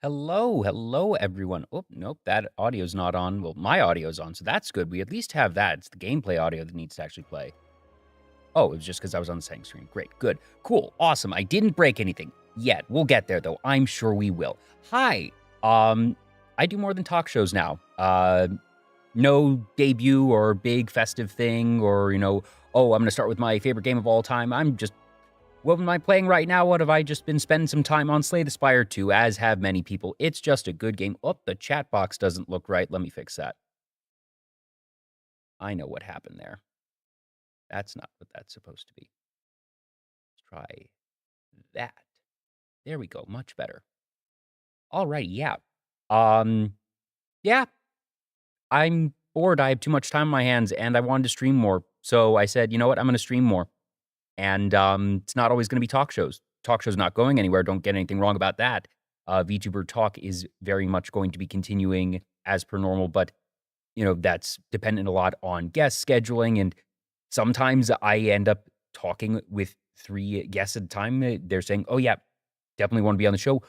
Hello, everyone. Oh, nope, that audio's not on. Well, my audio's on, so that's good. We at least have that. It's the gameplay audio that needs to actually play. Oh, it was just because I was on the second screen. Great, good, cool, awesome. I didn't break anything yet. We'll get there, though. I'm sure we will. Hi, I do more than talk shows now. No debut or big festive thing or, oh, I'm going to start with my favorite game of all time. What am I playing right now? What have I just been spending some time on? Slay the Spire 2, as have many people. It's just a good game. Oh, the chat box doesn't look right. Let me fix that. I know what happened there. That's not what that's supposed to be. Let's try that. There we go. Much better. All right, yeah. Yeah. I'm bored. I have too much time on my hands, and I wanted to stream more. So I said, you know what? I'm going to stream more. And it's not always going to be talk shows. Talk shows not going anywhere. Don't get anything wrong about that. Vtuber Talk is very much going to be continuing as per normal, but that's dependent a lot on guest scheduling. And sometimes I end up talking with 3 guests at a time. They're saying, "Oh yeah, definitely want to be on the show.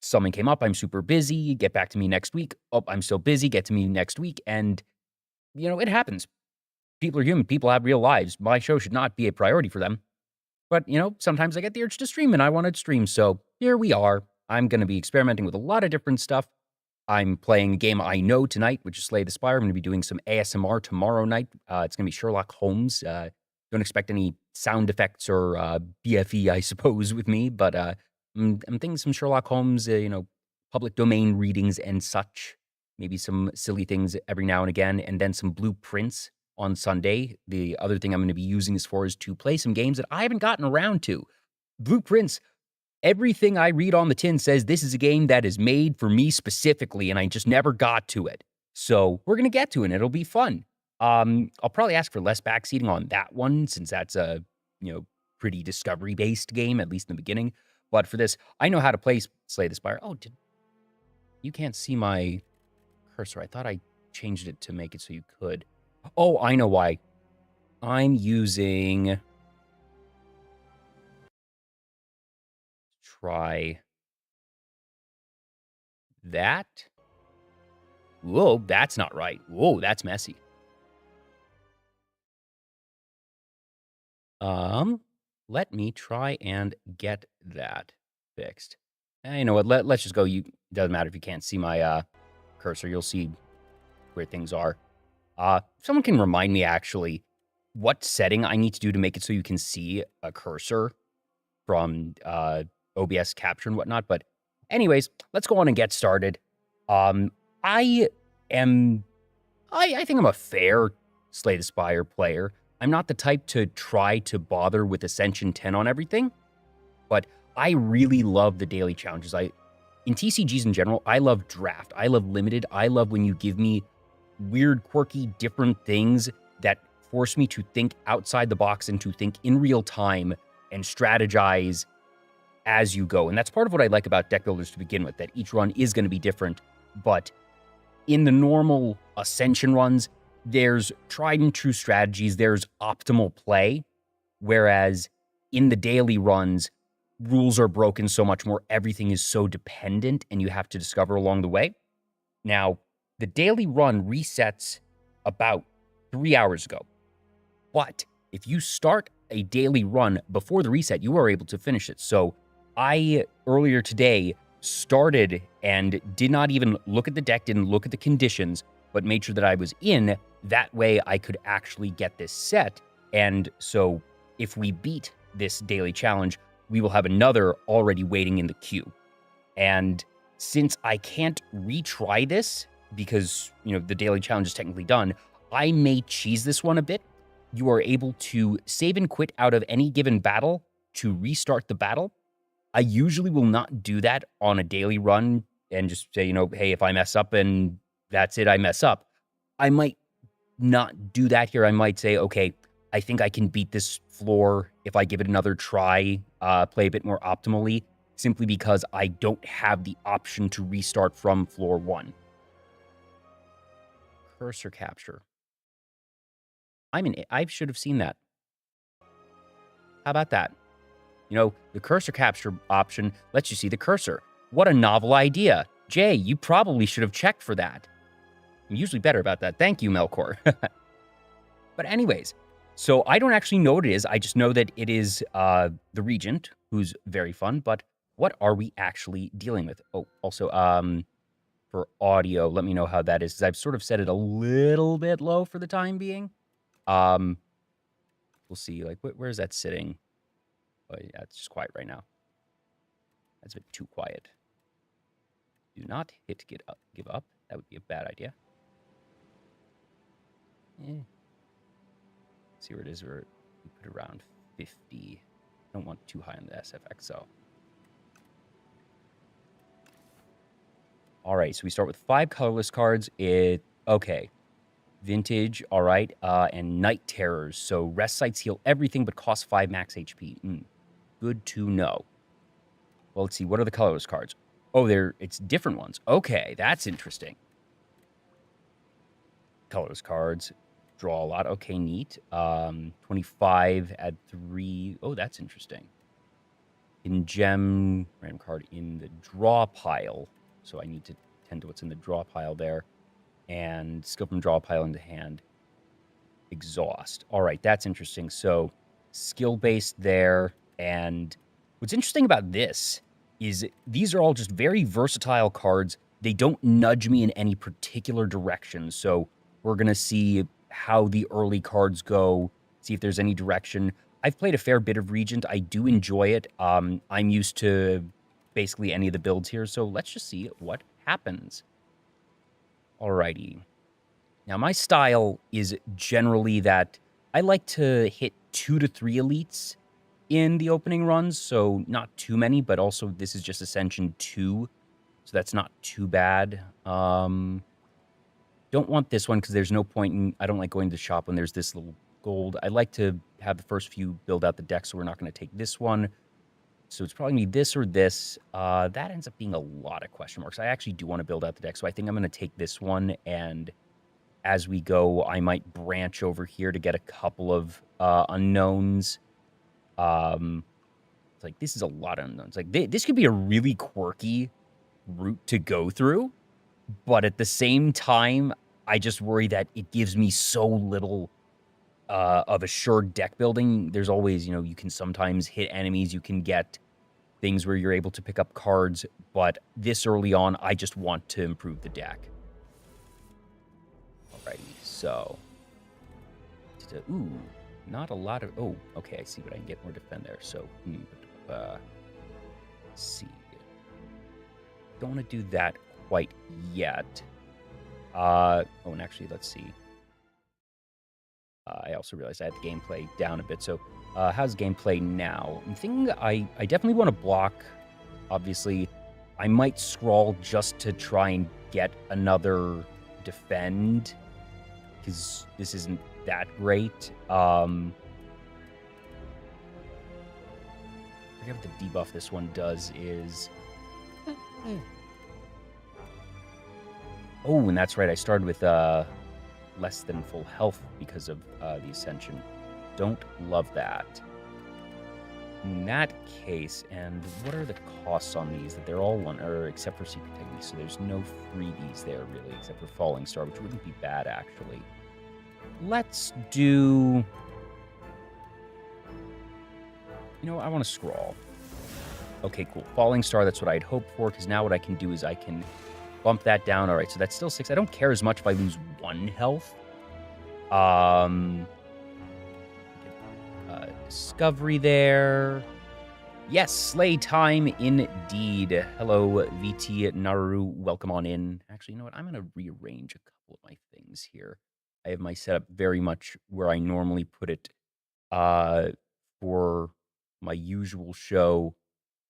Something came up. I'm super busy. Get back to me next week. Oh, I'm still busy. Get to me next week." And it happens. People are human. People have real lives. My show should not be a priority for them. But, sometimes I get the urge to stream and I wanted to stream. So here we are. I'm going to be experimenting with a lot of different stuff. I'm playing a game I know tonight, which is Slay the Spire. I'm going to be doing some ASMR tomorrow night. It's going to be Sherlock Holmes. Don't expect any sound effects or BFE, I suppose, with me. But I'm thinking some Sherlock Holmes, public domain readings and such. Maybe some silly things every now and again. And then some blueprints on Sunday. The other thing I'm going to be using this for is to play some games that I haven't gotten around to. Blueprints, everything I read on the tin says this is a game that is made for me specifically, and I just never got to it. So we're going to get to it, and it'll be fun. I'll probably ask for less backseating on that one, since that's a, pretty discovery-based game, at least in the beginning. But for this, I know how to play Slay the Spire. Oh, you can't see my cursor. I thought I changed it to make it so you could. Oh, I know why. I'm using... Try that. Whoa, that's not right. Whoa, that's messy. Let me try and get that fixed. You know what? Let's just go. Doesn't matter if you can't see my cursor. You'll see where things are. Someone can remind me actually what setting I need to do to make it so you can see a cursor from OBS capture and whatnot. But anyways, let's go on and get started. I think I'm a fair Slay the Spire player. I'm not the type to try to bother with Ascension 10 on everything, but I really love the daily challenges. In TCGs in general, I love draft. I love limited. I love when you give me weird, quirky, different things that force me to think outside the box and to think in real time and strategize as you go. And that's part of what I like about deck builders to begin with, that each run is going to be different. But in the normal Ascension runs, there's tried and true strategies, there's optimal play. Whereas in the daily runs, rules are broken so much more. Everything is so dependent and you have to discover along the way. Now, the daily run resets about 3 hours ago. But if you start a daily run before the reset, you are able to finish it. So I, earlier today, started and did not even look at the deck, didn't look at the conditions, but made sure that I was in. That way I could actually get this set. And so if we beat this daily challenge, we will have another already waiting in the queue. And since I can't retry this because, the daily challenge is technically done, I may cheese this one a bit. You are able to save and quit out of any given battle to restart the battle. I usually will not do that on a daily run and just say, hey, if I mess up and that's it, I mess up. I might not do that here. I might say, okay, I think I can beat this floor if I give it another try, play a bit more optimally, simply because I don't have the option to restart from floor 1. Cursor capture. I should have seen that. How about that? The cursor capture option lets you see the cursor. What a novel idea. Jay, you probably should have checked for that. I'm usually better about that. Thank you, Melkor. But anyways, so I don't actually know what it is. I just know that it is the Regent, who's very fun. But what are we actually dealing with? Oh, also, for audio, let me know how that is, because I've sort of set it a little bit low for the time being. We'll see. Like, where's that sitting? Oh, yeah, it's just quiet right now. That's a bit too quiet. Do not hit give up. That would be a bad idea. Eh. See where it is. We put around 50. I don't want too high on the SFXO. All right, so we start with 5 colorless cards. Okay. Vintage, all right, and Night Terrors. So rest sites heal everything but cost 5 max HP. Good to know. Well, let's see. What are the colorless cards? Oh, it's different ones. Okay, that's interesting. Colorless cards. Draw a lot. Okay, neat. 25, add 3. Oh, that's interesting. In gem, random card in the draw pile. So I need to tend to what's in the draw pile there. And skill from draw pile into hand. Exhaust. All right, that's interesting. So skill-based there. And what's interesting about this is these are all just very versatile cards. They don't nudge me in any particular direction. So we're going to see how the early cards go, see if there's any direction. I've played a fair bit of Regent. I do enjoy it. I'm used to basically any of the builds here. So let's just see what happens. Alrighty. Now, my style is generally that I like to hit 2 to 3 elites in the opening runs, so not too many, but also this is just Ascension 2, so that's not too bad. Don't want this one because there's no point in... I don't like going to the shop when there's this little gold. I like to have the first few build out the deck, so we're not going to take this one. So it's probably going to be this or this. That ends up being a lot of question marks. I actually do want to build out the deck, so I think I'm going to take this one, and as we go, I might branch over here to get a couple of unknowns. It's like, this is a lot of unknowns. Like, this could be a really quirky route to go through, but at the same time, I just worry that it gives me so little of assured deck building. There's always, you can sometimes hit enemies. You can get things where you're able to pick up cards, but this early on, I just want to improve the deck. Alrighty, so... Ooh, not a lot of... Oh, okay, I see what I can get more defend there. So, let's see. Don't want to do that quite yet. Oh, and actually, let's see. I also realized I had the gameplay down a bit. So, how's gameplay now? I'm thinking I definitely want to block. Obviously, I might scroll just to try and get another defend, because this isn't that great. I forget what the debuff this one does is... Oh, and that's right. I started with less than full health because of the Ascension. Don't love that. In that case, and what are the costs on these? That they're all one, or except for Secret Technique, so there's no freebies there really, except for Falling Star, which wouldn't be bad actually. Let's do... I want to scroll. Okay, cool. Falling Star, that's what I'd hoped for, because now what I can do is I can bump that down. All right, so that's still 6. I don't care as much if I lose 1 health. Discovery there. Yes, slay time indeed. Hello, VT Naru. Welcome on in. Actually, you know what? I'm going to rearrange a couple of my things here. I have my setup very much where I normally put it for my usual show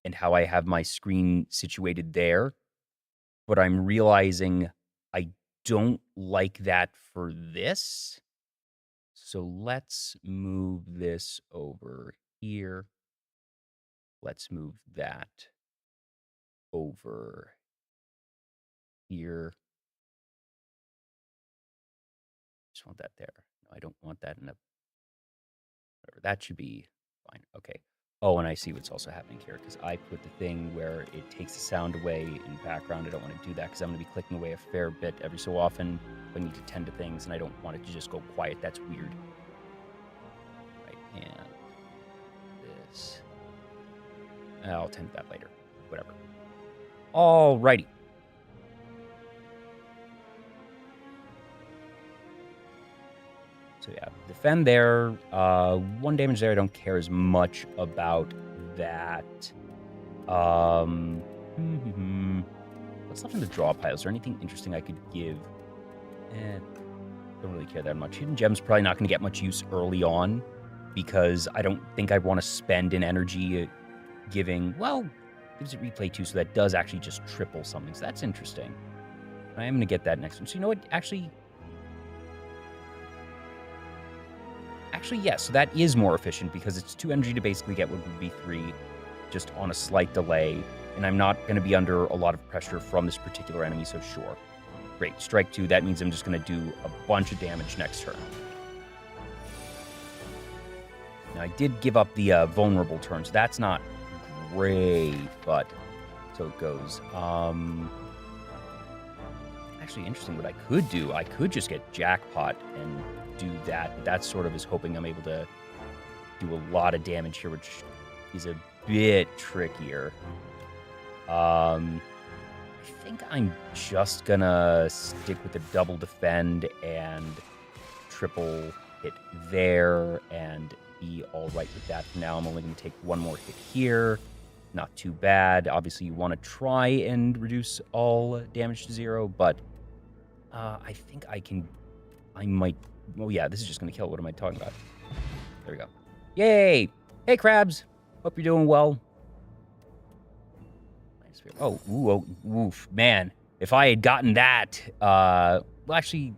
and how I have my screen situated there. But I'm realizing I don't like that for this. So let's move this over here. Let's move that over here. Just want that there. No, I don't want that in a... Whatever. That should be fine. Okay. Oh, and I see what's also happening here, because I put the thing where it takes the sound away in the background. I don't want to do that, because I'm going to be clicking away a fair bit every so often. I need to tend to things, and I don't want it to just go quiet. That's weird. Right, and this. I'll tend to that later. Whatever. Alrighty. So yeah, defend there. 1 damage there. I don't care as much about that. What's left in the draw pile? Is there anything interesting I could give? Don't really care that much. Hidden Gem's probably not going to get much use early on, because I don't think I want to spend an energy giving... Well, gives it replay too, so that does actually just triple something. So that's interesting. I am going to get that next one. So you know what? Actually, yes. So that is more efficient, because it's 2 energy to basically get what would be 3, just on a slight delay. And I'm not going to be under a lot of pressure from this particular enemy, so sure. Great. Strike 2. That means I'm just going to do a bunch of damage next turn. Now, I did give up the vulnerable turn, so that's not great, but so it goes. Actually, interesting. What I could do, I could just get Jackpot and do that. But that sort of is hoping I'm able to do a lot of damage here, which is a bit trickier. I think I'm just gonna stick with the double defend and triple hit there and be all right with that for now. I'm only gonna take 1 more hit here. Not too bad. Obviously, you want to try and reduce all damage to 0, but I think I might... Oh, yeah, this is just going to kill. What am I talking about? There we go. Yay! Hey, crabs! Hope you're doing well. Oh, oof, man. If I had gotten that... well, actually,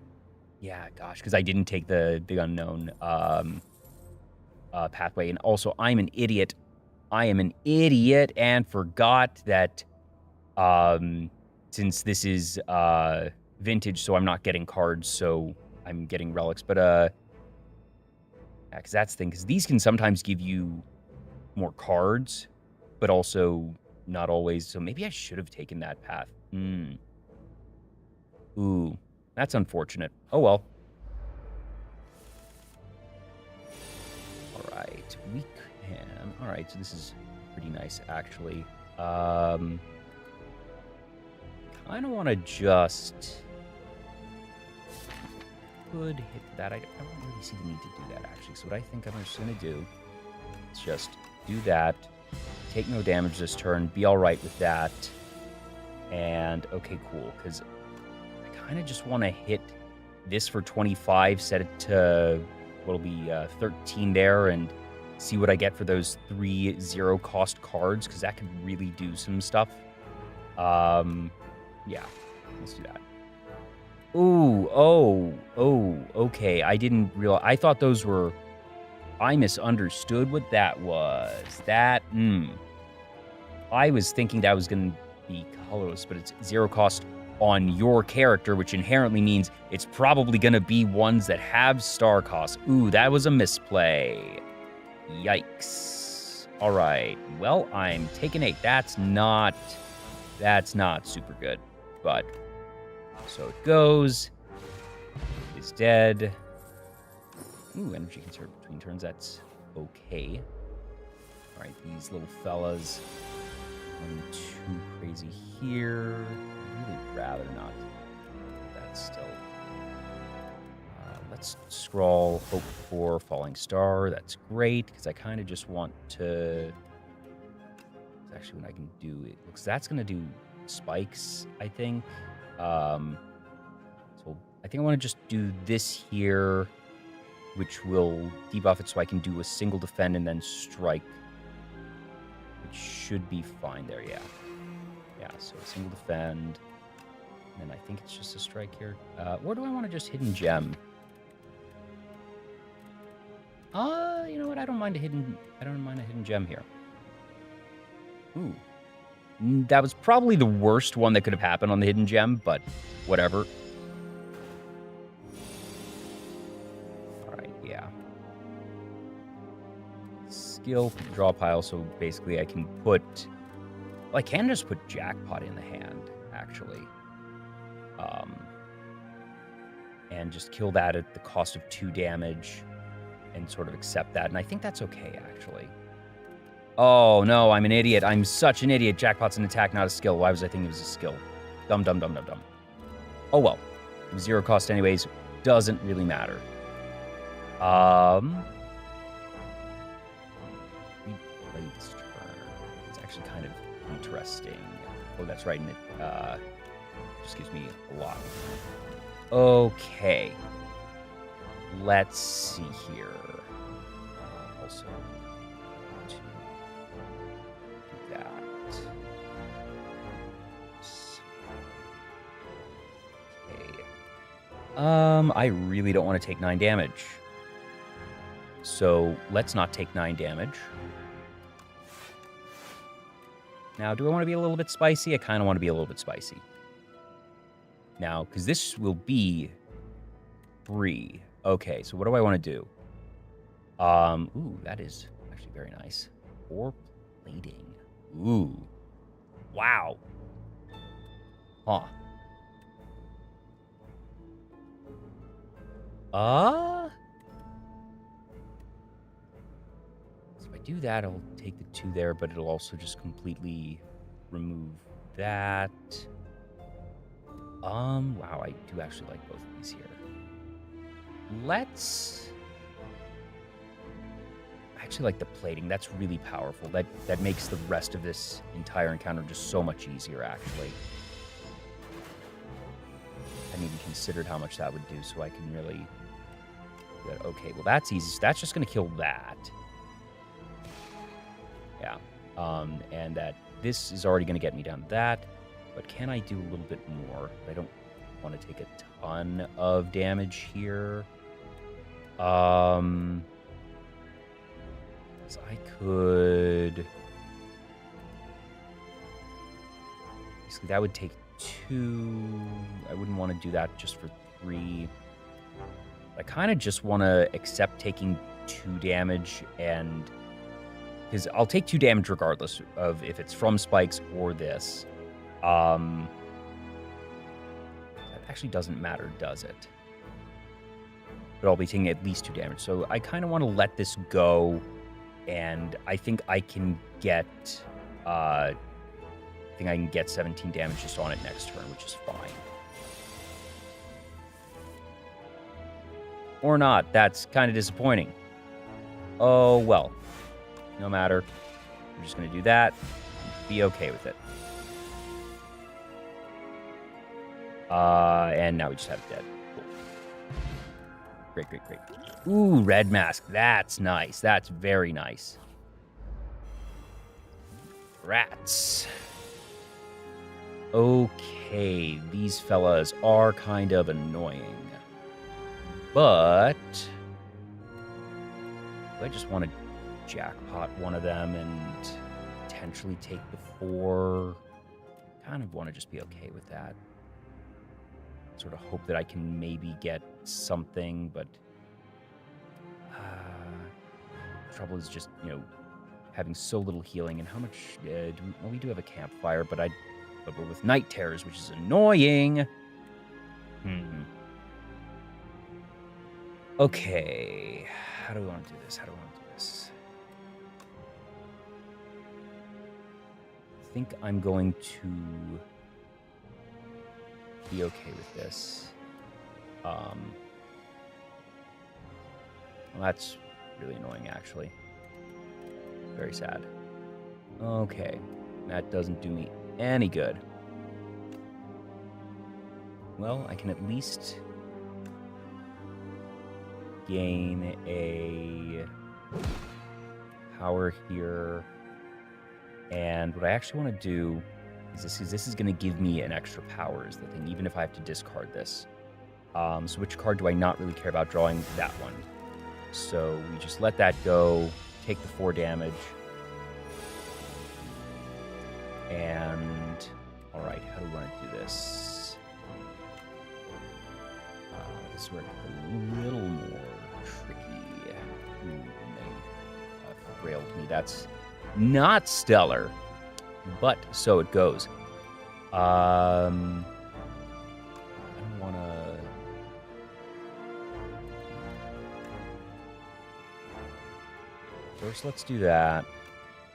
yeah, gosh, because I didn't take the big unknown pathway. And also, I'm an idiot. I am an idiot and forgot that since this is vintage, so I'm not getting cards, so I'm getting relics. But yeah, because that's the thing, because these can sometimes give you more cards, but also not always. So maybe I should have taken that path. Ooh, that's unfortunate. Oh well. All right, we can. All right, so this is pretty nice, actually. Kind of want to just... Could hit that. I don't really see the need to do that, actually. So what I think I'm just going to do is just do that. Take no damage this turn. Be all right with that. And, okay, cool. Because I kind of just want to hit this for 25. Set it to what'll be 13 there. And see what I get for those 3 0-cost cards. Because that could really do some stuff. Yeah, let's do that. Ooh, okay. I didn't realize. I thought those were... I misunderstood what that was. I was thinking that was going to be colorless, but it's 0 cost on your character, which inherently means it's probably going to be ones that have star cost. Ooh, that was a misplay. Yikes. All right. Well, I'm taking 8. That's not super good, but... So it goes. Is dead. Ooh, energy conserved between turns. That's okay. All right, these little fellas. Nothing too crazy here. I'd really rather not. That's still. Let's scroll. Hope for Falling Star. That's great, because I kind of just want to... That's actually what I can do. It looks... That's going to do spikes, I think. So I think I want to just do this here, which will debuff it so I can do a single defend and then strike, which should be fine there. Yeah, so a single defend, and then I think it's just a strike here. Or do I want to just Hidden Gem? You know what? I don't mind a hidden gem here. Ooh. That was probably the worst one that could have happened on the Hidden Gem, but whatever. All right, yeah. skill draw pile, so basically I can put... Well, I can just put Jackpot in the hand, actually. And just kill that at the cost of 2 damage and sort of accept that. And I think that's okay, actually. Oh, no, I'm an idiot. I'm such an idiot. Jackpot's an attack, not a skill. Why was I thinking it was a skill? Dumb, dumb, dumb, dumb, dumb. Oh, well. 0 cost anyways. Doesn't really matter. We play this turn. It's actually kind of interesting. Oh, that's right. And it just gives me a lot. Okay. Let's see here. Also, to do that. Okay. I really don't want to take 9 damage. So let's not take 9 damage. Now, do I want to be a little bit spicy? I kind of want to be a little bit spicy. Now, because this will be 3. Okay, so what do I want to do? Ooh, that is actually very nice. 4 plating. Ooh. Wow. Huh. So if I do that, I'll take the 2 there, but it'll also just completely remove that. Wow, I do actually like both of these here. Let's... I actually like the plating. That's really powerful. That makes the rest of this entire encounter just so much easier, actually. I hadn't even considered how much that would do, so I can really... Okay, well, that's easy. So that's just going to kill that. Yeah. And that this is already going to get me down to that. But can I do a little bit more? I don't want to take a ton of damage here. So I could... Basically, that would take 2. I wouldn't want to do that just for 3. I kind of just want to accept taking 2 damage and... Because I'll take 2 damage regardless of if it's from spikes or this. That actually doesn't matter, does it? But I'll be taking at least 2 damage. So I kind of want to let this go. And I think I can get... I think I can get 17 damage just on it next turn, which is fine. Or not. That's kind of disappointing. Oh, well. No matter. I'm just going to do that. Be okay with it. And now we just have it dead. Cool. Great, great, great. Ooh, red mask. That's nice. That's very nice. Rats. Okay, these fellas are kind of annoying. But I just want to jackpot one of them and potentially take the 4. Kind of want to just be okay with that. Sort of hope that I can maybe get something, but trouble is just, you know, having so little healing. And how much we do have a campfire, but we're with night terrors, which is annoying. Okay, how do we want to do this? I think I'm going to be okay with this. Well, that's really annoying, actually. Very sad. Okay, that doesn't do me any good. Well, I can at least gain a power here. And what I actually want to do is this is going to give me an extra power is the thing, even if I have to discard this. So which card do I not really care about drawing? That one. So we just let that go, take the 4 damage. And, all right, how do we want to do this? This is where it gets a little more tricky. railed me. That's not stellar, but so it goes. I don't want to... First, let's do that.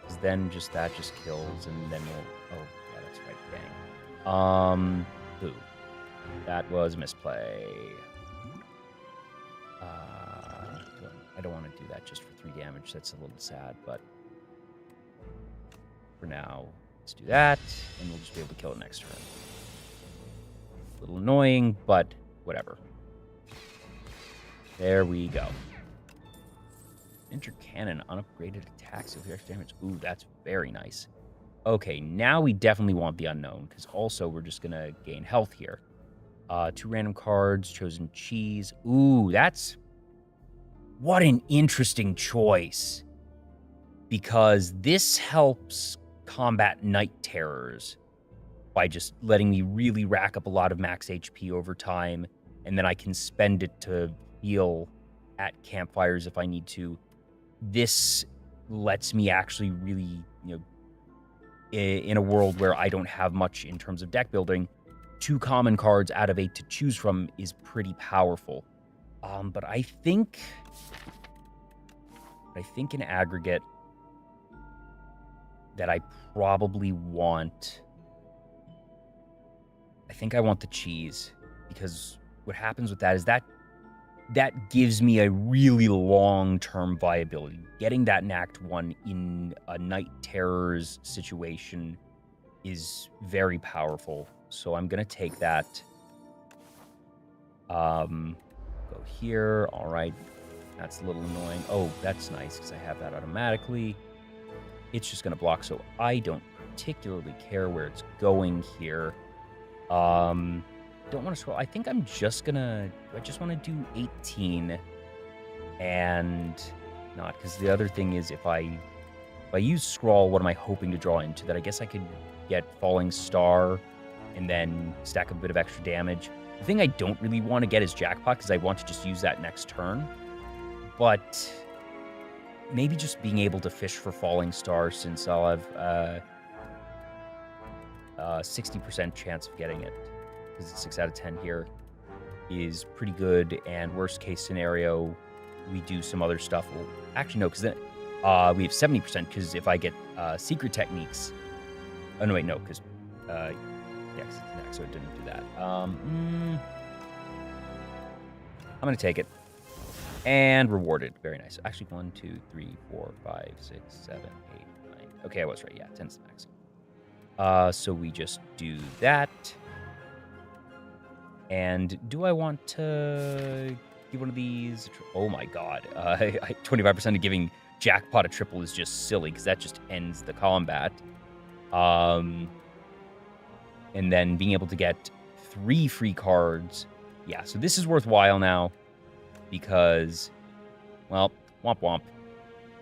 Because then that just kills, and then we'll... Oh, yeah, that's right. Dang. Ooh. That was a misplay. I don't want to do that just for 3 damage. That's a little sad, but... For now, let's do that, and we'll just be able to kill it next turn. A little annoying, but whatever. There we go. Intercannon, unupgraded attack, so extra damage. Ooh, that's very nice. Okay, now we definitely want the unknown, because also we're just going to gain health here. 2 random cards, chosen cheese. Ooh, that's... What an interesting choice. Because this helps combat night terrors by just letting me really rack up a lot of max HP over time, and then I can spend it to heal at campfires if I need to. This lets me actually really, in a world where I don't have much in terms of deck building, 2 common cards out of 8 to choose from is pretty powerful. But I think in aggregate that I probably want... I think I want the cheese, because what happens with that is that gives me a really long-term viability. Getting that in Act 1 in a Night Terrors situation is very powerful. So I'm going to take that. Go here. All right. That's a little annoying. Oh, that's nice because I have that automatically. It's just going to block, so I don't particularly care where it's going here. Don't want to scroll. I think I'm just gonna... I just want to do 18 and not, because the other thing is if I use scroll, what am I hoping to draw into? That I guess I could get Falling Star and then stack a bit of extra damage. The thing I don't really want to get is Jackpot, because I want to just use that next turn. But maybe just being able to fish for Falling Star, since I'll have 60% chance of getting it, because it's 6 out of 10 here, is pretty good. And worst case scenario, we do some other stuff. Well, actually, no, because then we have 70%, because if I get Secret Techniques... Oh, no, wait, no, because... yeah, it's next, so it didn't do that. I'm going to take it. And rewarded. Very nice. Actually, 1, 2, 3, 4, 5, 6, 7, 8, 9. Okay, I was right. Yeah, 10's the max. So we just do that. And do I want to give one of these? Oh my god. 25% of giving Jackpot a triple is just silly, because that just ends the combat. And then being able to get 3 free cards. Yeah, so this is worthwhile now, because, well, womp womp.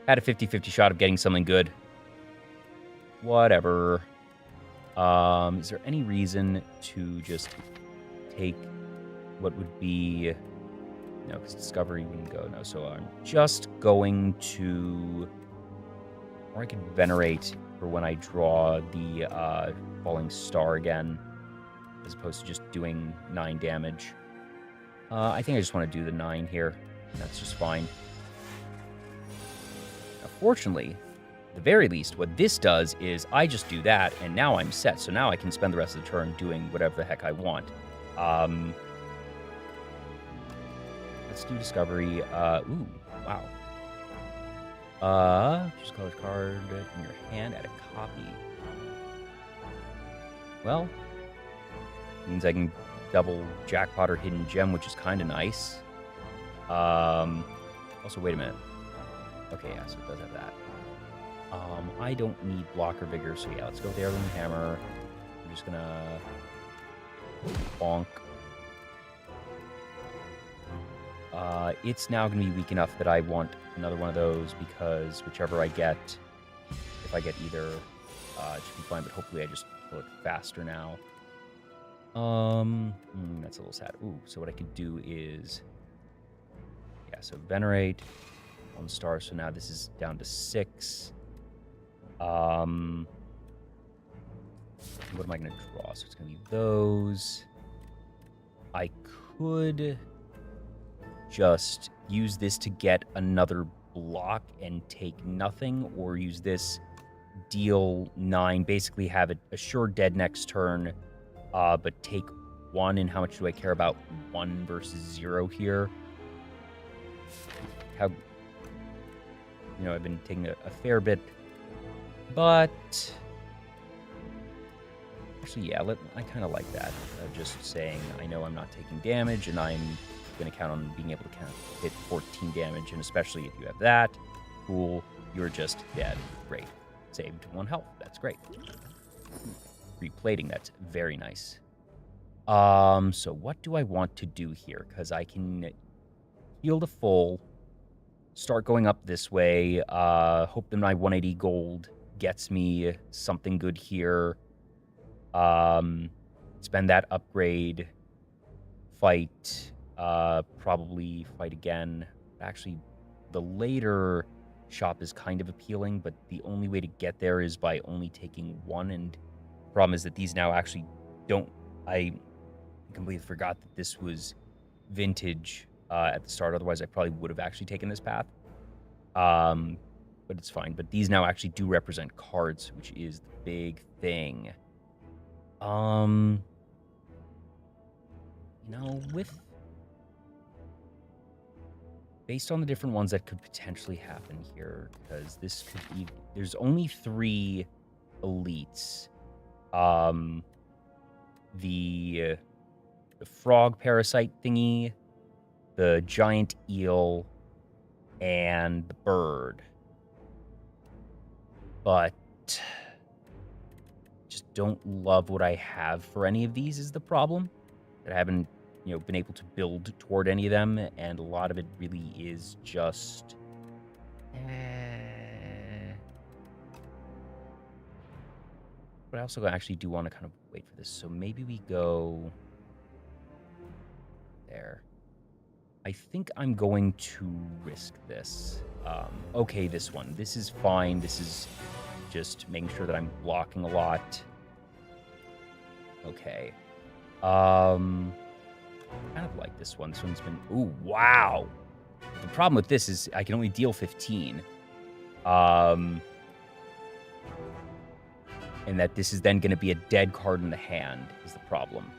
Had a 50-50 shot of getting something good. Whatever. Is there any reason to just take what would be... No, because Discovery wouldn't go. No, so I'm just going to... Or I could Venerate for when I draw the Falling Star again, as opposed to just doing 9 damage. I think I just want to do the 9 here. That's just fine. Now, fortunately, at the very least, what this does is I just do that, and now I'm set. So now I can spend the rest of the turn doing whatever the heck I want. Let's do Discovery. Ooh, wow. Just color card in your hand, add a copy. Well, means I can double Jackpot or Hidden Gem, which is kind of nice. Also, wait a minute. Okay, yeah, so it does have that. I don't need Blocker Vigor, so yeah, let's go with the Heirloom Hammer. I'm just gonna bonk. It's now gonna be weak enough that I want another one of those, because whichever I get, if I get either, it should be fine, but hopefully I just kill it faster now. That's a little sad. Ooh, so what I could do is, yeah, so Venerate. 1 star, so now this is down to 6. What am I going to draw? So it's going to be those. I could just use this to get another block and take nothing, or use this, deal 9, basically have it assured dead next turn, but take 1. And how much do I care about 1 versus 0 here? How, I've been taking a fair bit, but actually, yeah, I kind of like that. Just saying, I know I'm not taking damage, and I'm going to count on being able to hit 14 damage, and especially if you have that, cool, you're just dead. Great. Saved 1 health. That's great. Replating, that's very nice. So what do I want to do here? Because I can heal to full, start going up this way, hope that my 180 gold gets me something good here. Spend that upgrade, fight, probably fight again. Actually, the later shop is kind of appealing, but the only way to get there is by only taking 1, and the problem is that these now actually don't. I completely forgot that this was vintage at the start, otherwise I probably would have actually taken this path. But it's fine. But these now actually do represent cards, which is the big thing. Based on the different ones that could potentially happen here, because this could be, there's only 3 elites. The frog parasite thingy, the giant eel, and the bird. But just don't love what I have for any of these is the problem. That I haven't been able to build toward any of them, and a lot of it really is just but I also actually do want to kind of wait for this, so maybe we go there. I think I'm going to risk this. Okay, this one. This is fine. This is just making sure that I'm blocking a lot. Okay. Kind of like this one. This one's been... Ooh, wow! The problem with this is I can only deal 15. And that this is then going to be a dead card in the hand is the problem.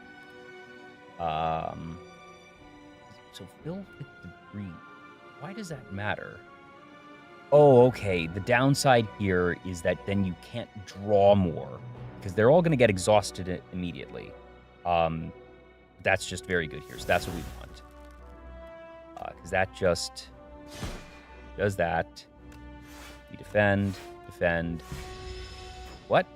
So fill with debris. Why does that matter? Oh, okay. The downside here is that then you can't draw more, because they're all going to get exhausted immediately. That's just very good here. So that's what we want. Because that just does that. We defend. What?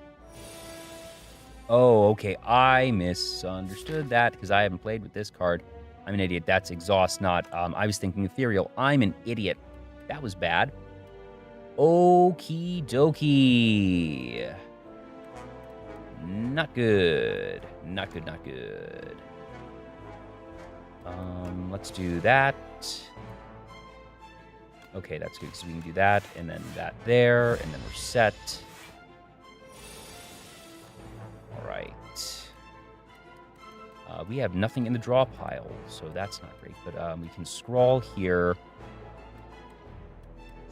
Oh, okay. I misunderstood that because I haven't played with this card. I'm an idiot. That's exhaust, not... I was thinking ethereal. I'm an idiot. That was bad. Okie dokie. Not good. Not good. Let's do that. Okay, that's good, because we can do that, and then that there, and then we're set. All right. We have nothing in the draw pile, so that's not great, but we can scroll here.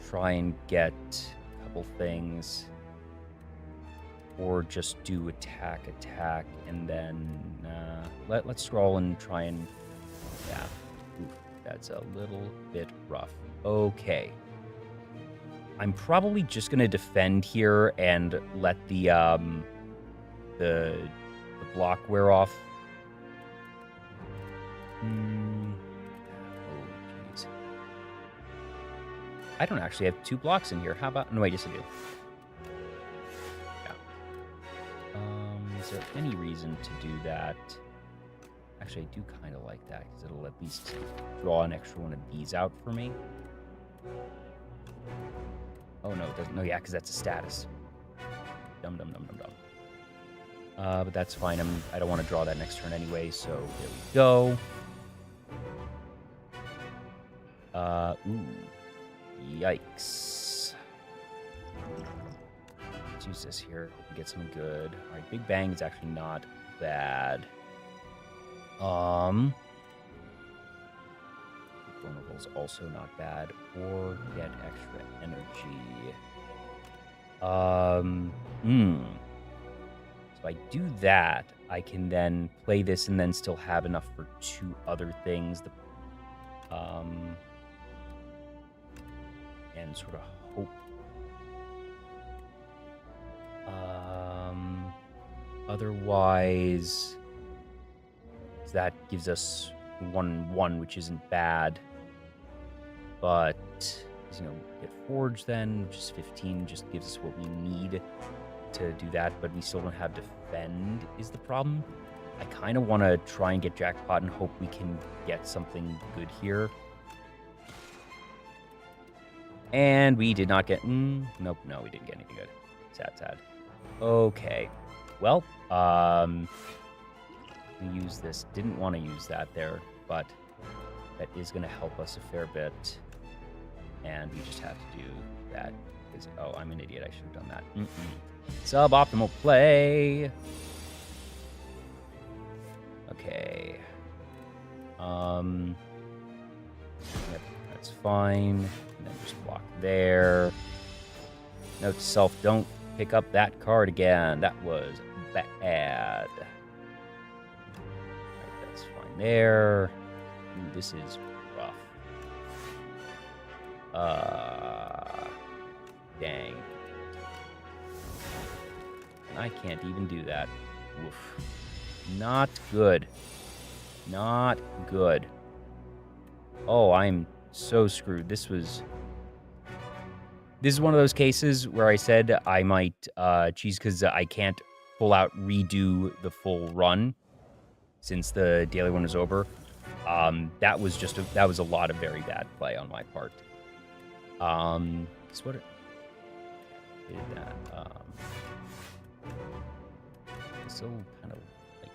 Try and get a couple things. Or just do attack, and then let's scroll and try and... Yeah, oof, that's a little bit rough. Okay. I'm probably just going to defend here and let the block wear off. Oh, jeez. I don't actually have 2 blocks in here. How about... No, wait, yes I do. Yeah. Is there any reason to do that? Actually, I do kind of like that, because it'll at least draw an extra one of these out for me. Oh, no, it doesn't. No, yeah, because that's a status. Dum. But that's fine. I don't want to draw that next turn anyway, so there we go. Ooh. Yikes. Let's use this here. Hope we get something good. All right, Big Bang is actually not bad. Vulnerable is also not bad. Or get extra energy. So I do that, I can then play this and then still have enough for 2 other things. And sort of hope. Otherwise, that gives us 1/1, which isn't bad. But, get Forge then, which is 15, just gives us what we need to do that, but we still don't have Defend is the problem. I kind of want to try and get Jackpot and hope we can get something good here. And we did not get... nope, no, we didn't get anything good. Sad. Okay. Well, we use this. Didn't want to use that there, but that is going to help us a fair bit. And we just have to do that. Oh, I'm an idiot. I should have done that. Suboptimal play. Okay. Yep, that's fine. And then just block there. Note to self, don't pick up that card again. That was bad. Right, that's fine there. Ooh, this is rough. Dang. And I can't even do that. Oof. Not good. Not good. Oh, I'm so screwed. This is one of those cases where I said I might cheese because I can't full out redo the full run since the daily one is over. That was a lot of very bad play on my part. So what did that? Still kind of like.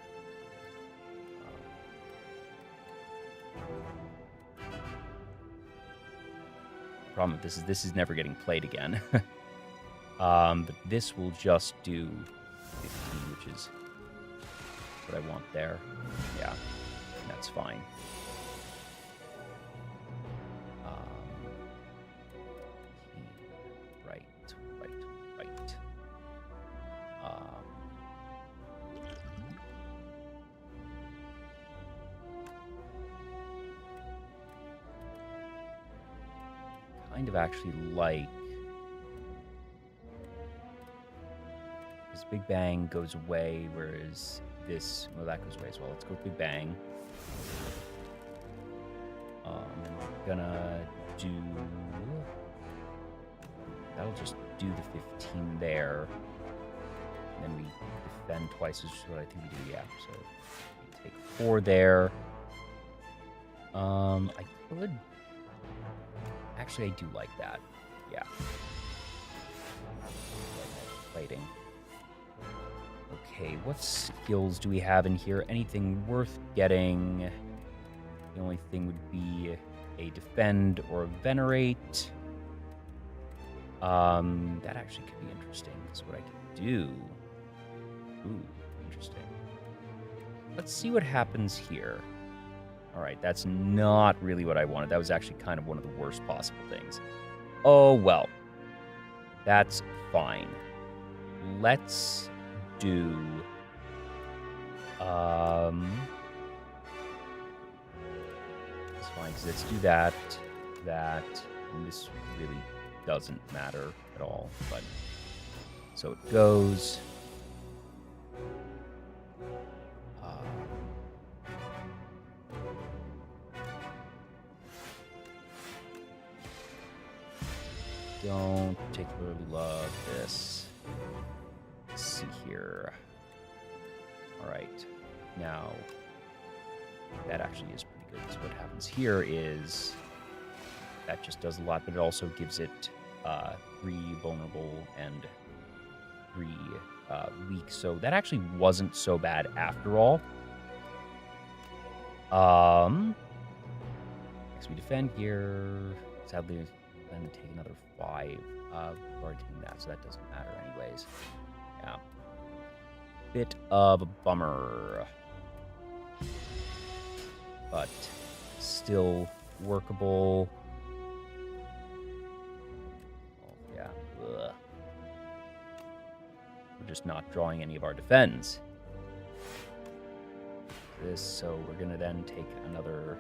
Problem with this is never getting played again. But this will just do 15, which is what I want there. Yeah, that's fine. Right. Kind of actually like this Big Bang goes away, whereas this, well, that goes away as well. Let's go with Big Bang. We're gonna do, that'll just do the 15 there. And then we defend twice, which is what I think we do, yeah. So we take 4 there. I could, actually, I do like that. Yeah. Plating. Okay, what skills do we have in here? Anything worth getting? The only thing would be a defend or a venerate. That actually could be interesting. Because what I could do. Ooh, interesting. Let's see what happens here. All right, that's not really what I wanted. That was actually kind of one of the worst possible things. Oh, well. That's fine. Let's do... It's fine, because let's do that, and this really doesn't matter at all, but... So it goes... Don't particularly love this. Let's see here. All right. Now, that actually is pretty good. So what happens here is that just does a lot, but it also gives it 3 vulnerable and 3 weak. So that actually wasn't so bad after all. Next we defend here. Sadly, then take another 5. We've already taken that, so that doesn't matter anyways. Yeah. Bit of a bummer. But still workable. Oh, yeah. Ugh. We're just not drawing any of our defense. So we're going to then take another...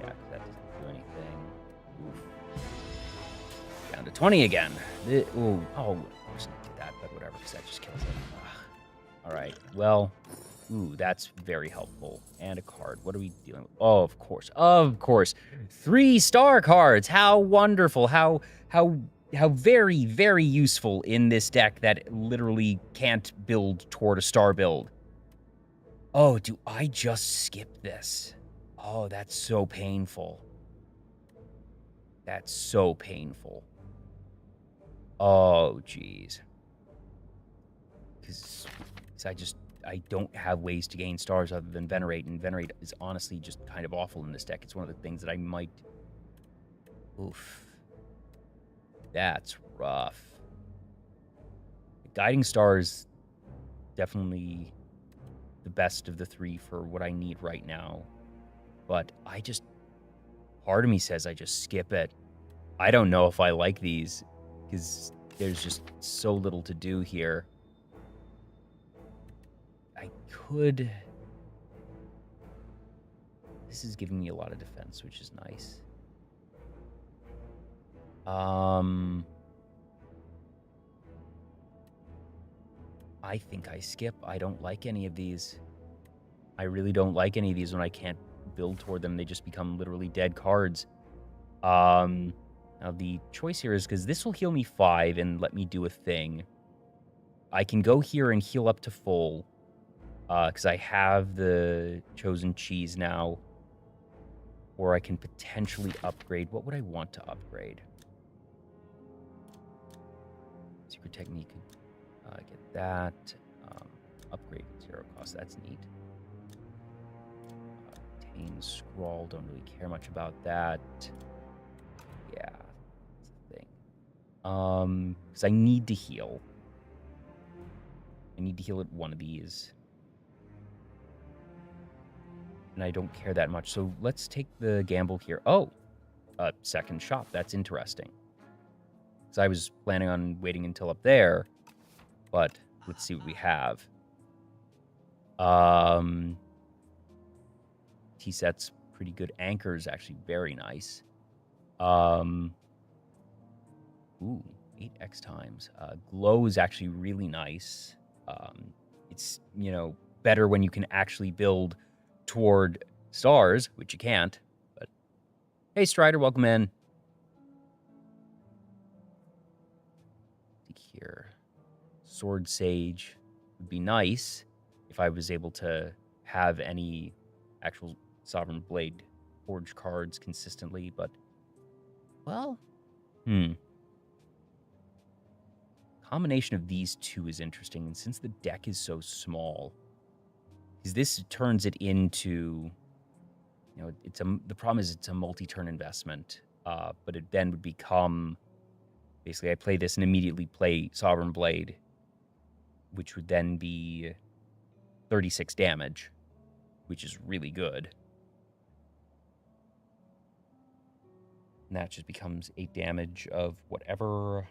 Yeah, that doesn't do anything. Oof. Down to 20 again. Oh, of course I did that, but whatever, because that just kills it. Ugh. All right, well, that's very helpful. And a card. What are we dealing with? Oh, of course. 3-star cards. How wonderful. How very, very useful in this deck that literally can't build toward a star build. Oh, do I just skip this? Oh, that's so painful. That's so painful. Oh, jeez. Because I don't have ways to gain stars other than Venerate, and Venerate is honestly just kind of awful in this deck. It's one of the things that I might... Oof. That's rough. Guiding Star is definitely the best of the 3 for what I need right now. But part of me says I just skip it. I don't know if I like these, because there's just so little to do here. I could... This is giving me a lot of defense, which is nice. I think I skip. I don't like any of these. I really don't like any of these when I can't build toward them. They just become literally dead cards. Now the choice here is, because this will heal me 5 and let me do a thing. I can go here and heal up to full, because I have the chosen cheese now. Or I can potentially upgrade. What would I want to upgrade? Secret Technique. Get that. Upgrade 0 cost. That's neat. Tame Scrawl. Don't really care much about that. Yeah, that's the thing. Because I need to heal. I need to heal at one of these. And I don't care that much. So let's take the gamble here. Oh, a second shop. That's interesting. Because I was planning on waiting until up there. But let's see what we have. T-set's pretty good. Anchor is actually very nice. Ooh, 8x times. Glow is actually really nice. It's, better when you can actually build toward stars, which you can't. But hey, Strider, welcome in. Here. Sword Sage would be nice if I was able to have any actual Sovereign Blade forged cards consistently, but, well, combination of these two is interesting, and since the deck is so small, because this turns it into, the problem is it's a multi-turn investment, but it then would become, basically I play this and immediately play Sovereign Blade, which would then be 36 damage, which is really good. And that just becomes 8 damage of whatever.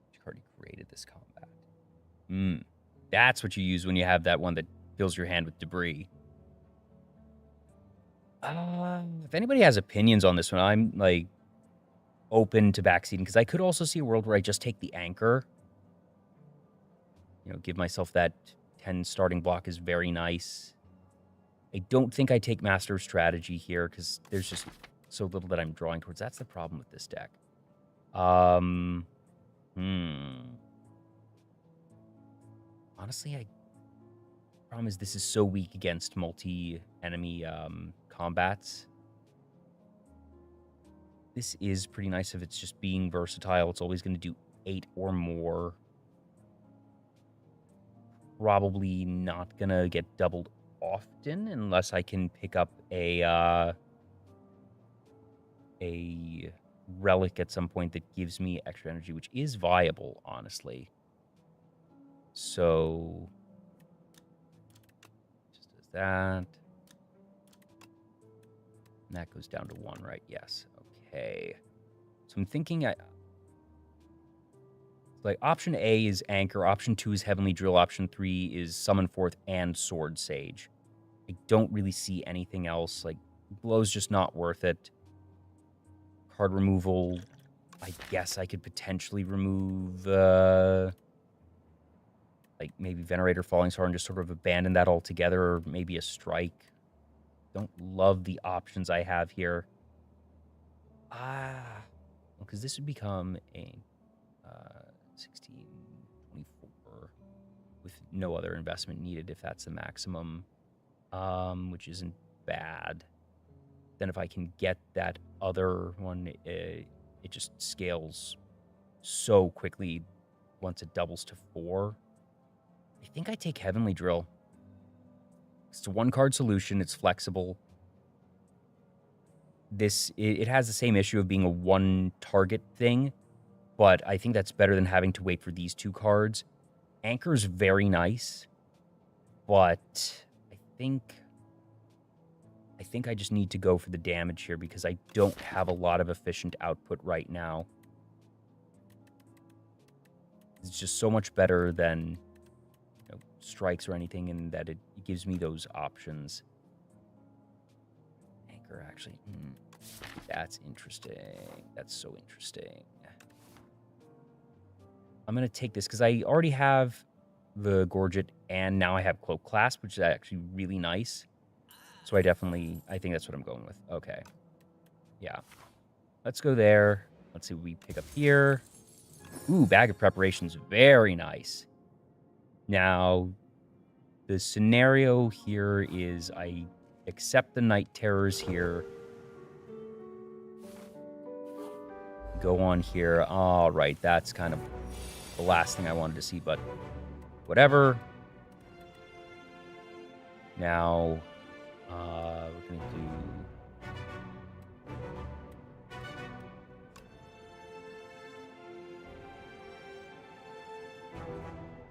Which card created this combat? That's what you use when you have that one that fills your hand with debris. If anybody has opinions on this one, I'm, open to backseating, because I could also see a world where I just take the Anchor. Give myself that 10 starting block is very nice. I don't think I take Master of Strategy here, because there's just so little that I'm drawing towards. That's the problem with this deck. Honestly, problem is this is so weak against multi-enemy combats. This is pretty nice if it's just being versatile. It's always going to do 8 or more. Probably not going to get doubled often unless I can pick up a a relic at some point that gives me extra energy, which is viable, honestly. So just does that. And that goes down to 1, right? Yes. Okay. So I'm thinking like option A is Anchor, option 2 is Heavenly Drill, option 3 is Summon Forth and Sword Sage. I don't really see anything else. Like, Blow's just not worth it. Card removal, I guess I could potentially remove, like, maybe Venerator Falling Star and just sort of abandon that altogether, or maybe a Strike. Don't love the options I have here. Because this would become a 16, 24 with no other investment needed if that's the maximum, which isn't bad. Then if I can get that other one, it just scales so quickly once it doubles to 4. I think I take Heavenly Drill. It's a 1-card solution. It's flexible. It has the same issue of being a 1-target thing, but I think that's better than having to wait for these 2 cards. Anchor's very nice, but I think I just need to go for the damage here because I don't have a lot of efficient output right now. It's just so much better than strikes or anything, in that it gives me those options. Anchor, actually. That's interesting. That's so interesting. I'm going to take this because I already have the Gorget, and now I have Cloak Clasp, which is actually really nice. So I think that's what I'm going with. Okay. Yeah. Let's go there. Let's see what we pick up here. Ooh, Bag of Preparation's very nice. Now, the scenario here is I accept the Night Terrors here. Go on here. All right, that's kind of the last thing I wanted to see, but whatever. Now, we're going to do...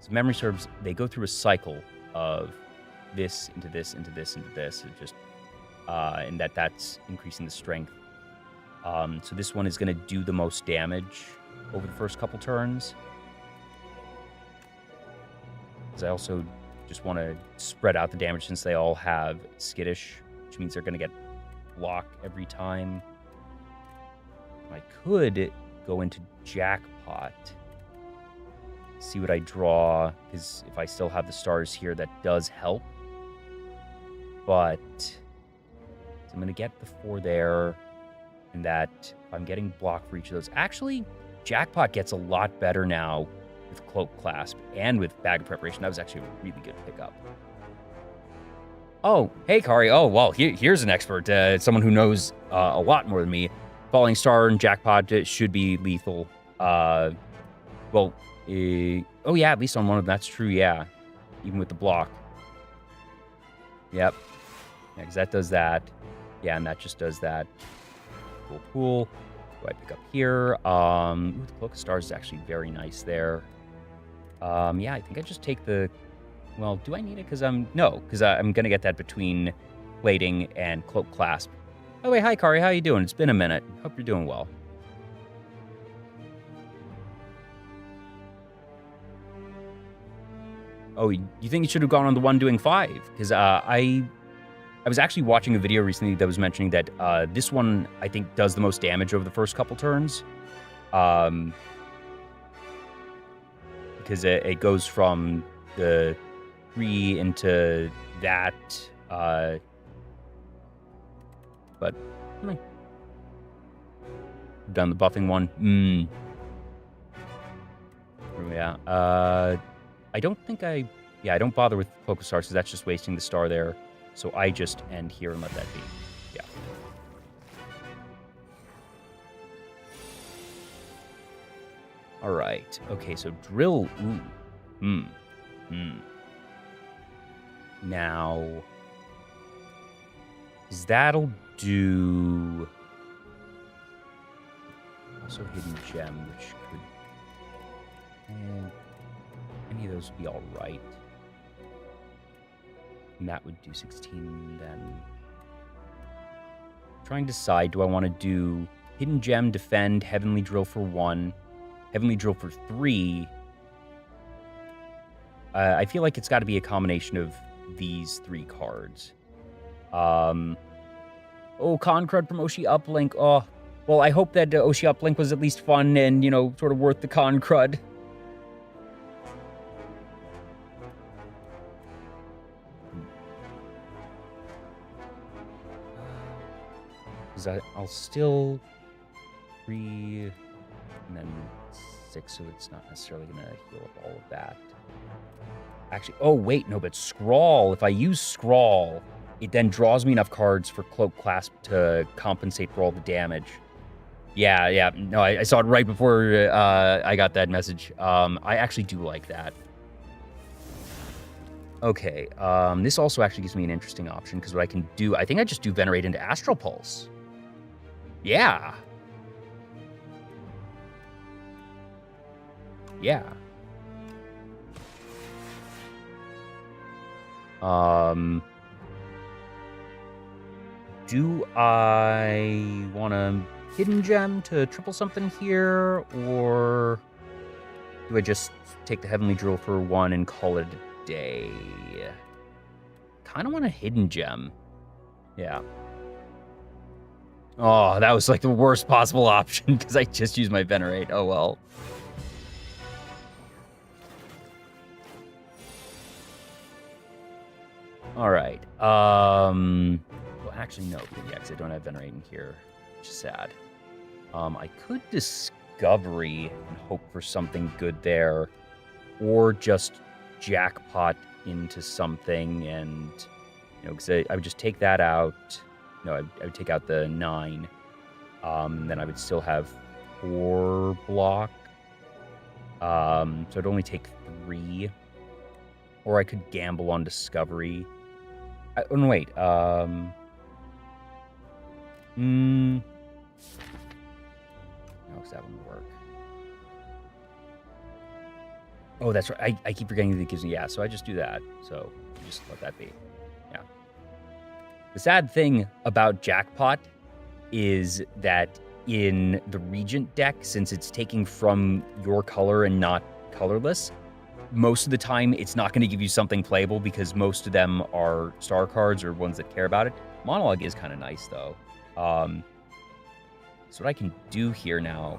So memory serves, they go through a cycle of this into this, into this, into this. It just, and that's increasing the strength. So this one is going to do the most damage over the first couple turns. Because I also just want to spread out the damage since they all have Skittish, which means they're going to get block every time. I could go into Jackpot. See what I draw, because if I still have the stars here, that does help. But so I'm going to get the 4 there, and that I'm getting blocked for each of those. Actually, Jackpot gets a lot better now with Cloak Clasp and with Bag of Preparation. That was actually a really good pickup. Oh, hey, Kari. Oh, well, here's an expert. Someone who knows a lot more than me. Falling Star and Jackpot should be lethal. Well... oh, yeah, at least on one of them. That's true, yeah. Even with the block. Yep. Yeah, because that does that. Yeah, and that just does that. Cool, cool. What do I pick up here? Ooh, the Cloak of Stars is actually very nice there. Yeah, I think I just take the... Well, do I need it? Because I'm going to get that between Plating and Cloak Clasp. By the way, hi, Kari. How you doing? It's been a minute. Hope you're doing well. Oh, you think you should have gone on the one doing 5? Because I was actually watching a video recently that was mentioning that this one, I think, does the most damage over the first couple turns. Because it goes from the 3 into that. But I've done the buffing one. Yeah. I don't think I don't bother with Cloak of Stars because that's just wasting the star there. So I just end here and let that be. Yeah. All right. Okay, so drill. Ooh. Now, that'll do... Also Hidden Gem, which could... any of those would be all right. And that would do 16 then. Trying to decide, do I want to do Hidden Gem, Defend, Heavenly Drill for 1, Heavenly Drill for 3. I feel like it's got to be a combination of these 3 cards. Oh, Concrud from Oshi Uplink. Oh, well, I hope that Oshi Uplink was at least fun and, you know, sort of worth the Concrud. Because I'll still 3 and then 6, so it's not necessarily going to heal up all of that. Actually, oh, wait, no, but Scrawl. If I use Scrawl, it then draws me enough cards for Cloak Clasp to compensate for all the damage. Yeah. No, I saw it right before I got that message. I actually do like that. Okay, this also actually gives me an interesting option, because what I can do, I think I just do Venerate into Astral Pulse. Yeah. Yeah. Do I want a Hidden Gem to triple something here, or do I just take the Heavenly Drill for 1 and call it a day? Kind of want a Hidden Gem. Yeah. Oh, that was like the worst possible option, because I just used my Venerate. Oh, well. All right. Well, actually, no. Yeah, because I don't have Venerate in here, which is sad. I could Discovery and hope for something good there, or just jackpot into something and, you know, because I would just take that out. No, I would take out the 9. And then I would still have 4 block. So I'd only take 3. Or I could gamble on Discovery. Oh, no, wait. No, because that wouldn't work. Oh, that's right. I keep forgetting that it gives me... Yeah, so I just do that. So just let that be. Yeah. The sad thing about Jackpot is that in the Regent deck, since it's taking from your color and not colorless, most of the time it's not going to give you something playable, because most of them are star cards or ones that care about it. Monologue is kind of nice, though. So what I can do here now...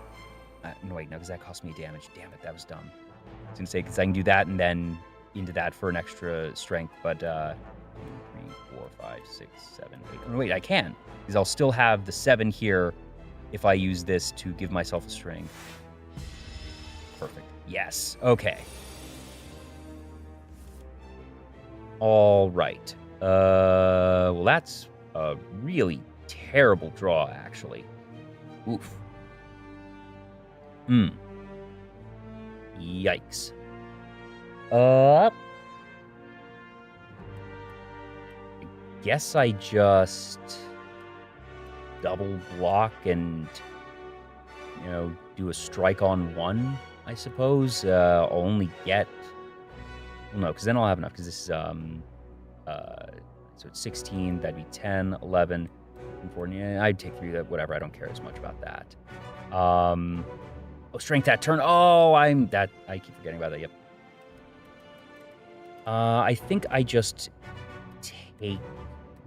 no, wait, no, because that cost me damage. Damn it, that was dumb. I was going to say, because I can do that and then into that for an extra strength, but 2, 3, 4, 5, 6, 7, 8... No, wait, I can, because I'll still have the 7 here if I use this to give myself a strength. Perfect. Yes. Okay. All right. Well, that's a really terrible draw, actually. Oof. Yikes. I guess I just double block and, you know, do a strike on 1, I suppose. I'll only get... Well, no, because then I'll have enough, because this is, so it's 16, that'd be 10, 11, 14. Yeah, I'd take 3, whatever, I don't care as much about that. Oh, strength that turn. Oh, I keep forgetting about that, yep. I think I just take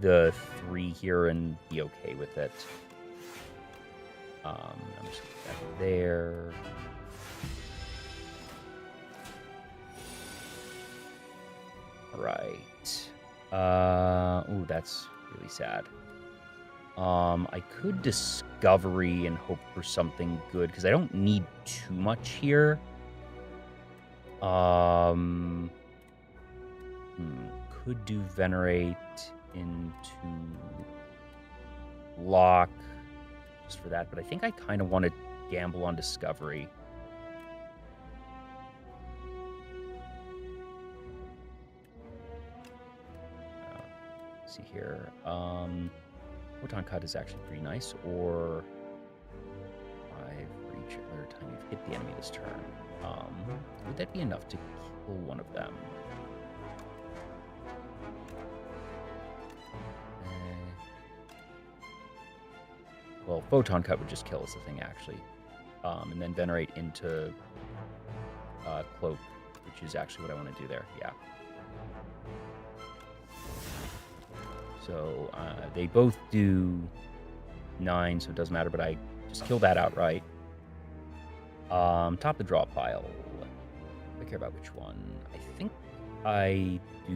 the 3 here and be okay with it. I'm just gonna put that there. Right. Ooh, that's really sad. I could Discovery and hope for something good, because I don't need too much here. Could do Venerate into Lock just for that, but I think I kind of want to gamble on Discovery. Let's see here. Photon Cut is actually pretty nice, or 5, 3, hit the enemy this turn. Would that be enough to kill one of them? Well, Photon Cut would just kill us, the thing, actually. And then Venerate into Cloak, which is actually what I want to do there, yeah. So they both do 9, so it doesn't matter, but I just kill that outright. Top of the draw pile. I care about which one. I think I do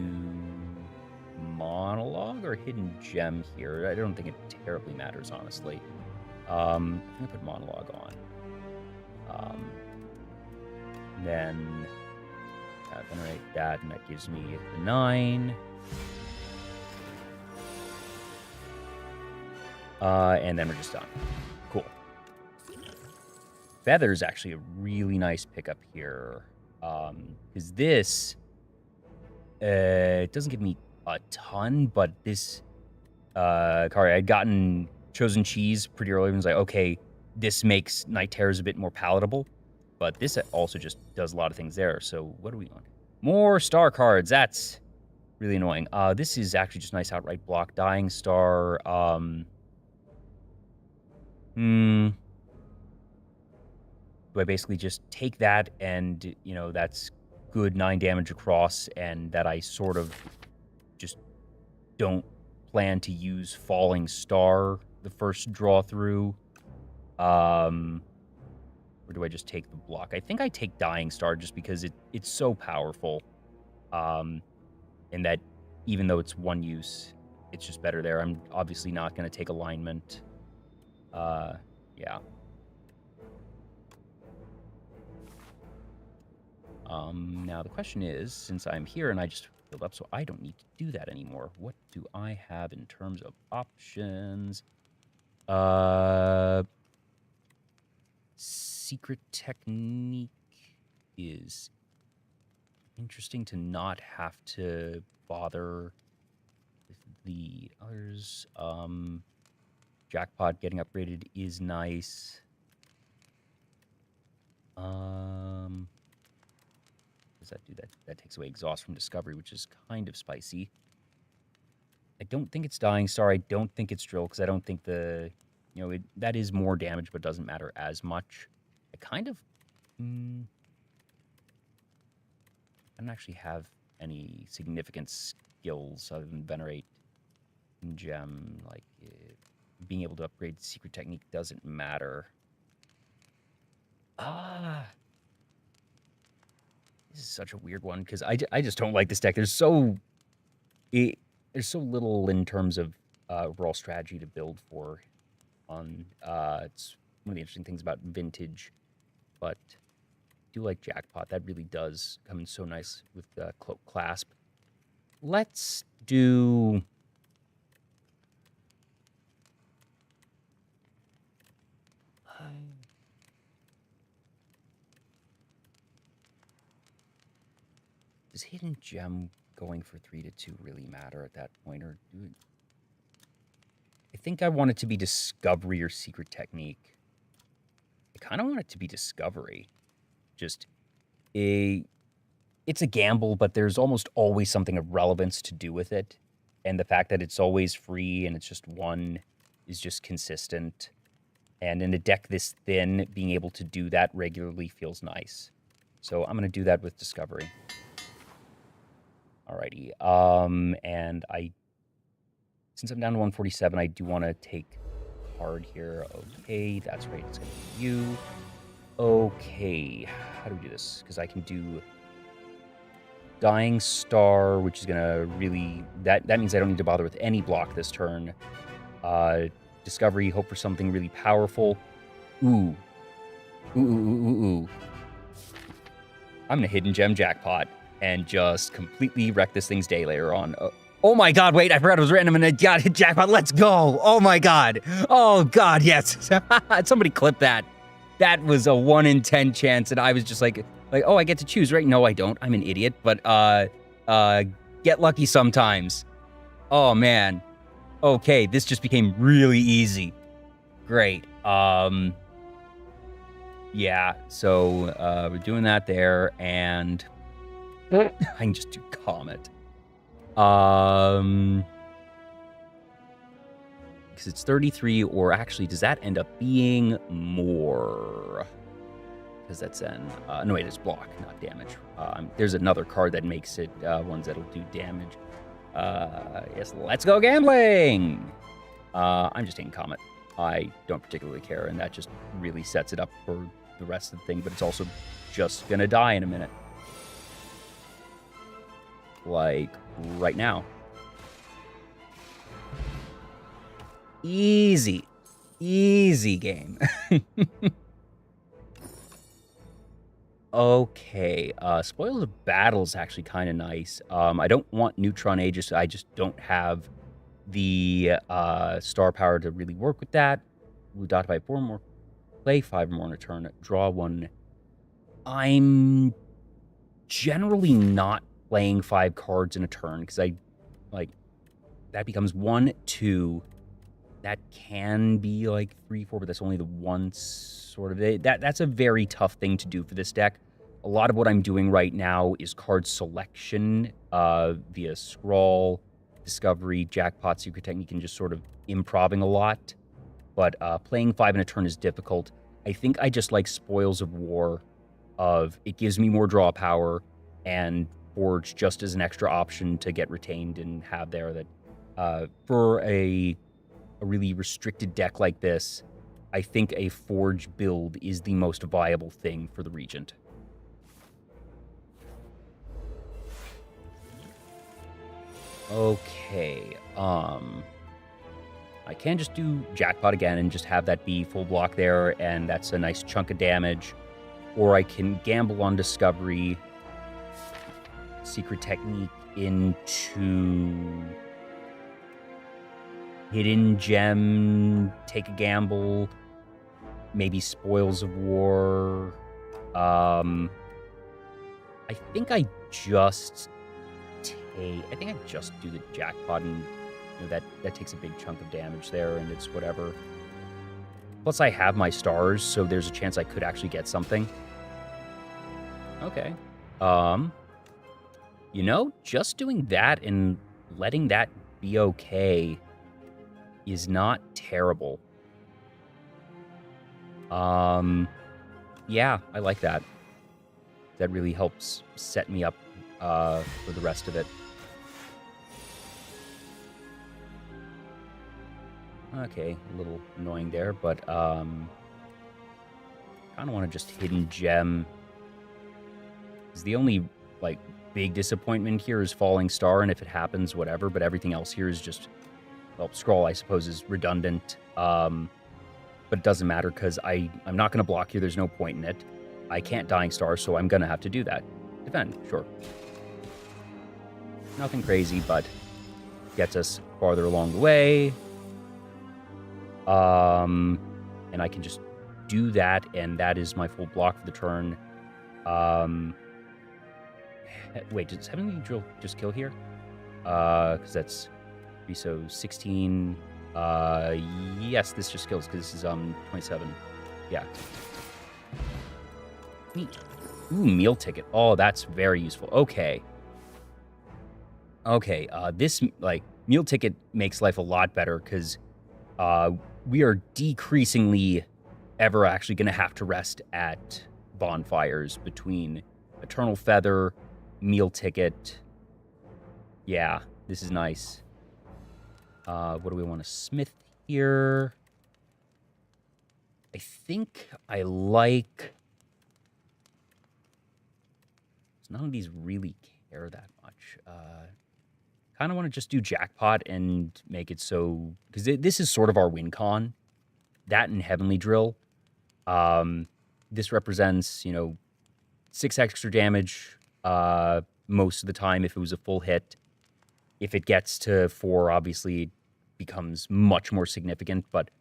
Monologue or Hidden Gem here. I don't think it terribly matters, honestly. I'm going to put Monologue on. Then Venerate that, and that gives me the 9. And then we're just done. Cool. Feather's actually a really nice pickup here. Because this, it doesn't give me a ton, but this, I'd gotten Chosen Cheese pretty early and was like, okay, this makes Night Terrors a bit more palatable. But this also just does a lot of things there. So what are we on? More star cards. That's really annoying. This is actually just nice outright block. Dying Star. Do I basically just take that and, you know, that's good 9 damage across, and that I sort of just don't plan to use Falling Star the first draw through? Or do I just take the block? I think I take Dying Star just because it's so powerful. And that even though it's one use, it's just better there. I'm obviously not going to take Alignment. Yeah. Now the question is, since I'm here and I just filled up, so I don't need to do that anymore, what do I have in terms of options? Secret Technique is interesting to not have to bother with the others. Jackpot getting upgraded is nice. What does that do? That takes away Exhaust from Discovery, which is kind of spicy. I don't think it's Dying Star. I don't think it's Drill, because I don't think that is more damage, but doesn't matter as much. I kind of... I don't actually have any significant skills other than Venerate and Gem. Like, being able to upgrade Secret Technique doesn't matter. This is such a weird one, because I just don't like this deck. There's so little in terms of overall strategy to build for. It's one of the interesting things about Vintage, but I do like Jackpot. That really does come in so nice with Cloak Clasp. Let's do... Does Hidden Gem going for 3-2 really matter at that point, or do it? I think I want it to be Discovery or Secret Technique. I kind of want it to be Discovery. Just it's a gamble, but there's almost always something of relevance to do with it. And the fact that it's always free and it's just one is just consistent. And in a deck this thin, being able to do that regularly feels nice. So I'm going to do that with Discovery. Alrighty. And since I'm down to 147, I do want to take a card here. Okay, that's right. It's going to be you. Okay, how do we do this? Because I can do Dying Star, which is going to really... That means I don't need to bother with any block this turn. Discovery, hope for something really powerful. Ooh. I'm going to Hidden Gem Jackpot and just completely wreck this thing's day later on. Oh my god, wait, I forgot it was random and I got hit Jackpot. Let's go. Oh my god. Oh god, yes. Somebody clip that. That was a 1 in 10 chance, and I was just like, oh, I get to choose, right? No, I don't. I'm an idiot, but get lucky sometimes. Oh man. Okay, this just became really easy. Great. Yeah, so we're doing that there, and I can just do Comet. Because it's 33, or actually, does that end up being more? Because that's an no, wait, it's block, not damage. There's another card that makes it ones that'll do damage. Yes, let's go gambling. I'm just taking Comet. I don't particularly care, and that just really sets it up for the rest of the thing. But it's also just gonna die in a minute, like right now. Easy, easy game. Okay, Spoils of Battle is actually kind of nice. I don't want Neutron Aegis. I just don't have the star power to really work with that. Blue dot by 4 more, play 5 more in a turn, draw 1. I'm generally not playing 5 cards in a turn because I like that becomes 1, 2. That can be like 3, 4, but that's only the once sort of. That's a very tough thing to do for this deck. A lot of what I'm doing right now is card selection via scroll, discovery, jackpot, secret technique, and just sort of improving a lot. But playing 5 in a turn is difficult. I think I just like Spoils of War. It gives me more draw power, and Forge just as an extra option to get retained and have there. That for a really restricted deck like this, I think a Forge build is the most viable thing for the Regent. Okay, I can just do Jackpot again and just have that be full block there, and that's a nice chunk of damage. Or I can gamble on Discovery, Secret Technique into Hidden Gem, take a gamble, maybe Spoils of War. I think I just do the Jackpot, and that takes a big chunk of damage there, and it's whatever. Plus, I have my stars, so there's a chance I could actually get something. Okay. Just doing that and letting that be okay is not terrible. Yeah, I like that. That really helps set me up for the rest of it. Okay, a little annoying there, but kind of want to just Hidden Gem. Because the only big disappointment here is Falling Star, and if it happens, whatever. But everything else here is just, well, Scroll, I suppose, is redundant. But it doesn't matter because I'm not going to block here. There's no point in it. I can't Dying Star, so I'm going to have to do that. Defend, sure. Nothing crazy, but gets us farther along the way. And I can just do that, and that is my full block for the turn. Wait, does Heavenly Drill just kill here? Because that's 3, so 16. Yes, this just kills because this is 27. Yeah. Neat. Ooh, Meal Ticket. Oh, that's very useful. Okay. Okay, this Meal Ticket makes life a lot better because we are decreasingly ever actually going to have to rest at bonfires between Eternal Feather, Meal Ticket. Yeah, this is nice. What do we want to smith here? I think I like... None of these really care that much. Kind of want to just do Jackpot and make it so... Because this is sort of our win con. That and Heavenly Drill. This represents, 6 extra damage most of the time if it was a full hit. If it gets to 4, obviously, it becomes much more significant. But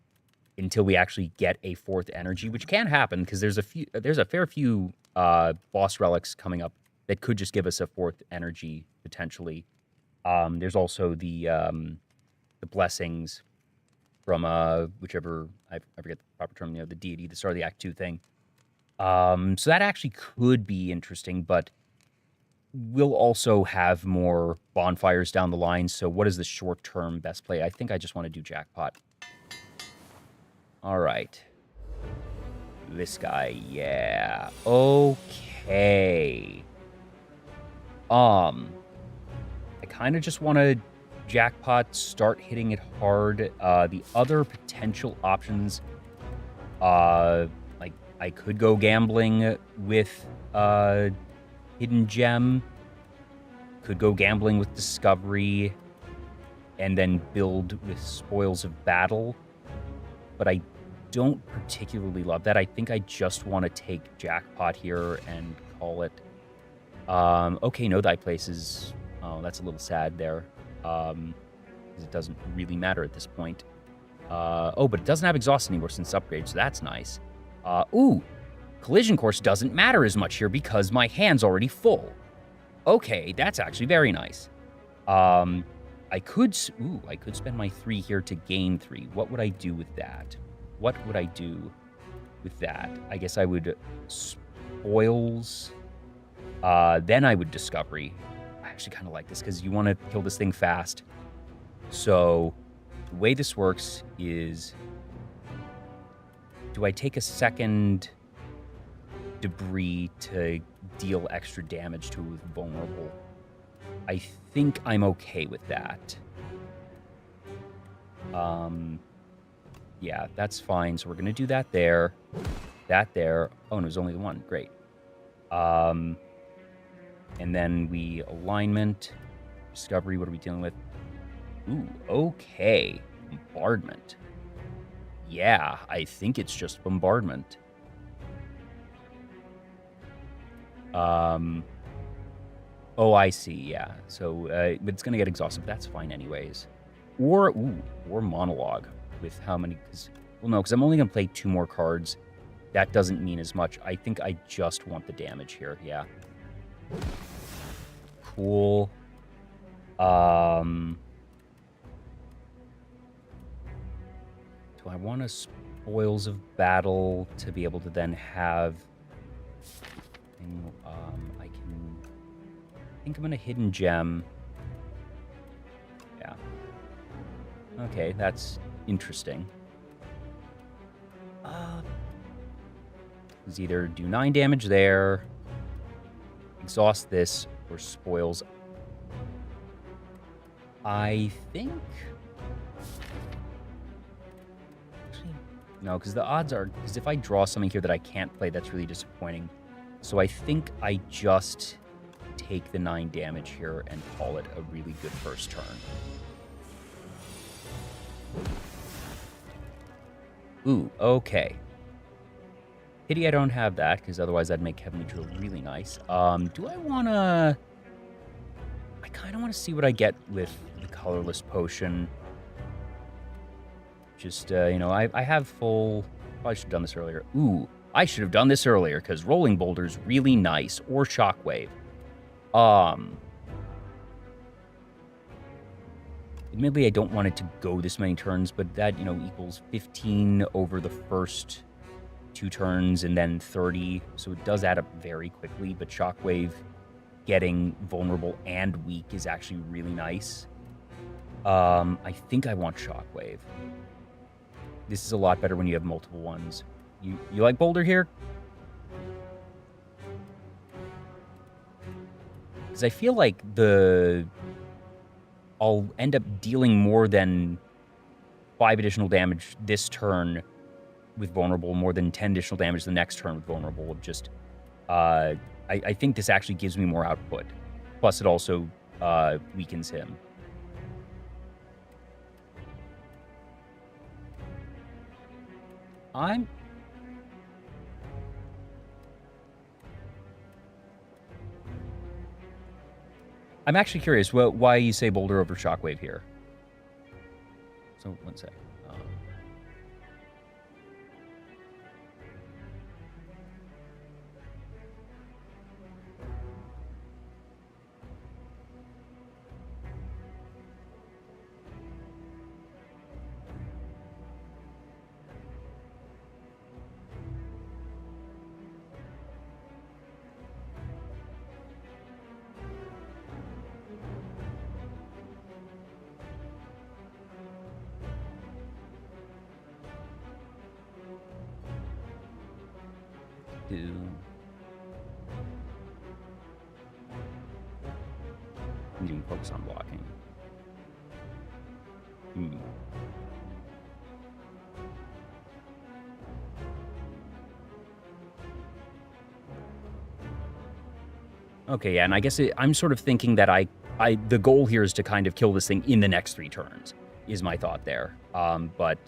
until we actually get a 4th energy, which can happen because there's a fair few boss relics coming up that could just give us a 4th energy potentially. There's also the blessings from whichever I forget the proper term, the deity, the start of the Act 2 thing. So that actually could be interesting, but we'll also have more bonfires down the line. So what is the short-term best play? I think I just want to do jackpot. All right. This guy, yeah. Okay. I kind of just want to jackpot, start hitting it hard. The other potential options, like I could go gambling with Hidden Gem, could go gambling with Discovery, and then build with Spoils of Battle. But I don't particularly love that. I think I just want to take jackpot here and call it. Okay, no, thy place is. Oh, that's a little sad there. It doesn't really matter at this point. Oh, but it doesn't have exhaust anymore since upgrade, so that's nice. Ooh, collision course doesn't matter as much here because my hand's already full. Okay, that's actually very nice. I could spend my 3 here to gain 3. What would I do with that? What would I do with that? I guess I would spoils. Then I would discovery. I actually kind of like this because you want to kill this thing fast. So the way this works is, do I take a second debris to deal extra damage to with vulnerable? I think I'm okay with that. Yeah, that's fine. So we're going to do that there. That there. Oh, and it was only the one. Great. And then we alignment. Discovery, what are we dealing with? Ooh, okay. Bombardment. Yeah, I think it's just bombardment. Oh, I see, yeah. So, but it's going to get exhausted, but that's fine anyways. Or monologue with how many... Well, no, because I'm only going to play 2 more cards. That doesn't mean as much. I think I just want the damage here, yeah. Cool. Do I want a Spoils of Battle to be able to then have... I think I'm going to Hidden Gem. Yeah. Okay, that's interesting. Let's either do 9 damage there, exhaust this, or spoils. I think... Actually, no, because the odds are... Because if I draw something here that I can't play, that's really disappointing. So I think I just take the 9 damage here and call it a really good first turn. Ooh, okay. Pity I don't have that, because otherwise I'd make Heavenly Drill really nice. Do I want to... I kind of want to see what I get with the Colorless Potion. Just, you know, I have full... Probably should have done this earlier. Ooh, I should have done this earlier, because Rolling Boulder's really nice. Or Shockwave. Admittedly, I don't want it to go this many turns, but that, you know, equals 15 over the first 2 turns and then 30. So it does add up very quickly, but Shockwave getting vulnerable and weak is actually really nice. I think I want Shockwave. This is a lot better when you have multiple ones. You like Boulder here? Because I feel like I'll end up dealing more than 5 additional damage this turn with vulnerable, more than 10 additional damage the next turn with vulnerable. Just, I think this actually gives me more output. Plus, it also weakens him. I'm actually curious why you say Boulder over Shockwave here. So, one sec. 2. I'm even focus on blocking. Okay, yeah, and I guess I'm sort of thinking that the goal here is to kind of kill this thing in the next 3 turns, is my thought there. But,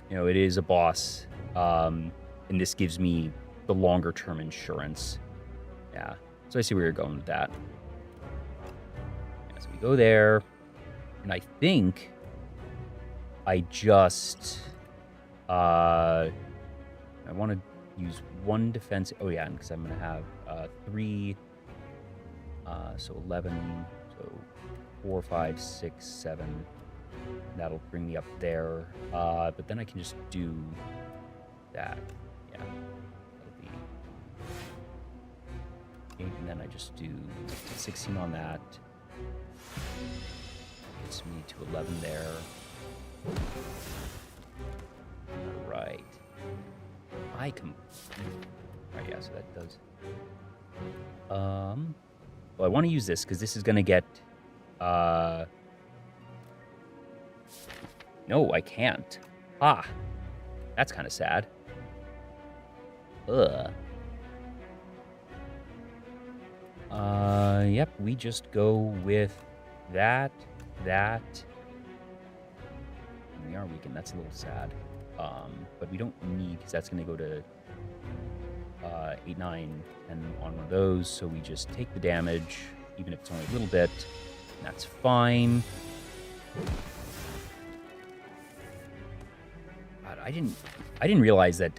you know, it is a boss, and this gives me the longer-term insurance. Yeah, so I see where you're going with that. Yeah, so we go there, and I think I just... I want to use 1 defense... Oh, yeah, because I'm going to have 3... so 11, so 4, 5, 6, 7. That'll bring me up there. But then I can just do that. Yeah. That'll be 8, and then I just do 16 on that. Gets me to 11 there. Alright. Alright, yeah, so that does... Well, I want to use this, because this is going to get... No, I can't. Ah. That's kind of sad. Ugh. Yep, we just go with that. We are weakened. That's a little sad. But we don't need, because that's going to go to 8, 9, and on one of those. So we just take the damage, even if it's only a little bit. And that's fine. God, I didn't realize that.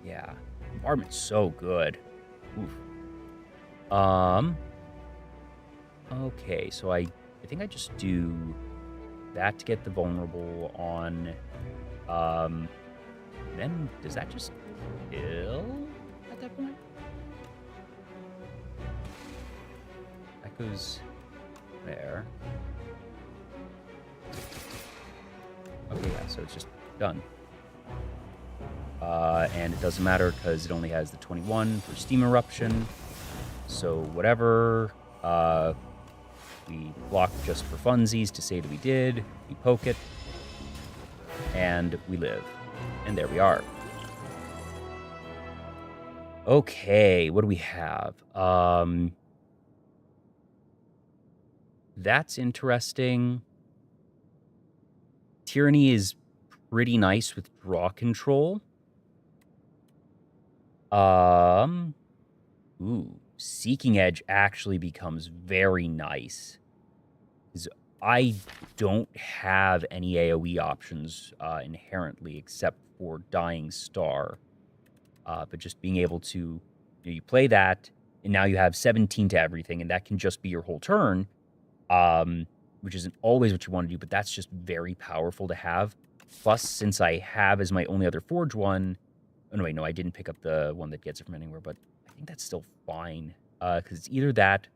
Yeah, environment's so good. Oof. Okay, so I think I just do that to get the vulnerable on. Then does that just kill at that point? That goes there. Okay, yeah, so it's just done. And it doesn't matter because it only has the 21 for Steam Eruption. So whatever, we block just for funsies to say that we did. We poke it, and we live. And there we are. Okay, what do we have? That's interesting. Tyranny is pretty nice with draw control. Ooh, Seeking Edge actually becomes very nice. I don't have any AoE options inherently except for Dying Star. But just being able to, you play that, and now you have 17 to everything, and that can just be your whole turn, which isn't always what you want to do, but that's just very powerful to have. Plus, since I have as my only other Forge one, oh, no, wait, no, I didn't pick up the one that gets it from anywhere, but I think that's still fine, because it's either that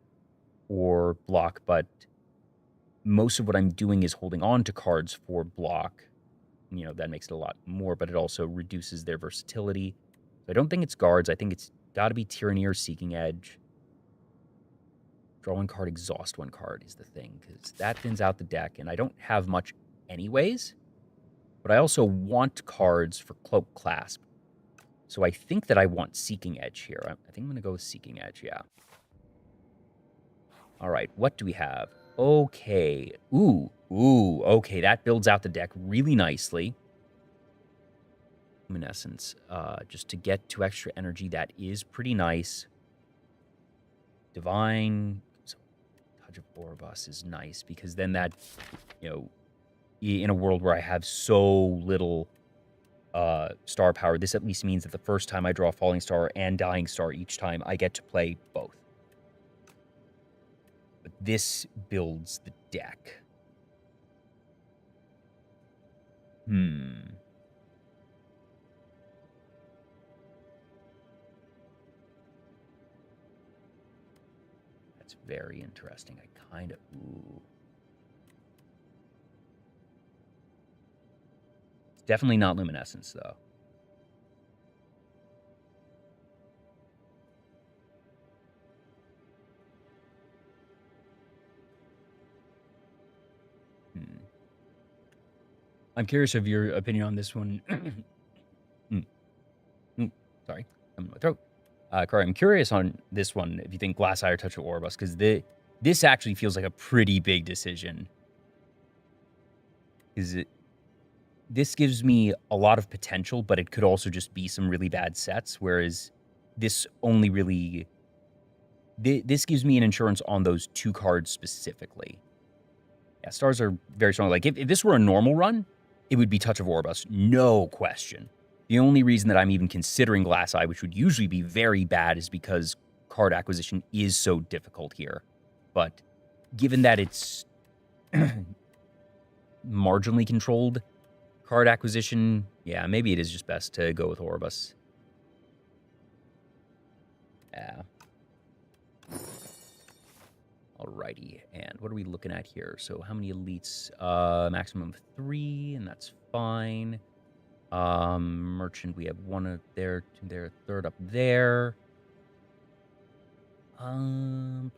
or block, but most of what I'm doing is holding on to cards for block. You know, that makes it a lot more, but it also reduces their versatility. So I don't think it's guards. I think it's got to be Tyranny or Seeking Edge. Draw 1 card, exhaust 1 card is the thing, because that thins out the deck, and I don't have much anyways. But I also want cards for Cloak Clasp. So I think that I want Seeking Edge here. I think I'm going to go with Seeking Edge, yeah. All right, what do we have? Okay. Ooh, okay, that builds out the deck really nicely. Luminescence, just to get 2 extra energy, that is pretty nice. Divine, so Touch of Oribus is nice, because then that, you know, in a world where I have so little star power, this at least means that the first time I draw Falling Star and Dying Star each time, I get to play both. But this builds the deck. That's very interesting. I kind of... Ooh. Definitely not Luminescence, though. I'm curious of your opinion on this one. Sorry, I'm in my throat. Corey, I'm curious on this one if you think Glass Eye or Touch of Orbus, because this actually feels like a pretty big decision. This gives me a lot of potential, but it could also just be some really bad sets, whereas this only really... This gives me an insurance on those 2 cards specifically. Yeah, stars are very strong. Like, if this were a normal run, it would be Touch of Orbus, no question. The only reason that I'm even considering Glass Eye, which would usually be very bad, is because card acquisition is so difficult here. But given that it's marginally controlled card acquisition, yeah, maybe it is just best to go with Orbus. Yeah. Alrighty, and what are we looking at here? So how many elites? Maximum of 3, and that's fine. Merchant, we have 1 up there, 2 there, 3rd up there. And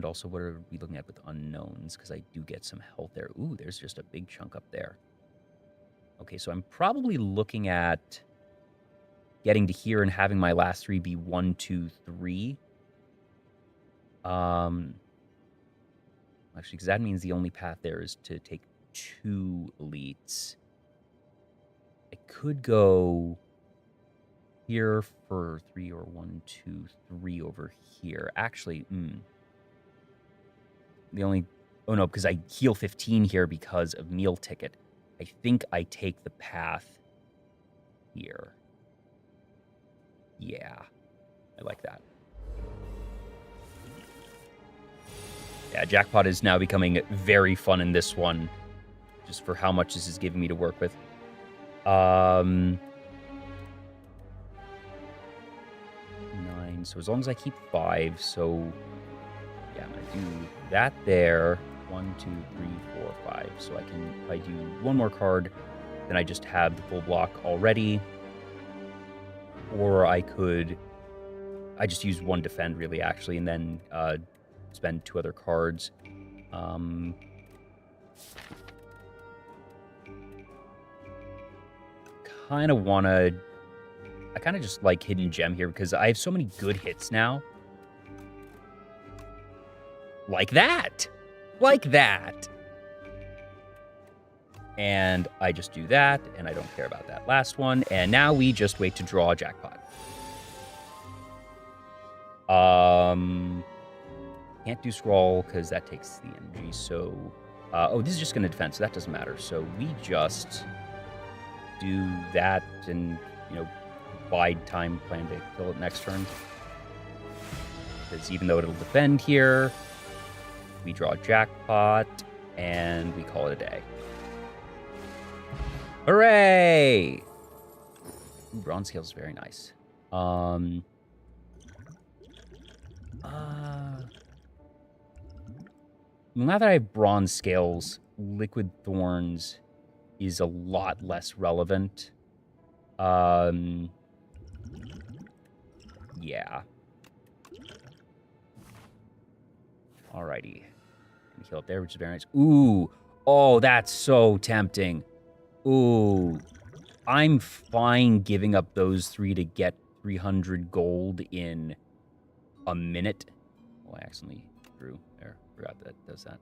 also, what are we looking at with unknowns? Because I do get some health there. Ooh, there's just a big chunk up there. Okay, so I'm probably looking at getting to here and having my last 3 be 1, 2, 3. Actually, because that means the only path there is to take 2 elites. I could go here for 3 or 1, 2, 3 over here. Actually, the only... Oh, no, because I heal 15 here because of meal ticket. I think I take the path here. Yeah, I like that. Yeah, Jackpot is now becoming very fun in this one, just for how much this is giving me to work with. 9, so as long as I keep 5, so yeah, I'm gonna do that there. 1, 2, 3, 4, 5. So I can, if I do 1 more card, then I just have the full block already. Or I just use 1 defend really, actually, and then spend 2 other cards. Kind of want to... I kind of just like Hidden Gem here because I have so many good hits now. Like that! Like that! And I just do that, and I don't care about that last one. And now we just wait to draw a Jackpot. Can't do Scroll because that takes the energy, so... oh, this is just going to defend, so that doesn't matter. So we just do that and, bide time, plan to kill it next turn. Because even though it'll defend here, we draw a Jackpot, and we call it a day. Hooray! Ooh, Bronze Scales is very nice. Now that I have Bronze Scales, Liquid Thorns is a lot less relevant. Yeah. Alrighty. Heal up there, which is very nice. Ooh. Oh, that's so tempting. Ooh. I'm fine giving up those 3 to get 300 gold in a minute. Oh, I accidentally drew there. Forgot that does that.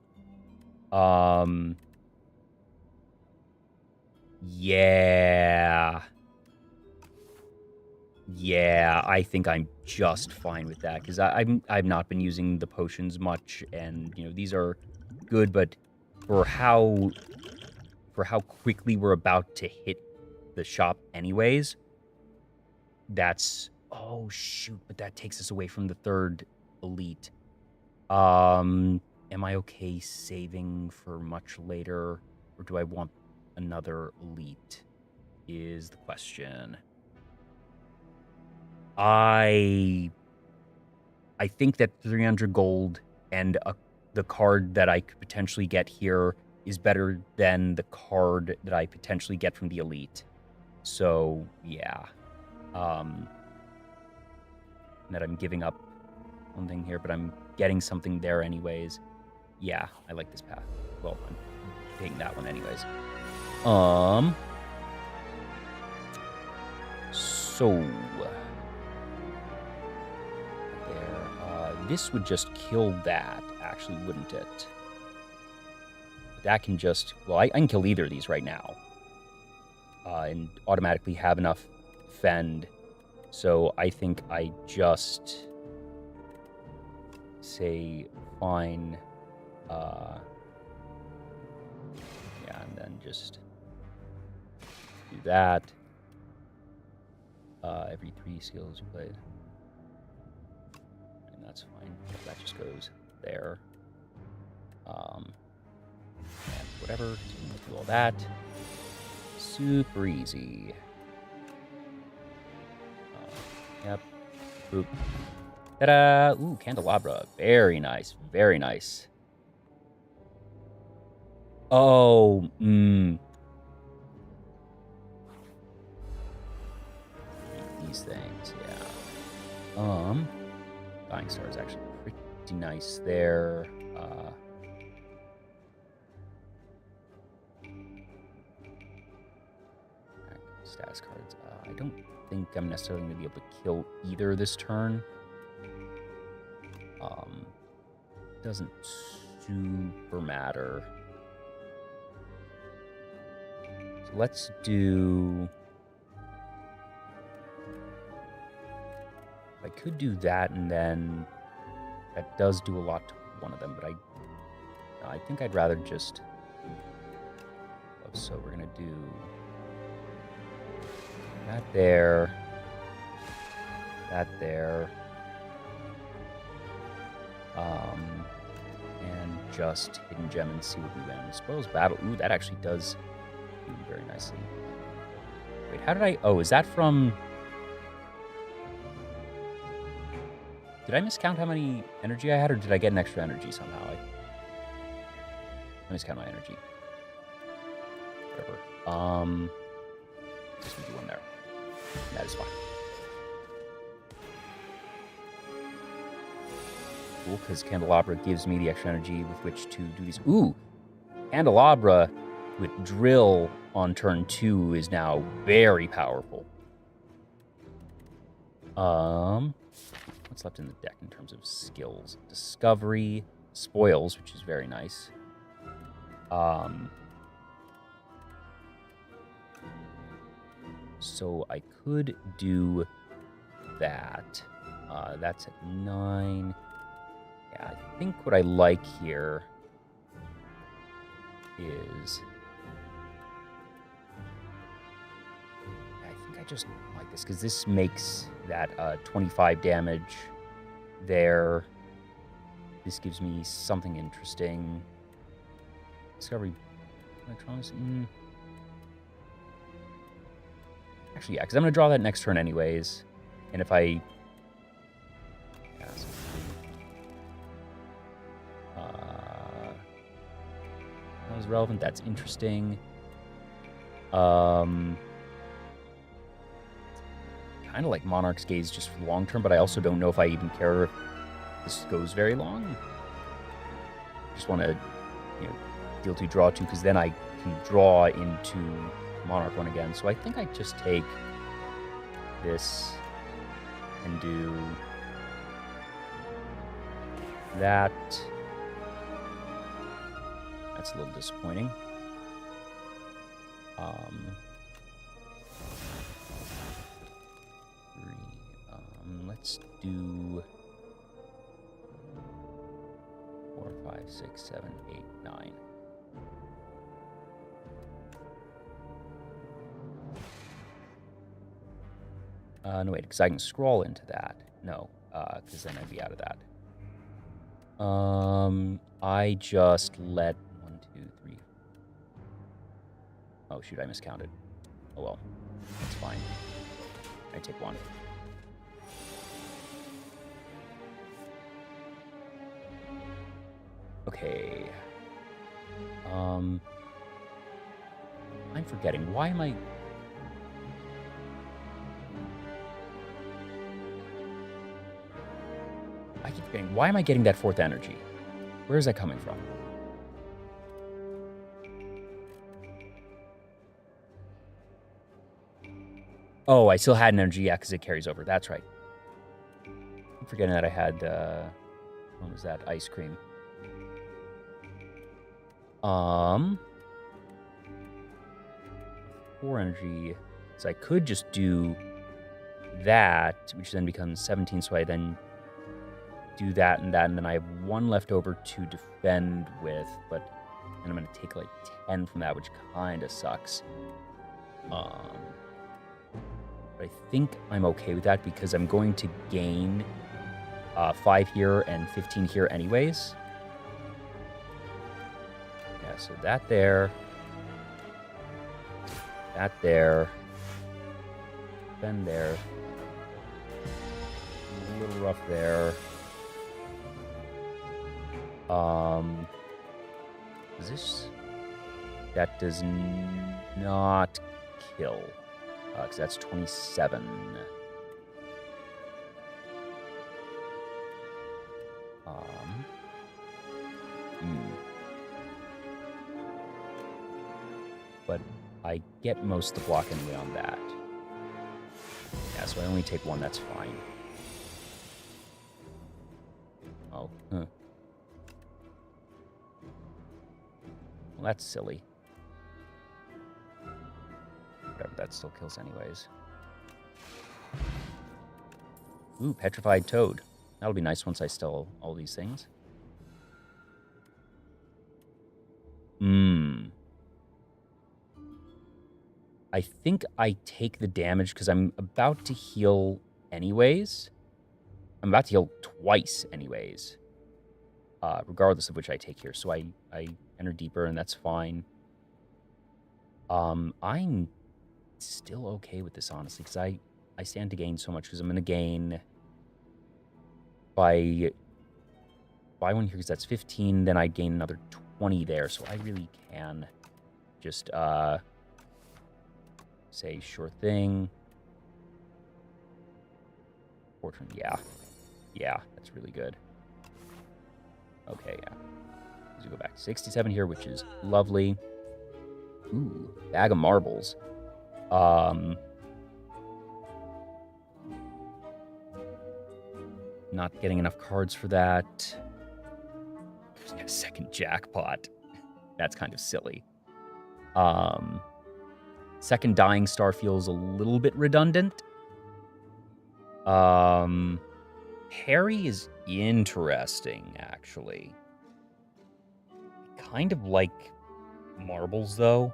Yeah. Yeah, I think I'm just fine with that because I've not been using the potions much, and these are good, but for how quickly we're about to hit the shop anyways, that's... Oh shoot, but that takes us away from the 3rd elite. Am I okay saving for much later, or do I want another elite? Is the question. I think that 300 gold and the card that I could potentially get here is better than the card that I potentially get from the elite. So, yeah. That I'm giving up one thing here, but I'm getting something there anyways. Yeah, I like this path. Well, I'm taking that one anyways. So there. This would just kill that, actually, wouldn't it? But that can just... Well, I can kill either of these right now. And automatically have enough fend. So I think I just say fine. Yeah, and then just do that. Every 3 skills you played. And that's fine. That just goes there. And whatever. Do all that. Super easy. Yep. Boop. Ta-da! Ooh, candelabra. Very nice. Very nice. Oh, These things, yeah. Dying Star is actually pretty nice there. Status cards. I don't think I'm necessarily going to be able to kill either this turn. Doesn't super matter. So let's do... I could do that, and then that does do a lot to one of them, but I think I'd rather just... So we're going to do that there, that there, and just Hidden Gem and see what we win. Spoils Battle. Ooh, that actually does do very nicely. Wait, how did I... Oh, is that from... Did I miscount how many energy I had, or did I get an extra energy somehow? I miscount my energy. Whatever. Just do one there. That is fine. Cool, because Candelabra gives me the extra energy with which to do these. Ooh! Candelabra with Drill on turn 2 is now very powerful. What's left in the deck in terms of skills? Discovery, Spoils, which is very nice. So I could do that. That's at 9. Yeah, I think what I like here is... I think I just like this, because this makes that 25 damage there. This gives me something interesting. Discovery Electronics. Actually, yeah, because I'm going to draw that next turn anyways. And if I... Yeah, so that was relevant. That's interesting. Kind of like Monarch's Gaze just for the long term, but I also don't know if I even care if this goes very long. Just want to, deal 2, draw 2, because then I can draw into Monarch 1 again. So I think I just take this and do that. That's a little disappointing. Let's do 4, 5, 6, 7, 8, 9. No, wait, because I can scroll into that. No, because then I'd be out of that. I just let 1, 2, 3. Oh, shoot, I miscounted. Oh, well. That's fine. I take 1. Okay. I'm forgetting. Why am I... I keep forgetting. Why am I getting that 4th energy? Where is that coming from? Oh, I still had an energy, yeah, because it carries over. That's right. I'm forgetting that I had, what was that? Ice cream. 4 energy. So I could just do that, which then becomes 17, so I then do that, and then I have 1 left over to defend with, but then I'm going to take like 10 from that, which kind of sucks. But I think I'm okay with that because I'm going to gain 5 here and 15 here anyways. Yeah, so that there. That there. Then there. A little rough there. Is this... That does not kill. Because that's 27. But I get most of the block anyway on that. Yeah, so I only take 1, that's fine. Oh, huh. Well, that's silly. Whatever, that still kills anyways. Ooh, Petrified Toad. That'll be nice once I steal all these things. I think I take the damage because I'm about to heal anyways. I'm about to heal twice anyways. Regardless of which I take here. So I enter deeper and that's fine. I'm still okay with this, honestly, because I stand to gain so much because I'm going to gain by 1 here because that's 15. Then I gain another 20 there. So I really can just say sure thing. Fortune, yeah. Yeah, that's really good. Okay, yeah. Let's go back to 67 here, which is lovely. Ooh, bag of marbles. Not getting enough cards for that. There's a second jackpot. That's kind of silly. Second dying star feels a little bit redundant. Harry is interesting, actually. Kind of like marbles, though.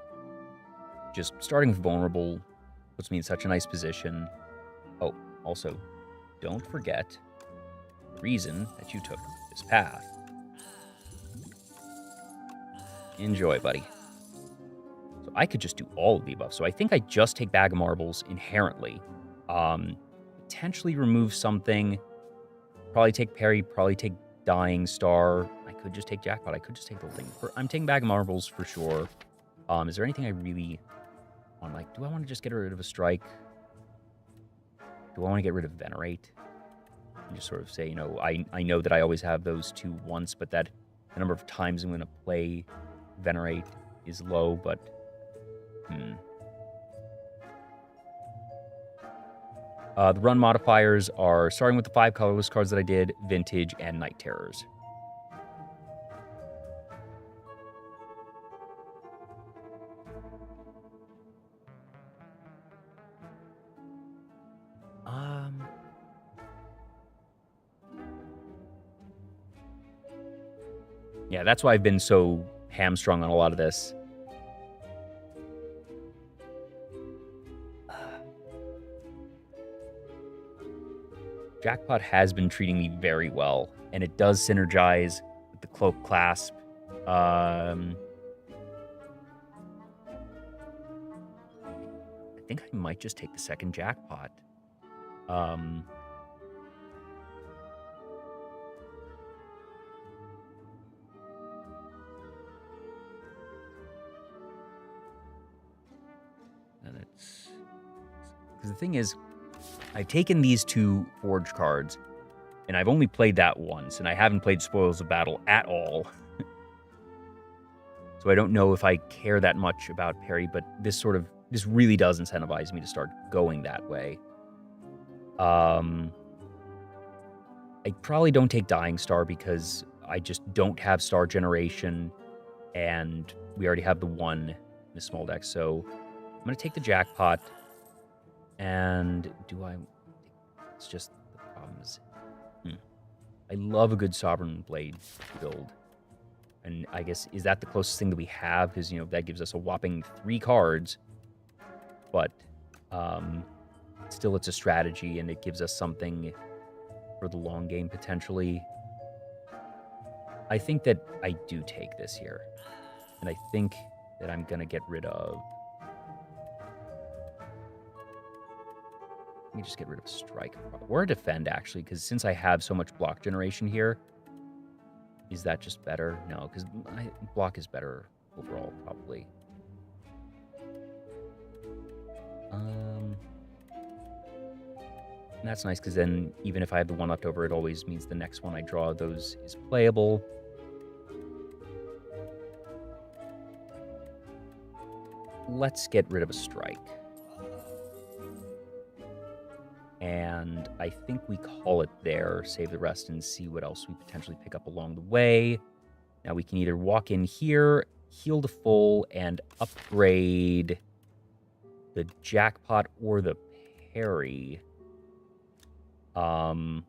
Just starting with vulnerable puts me in such a nice position. Oh, also, don't forget the reason that you took this path. Enjoy, buddy. So I could just do all of the above. So I think I just take Bag of Marbles inherently. Potentially remove something. Probably take Parry, probably take Dying Star. I could just take Jackpot. I could just take the whole thing. I'm taking Bag of Marbles for sure. Is there anything I really want? Like, do I want to just get rid of a Strike? Do I want to get rid of Venerate? And just sort of say, you know, I know that I always have those 2 once, but that the number of times I'm going to play Venerate is low, but the run modifiers are starting with the 5 colorless cards that I did, Vintage, and Night Terrors. Yeah, that's why I've been so hamstrung on a lot of this. Jackpot has been treating me very well, and it does synergize with the Cloak Clasp. I think I might just take the second Jackpot. Because the thing is, I've taken these 2 Forge cards, and I've only played that once, and I haven't played Spoils of Battle at all. So I don't know if I care that much about parry, but this really does incentivize me to start going that way. I probably don't take Dying Star because I just don't have star generation, and we already have the 1 in the small deck. So I'm going to take the Jackpot, and it's just the problem is, I love a good Sovereign Blade build. And I guess, is that the closest thing that we have? Because, that gives us a whopping 3 cards. But still, it's a strategy, and it gives us something for the long game, potentially. I think that I do take this here. And I think that I'm going to get rid of... Let me just get rid of Strike. Or Defend, actually, because since I have so much block generation here... Is that just better? No, because block is better overall, probably. And that's nice, because then even if I have the 1 left over, it always means the next one I draw those is playable. Let's get rid of a Strike. And I think we call it there, save the rest, and see what else we potentially pick up along the way. Now we can either walk in here, heal to full, and upgrade the Jackpot or the parry. Or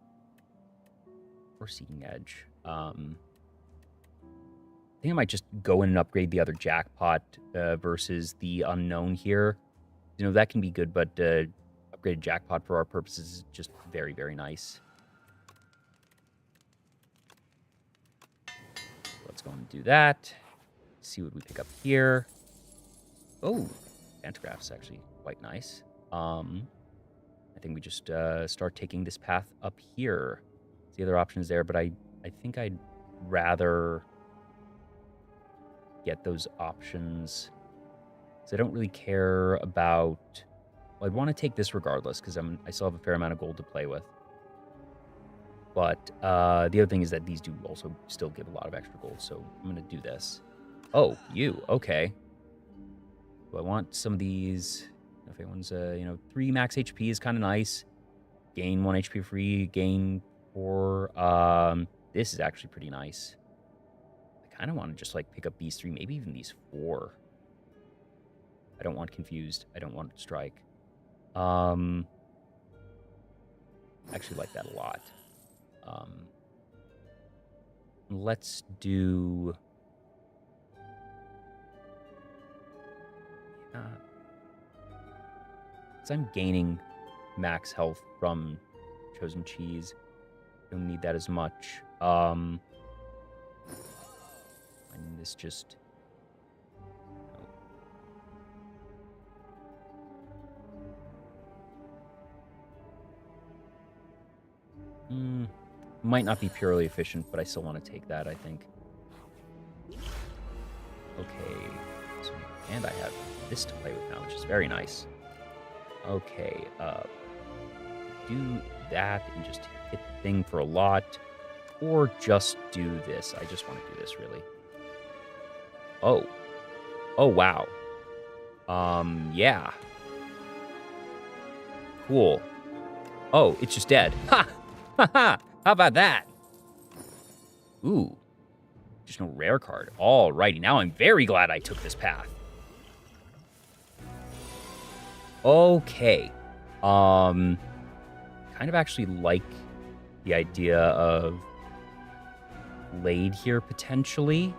Seeking Edge. I think I might just go in and upgrade the other Jackpot versus the Unknown here. That can be good, but... upgraded Jackpot for our purposes is just very, very nice. Let's go and do that. See what we pick up here. Oh, Phantograph's actually quite nice. I think we just start taking this path up here. The other options there, but I think I'd rather get those options. Because I don't really care about... Well, I'd want to take this regardless, because I still have a fair amount of gold to play with. But the other thing is that these do also still give a lot of extra gold, so I'm going to do this. Oh, okay. Do I want some of these? If anyone's, 3 max HP is kind of nice. Gain 1 HP free, gain 4. This is actually pretty nice. I kind of want to just, pick up these 3, maybe even these 4. I don't want Confused. I don't want Strike. I actually like that a lot. Let's do... So I'm gaining max health from Chosen Cheese. Don't need that as much. This just... Might not be purely efficient, but I still want to take that, I think. Okay. And I have this to play with now, which is very nice. Okay. Do that and just hit the thing for a lot. Or just do this. I just want to do this, really. Oh. Oh, wow. Yeah. Cool. Oh, it's just dead. Ha! Ha ha! How about that? Ooh. Just no rare card. Alrighty, now I'm very glad I took this path. Okay. Kind of actually like the idea of Blade here, potentially.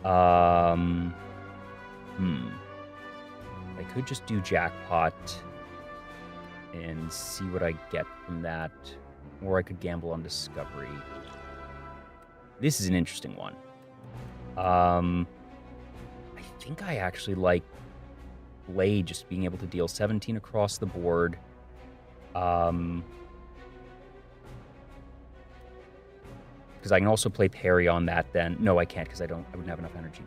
I could just do Jackpot and see what I get from that. Or I could gamble on Discovery. This is an interesting one. I think I actually like Blade just being able to deal 17 across the board. Because I can also play parry on that then. No, I can't because I wouldn't have enough energy.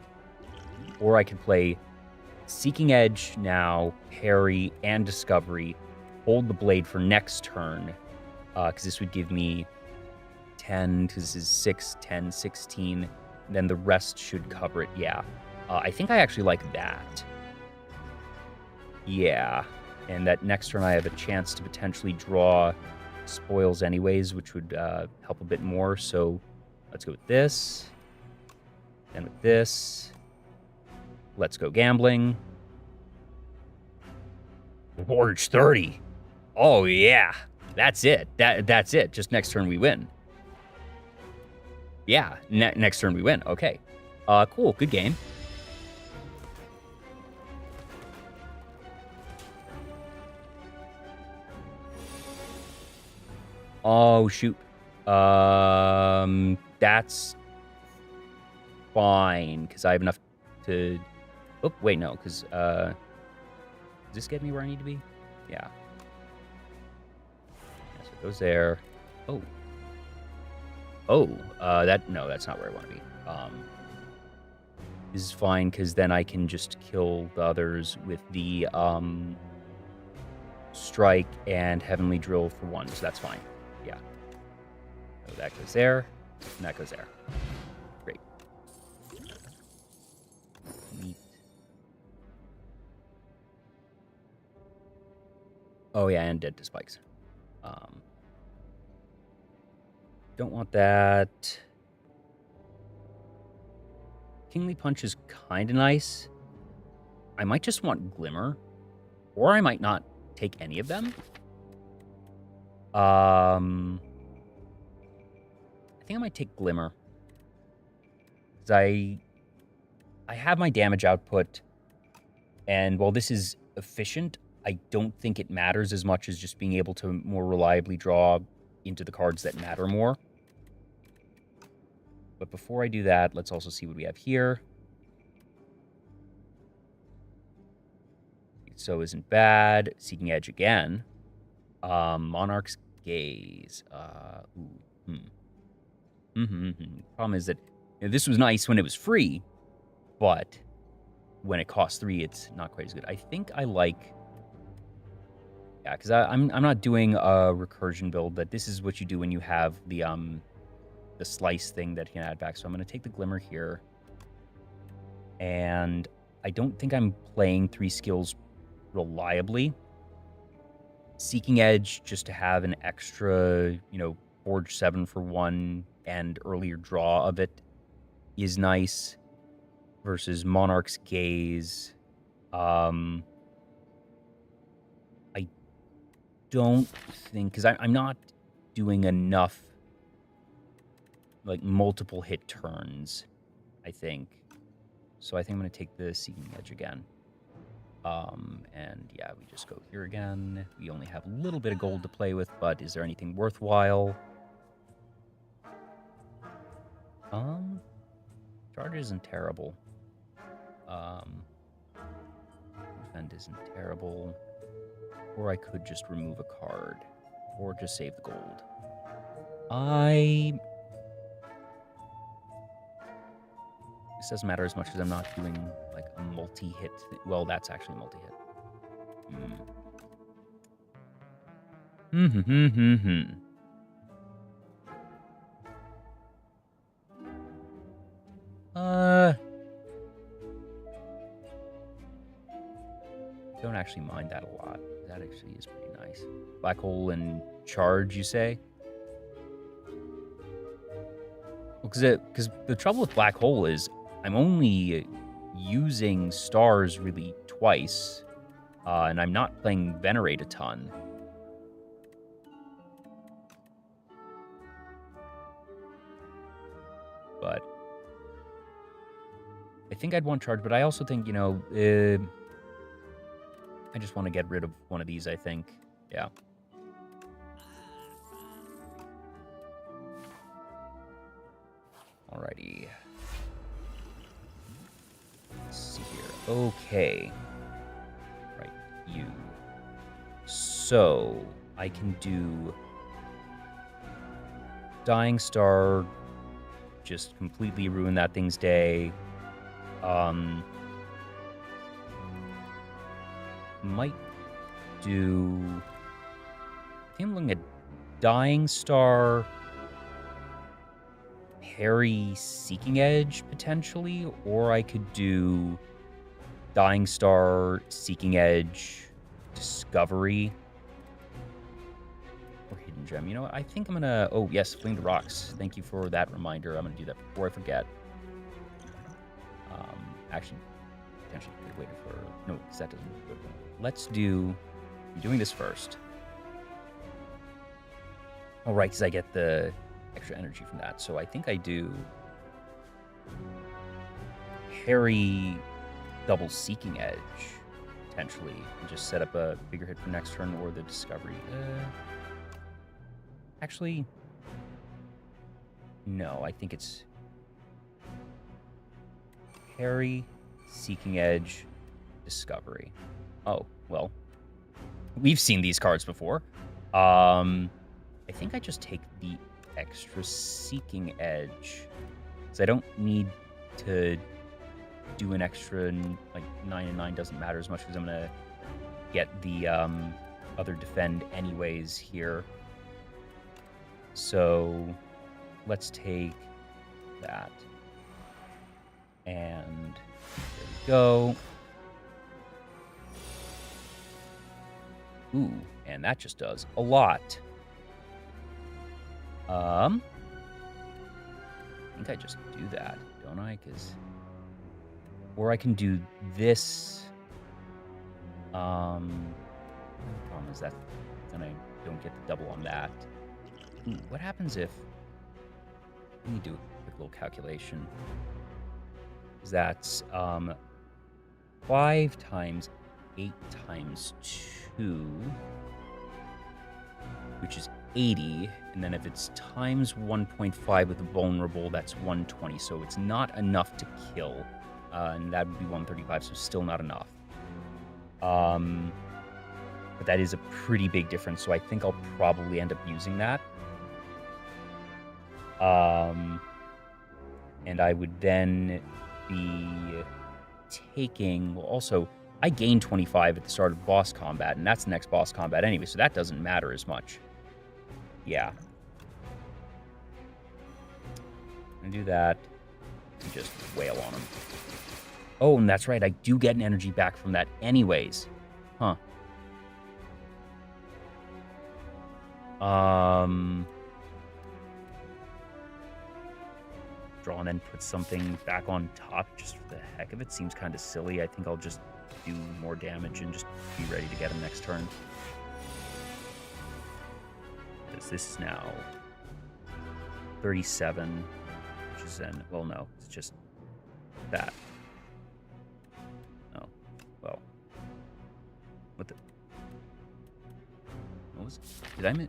Or I could play Seeking Edge now, parry, and discovery. Hold the blade for next turn, because this would give me 10, because this is 6, 10, 16. Then the rest should cover it, yeah. I think I actually like that. Yeah, and that next turn I have a chance to potentially draw spoils anyways, which would help a bit more. So let's go with this, and with this. Let's go gambling. Forge 30. Oh, yeah. That's it. That's it. Just next turn we win. Yeah, next turn we win. Okay. Cool. Good game. Oh, shoot. That's fine, because I have enough to... Oh, wait, no, because, does this get me where I need to be? Yeah. So it goes there. Oh. Oh, no, that's not where I want to be. This is fine, because then I can just kill the others with the, strike and heavenly drill for 1, so that's fine. Yeah. So that goes there, and that goes there. Great. Neat. Oh, yeah, and dead to spikes. Don't want that. Kingly Punch is kind of nice. I might just want Glimmer, or I might not take any of them. I think I might take Glimmer, because I have my damage output, and while this is efficient, I don't think it matters as much as just being able to more reliably draw into the cards that matter more. But before I do that, let's also see what we have here. So isn't bad. Seeking Edge again. Monarch's Gaze. Problem is that this was nice when it was free, but when it costs 3, it's not quite as good. I think I like... Yeah, because I'm not doing a recursion build, but this is what you do when you have the slice thing that you can add back. So I'm going to take the Glimmer here. And I don't think I'm playing 3 skills reliably. Seeking Edge, just to have an extra, Forge 7 for 1 and earlier draw of it is nice. Versus Monarch's Gaze. I don't think, because I'm not doing enough multiple hit turns, I think. So I think I'm going to take the Seeking Edge again. And yeah, we just go here again. We only have a little bit of gold to play with, but is there anything worthwhile? Charge isn't terrible. Defend isn't terrible. Or I could just remove a card. Or just save the gold. This doesn't matter as much as I'm not doing a multi-hit. Well, that's actually a multi-hit. Don't actually mind that a lot. That actually is pretty nice. Black Hole and Charge, you say? Because the trouble with Black Hole is I'm only using stars really twice, and I'm not playing Venerate a ton. But I think I'd want Charge, but I also think, I just want to get rid of one of these, I think. Yeah. Alrighty. Let's see here. Okay. Right, you. So, I can do Dying Star, just completely ruin that thing's day. might do... I think I'm looking at Dying Star, Parry, Seeking Edge, potentially. Or I could do Dying Star, Seeking Edge, Discovery, or Hidden Gem. You know what? I think I'm going to... Oh, yes, Fling the Rocks. Thank you for that reminder. I'm going to do that before I forget. Actually, potentially could have waited for... No, because that doesn't look good. Let's do... I'm doing this first. Oh, right, because I get the extra energy from that. So I think I do... Harry double Seeking Edge, potentially, and just set up a bigger hit for next turn, or the Discovery. Actually, no, I think it's Harry, Seeking Edge, Discovery. Oh, well, we've seen these cards before. I think I just take the extra Seeking Edge, because I don't need to do an extra, like, 9 and 9 doesn't matter as much, because I'm going to get the other defend anyways here. So let's take that. And there we go. Ooh, and that just does a lot. I think I just do that, don't I? Or I can do this. Problem is that then I don't get the double on that. Ooh, what happens if... Let me do a quick little calculation. That's 5 times 8 times 2, which is 80. And then if it's times 1.5 with a vulnerable, that's 120. So it's not enough to kill. And that would be 135, so still not enough. But that is a pretty big difference, so I think I'll probably end up using that. And I would then be taking... Well, also, I gain 25 at the start of boss combat, and that's the next boss combat anyway, so that doesn't matter as much. Yeah. I'm gonna do that and just wail on him. Oh, and that's right, I do get an energy back from that anyways. Huh. Draw and then put something back on top just for the heck of it. Seems kind of silly. I think I'll just do more damage and just be ready to get him next turn. Because this is now 37, which is then... Well, no, it's just that. Oh, well. What the... What was... Did I miss...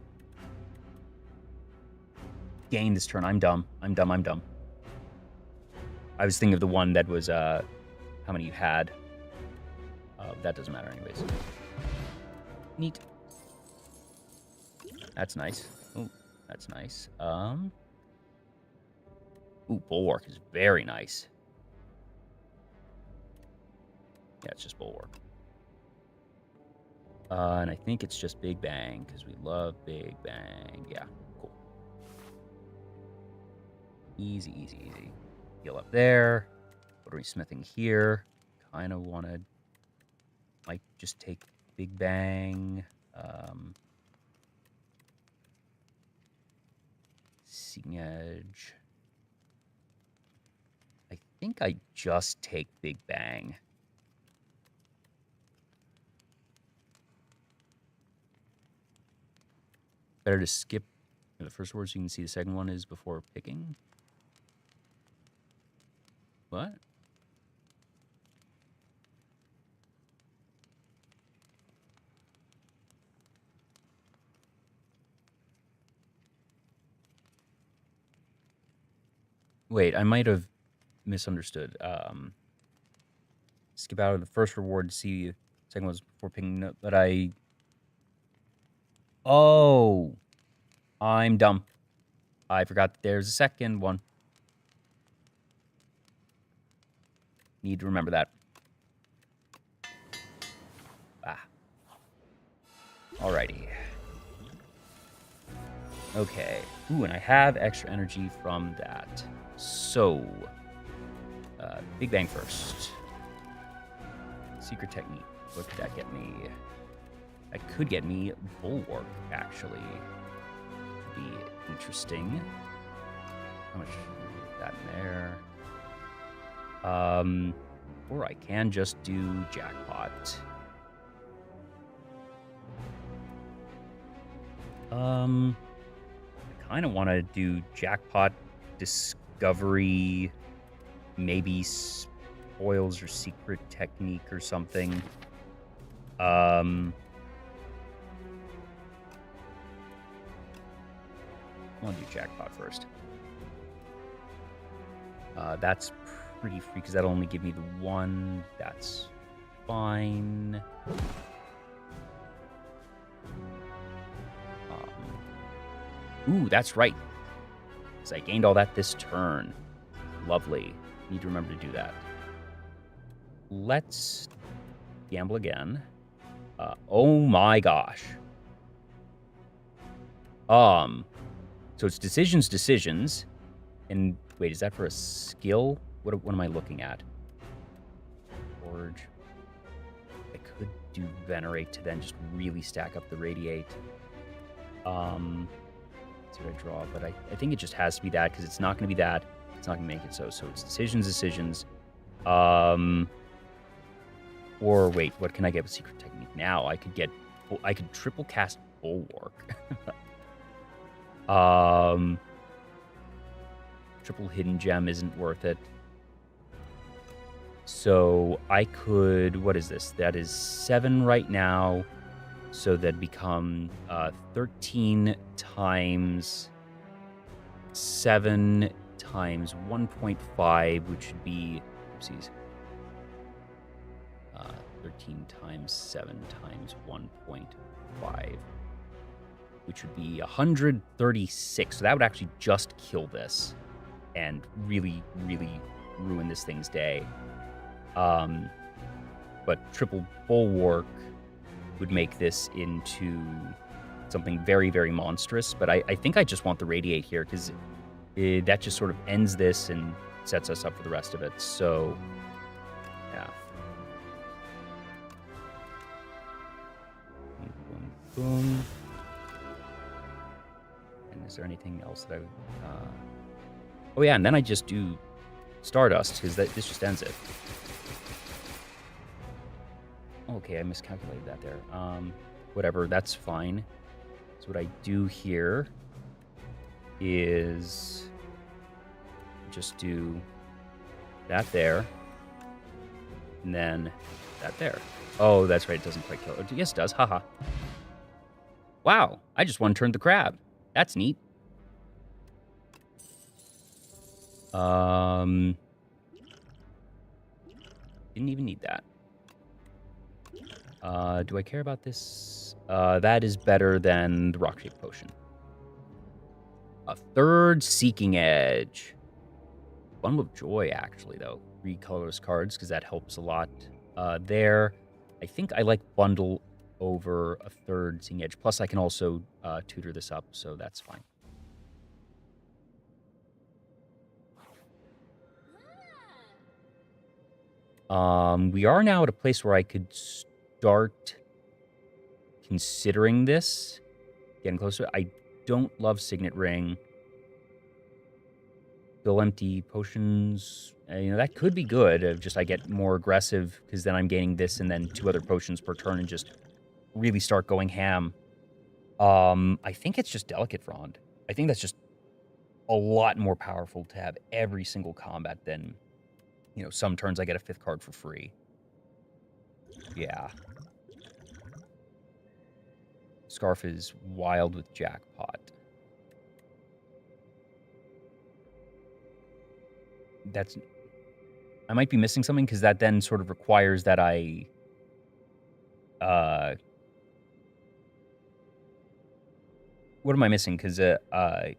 Gain this turn. I'm dumb. I'm dumb. I was thinking of the one that was, how many you had. That doesn't matter anyways. Neat. That's nice. Oh, that's nice. Ooh, Bulwark is very nice. Yeah, it's just Bulwark. And I think it's just Big Bang, because we love Big Bang. Yeah, cool. Easy, easy, easy. Heal up there. What are we smithing here? Kind of want to... Might just take Big Bang. Seeking Edge. I think I just take Big Bang. Better to skip the first word so you can see the second one is before picking. What? Wait, I might have misunderstood. Skip out of the first reward to see the second one was before picking up, but I... Oh! I'm dumb. I forgot that there's a second one. Need to remember that. Ah. Alrighty. Okay. Ooh, and I have extra energy from that. So, Big Bang first. Secret technique. What could that get me? That could get me Bulwark, actually. Could be interesting. How much is that in there? Or I can just do Jackpot. I kind of want to do Jackpot, Discovery, maybe Spoils or Secret Technique or something. I want to do Jackpot first. That's pretty free because that'll only give me the one. That's fine. Ooh, that's right. Because I gained all that this turn. Lovely. Need to remember to do that. Let's gamble again. Oh my gosh. So it's decisions. And wait, is that for a skill? What am I looking at? Forge. I could do Venerate to then just really stack up the Radiate. Let's see what I draw, but I think it just has to be that because it's not going to be that. It's not going to make it so. So it's decisions. Or wait, what can I get with Secret Technique now? I could triple cast Bulwark. Triple Hidden Gem isn't worth it. So I could, what is this? That is 7 right now. So that'd become 13 times 7 times 1.5, which would be, oopsies, 13 times 7 times 1.5, which would be 136. So that would actually just kill this and really, really ruin this thing's day. But triple Bulwark would make this into something very, very monstrous. But I think I just want the Radiate here because that just sort of ends this and sets us up for the rest of it. So, yeah. Boom, boom. And is there anything else that I would... Oh, yeah, and then I just do Stardust because this just ends it. Okay, I miscalculated that there. Whatever, that's fine. So what I do here is just do that there, and then that there. Oh, that's right, it doesn't quite kill it. Yes, it does, haha. Wow, I just one-turned the crab. That's neat. Didn't even need that. Do I care about this? That is better than the Rock Shape Potion. A third Seeking Edge. Bundle of Joy, actually, though. 3 colorless cards, because that helps a lot there. I think I like Bundle over a third Seeking Edge. Plus, I can also tutor this up, so that's fine. We are now at a place where I could start considering this, getting closer. I don't love Signet Ring. Fill empty potions. That could be good. Just I get more aggressive because then I'm gaining this and then 2 other potions per turn and just really start going ham. I think it's just Delicate Frond. I think that's just a lot more powerful to have every single combat than, some turns I get a 5th card for free. Yeah. Scarf is wild with Jackpot. I might be missing something because that then sort of requires that I what am I missing? Because I'm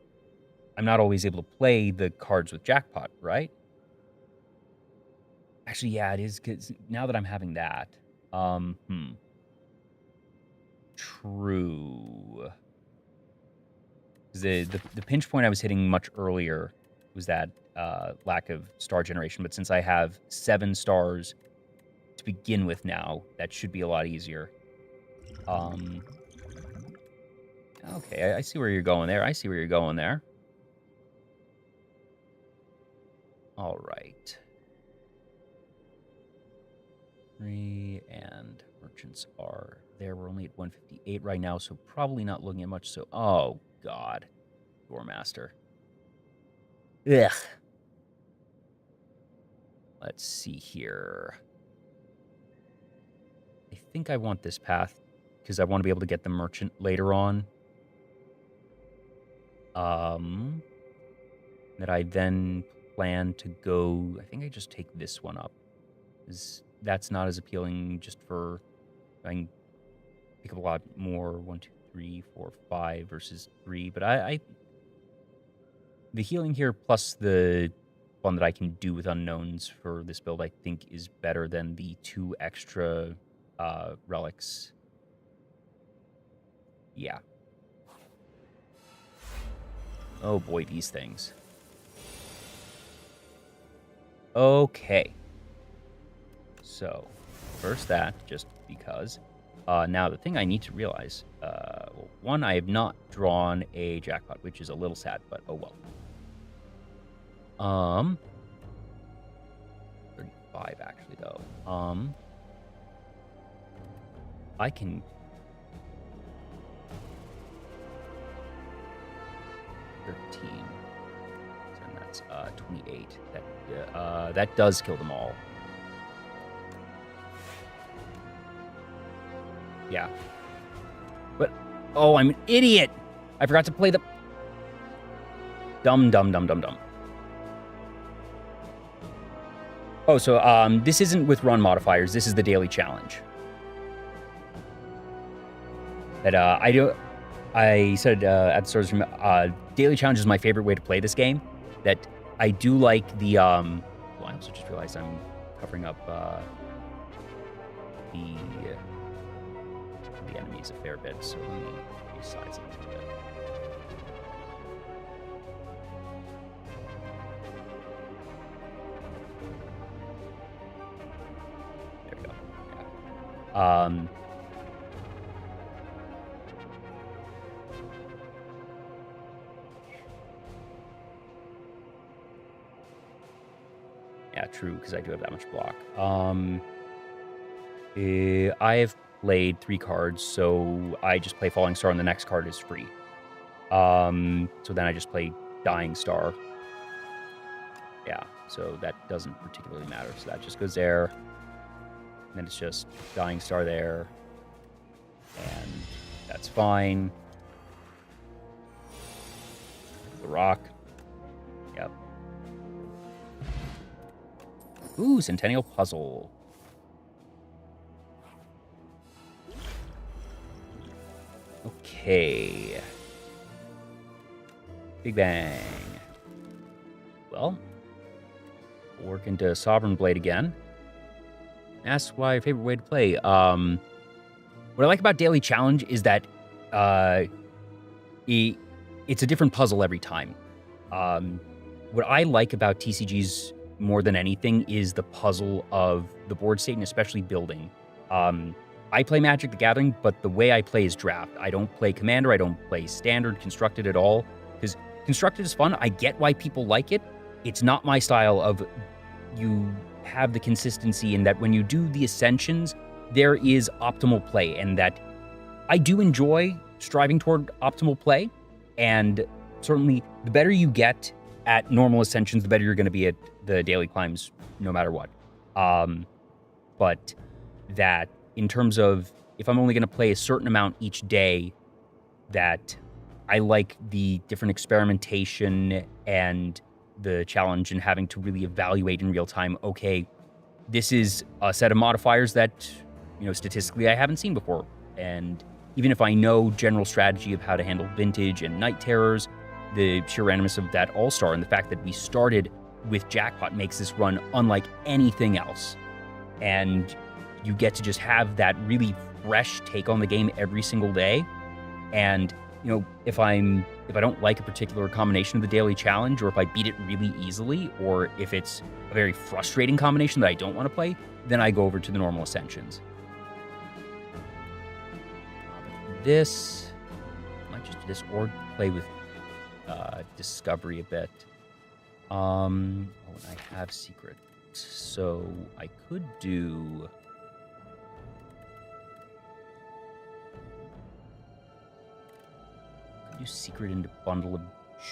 not always able to play the cards with Jackpot, right? Actually, yeah, it is, because now that I'm having that, true. The pinch point I was hitting much earlier was that lack of star generation, but since I have 7 stars to begin with now, that should be a lot easier. Okay, I see where you're going there. I see where you're going there. All right. 3 and merchants are there. We're only at 158 right now, so probably not looking at much. So, oh God, Doormaster. Ugh. Let's see here. I think I want this path because I want to be able to get the merchant later on. That I then plan to go. I think I just take this one up. That's not as appealing just for. I can pick up a lot more. 1, 2, 3, 4, 5 versus 3. But the healing here plus the one that I can do with unknowns for this build, I think, is better than the 2 extra relics. Yeah. Oh boy, these things. Okay. So, first that, just because. Now, the thing I need to realize, well, one, I have not drawn a jackpot, which is a little sad, but oh well. 35, actually, though. I can... And that's 28. That does kill them all. Yeah. But, oh, I'm an idiot! I forgot to play the... Dumb. Oh, so, this isn't with run modifiers. This is the daily challenge. That, I said at the start of the stream, daily challenge is my favorite way to play this game. That I do like the, well, I also just realized I'm covering up, the enemies a fair bit, so let me resize it a bit. There we go. Yeah. Yeah, true, because I do have that much block. I have played 3 cards, so I just play Falling Star, and the next card is free. So then I just play Dying Star. Yeah, so that doesn't particularly matter. So that just goes there. And then it's just Dying Star there. And that's fine. The rock. Yep. Ooh, Centennial Puzzle. Okay. Big Bang. Well, work into Sovereign Blade again. Ask why your favorite way to play. What I like about Daily Challenge is that it's a different puzzle every time. What I like about TCGs more than anything is the puzzle of the board state, and especially building. I play Magic the Gathering, but the way I play is draft. I don't play Commander, I don't play Standard, Constructed at all, because Constructed is fun. I get why people like it. It's not my style of, you have the consistency in that when you do the Ascensions, there is optimal play, and that I do enjoy striving toward optimal play, and certainly the better you get at normal Ascensions, the better you're going to be at the daily climbs, no matter what. But that in terms of if I'm only going to play a certain amount each day, that I like the different experimentation and the challenge and having to really evaluate in real time, okay, this is a set of modifiers that, you know, statistically I haven't seen before. And even if I know general strategy of how to handle Vintage and Night Terrors, the sheer randomness of that All-Star and the fact that we started with Jackpot makes this run unlike anything else. And you get to just have that really fresh take on the game every single day. And, you know, if I don't like a particular combination of the daily challenge, or if I beat it really easily, or if it's a very frustrating combination that I don't want to play, then I go over to the normal Ascensions. This, I might just do this or play with Discovery a bit. Oh, and I have Secret, so I could do... do Secret into Bundle of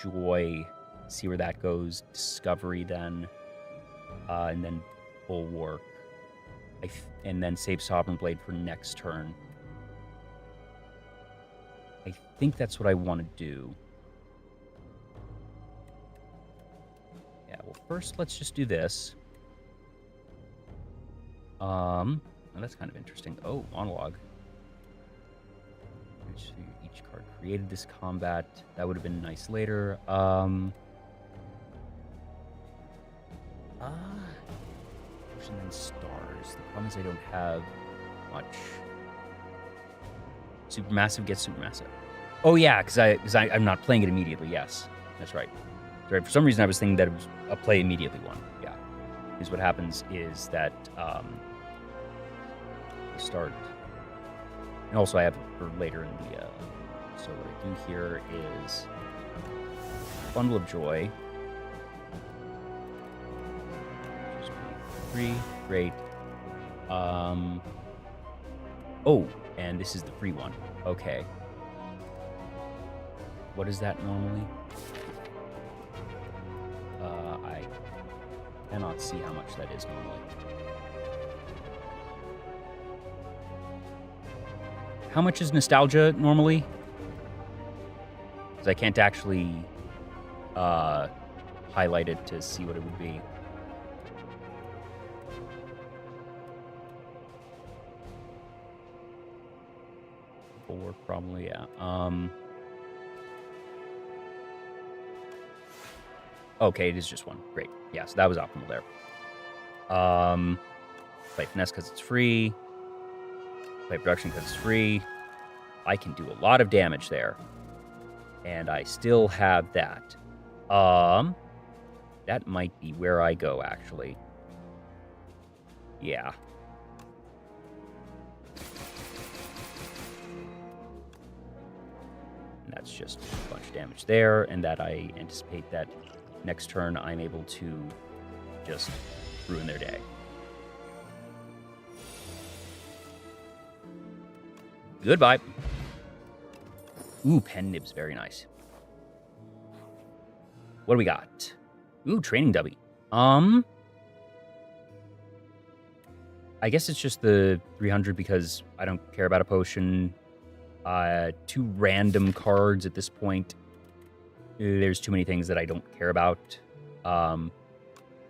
Joy, see where that goes. Discovery then, and then Bulwark, and then save Sovereign Blade for next turn. I think that's what I want to do. Yeah, well, first let's just do this. Well, that's kind of interesting. Oh, monologue. Each card created this combat. That would have been nice later. And then stars. The problem is I don't have much. Supermassive gets Supermassive. Oh yeah, because I'm not playing it immediately. Yes, that's right. Sorry, for some reason I was thinking that it was a play immediately one. Yeah, because what happens is that we start, and also I have it for later in the. So what I do here is Bundle of Joy. Free, great. Oh, and this is the free one. Okay. What is that normally? I cannot see how much that is normally. How much is Nostalgia normally? Because I can't actually highlight it to see what it would be. Bulwark, probably, yeah. Okay, it is just one. Great. Yeah, so that was optimal there. Play Finesse because it's free. Play Production because it's free. I can do a lot of damage there. And I still have that. That might be where I go, actually. Yeah. And that's just a bunch of damage there, and that I anticipate that next turn I'm able to just ruin their day. Goodbye. Ooh, Pen Nibs, very nice. What do we got? Ooh, Training Dubby. I guess it's just the 300 because I don't care about a potion. 2 random cards at this point. There's too many things that I don't care about. You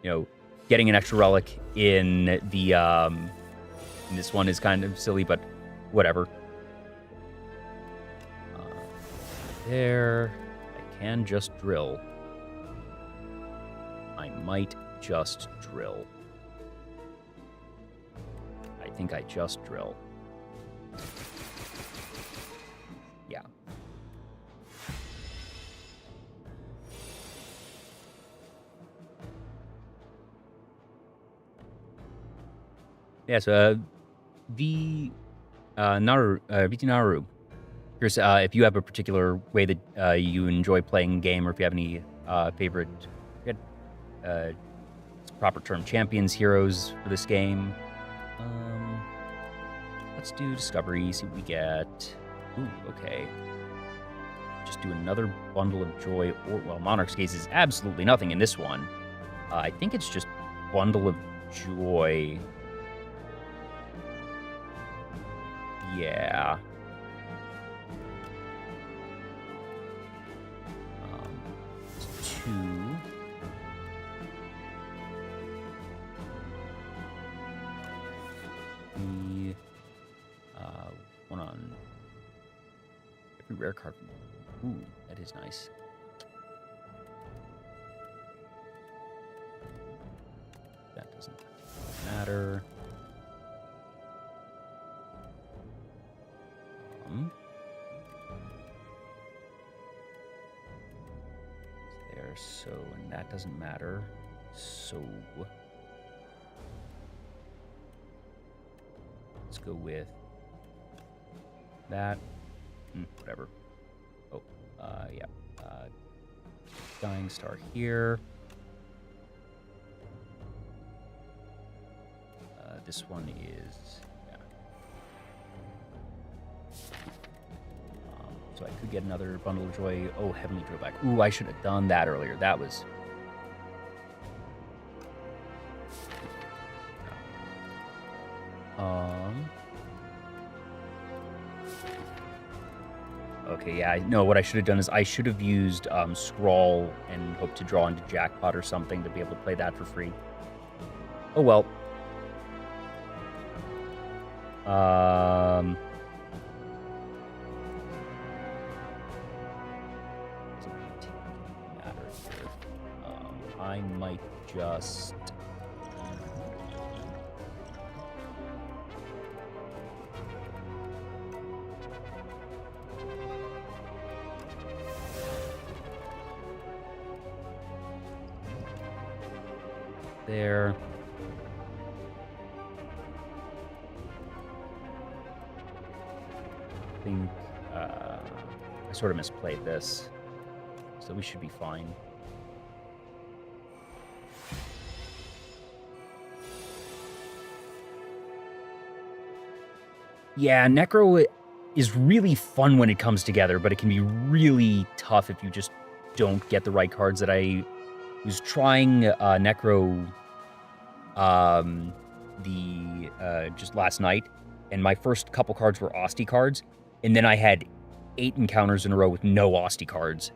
know, getting an extra relic in the in this one is kind of silly, but whatever. There, I can just drill. I might just drill. I think I just drill. Yeah. Yeah, so VT Naru. Here's if you have a particular way that you enjoy playing game, or if you have any favorite proper term champions, heroes for this game. Let's do Discovery, see what we get. Ooh, okay. Just do another Bundle of Joy, or, well, Monarch's Gaze is absolutely nothing in this one. I think it's just Bundle of Joy. Yeah. It's 2. The one on every rare card. Ooh, that is nice. That doesn't matter. there, so, and that doesn't matter. So let's go with that. Whatever. Oh, yeah. Dying Star here. This one is, yeah. So I could get another Bundle of Joy. Oh, Heavenly Throwback. Ooh, I should have done that earlier. That was... Okay, yeah, no, what I should have done is I should have used Scrawl and hoped to draw into Jackpot or something to be able to play that for free. Oh, well. Doesn't matter here. I might just... there. I think I sort of misplayed this, so we should be fine. Yeah, Necro is really fun when it comes together, but it can be really tough if you just don't get the right cards. That I was trying Necro just last night, and my first couple cards were Asti cards, and then I had 8 encounters in a row with no Asti cards.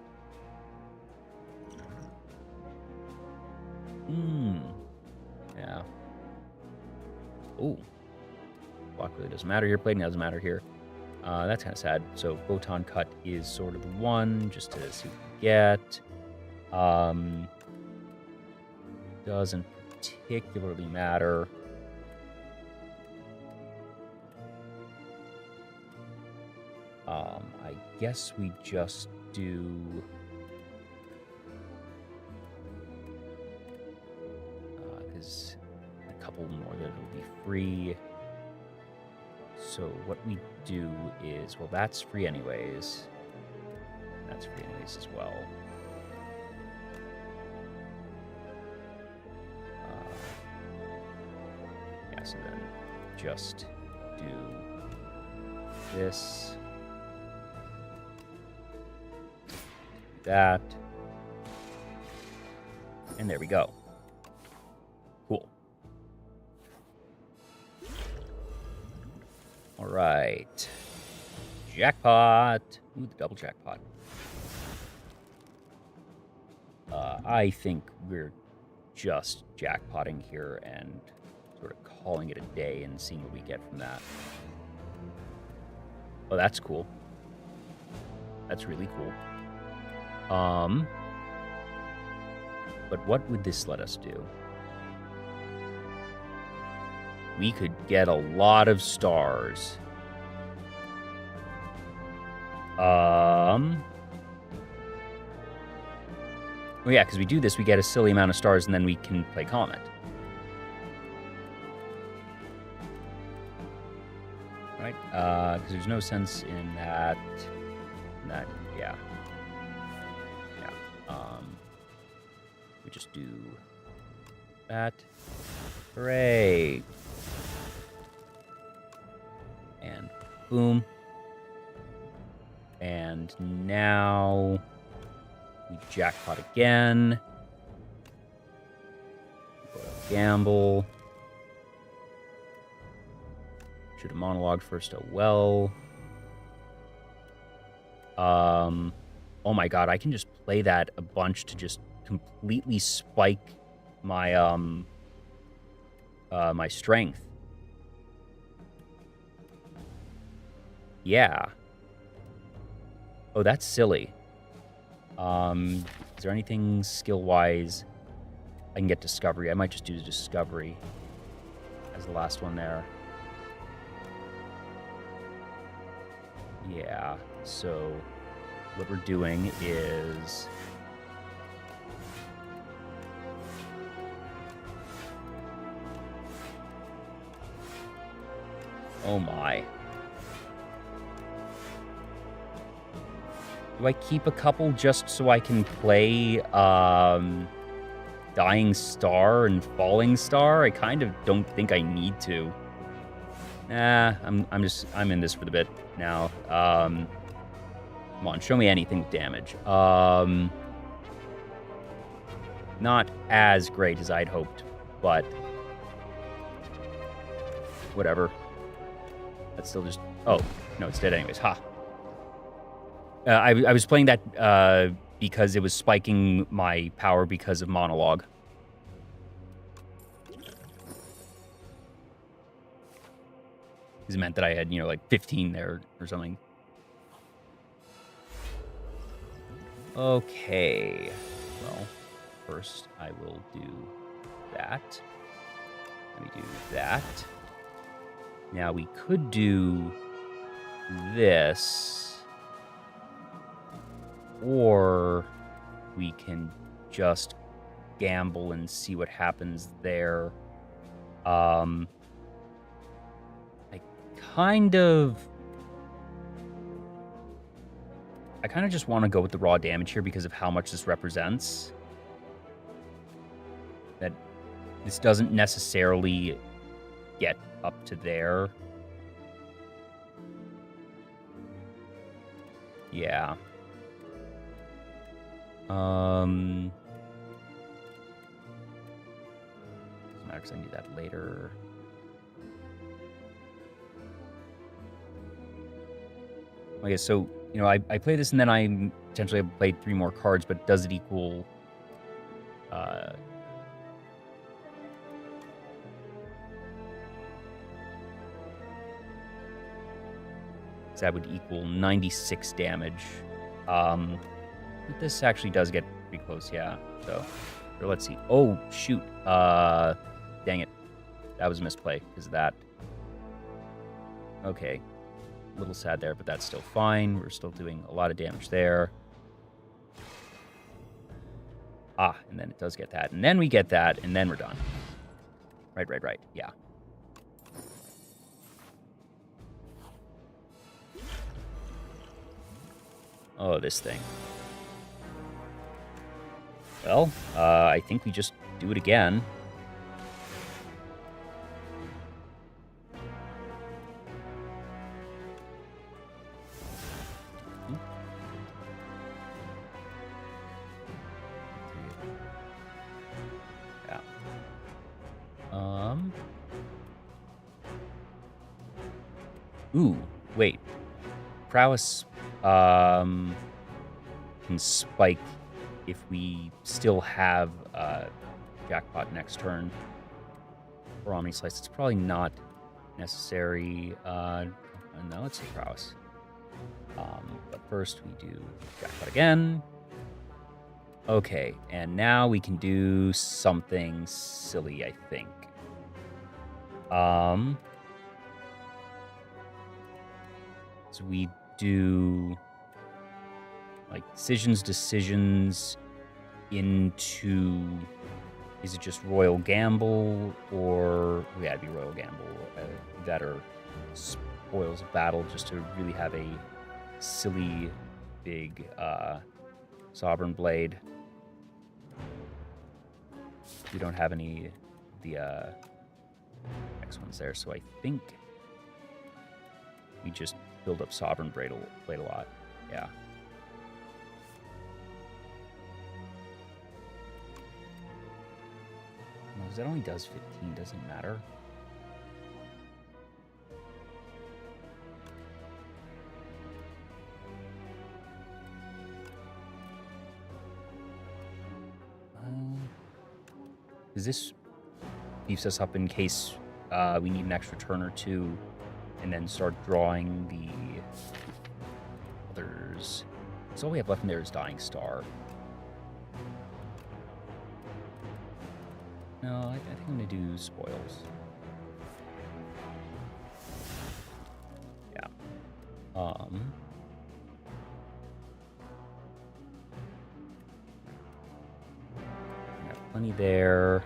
Yeah. Oh. Block really doesn't matter here. Plating doesn't matter here. That's kind of sad. So Photon Cut is sort of the one, just to see what we get. Doesn't particularly matter. I guess we just do... because a couple more that will be free. So what we do is, well, that's free anyways. That's free anyways as well. Yeah, so then just do this. That. And there we go. Cool. All right. Jackpot. Ooh, the double jackpot. I think we're just jackpotting here and sort of calling it a day and seeing what we get from that. Oh, that's cool. That's really cool. But what would this let us do? We could get a lot of stars. Oh yeah, because we do this, we get a silly amount of stars, and then we can play Comet. Right? Because there's no sense in that. Yeah. We just do that. Hooray! And boom. And now we jackpot again. Gamble. Should have monologued first. Oh well. Oh my god, I can just play that a bunch to just completely spike my my strength. Yeah. Oh, that's silly. Is there anything skill-wise I can get Discovery? I might just do Discovery as the last one there. Yeah, so what we're doing is Oh my. Do I keep a couple just so I can play Dying Star and Falling Star? I kind of don't think I need to. Nah, I'm in this for the bit now. Come on, show me anything with damage. Not as great as I'd hoped, but whatever. That's still just... Oh, no, it's dead anyways. Ha. I was playing that because it was spiking my power because of monologue. Because it meant that I had, you know, like 15 there or something. Okay. Well, first I will do that. Let me do that. Now we could do this, or we can just gamble and see what happens there. I kind of just want to go with the raw damage here because of how much this represents. That this doesn't necessarily get up to there. Yeah. Doesn't matter because I need that later. Okay, so, you know, I play this and then I potentially have played 3 more cards, but does it equal... that would equal 96 damage. But this actually does get pretty close, yeah. So let's see. Oh, shoot. Dang it. That was a misplay because of that. Okay. A little sad there, but that's still fine. We're still doing a lot of damage there. Ah, and then it does get that. And then we get that, and then we're done. Right. Yeah. Oh, this thing. Well, I think we just do it again. Yeah. Ooh, wait. Prowess can spike if we still have Jackpot next turn. Or Omni Slice. It's probably not necessary. No, let's say Prowess. But first we do Jackpot again. Okay, and now we can do something silly, I think. So we do like decisions into, is it just Royal Gamble, or yeah, it'd be Royal Gamble that are spoils of battle, just to really have a silly big Sovereign Blade. We don't have any of the next ones there, so I think we just build up Sovereign Blade a lot. Yeah. No, because that only does 15, doesn't matter. Because this beefs us up in case we need an extra turn or two, and then start drawing the others. So all we have left in there is Dying Star. No, I think I'm going to do Spoils. Yeah. Got plenty there.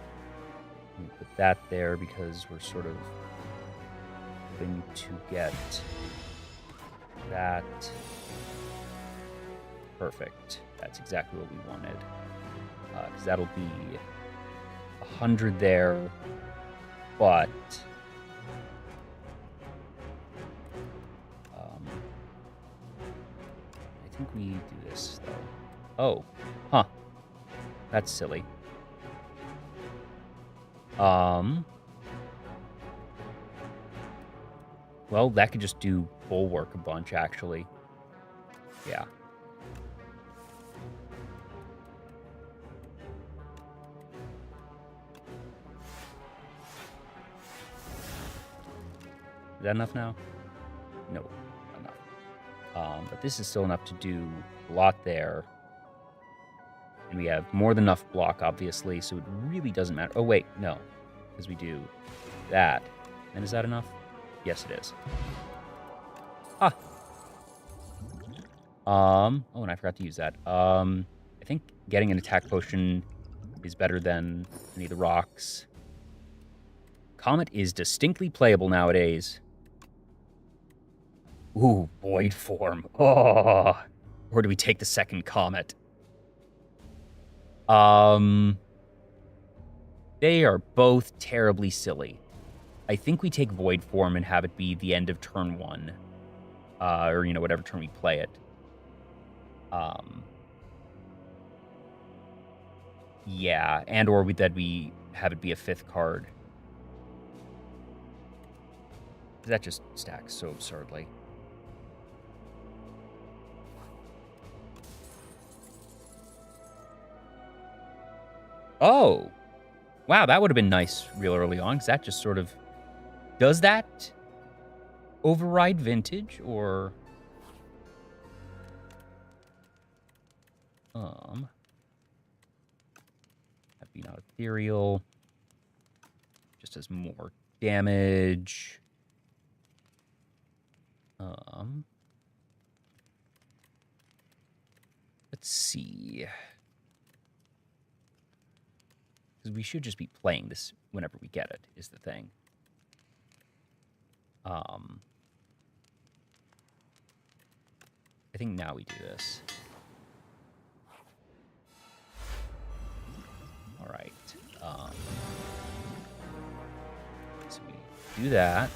Put that there because we're sort of hoping to get that. Perfect. That's exactly what we wanted. Because that'll be 100 there, but I think we do this though. Oh, huh. That's silly. Well, that could just do bulwark a bunch, actually. Yeah. Is that enough now? No, not enough. But this is still enough to do a lot there. And we have more than enough block, obviously, so it really doesn't matter. Oh, wait, no. Because we do that. And is that enough? Yes, it is. Ah! Oh, and I forgot to use that. I think getting an attack potion is better than any of the rocks. Comet is distinctly playable nowadays. Ooh, void form. Oh. Or do we take the second comet? They are both terribly silly. I think we take void form and have it be the end of turn 1. Or, you know, whatever turn we play it. Yeah, and or we have it be a 5th card. That just stacks so absurdly. Oh! Wow, that would have been nice real early on, because that just sort of... Does that override vintage, or... That'd be not ethereal. Just does more damage. Let's see. Because we should just be playing this whenever we get it, is the thing. I think now we do this. All right. So we do that.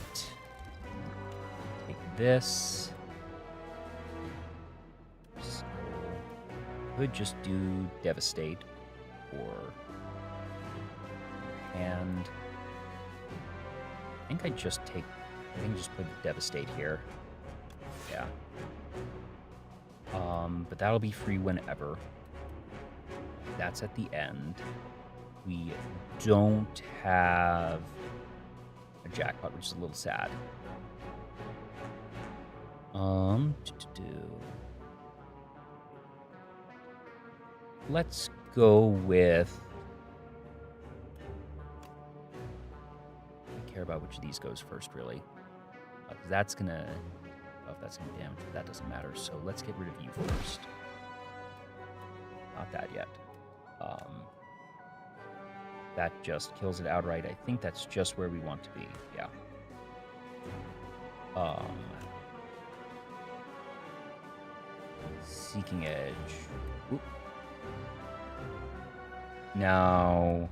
Take this. So could just do devastate, and I think I just play the devastate here. Yeah. But that'll be free whenever. That's at the end. We don't have a jackpot, which is a little sad. Let's go with... I care about which of these goes first, really. Because that's gonna... Oh, if that's gonna damage, that doesn't matter. So let's get rid of you first. Not that yet. That just kills it outright. I think that's just where we want to be. Yeah. Seeking Edge. Oop. Now,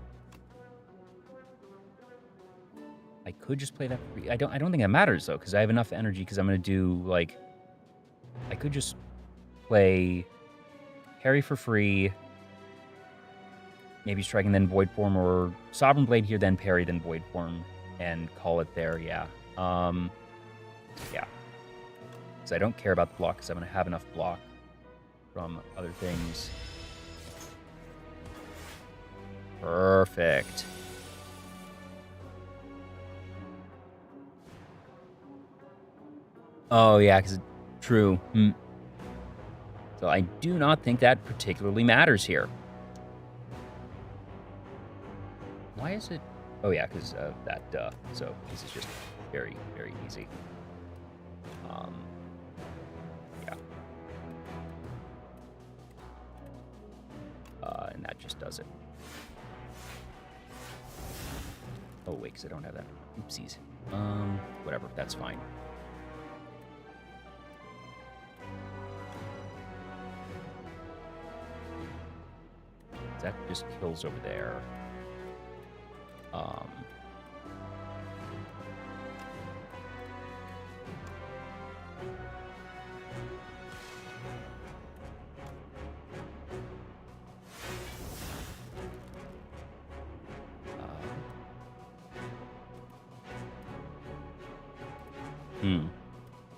I could just play that. I don't think that matters though, because I have enough energy. Because I'm gonna do like, I could just play Harry for free. Maybe Strike and then Void Form, or Sovereign Blade here, then parry, then Void Form, and call it there, yeah. Yeah. Because I don't care about the block, because I'm going to have enough block from other things. Perfect. Oh, yeah, because true. So I do not think that particularly matters here. Why is it? Oh, yeah, because of that, So this is just very, very easy. Yeah. And that just does it. Oh, wait, because I don't have that. Oopsies. Whatever, that's fine. That just kills over there.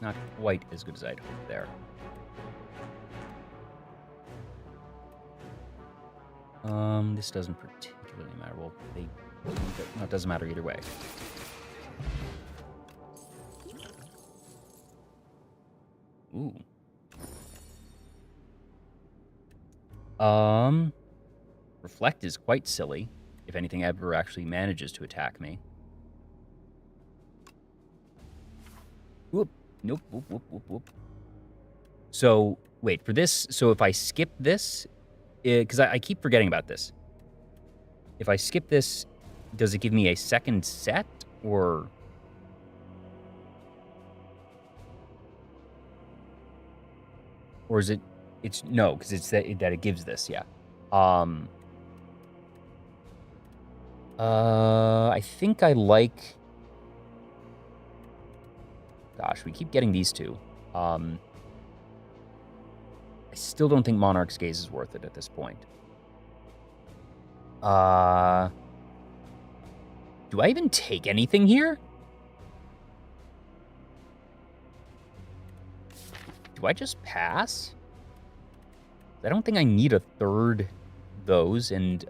Not quite as good as I'd hoped there. This doesn't particularly matter. Well, no, it doesn't matter either way. Ooh. Reflect is quite silly, if anything ever actually manages to attack me. Whoop. Nope. Whoop, whoop, whoop, whoop. So, wait, for this, so if I skip this, because I keep forgetting about this. If I skip this, does it give me a second set, or... Or is it... It's... No, because it's that it gives this, yeah. I think I like... Gosh, we keep getting these two. I still don't think Monarch's Gaze is worth it at this point. Do I even take anything here? Do I just pass? I don't think I need a third those, and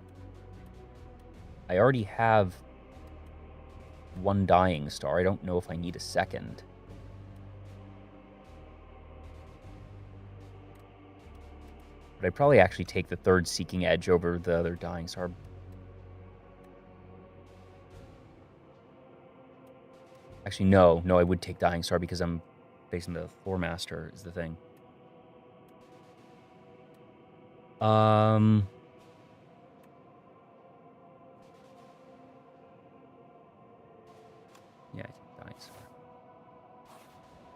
I already have one Dying Star. I don't know if I need a second. But I'd probably actually take the third Seeking Edge over the other Dying Star. Actually, no, I would take Dying Star because I'm facing the Floor Master is the thing. Yeah, I take Dying Star.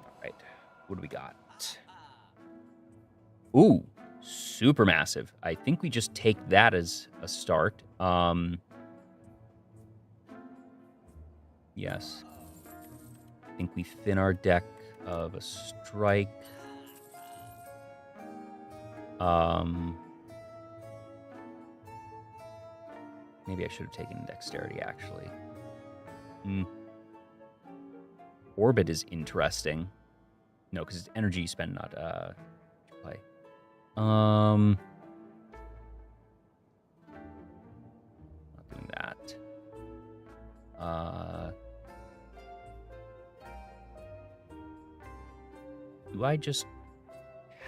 All right, what do we got? Ooh, super massive. I think we just take that as a start. Yes. I think we thin our deck of a strike. Maybe I should have taken dexterity, actually. Orbit is interesting. No, because it's energy you spend, not play. Not doing that. Do I just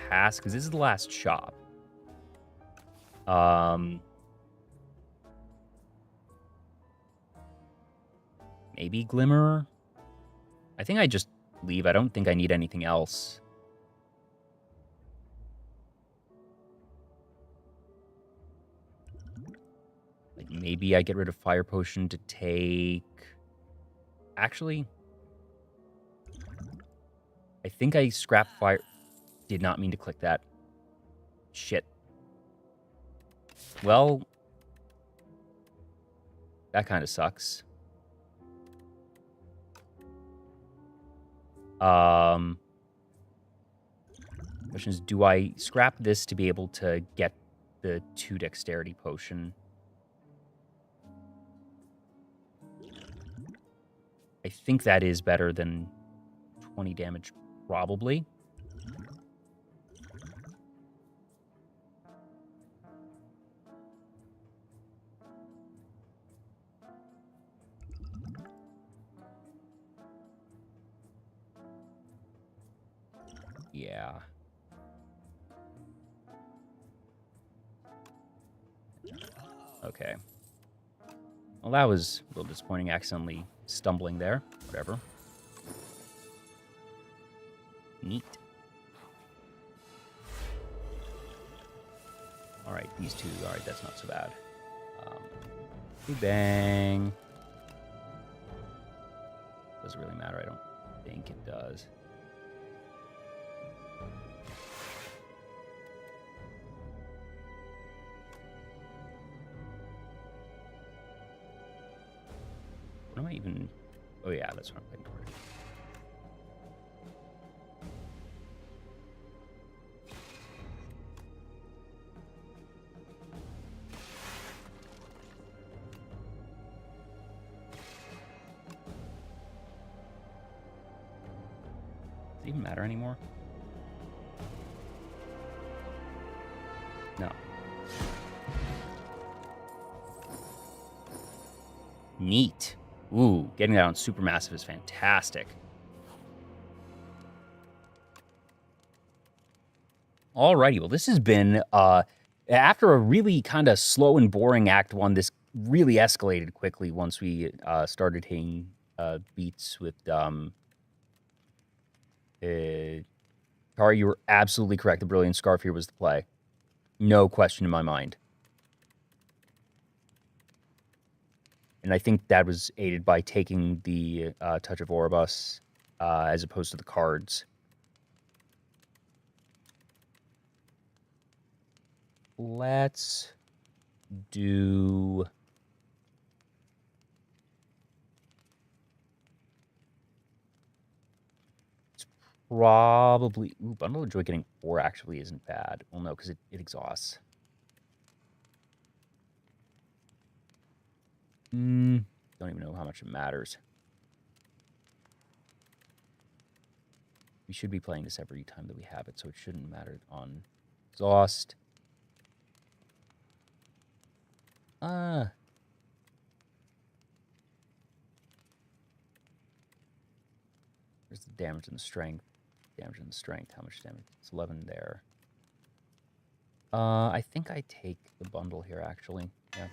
pass? Because this is the last shop. Maybe Glimmer? I think I just leave. I don't think I need anything else. Like, maybe I get rid of Fire Potion to take... Actually... I think I scrapped Fire... Did not mean to click that. Shit. Well... That kind of sucks. Question is, do I scrap this to be able to get the 2 dexterity potion? I think that is better than 20 damage, probably. Yeah. Okay. Well, that was a little disappointing, accidentally stumbling there. Whatever. Neat. Alright, these two. Alright, that's not so bad. Big bang. does it really matter? I don't think it does. What am I even... Oh, yeah, that's what I'm playing for. Does it even matter anymore? No. Neat. Ooh, getting that on Supermassive is fantastic. Alrighty, well, this has been, after a really kind of slow and boring Act 1, this really escalated quickly once we started hitting beats with... Tari, you were absolutely correct. The Brilliant Scarf here was the play. No question in my mind. And I think that was aided by taking the Touch of Oribus as opposed to the cards. Let's do... It's probably... Ooh, Bundle of Joy getting 4 actually isn't bad. Well, no, because it exhausts. Don't even know how much it matters. We should be playing this every time that we have it, so it shouldn't matter on exhaust. There's the damage and the strength. Damage and the strength. How much damage? It's 11 there. I think I take the bundle here, actually. Yeah.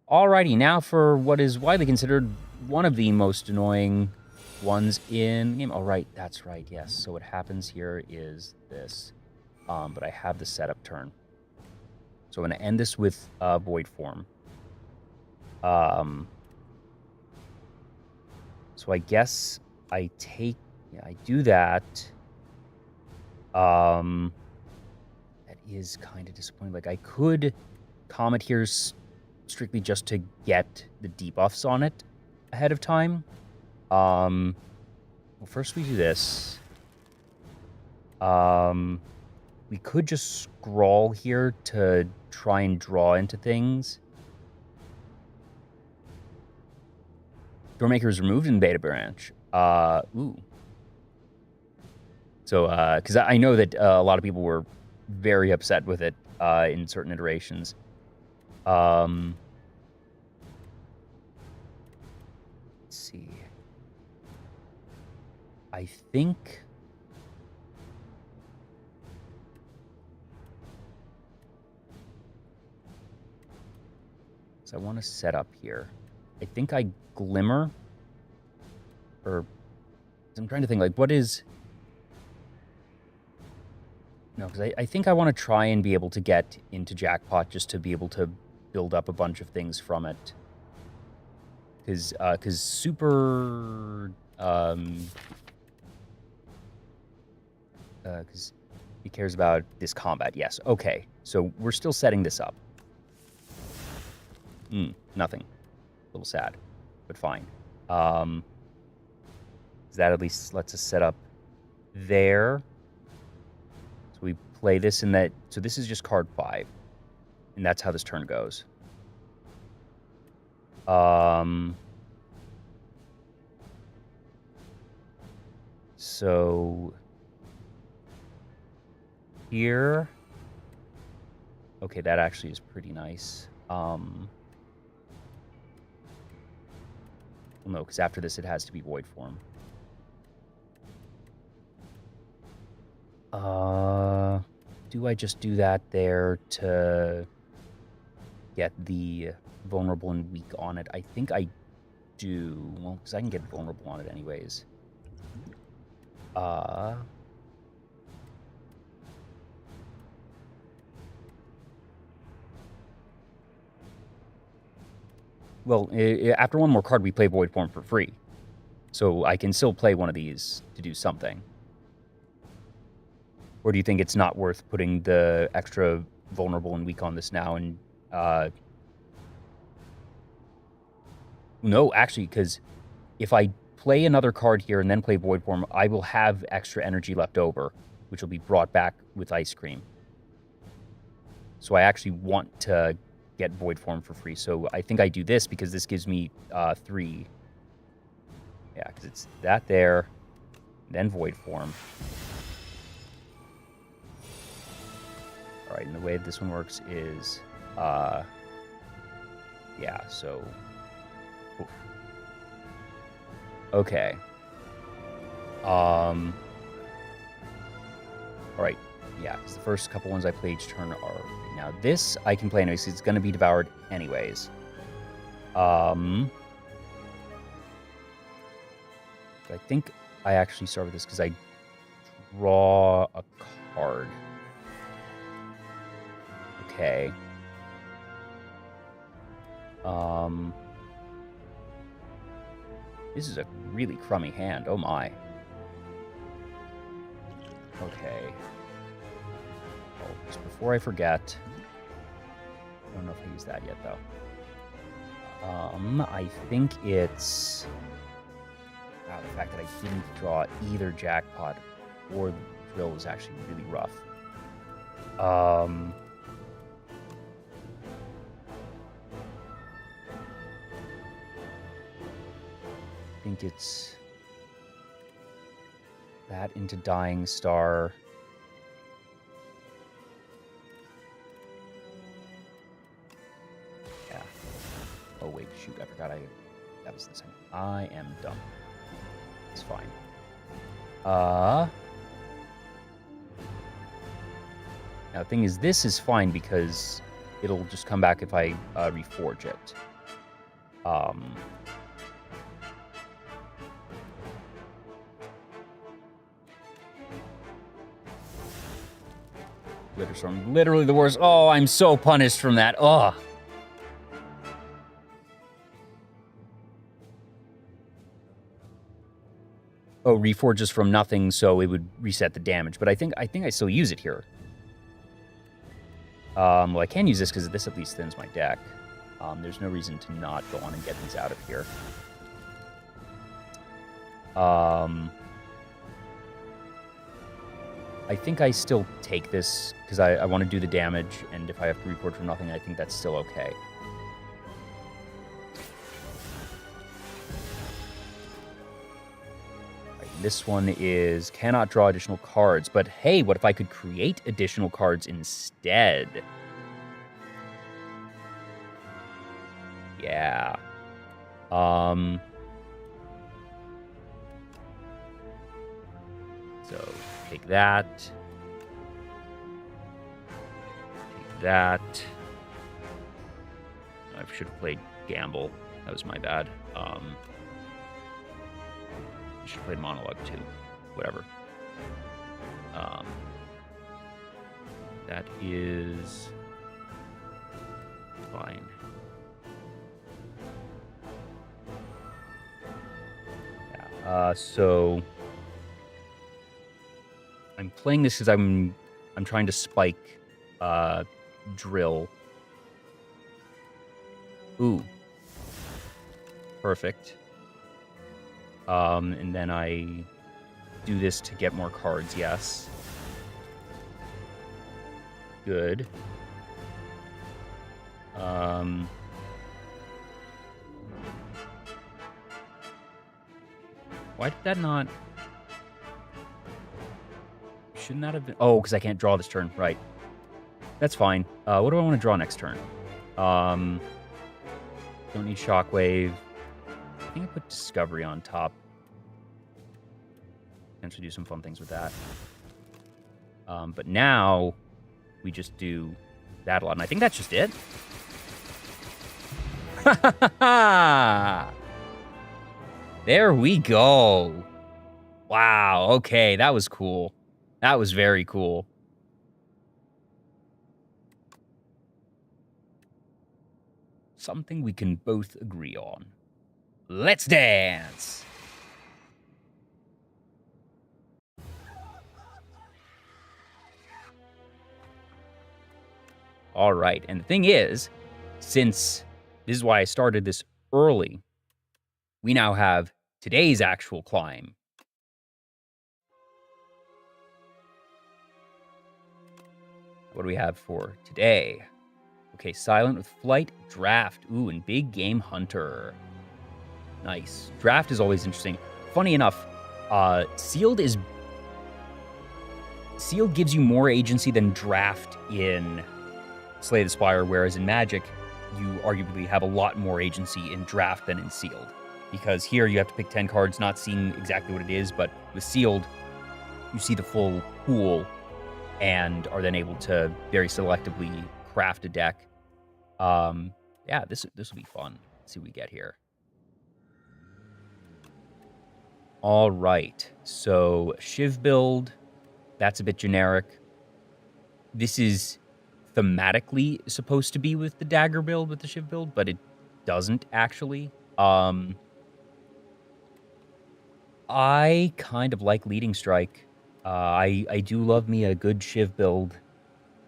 Alrighty, now for what is widely considered one of the most annoying ones in the game. Oh, right, that's right, yes. So what happens here is this. But I have the setup turn. So I'm going to end this with Void Form. So I guess I take... Yeah, I do that. That is kind of disappointing. Like, I could Comet here strictly just to get the debuffs on it ahead of time. Well, first we do this. We could just scroll here to try and draw into things. Doormaker is removed in Beta Branch. Ooh. So, because I know that a lot of people were very upset with it in certain iterations. Let's see. I think... So I want to set up here. I think I Glimmer. Or... I'm trying to think, like, what is... No, because I think I want to try and be able to get into Jackpot just to be able to build up a bunch of things from it. Because Super... Because he cares about this combat. Yes, okay. So we're still setting this up. Nothing. A little sad, but fine. That at least lets us set up there. So we play this in that... So this is just card 5. And that's how this turn goes. So... Here... Okay, that actually is pretty nice. Well, no, because after this it has to be Void Form. Do I just do that there to get the vulnerable and weak on it? I think I do. Well, because I can get vulnerable on it anyways. Well, after one more card, we play Void Form for free. So I can still play one of these to do something. Or do you think it's not worth putting the extra vulnerable and weak on this now? And no, actually, because if I play another card here and then play Void Form, I will have extra energy left over, which will be brought back with Ice Cream. So I actually want to get Void Form for free. So I think I do this because this gives me 3. Yeah, because it's that there, then Void Form. All right, and the way this one works is, yeah, so, oof. Okay. All right, yeah, because the first couple ones I play each turn are, now this I can play anyways, it's going to be devoured anyways. I think I actually start with this because I draw a card. Okay. This is a really crummy hand. Oh my. Okay. Oh, just before I forget, I don't know if I use that yet though. I think it's the fact that I didn't draw either jackpot or the drill was actually really rough. I think it's that into Dying Star. Yeah. Oh wait, shoot! I forgot that was the same. I am dumb. It's fine. Now the thing is, this is fine because it'll just come back if I reforge it. Glitterstorm, literally the worst. Oh, I'm so punished from that. Oh. Oh, reforges from nothing, so it would reset the damage. But I think I still use it here. Well, I can use this because this at least thins my deck. There's no reason to not go on and get these out of here. I think I still take this because I want to do the damage, and if I have to report from nothing, I think that's still okay. Right, this one is cannot draw additional cards, but hey, what if I could create additional cards instead? Yeah. So take that. Take that. I should have played Gamble. That was my bad. I should have played Monologue too. Whatever. That is fine. Yeah. So I'm playing this because I'm trying to spike drill. Ooh. Perfect. And then I do this to get more cards, yes. Good. Why did that not... Shouldn't that have been... Oh, because I can't draw this turn. Right. That's fine. What do I want to draw next turn? Don't need Shockwave. I think I put Discovery on top. Potentially do some fun things with that. But now we just do that a lot. And I think that's just it. There we go. Wow. Okay, that was cool. That was very cool. something we can both agree on. Let's dance! All right, and the thing is, since this is why I started this early, we now have today's actual climb. What do we have for today? Okay, Silent with Flight, Draft. Ooh, and Big Game Hunter. Nice. Draft is always interesting. Funny enough, Sealed gives you more agency than Draft in Slay the Spire, whereas in Magic, you arguably have a lot more agency in Draft than in Sealed. Because here you have to pick 10 cards, not seeing exactly what it is, but with Sealed, you see the full pool and are then able to very selectively craft a deck. Yeah, this will be fun. Let's see what we get here. All right, so Shiv build, that's a bit generic. This is thematically supposed to be with the dagger build, with the Shiv build, but it doesn't actually. I kind of like Leading Strike. I do love me a good Shiv build.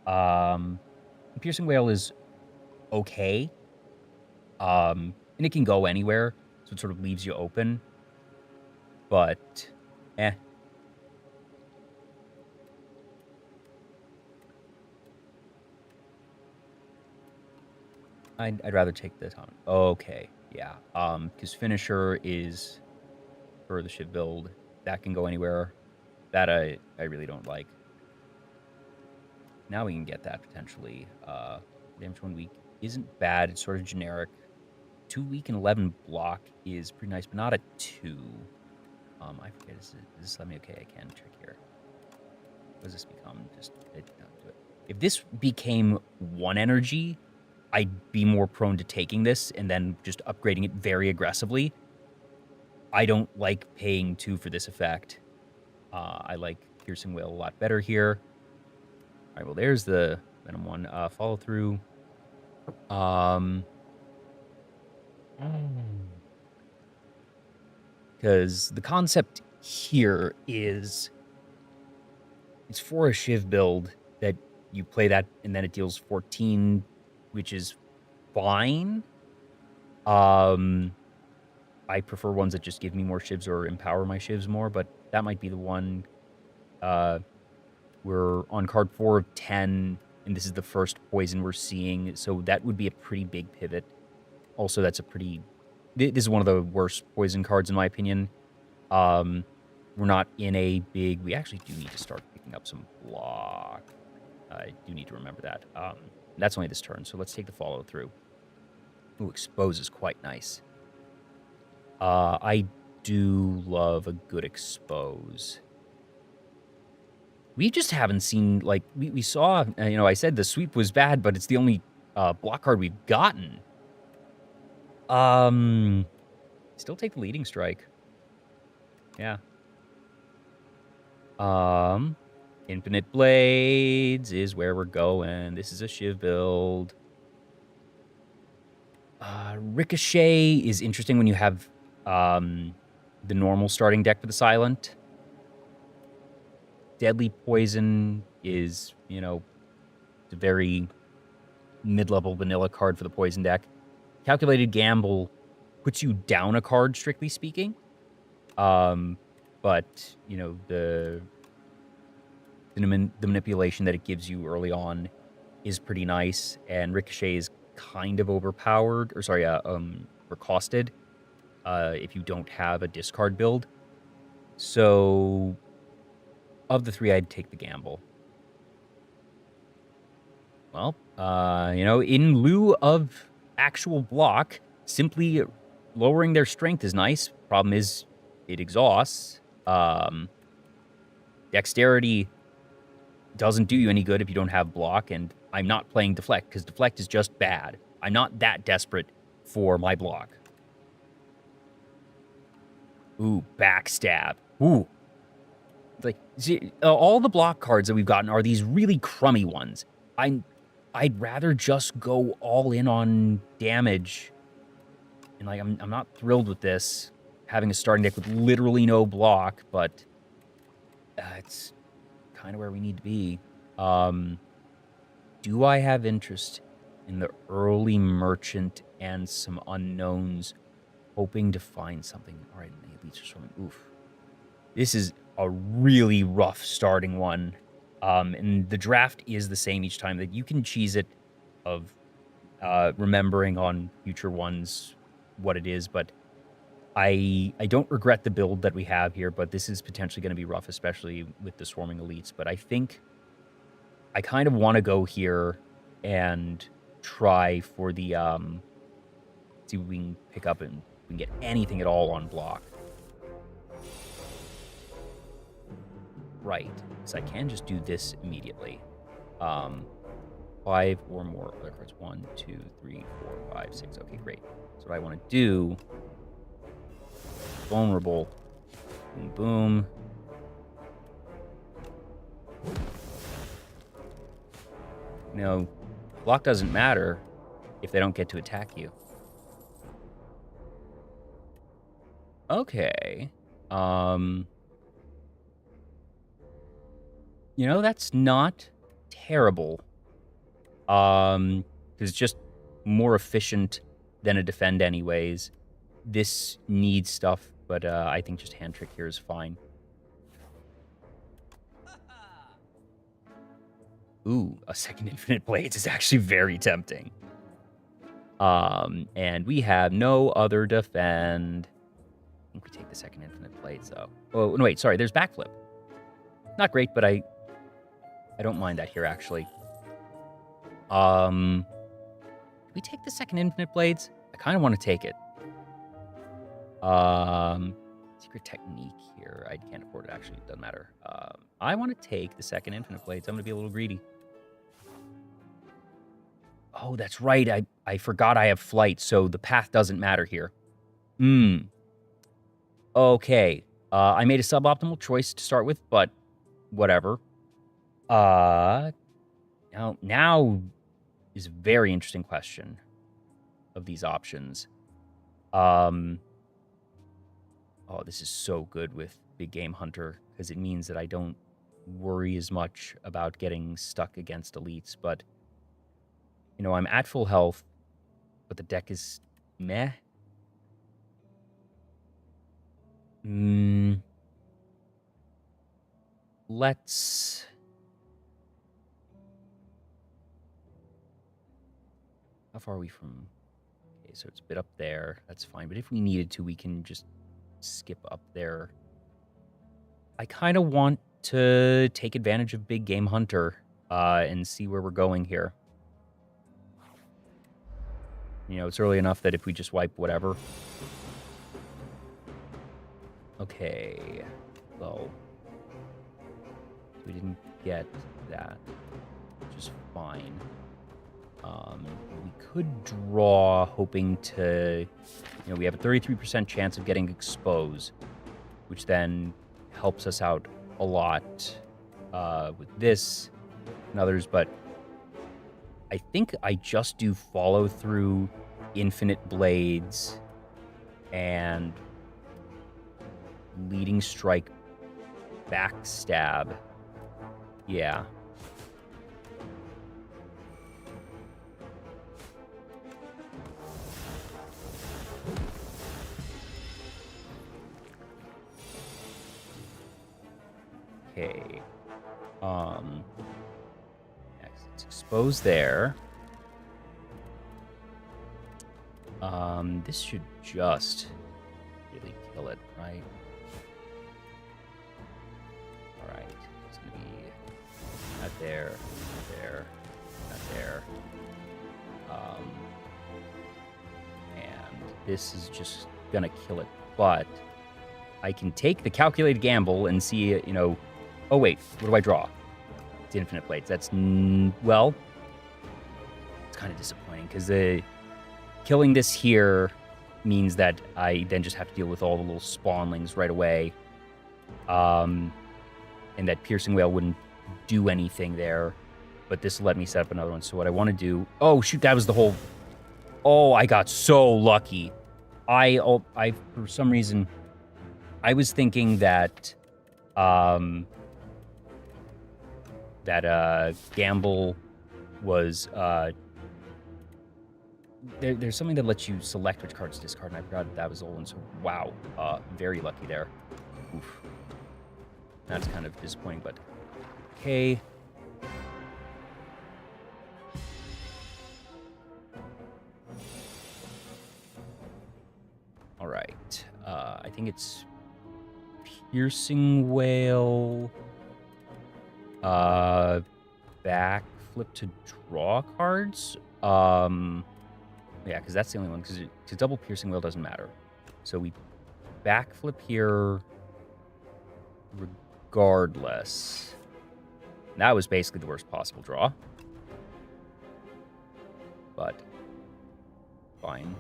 Piercing Wail is okay. And it can go anywhere, so it sort of leaves you open. But, I'd rather take the time. Okay, yeah. Because Finisher is for the Shiv build. That can go anywhere. That I really don't like. Now we can get that potentially. Damage 1 week isn't bad. It's sort of generic. 2 week and 11 block is pretty nice, but not a 2. I forget. Is this let me? Okay, I can check here. What does this become? Just do it. If this became 1 energy, I'd be more prone to taking this and then just upgrading it very aggressively. I don't like paying 2 for this effect. I like Piercing Wail a lot better here. All right, well, there's the Venom one. Follow through. Because the concept here is it's for a Shiv build that you play that and then it deals 14, which is fine. I prefer ones that just give me more Shivs or empower my Shivs more, but that might be the one. We're on card 4 of 10, and this is the first poison we're seeing, so that would be a pretty big pivot. Also, that's a pretty... This is one of the worst poison cards, in my opinion. We're not in a big... We actually do need to start picking up some block. I do need to remember that. That's only this turn, so let's take the follow-through. Ooh, Expose is quite nice. I do love a good Expose. We just haven't seen, like, we saw, I said the sweep was bad, but it's the only block card we've gotten. Still take the Leading Strike. Yeah. Infinite Blades is where we're going. This is a Shiv build. Ricochet is interesting when you have the normal starting deck for the Silent. Deadly Poison is, it's a very mid-level vanilla card for the Poison deck. Calculated Gamble puts you down a card, strictly speaking. But, the manipulation that it gives you early on is pretty nice, and Ricochet is kind of overpowered, or costed, if you don't have a discard build. So, of the 3, I'd take the Gamble. Well, in lieu of actual block, simply lowering their strength is nice. Problem is, it exhausts. Dexterity doesn't do you any good if you don't have block, and I'm not playing Deflect, because Deflect is just bad. I'm not that desperate for my block. Ooh, Backstab. Ooh. Like, see, all the block cards that we've gotten are these really crummy ones. I'd rather just go all in on damage. And, like, I'm not thrilled with this, having a starting deck with literally no block, but it's kind of where we need to be. Do I have interest in the early merchant and some unknowns, hoping to find something? All right, the elites are swimming. Oof. This is a really rough starting one. And the draft is the same each time. That you can cheese it of remembering on future ones what it is, but I don't regret the build that we have here, but this is potentially going to be rough, especially with the swarming elites. But I think I kind of want to go here and try for the see if we can pick up and we can get anything at all on block. Right, so I can just do this immediately. 5 or more other cards. 1, 2, 3, 4, 5, 6. Okay, great. So what I want to do, vulnerable, boom, boom. No, block doesn't matter if they don't get to attack you. Okay. You know, that's not terrible. Because it's just more efficient than a defend anyways. This needs stuff, but I think just hand trick here is fine. Ooh, a second Infinite Blades is actually very tempting. And we have no other defend. I think we take the second Infinite Blades, though. Oh, no, wait, sorry, there's backflip. Not great, but I don't mind that here, actually. Do we take the second Infinite Blades? I kind of want to take it. Secret technique here. I can't afford it, actually. It doesn't matter. I want to take the second Infinite Blades. I'm going to be a little greedy. Oh, that's right. I forgot I have flight, so the path doesn't matter here. Okay. I made a suboptimal choice to start with, but whatever. Now is a very interesting question of these options. Oh, this is so good with Big Game Hunter, because it means that I don't worry as much about getting stuck against elites, but, you know, I'm at full health, but the deck is meh. Let's... How far are we from... Okay, so it's a bit up there. That's fine. But if we needed to, we can just skip up there. I kind of want to take advantage of Big Game Hunter and see where we're going here. You know, it's early enough that if we just wipe whatever. Okay. Well, we didn't get that, which is fine. We could draw, hoping to, you know, we have a 33% chance of getting exposed, which then helps us out a lot with this and others, but I think I just do follow through Infinite Blades and Leading Strike Backstab. Yeah. Okay. It's exposed there. This should just really kill it, right? All right. It's gonna be not there, not there, not there. And this is just gonna kill it, but I can take the calculated gamble and see, you know, oh wait, what do I draw? It's Infinite Blades. That's, well, it's kind of disappointing because killing this here means that I then just have to deal with all the little spawnlings right away. And that Piercing Whale wouldn't do anything there. but this will let me set up another one. So what I want to do... Oh, shoot, that was the whole... Oh, I got so lucky. I for some reason, I was thinking that... Gamble was... There's something that lets you select which cards to discard, and I forgot that was the old one. So, wow. Very lucky there. Oof. That's kind of disappointing, but... Okay. All right. I think it's Piercing Whale. Backflip to draw cards. Yeah, because that's the only one. Because double Piercing Whale doesn't matter. So we backflip here regardless. That was basically the worst possible draw. But fine.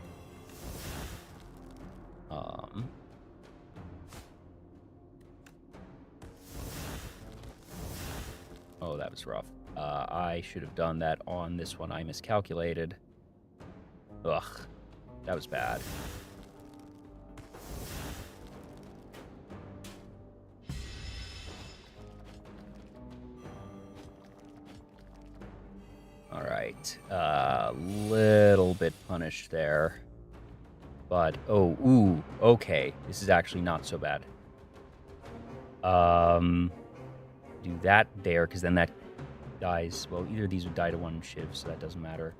Oh, that was rough. I should have done that on this one. I miscalculated. Ugh, that was bad. All right, little bit punished there. But, oh, ooh, okay. This is actually not so bad. Do that there, because then that dies. Well, either of these would die to one Shiv, so that doesn't matter.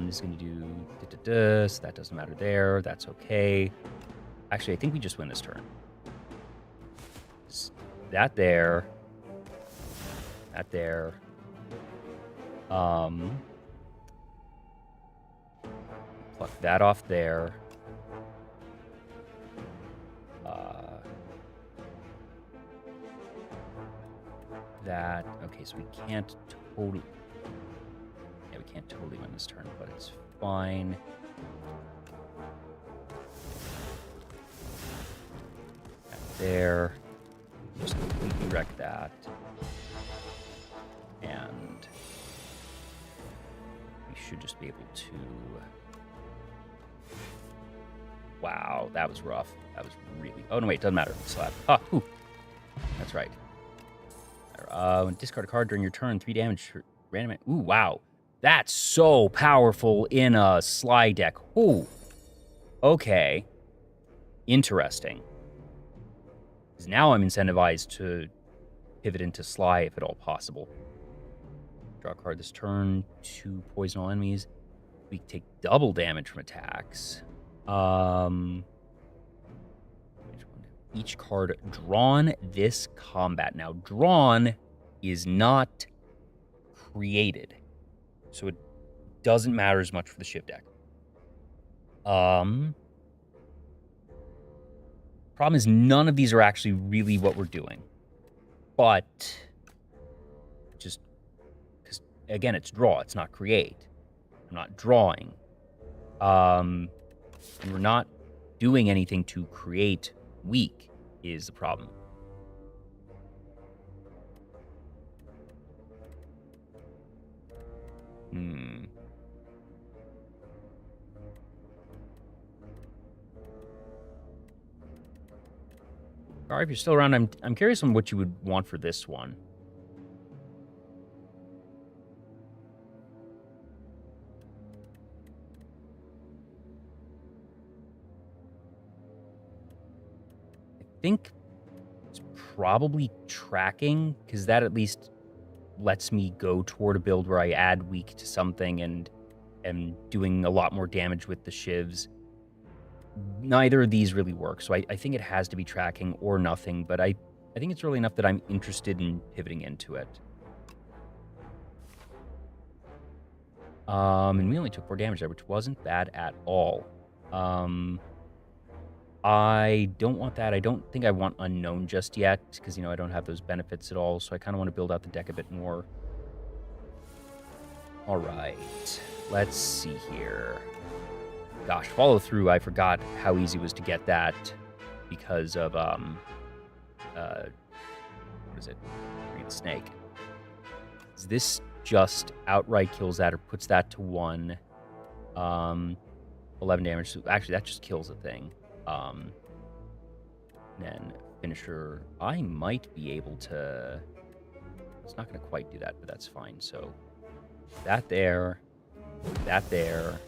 This is going to do so that doesn't matter there. That's okay. Actually, I think we just win this turn. That there. That there. Pluck that off there. That. Okay, so we can't totally... Yeah, we can't totally win this turn, but it's fine. That there. Just completely wreck that. And we should just be able to... Wow, that was rough. That was really... Oh, no, wait, doesn't matter. Slap. Ah, ooh. That's right. Discard a card during your turn. 3 damage. Random... Ooh, wow. That's so powerful in a Sly deck. Ooh. Okay. Interesting. Because now I'm incentivized to pivot into Sly if at all possible. Draw a card this turn. 2 poison all enemies. We take double damage from attacks. Each card drawn this combat. Now, drawn is not created. So it doesn't matter as much for the Shiv deck. Problem is none of these are actually really what we're doing. But just because, again, it's draw. It's not create. I'm not drawing. And we're not doing anything to create weak is the problem. All right, if you're still around, I'm curious on what you would want for this one. I think it's probably tracking, because that at least lets me go toward a build where I add weak to something and am doing a lot more damage with the Shivs. Neither of these really work, so I think it has to be tracking or nothing, but I think it's really enough that I'm interested in pivoting into it. And we only took 4 damage there, which wasn't bad at all. I don't want that. I don't think I want Unknown just yet, because, I don't have those benefits at all, so I kind of want to build out the deck a bit more. All right, let's see here. Gosh, follow through. I forgot how easy it was to get that because of, what is it? Green Snake. Is this just outright kills that or puts that to 1. 11 damage. So actually, that just kills a thing. Then finisher. I might be able to... It's not going to quite do that, but that's fine. So that there. That there.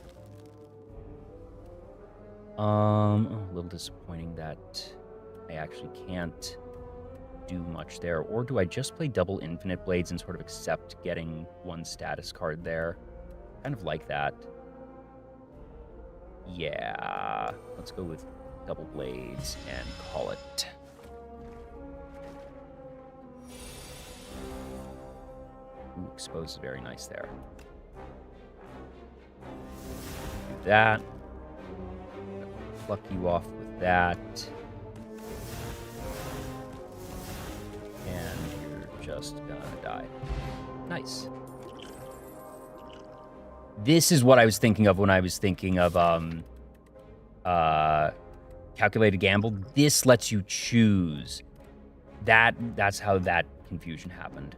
A little disappointing that I actually can't do much there. Or do I just play double infinite blades and sort of accept getting 1 status card there? Kind of like that. Yeah, let's go with double blades and call it. Ooh, exposed is very nice there. Do that. Pluck you off with that. And you're just gonna die. Nice. This is what I was thinking of when I was thinking of calculated gamble. This lets you choose. That's how that confusion happened.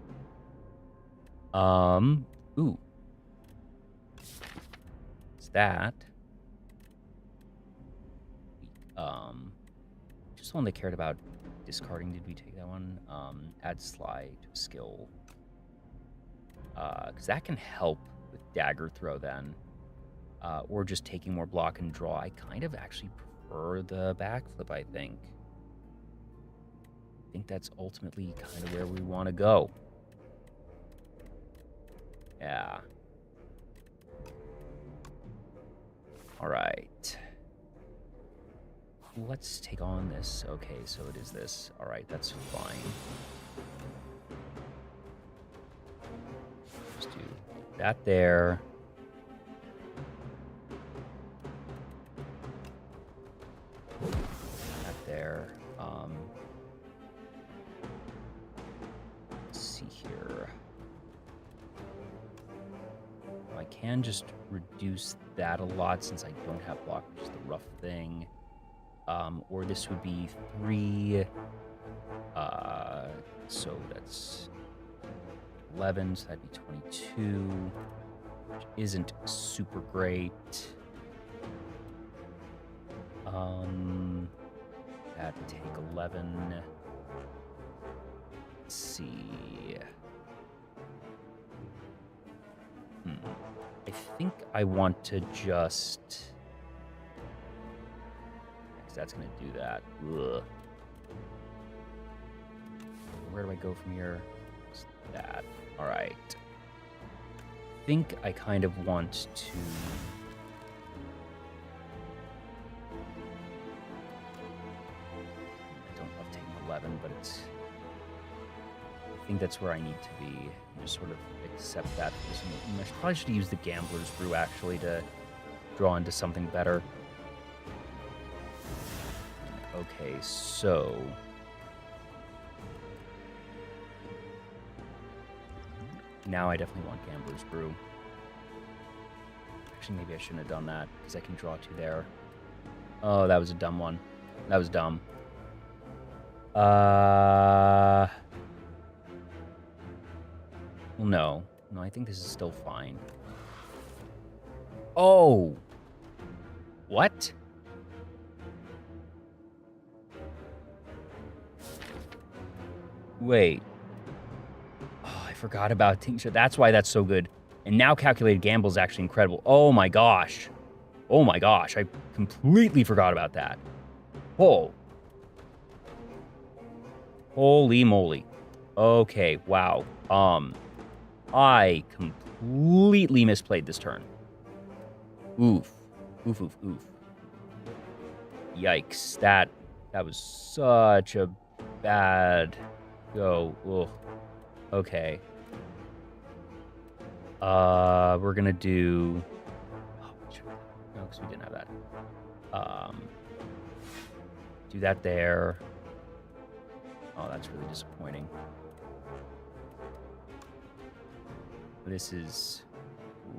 Ooh. It's that. Just the one that cared about discarding. Did we take that one? Add slide to a skill. Because that can help with dagger throw then. Or just taking more block and draw. I kind of actually prefer the backflip, I think. I think that's ultimately kind of where we want to go. Yeah. All right. Let's take on this. Okay, so it is this. All right, that's fine. Just do that there. That there. Let's see here. I can just reduce that a lot since I don't have block, which is the rough thing. Or this would be 3. So that's 11, so that'd be 22, which isn't super great. That'd take 11. Let's see. I think I want to just... That's going to do that. Ugh. Where do I go from here? It's that. All right. I think I kind of want to... I don't love taking 11, but it's... I think that's where I need to be. And just sort of accept that. I probably should use the Gambler's Brew, actually, to draw into something better. Okay, so... Now I definitely want Gambler's Brew. Actually, maybe I shouldn't have done that, because I can draw 2 there. Oh, that was a dumb one. That was dumb. Well, no. No, I think this is still fine. Oh! What? Wait. Oh, I forgot about Tincture. That's why that's so good. And now Calculated Gamble is actually incredible. Oh my gosh. Oh my gosh. I completely forgot about that. Oh. Holy moly. Okay, wow. I completely misplayed this turn. Oof. Oof, oof, oof. Yikes. That was such a bad... Go. Ugh. Okay. We're gonna do... Oh, no, because we didn't have that. Do that there. Oh, that's really disappointing. This is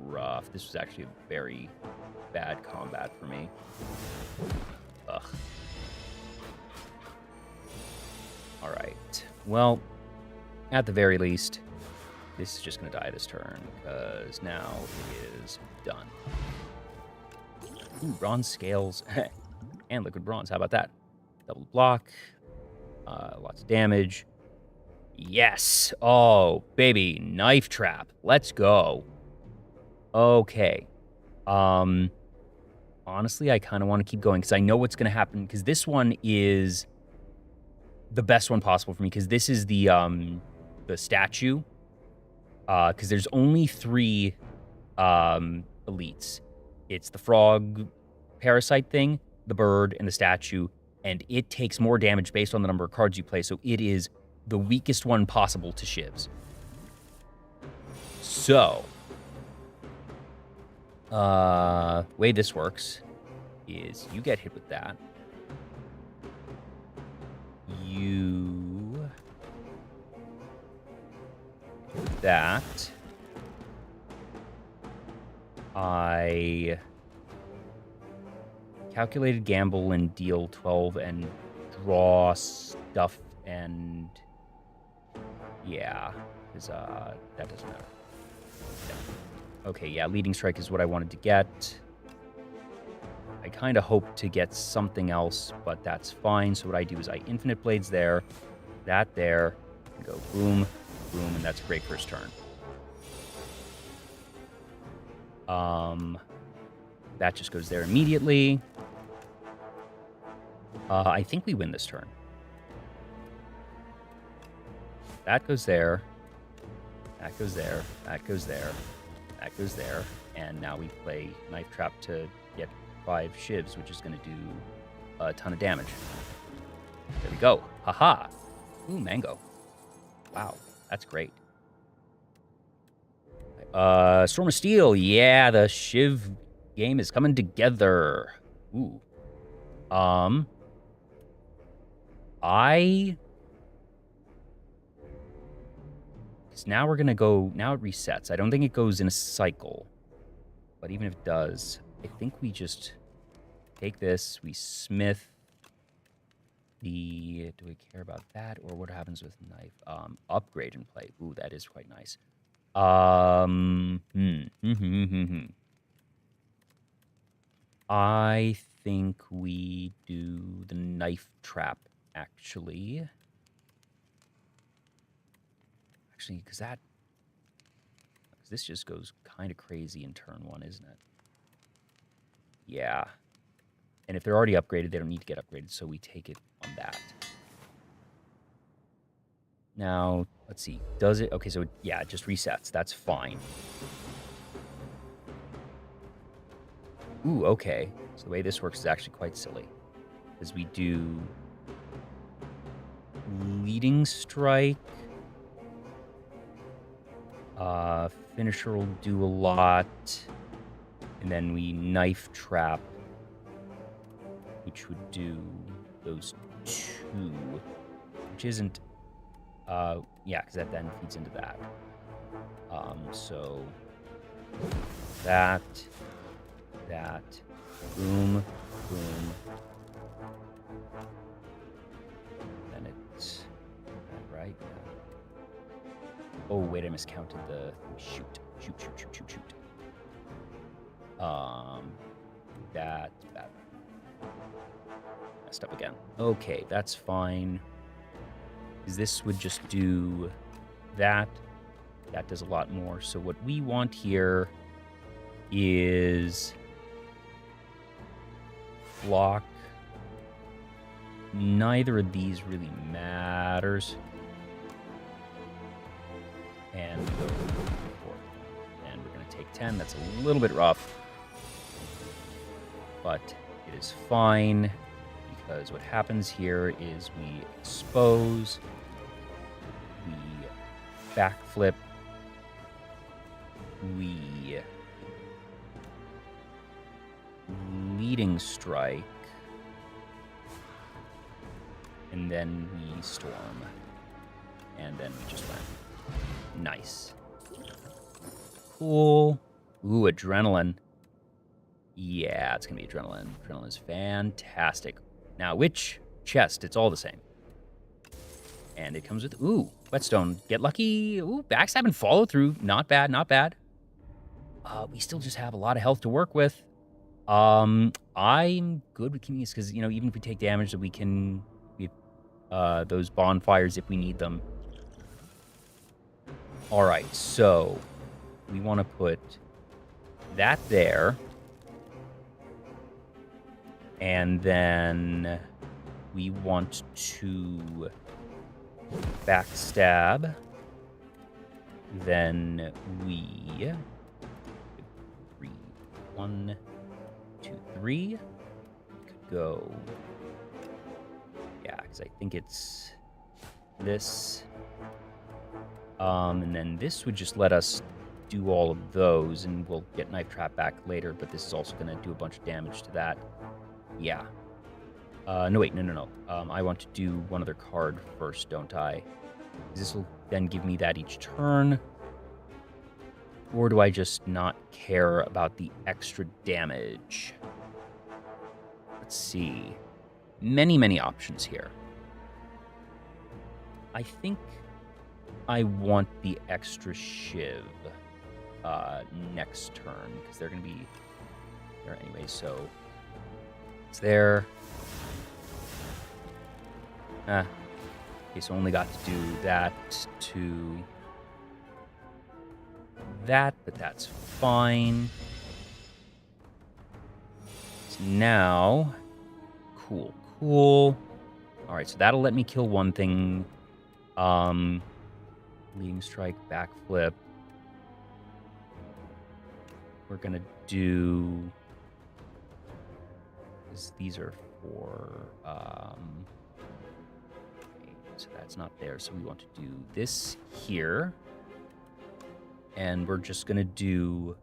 rough. This was actually a very bad combat for me. Ugh. All right. Well, at the very least, this is just going to die this turn, because now it is done. Ooh, bronze scales and liquid bronze. How about that? Double block. Lots of damage. Yes. Oh, baby. Knife trap. Let's go. Okay. Honestly, I kind of want to keep going because I know what's going to happen, because this one is the best one possible for me, because this is the statue. Because there's only 3 elites. It's the frog parasite thing, the bird, and the statue, and it takes more damage based on the number of cards you play, so it is the weakest one possible to shivs. So, way this works is you get hit with that. You hit that. I calculated gamble and deal 12 and draw stuff and yeah, because that doesn't matter. Yeah. Okay, yeah, leading strike is what I wanted to get. I kind of hope to get something else, but that's fine. So what I do is I infinite blades there, that there, and go boom, boom, and that's a great first turn. That just goes there immediately. I think we win this turn. That goes there. That goes there. That goes there. That goes there. And now we play Knife Trap to get 5 shivs, which is going to do a ton of damage. There we go. Haha. Ooh, mango. Wow, that's great. Storm of Steel. Yeah, the shiv game is coming together. Ooh. Because now we're going to go... Now it resets. I don't think it goes in a cycle. But even if it does, I think we just take this, we smith the... Do we care about that? Or what happens with knife? Upgrade and play. Ooh, that is quite nice. I think we do the knife trap, actually. Actually, because this just goes kind of crazy in turn 1, isn't it? Yeah. And if they're already upgraded, they don't need to get upgraded, so we take it on that. Now, let's see. Does it? Okay, so yeah, it just resets. That's fine. Ooh, okay. So the way this works is actually quite silly. Because we do leading strike. Finisher will do a lot. And then we knife trap, which would do those 2, which isn't... yeah, because that then feeds into that. So that, boom, boom. Then it's that, right? Oh, wait, I miscounted the shoot. That's bad. Messed up again. Okay, that's fine. Because this would just do that. That does a lot more. So what we want here is block. Neither of these really matters. And we go forward. And we're going to take 10. That's a little bit rough. But it is fine. Because what happens here is we expose. We backflip. We leading strike. And then we storm. And then we just went. Nice. Cool. Ooh, adrenaline. Yeah, it's going to be adrenaline. Adrenaline is fantastic. Now, which chest? It's all the same. And it comes with, ooh, whetstone. Get lucky. Ooh, backstab and follow through. Not bad, not bad. We still just have a lot of health to work with. I'm good with keeping this because, you know, even if we take damage, that we can get those bonfires if we need them. All right, so we want to put that there. And then we want to backstab. Then we... 1, 2, 3. Could go... Yeah, because I think it's this. And then this would just let us do all of those, and we'll get Knife Trap back later, but this is also going to do a bunch of damage to that. Yeah. No, wait, no. I want to do one other card first, don't I? This will then give me that each turn. Or do I just not care about the extra damage? Let's see. Many options here. I think I want the extra shiv next turn, because they're going to be there anyway, so it's there. Okay, so only got to do that to that, but that's fine. So now, cool. All right, so that'll let me kill one thing. Leading strike, backflip. We're gonna do. These are for. Okay, so that's not there. So we want to do this here. And we're just going to do,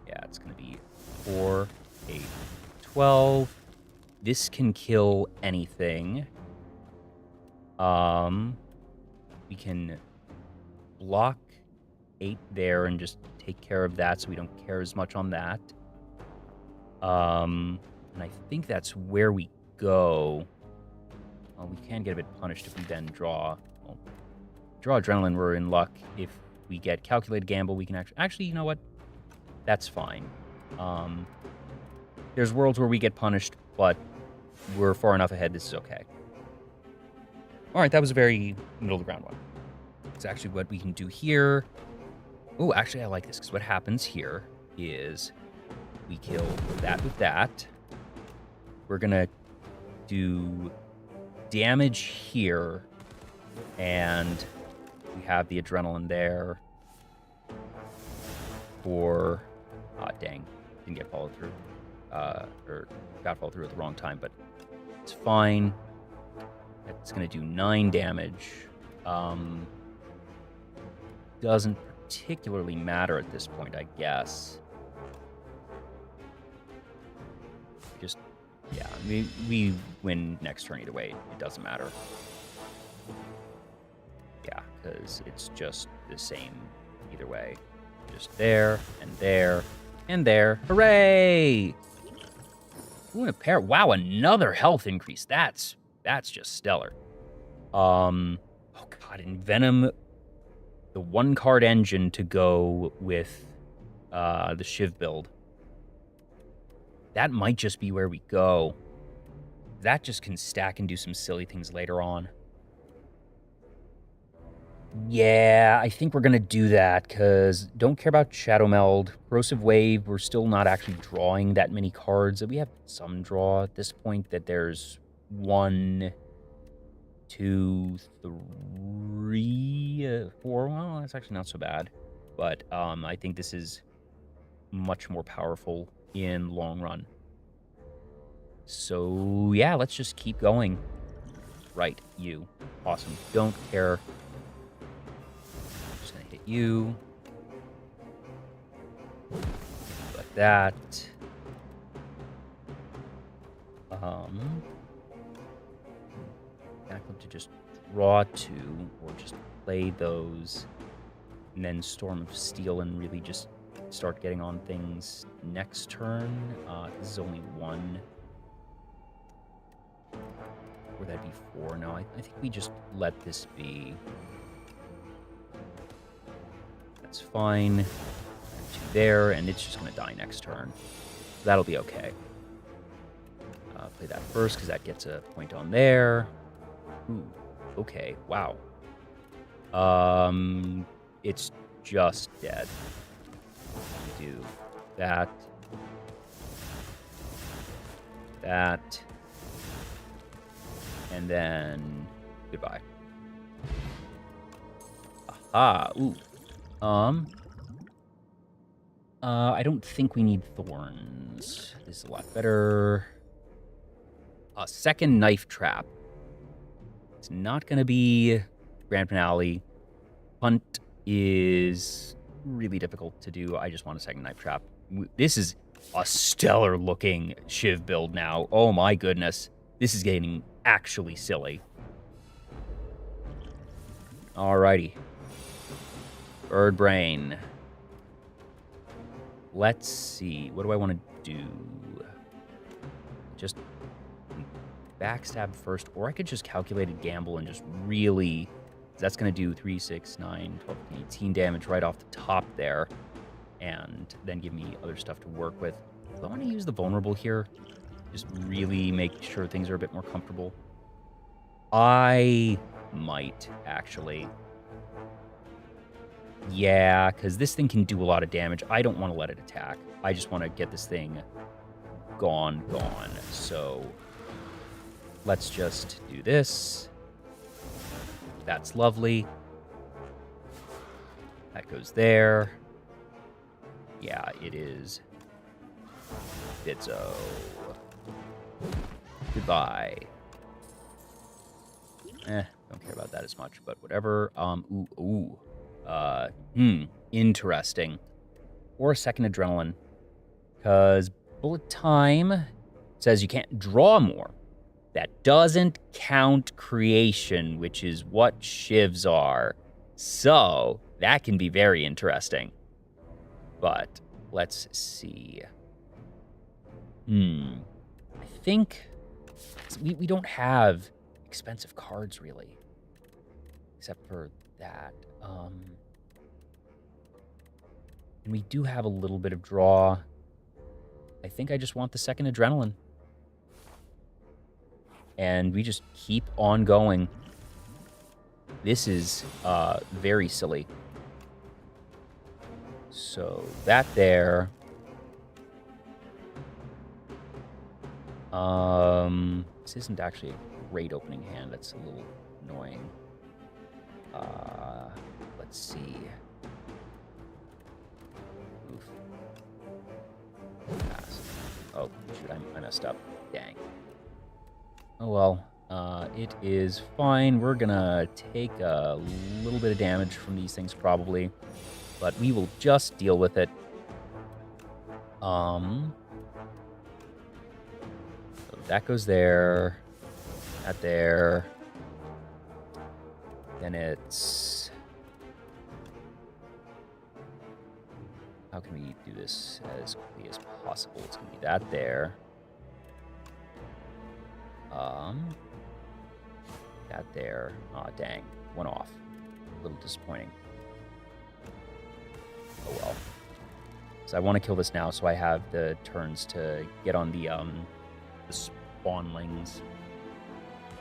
yeah, it's going to be 4, 8, 12. This can kill anything. We can block 8 there and just take care of that so we don't care as much on that. And I think that's where we go. Well, we can get a bit punished if we then draw. Well, draw Adrenaline, we're in luck. If we get Calculated Gamble, we can actually, you know what? That's fine. There's worlds where we get punished, but we're far enough ahead. This is okay. All right, that was a very middle of the ground one. It's actually what we can do here. Oh, actually, I like this, because what happens here is we kill that with that. We're going to do damage here, and we have the Adrenaline there for... dang, didn't get followed through. Or got followed through at the wrong time, but it's fine. It's going to do 9 damage. Doesn't particularly matter at this point, I guess. Just, yeah, we win next turn either way. It doesn't matter. Yeah, because it's just the same either way. Just there, and there, and there. Hooray! Ooh, and a pair. Wow, another health increase. That's just stellar. Oh god, in Venom, the 1-card engine to go with the Shiv build. That might just be where we go. That just can stack and do some silly things later on. Yeah, I think we're going to do that, because don't care about Shadow Meld. Corrosive Wave, we're still not actually drawing that many cards. We have some draw at this point, that there's 1, 2, 3, 4. Well, that's actually not so bad. But I think this is much more powerful in long run. So, yeah, let's just keep going. Right, you. Awesome. Don't care. Just gonna hit you. Like that. Backflip to just draw 2, or just play those, and then Storm of Steel and really just start getting on things next turn. This is only 1. or that'd be 4. No, I think we just let this be. That's fine. 2 there, and it's just going to die next turn. That'll be okay. Play that first, because that gets a point on there. Ooh, okay, wow. It's just dead. Do that. That. And then goodbye. Aha. Ooh. I don't think we need thorns. This is a lot better. A second knife trap. It's not going to be grand finale. Hunt is really difficult to do. I just want a second knife trap. This is a stellar looking Shiv build now. Oh my goodness. This is getting actually silly. Alrighty. Bird brain. Let's see. What do I want to do? Just backstab first, or I could just calculated gamble and just really... That's going to do 3, 6, 9, 12, 18 damage right off the top there, and then give me other stuff to work with. Do I want to use the vulnerable here? Just really make sure things are a bit more comfortable. I might, actually. Yeah, because this thing can do a lot of damage. I don't want to let it attack. I just want to get this thing gone. So let's just do this. That's lovely. That goes there. Yeah, it is. Bitzo. Goodbye. Don't care about that as much, but whatever. Interesting. Or a second adrenaline. Because bullet time says you can't draw more. That doesn't count creation, which is what shivs are. So, that can be very interesting. But, let's see. I think we don't have expensive cards, really. Except for that. And we do have a little bit of draw. I think I just want the second adrenaline. And we just keep on going. This is very silly. So that there. This isn't actually a great opening hand. That's a little annoying. Let's see. Oof. Pass. Oh, shoot, I messed up. Dang. Oh well, it is fine. We're gonna take a little bit of damage from these things probably, but we will just deal with it. So that goes there, that there. Then it's... How can we do this as quickly as possible? It's gonna be that there. That there. Aw, dang. One off. A little disappointing. Oh well. So I want to kill this now so I have the turns to get on the spawnlings.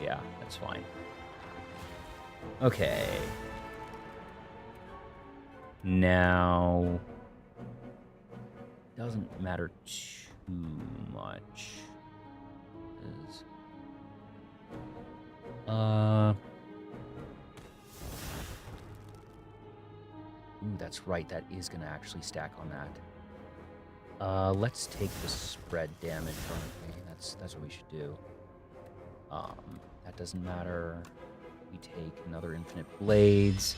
Yeah, that's fine. Okay. Now... Doesn't matter too much. Ooh, that's right. That is going to actually stack on that. Let's take the spread damage from it. That's what we should do. That doesn't matter. We take another infinite blades.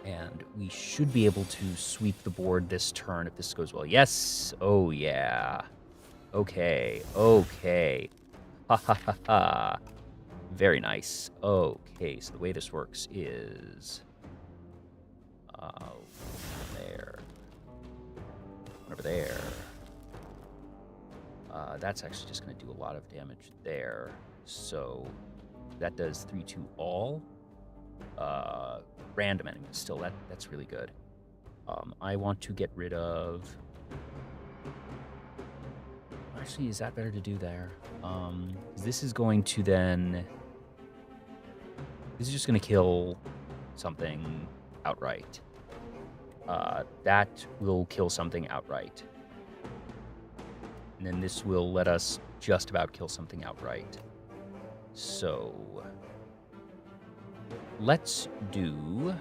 And we should be able to sweep the board this turn if this goes well. Yes! Oh, yeah. Okay. Ha ha ha ha. Very nice. Okay, so the way this works is... there. One over there. That's actually just going to do a lot of damage there. So that does 3-2 all. Random enemies. Still, that's really good. I want to get rid of... Actually, is that better to do there? This is going to then... This is just going to kill something outright. That will kill something outright. And then this will let us just about kill something outright. So... Let's do...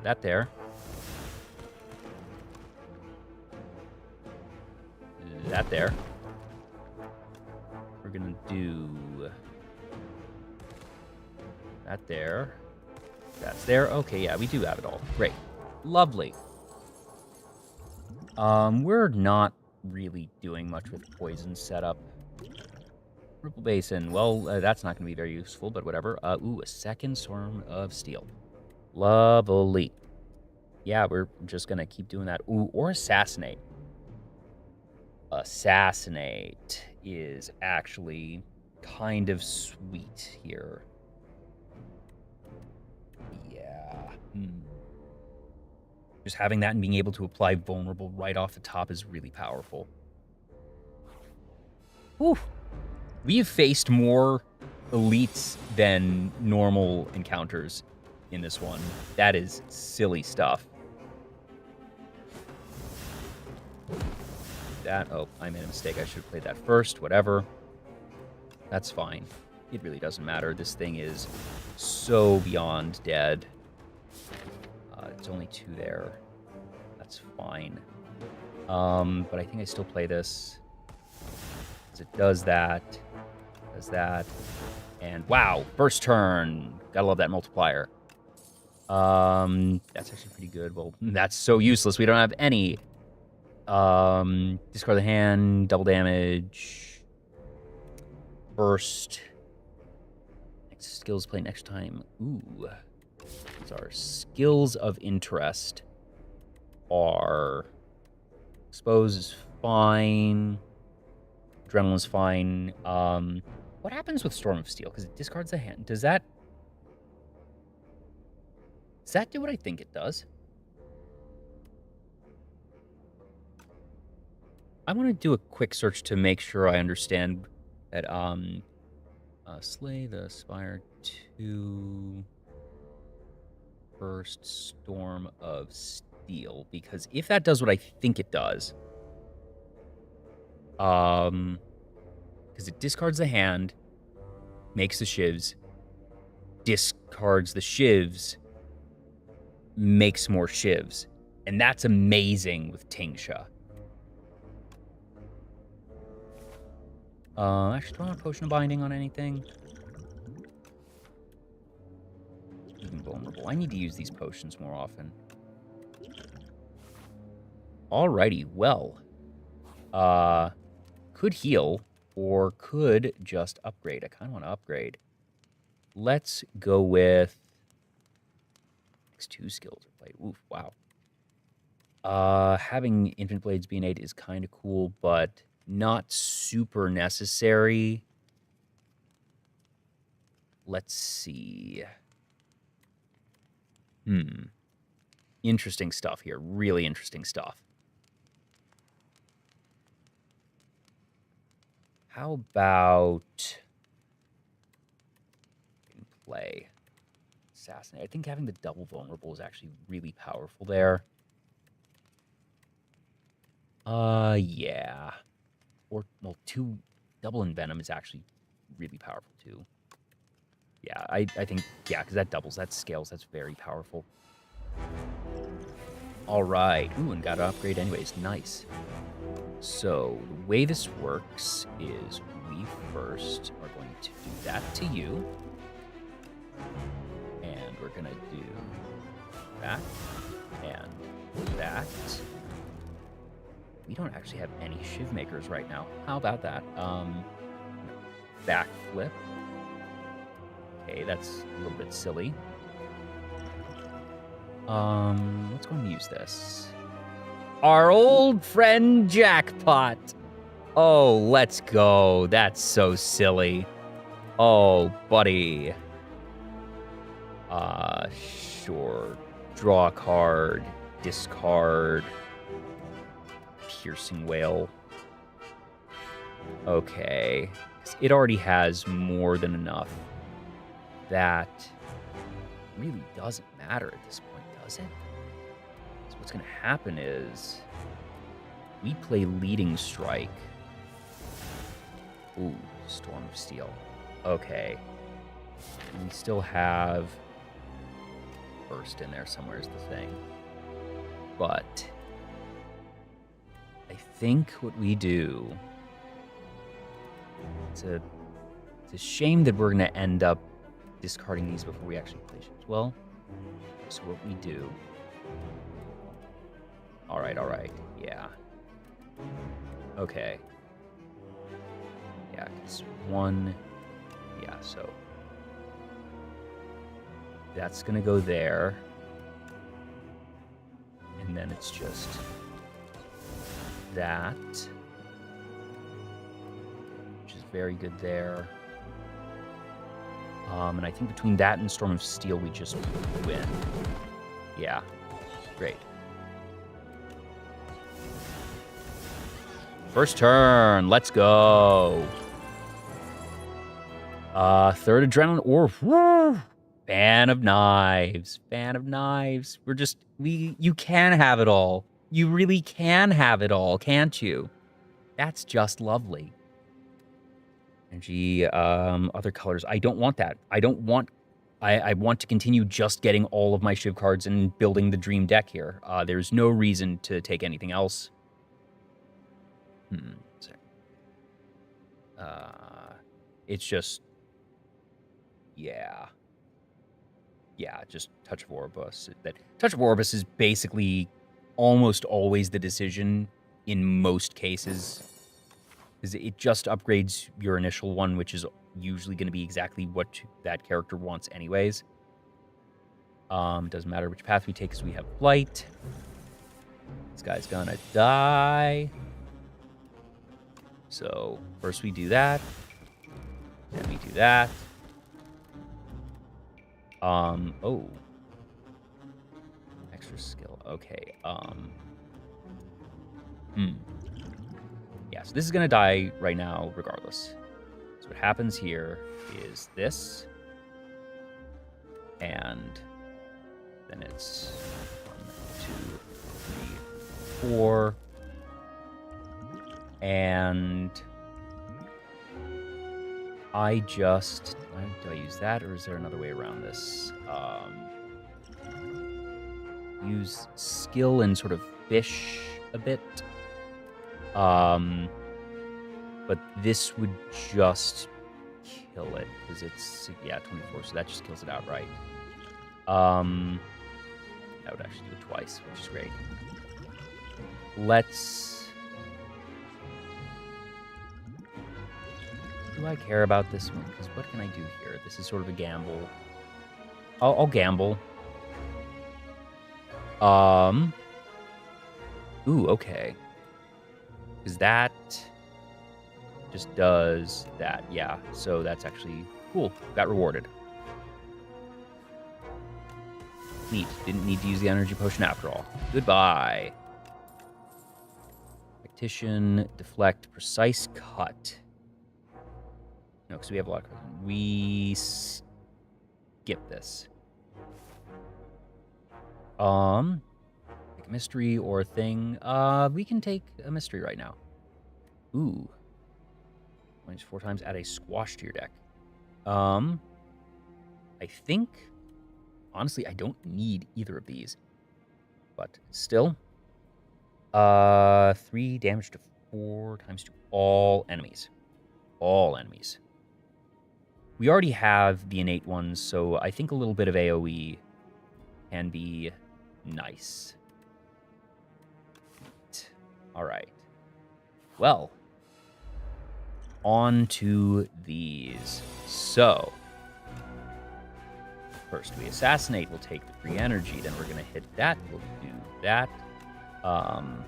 that there. That there. We're gonna do... that there. That's there. Okay, yeah, we do have it all. Great. Lovely. We're not really doing much with poison setup. Purple Basin. Well, that's not going to be very useful, but whatever. Ooh, a second Swarm of Steel. Lovely. Yeah, we're just going to keep doing that. Ooh, or Assassinate. Assassinate is actually kind of sweet here. Yeah. Just having that and being able to apply Vulnerable right off the top is really powerful. Whew. We have faced more elites than normal encounters in this one. That is silly stuff. Oh, I made a mistake. I should have played that first. Whatever. That's fine. It really doesn't matter. This thing is so beyond dead. It's only 2 there. That's fine. But I think I still play this. Because it does that. Does that. And wow, first turn. Gotta love that multiplier. That's actually pretty good. Well, that's so useless. We don't have any. Discard the hand, double damage. Burst. Next skills play next time. Ooh. These are skills of interest. Are expose is fine. Adrenaline's fine. What happens with Storm of Steel? Because it discards the hand. Does that do what I think it does? I want to do a quick search to make sure I understand that slay the Spire 2 first Storm of Steel, because if that does what I think it does, because it discards the hand, makes the shivs, discards the shivs, makes more shivs, and that's amazing with Tingsha. Actually, do I want a Potion of Binding on anything? Even vulnerable. I need to use these potions more often. Alrighty, well. Could heal, or could just upgrade. I kind of want to upgrade. Let's go with... Next 2 skills are played. Oof, wow. Having Infinite Blades be innate is kind of cool, but not super necessary. Let's see. Interesting stuff here. Really interesting stuff. How about... play Assassinate. I think having the double vulnerable is actually really powerful there. Yeah. Or, well, 2 double Envenom is actually really powerful, too. Yeah, I think, yeah, because that doubles, that scales, that's very powerful. All right. Ooh, and got to upgrade anyways. Nice. So, the way this works is we first are going to do that to you. And we're going to do that and that. We don't actually have any shiv makers right now. How about that? Backflip. Okay, that's a little bit silly. Let's go and use this. Our old friend Jackpot. Oh, let's go. That's so silly. Oh, buddy. Sure. Draw a card. Discard. Piercing Whale. Okay. It already has more than enough. That really doesn't matter at this point, does it? So what's going to happen is we play Leading Strike. Ooh, Storm of Steel. Okay. We still have Burst in there somewhere is the thing. But I think what we do... It's a shame that we're going to end up discarding these before we actually play ships. Well, so what we do... All right. Yeah. Okay. Yeah, it's one... Yeah, so... That's going to go there. And then it's just... that... very good there. And I think between that and Storm of Steel, we just win. Yeah. Great. First turn. Let's go. Third Adrenaline Orb. Woo! Fan of Knives. Fan of Knives. You can have it all. You really can have it all, can't you? That's just lovely. Energy, other colors. I don't want that. I want to continue just getting all of my Shiv cards and building the dream deck here. There's no reason to take anything else. It's just... Yeah. Yeah, just Touch of Orbis. That Touch of Orbis is basically almost always the decision in most cases. Because it just upgrades your initial one, which is usually going to be exactly what that character wants anyways. Doesn't matter which path we take because we have Flight. This guy's gonna die. So first we do that. Then we do that. Oh. Extra skill. Okay. Yeah, so this is going to die right now regardless. So what happens here is this. And then it's 1, 2, 3, 4. And I just... Do I use that, or is there another way around this? Use skill and sort of fish a bit. But this would just kill it, because it's, yeah, 24, so that just kills it outright. That would actually do it twice, which is great. Let's... Do I care about this one? Because what can I do here? This is sort of a gamble. I'll gamble. Ooh, okay. Because that just does that. Yeah, so that's actually cool. Got rewarded. Neat. Didn't need to use the energy potion after all. Goodbye. Tactician, deflect, precise cut. No, because we have a lot of... We skip this. Take a mystery or a thing. We can take a mystery right now. Ooh. 4 times, add a squash to your deck. I think, honestly, I don't need either of these. But still. 3 damage to 4 times to all enemies. All enemies. We already have the innate ones, so I think a little bit of AoE can be nice. All right. Well, on to these. So, first we assassinate. We'll take the free energy. Then we're going to hit that. We'll do that. I'm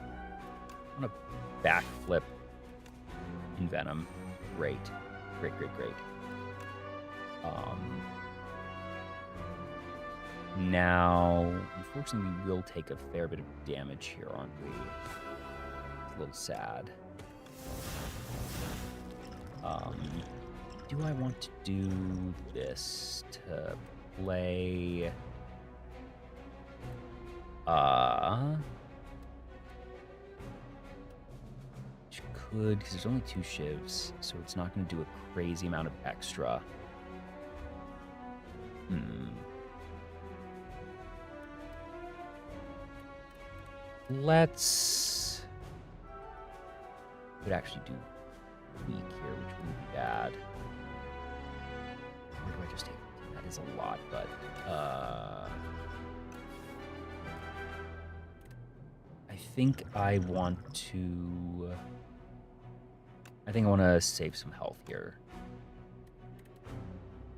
gonna backflip in Venom. Great. Great. Now, unfortunately, we will take a fair bit of damage here, aren't we? It's a little sad. Do I want to do this to play... Which could, because there's only 2 shivs, so it's not going to do a crazy amount of extra. Let's... Could actually do weak here, which wouldn't be bad. Or do I just take... That is a lot, but... I think I want to... I think I want to save some health here.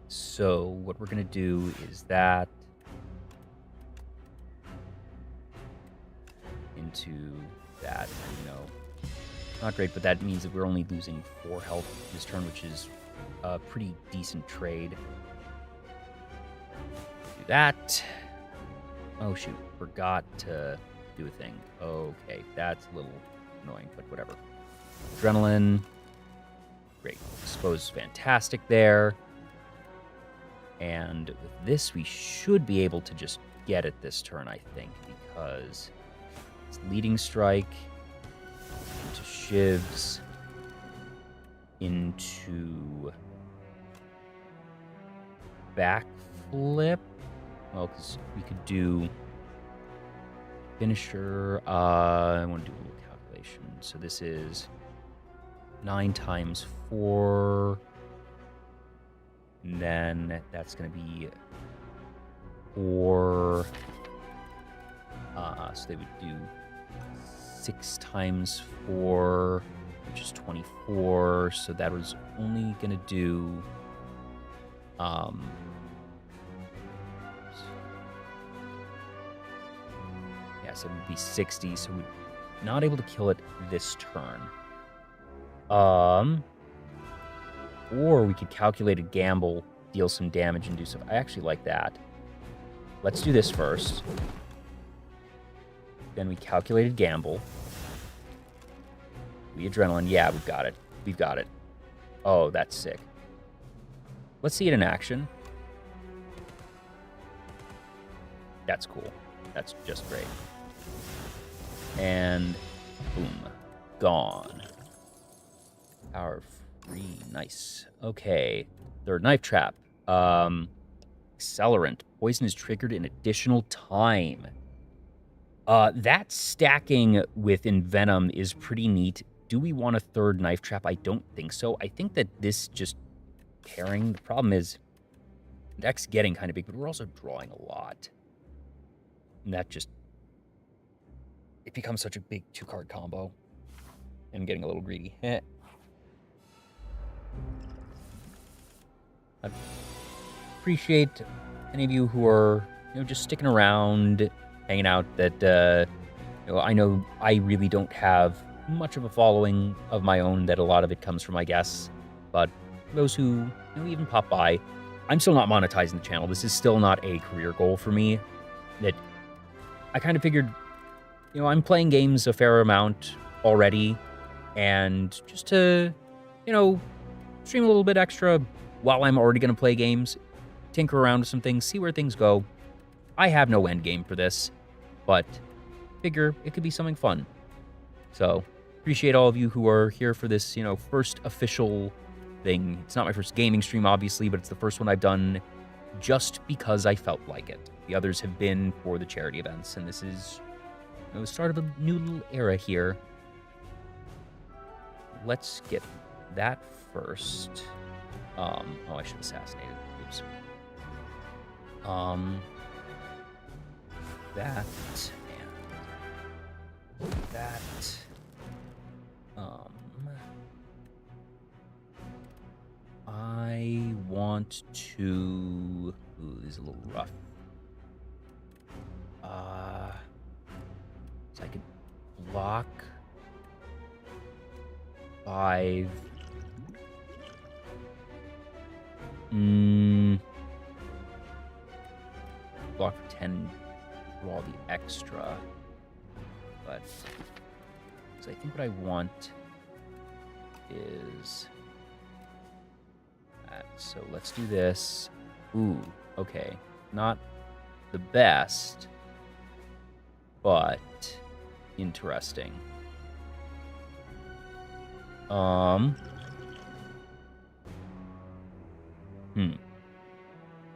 So what we're going to do is that... into that, you know, not great, but that means that we're only losing 4 health this turn, which is a pretty decent trade. Do that. Oh shoot, forgot to do a thing. Okay, that's a little annoying, but whatever. Adrenaline. Great. Expose is fantastic there. And with this, we should be able to just get it this turn, I think, because it's leading strike into shivs into backflip. Well, because we could do finisher. I want to do a little calculation. So this is 9 times 4. And then that's going to be 4. So they would do 6 times 4, which is 24. So that was only going to do... yeah, so it would be 60. So we're not able to kill it this turn. Or we could calculate a gamble, deal some damage, and do some... I actually like that. Let's do this first. Then we calculated gamble. We adrenaline. Yeah, we've got it. We've got it. Oh, that's sick. Let's see it in action. That's cool. That's just great. And boom. Gone. Power 3. Nice. Okay. Third knife trap. Accelerant. Poison is triggered an additional time. That stacking with Envenom is pretty neat. Do we want a third knife trap? I don't think so. I think that this just pairing... The problem is deck's getting kind of big, but we're also drawing a lot. And that just... It becomes such a big 2-card combo. I'm getting a little greedy. I appreciate any of you who are, just sticking around, hanging out. That I know I really don't have much of a following of my own. That a lot of it comes from my guests, but those who even pop by, I'm still not monetizing the channel. This is still not a career goal for me. That I kind of figured, I'm playing games a fair amount already, and just to, stream a little bit extra while I'm already going to play games, tinker around with some things, see where things go. I have no end game for this, but figure it could be something fun. So, appreciate all of you who are here for this, first official thing. It's not my first gaming stream, obviously, but it's the first one I've done just because I felt like it. The others have been for the charity events, and this is the start of a new little era here. Let's get that first. Oh, I should have assassinated. Oops. That and that. I want to... Ooh, this is a little rough. So I could block 5. Block for 10 for all the extra. But so I think what I want is that. So let's do this. Ooh, okay. Not the best, but interesting.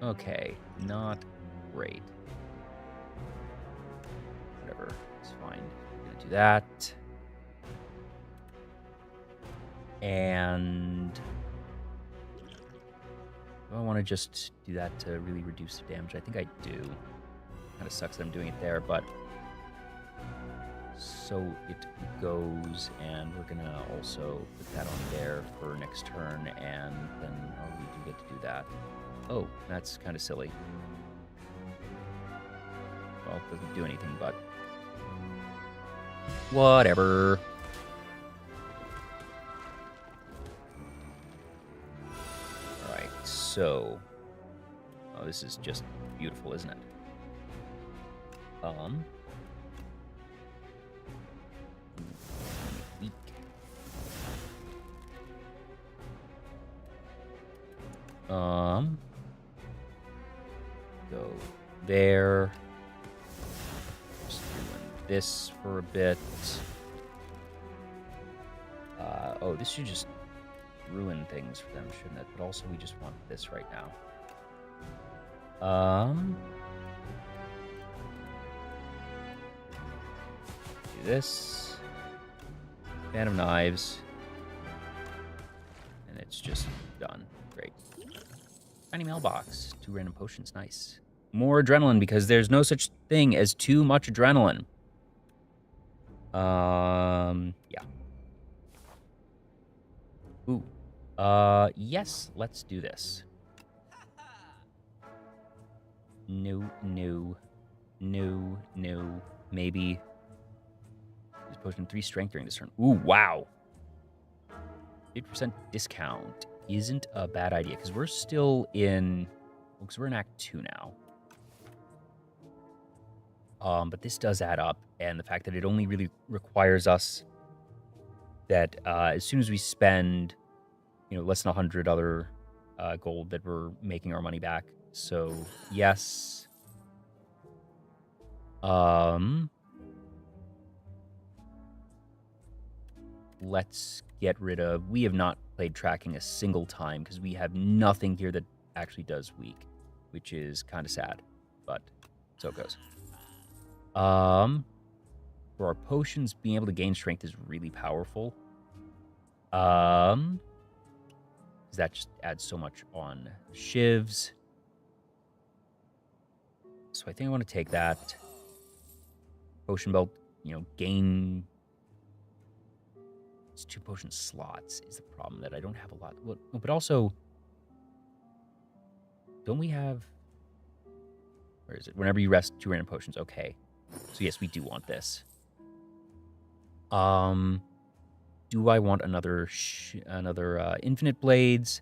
Okay, not great. Whatever, it's fine. I'm gonna do that. And do I want to just do that to really reduce the damage? I think I do. Kind of sucks that I'm doing it there, but so it goes, and we're gonna also put that on there for next turn, and then we do get to do that. Oh, that's kind of silly. Well, it doesn't do anything, but whatever. Alright, so this is just beautiful, isn't it? Weak. Go there. Just doing this for a bit. Oh, this should just ruin things for them, shouldn't it? But also, we just want this right now. Do this. Fan of Knives. And it's just done. Great. Tiny mailbox. 2 random potions. Nice. More adrenaline, because there's no such thing as too much adrenaline. Yeah. Ooh. Yes, let's do this. No. Maybe. Use potion 3 strength during this turn. Ooh, wow. 50% discount isn't a bad idea, because we're still in... Because we're in Act 2 now. But this does add up, and the fact that it only really requires us that as soon as we spend, less than 100 other gold, that we're making our money back. So, yes. Let's get rid of... We have not played tracking a single time, because we have nothing here that actually does weak, which is kind of sad, but so it goes. For our potions, being able to gain strength is really powerful. Because that just adds so much on shivs. So I think I want to take that. Potion belt, gain... It's 2 potion slots is the problem, that I don't have a lot. Well, but also, don't we have... Where is it? Whenever you rest 2 random potions. Okay. So yes, we do want this. Do I want another infinite blades?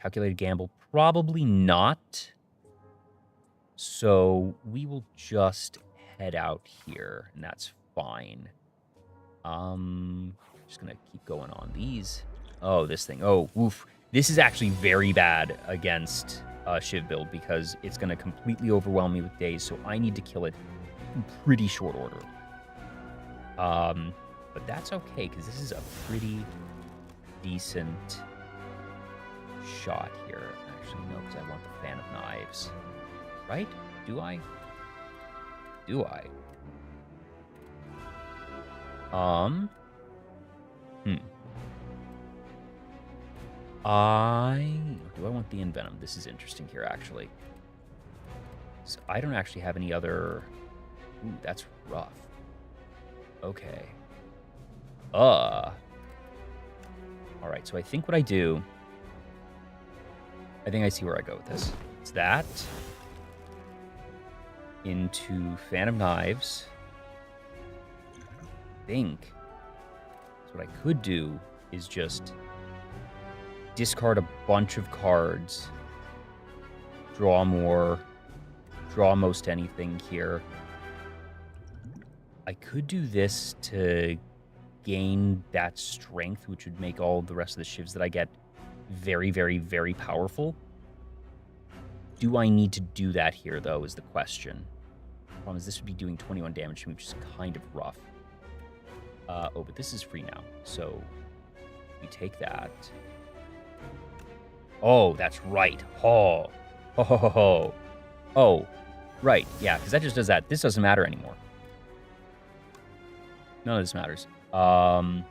Calculated gamble? Probably not. So we will just head out here, and that's fine. Just gonna keep going on these. Oh, this thing. Oh, oof. This is actually very bad against Shiv build, because it's gonna completely overwhelm me with days, so I need to kill it in pretty short order. But that's okay, because this is a pretty decent shot here. Actually, no, because I want the Fan of Knives. Right? Do I? Do I? Do I want the Envenom? This is interesting here, actually. So I don't actually have any other... Ooh, that's rough. Okay. Alright, so I think what I do... I think I see where I go with this. It's that. Into Fan of Knives. think what I could do is just discard a bunch of cards, draw more, draw most anything here. I could do this to gain that strength, which would make all the rest of the shivs that I get very, very, very powerful. Do I need to do that here, though, is the question. The problem is this would be doing 21 damage to me, which is kind of rough. Oh, but this is free now, so we take that. Oh, that's right. Oh, ho, ho, ho, ho. Oh, right. Yeah, because that just does that. This doesn't matter anymore. None of this matters. Now,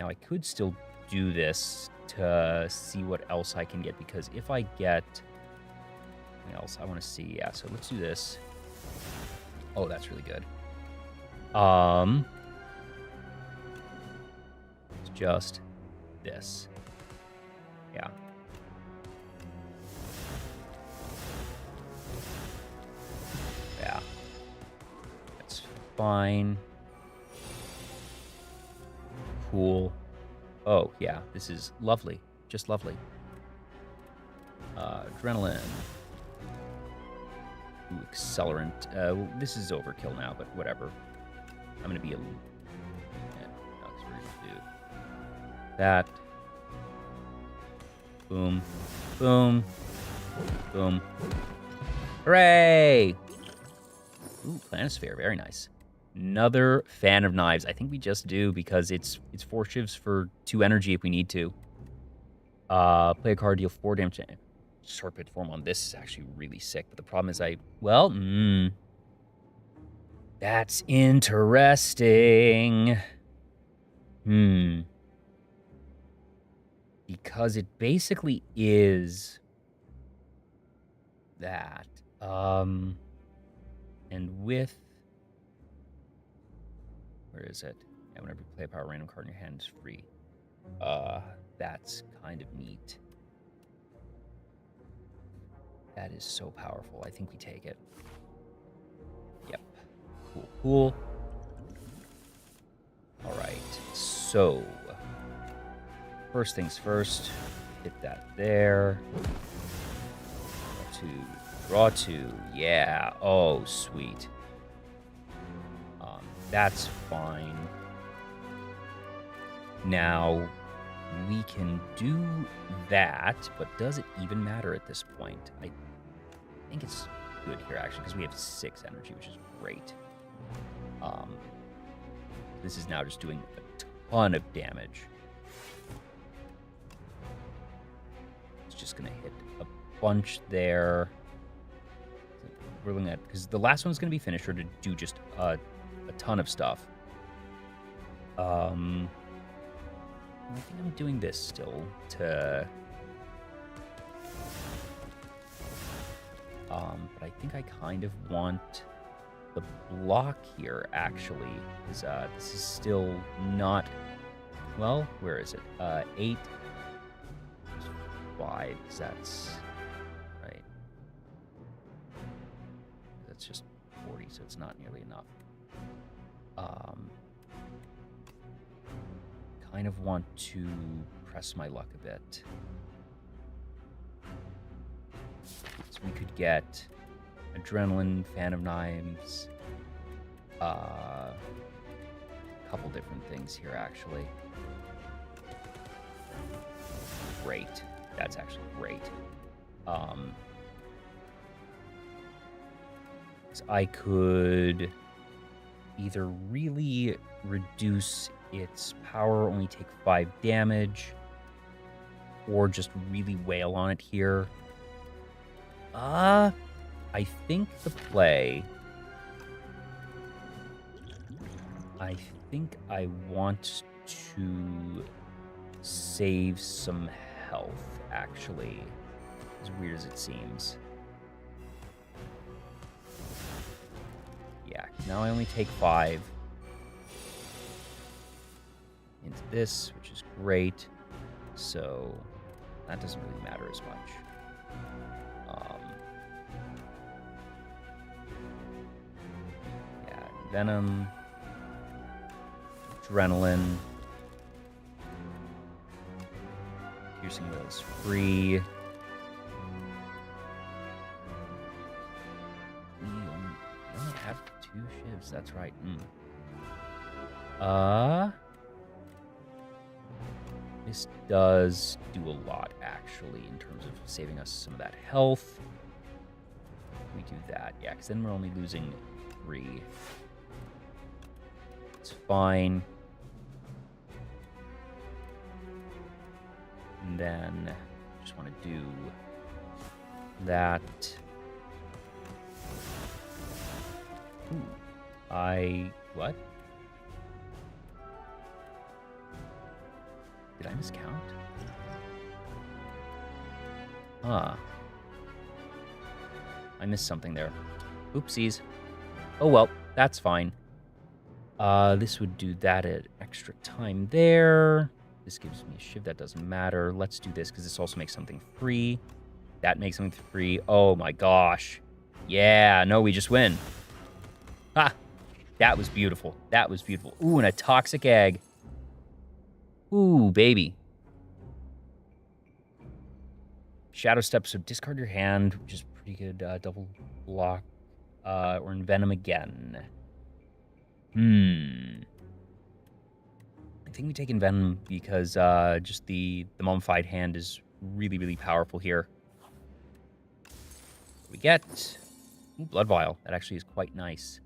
I could still do this to see what else I can get, because if I get something else, I want to see. Yeah, so let's do this. Oh, that's really good. It's just this. Yeah. Yeah. That's fine. Cool. Oh, yeah. This is lovely. Just lovely. Adrenaline. Ooh, accelerant. Well, this is overkill now, but whatever. I'm going to be a... Yeah, no, 'cause we're going to do that. Boom. Boom. Boom. Hooray! Ooh, Planisphere. Very nice. Another fan of knives. I think we just do because it's 4 shivs for 2 energy if we need to. Play a card, deal 4 damage. Short pit form on this is actually really sick, but the problem is that's interesting. Because it basically is that. And with... Where is it? Yeah, whenever you play a power random card in your hand, it's free. That's kind of neat. That is so powerful. I think we take it. Yep. Cool, cool. All right. So, first things first. Hit that there. Draw 2. Yeah. Oh, sweet. That's fine. Now, we can do that, but does it even matter at this point? I think it's good here, actually, because we have 6 energy, which is great. This is now just doing a ton of damage. It's just going to hit a bunch there. We're looking at... Because the last one's going to be finished, or to do just a ton of stuff. I think I'm doing this still to... but I think I kind of want the block here, actually. Because this is still not... Well, where is it? 8... 5, because that's... Right. That's just 40, so it's not nearly enough. Kind of want to press my luck a bit. So we could get Adrenaline, Fan of Knives, a couple different things here, actually. Great. That's actually great. So I could either really reduce its power, only take 5 damage, or just really wail on it here. I think the play... I think I want to save some health, actually. As weird as it seems. Yeah, now I only take 5 into this, which is great. So that doesn't really matter as much. Yeah, Venom. adrenaline. Piercing Will is free. We only have 2 shivs, that's right. This does do a lot, actually, in terms of saving us some of that health. We do that, yeah, because then we're only losing 3. It's fine. And then just want to do that. Ooh, what? Did I miscount? I missed something there. Oopsies. Oh well, that's fine. This would do that at extra time there. This gives me a shiv, that doesn't matter. Let's do this, because this also makes something free. That makes something free. Oh my gosh. Yeah, no, we just win. Ha! That was beautiful. That was beautiful. Ooh, and a toxic egg. Ooh, baby. Shadow Step, so discard your hand, which is pretty good. Double block. Or Envenom again. I think we take Envenom because just the Mummified Hand is really, really powerful here. We get Blood Vial. That actually is quite nice.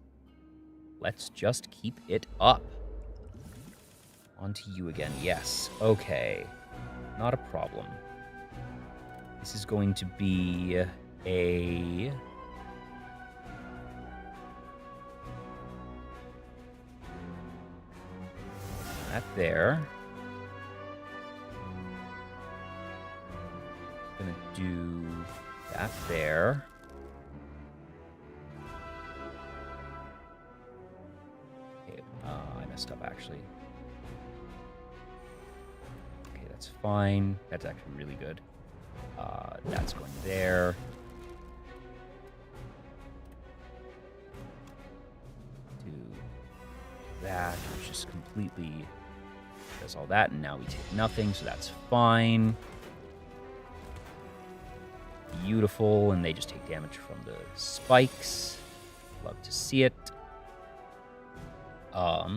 Let's just keep it up. On to you again. Yes. Okay. Not a problem. This is going to be a... that there. Gonna do that there. Okay, I messed up actually. Okay, that's fine. That's actually really good. That's going there. Do that, which is completely does all that, and now we take nothing, so that's fine. Beautiful, and they just take damage from the spikes. Love to see it. So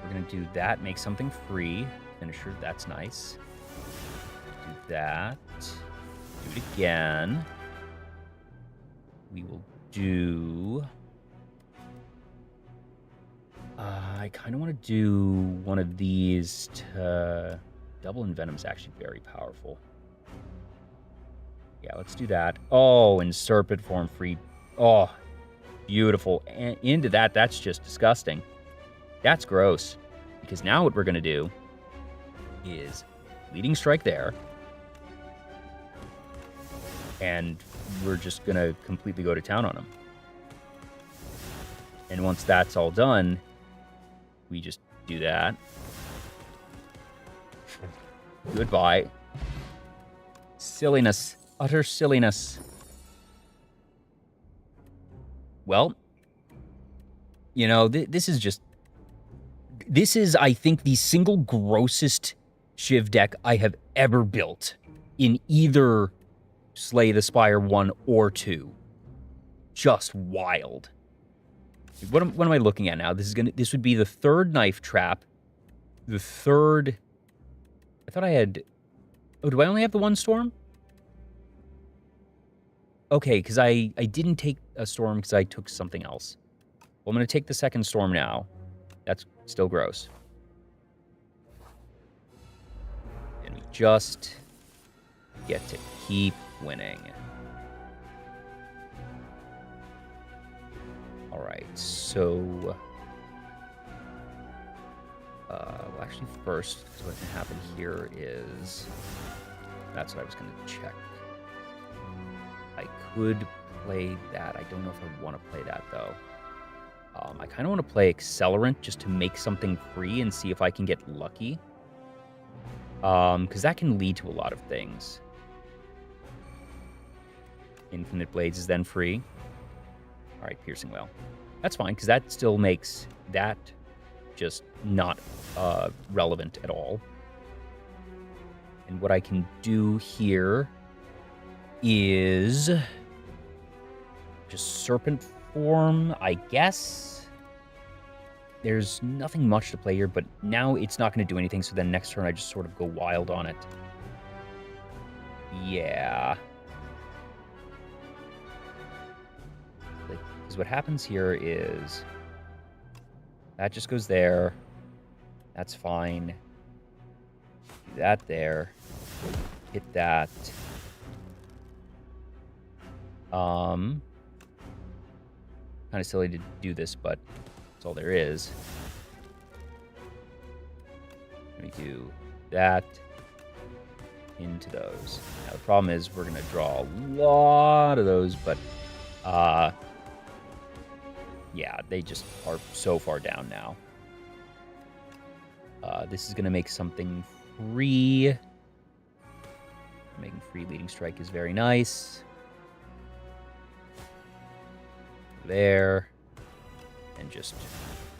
we're gonna do that, make something free. Finisher, that's nice. Do that. Do it again. We will do... I kind of want to do one of these to... Double Envenom is actually very powerful. Yeah, let's do that. Oh, and Serpent Form free. Oh, beautiful. And into that, that's just disgusting. That's gross. Because now what we're going to do is Leading Strike there. And we're just going to completely go to town on him. And once that's all done, we just do that. Goodbye. Silliness. Utter silliness. Well, you know, this is just... This is, I think, the single grossest Shiv deck I have ever built in either Slay the Spire 1 or 2. Just wild. What am I looking at now? This would be the 3rd Knife Trap. The 3rd... I thought I had... Oh, do I only have the 1 Storm? Okay, because I didn't take a Storm because I took something else. Well, I'm going to take the 2nd Storm now. That's still gross. And we just get to keep winning. Alright, so... well, actually, first, what can happen here is... That's what I was going to check. I could play that. I don't know if I want to play that, though. I kind of want to play Accelerant just to make something free and see if I can get lucky. Because that can lead to a lot of things. Infinite Blades is then free. Alright, Piercing Well. That's fine, because that still makes that just not relevant at all. And what I can do here is just serpent form, I guess. There's nothing much to play here, but now it's not going to do anything, so then next turn I just sort of go wild on it. Yeah. Because what happens here is that just goes there. That's fine. Do that there. Hit that. Kind of silly to do this, but that's all there is. Let me do that into those. Now the problem is we're gonna draw a lot of those, but yeah, they just are so far down now. This is gonna make something free. Making free leading strike is very nice. There. And just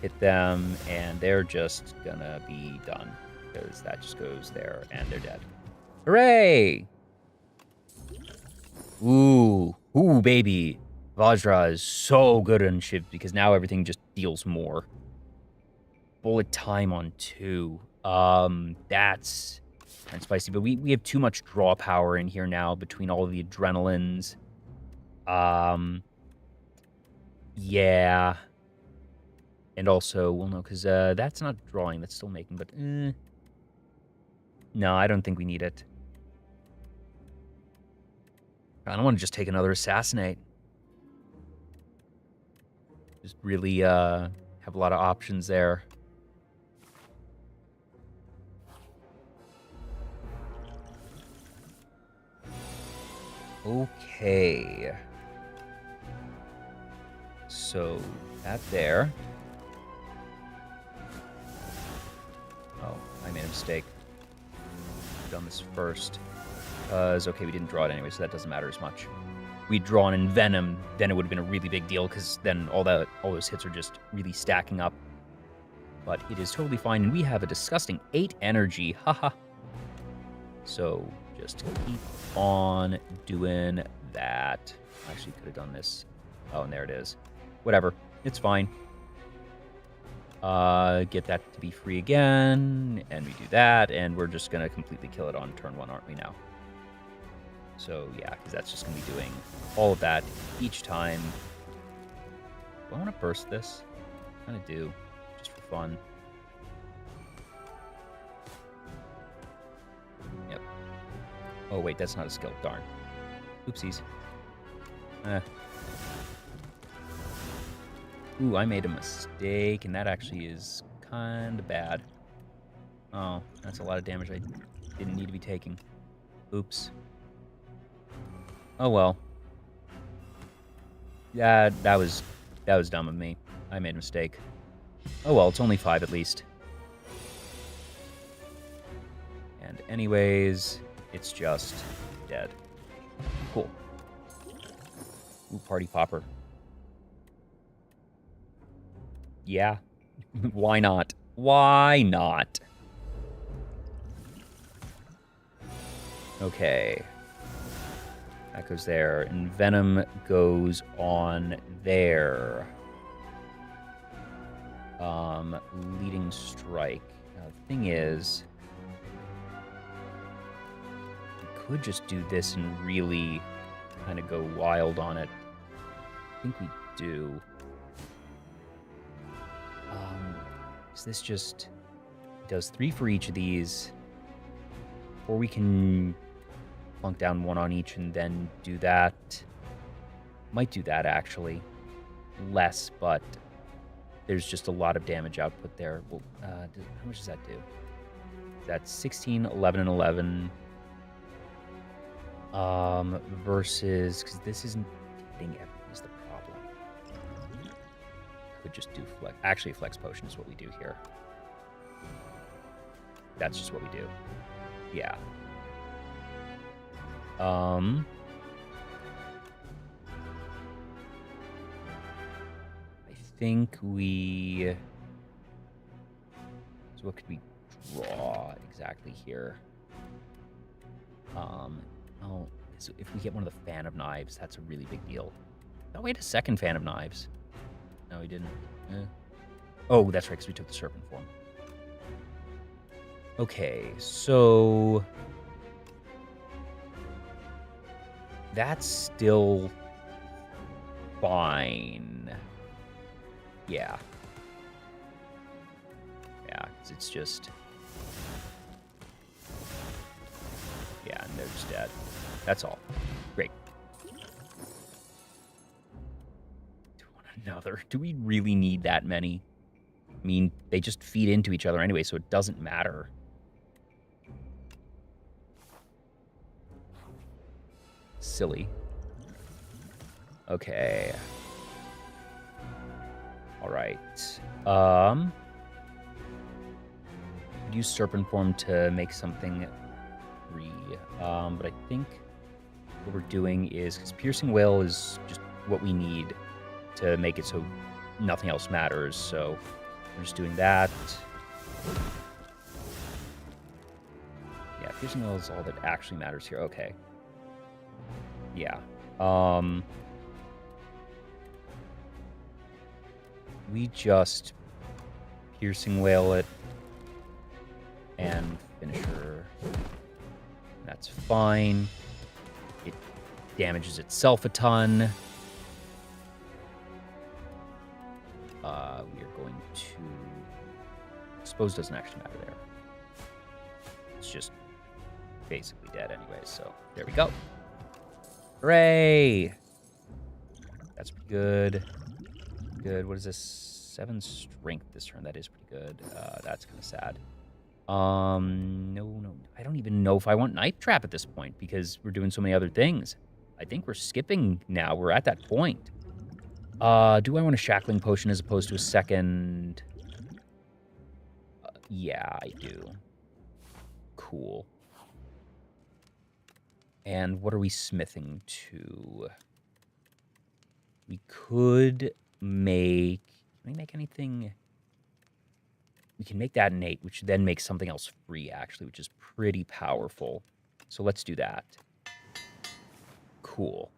hit them, and they're just gonna be done. Because that just goes there, and they're dead. Hooray! Ooh, baby. Vajra is so good on Shiv, because now everything just deals more. Bullet time on 2. That's kind of spicy, but we have too much draw power in here now between all of the adrenalines. Yeah. And also, well, no, because that's not drawing, that's still making, but no, I don't think we need it. I don't want to just take another assassinate. Just really have a lot of options there. Okay. So, that there. Oh, I made a mistake. I've done this first. Because, okay, we didn't draw it anyway, so that doesn't matter as much. If we'd drawn in Venom, then it would have been a really big deal, because then all those hits are just really stacking up. But it is totally fine, and we have a disgusting 8 energy, haha. So, just keep on doing that. Actually, could have done this. Oh, and there it is. Whatever. It's fine. Get that to be free again, and we do that, and we're just going to completely kill it on turn 1, aren't we now? So, yeah, because that's just going to be doing all of that each time. Do I want to burst this? I kind of do, just for fun. Yep. Oh, wait, that's not a skill. Darn. Oopsies. Ooh, I made a mistake, and that actually is kind of bad. Oh, that's a lot of damage I didn't need to be taking. Oops. Oh, well. Yeah, that was dumb of me. I made a mistake. Oh, well, it's only 5 at least. And anyways, it's just dead. Cool. Ooh, party popper. Yeah. Why not? Why not? Okay. That goes there. And Venom goes on there. Leading strike. Now, the thing is, we could just do this and really kind of go wild on it. I think we do. Is this just does 3 for each of these, or we can plunk down 1 on each and then do that. Might do that actually, less, but there's just a lot of damage output there. Well, how much does that do? That's 16, 11, and 11. Versus, because this isn't hitting everything is the problem. Could just do flex. Actually, flex potion is what we do here. That's just what we do. Yeah. I think we So what could we draw exactly here? Oh, so if we get one of the Fan of Knives, that's a really big deal. Oh, we had a second Fan of Knives. No, we didn't. Oh, that's right, because we took the Serpent form. Okay, so that's still fine. Yeah. Yeah, because it's just... Yeah, and they're just dead. That's all. Great. Another. Do we really need that many? I mean, they just feed into each other anyway, so it doesn't matter. Silly. Okay. All right. Could use Serpent Form to make something free. But I think what we're doing is, because Piercing Wail is just what we need to make it so nothing else matters. So we're just doing that. Yeah, Piercing Wail is all that actually matters here. Okay. Yeah. We just Piercing Wail it and Finisher. That's fine. It damages itself a ton. We are going to... Expose doesn't actually matter there. It's just basically dead anyway, so there we go. Hooray! That's pretty good. Good. What is this? 7 strength this turn. That is pretty good. That's kind of sad. No. I don't even know if I want Knife Trap at this point because we're doing so many other things. I think we're skipping now. We're at that point. Do I want a Shackling Potion as opposed to a second? Yeah, I do. Cool. And what are we smithing to? We could make... Can we make anything? We can make that innate, which then makes something else free, actually, which is pretty powerful. So let's do that. Cool.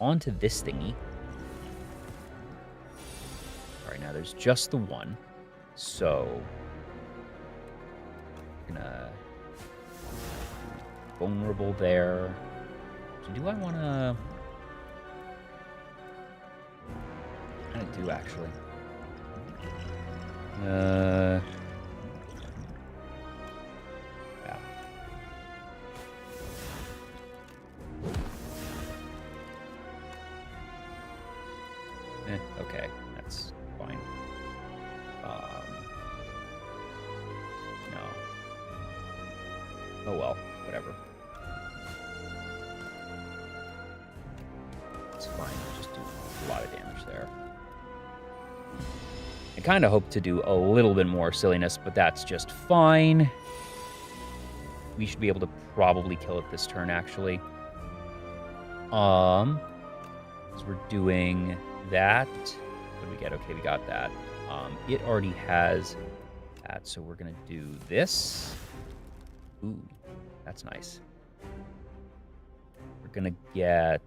On to this thingy. All right, now there's just the one. So I'm gonna... Vulnerable there. So do I want to... I do, actually. Yeah. Okay, that's fine. No. Oh well, whatever. It's fine, we'll just do a lot of damage there. I kind of hope to do a little bit more silliness, but that's just fine. We should be able to probably kill it this turn, actually. So we're doing that. What did we get? Okay, we got that. It already has that, so we're gonna do this. Ooh, that's nice. We're gonna get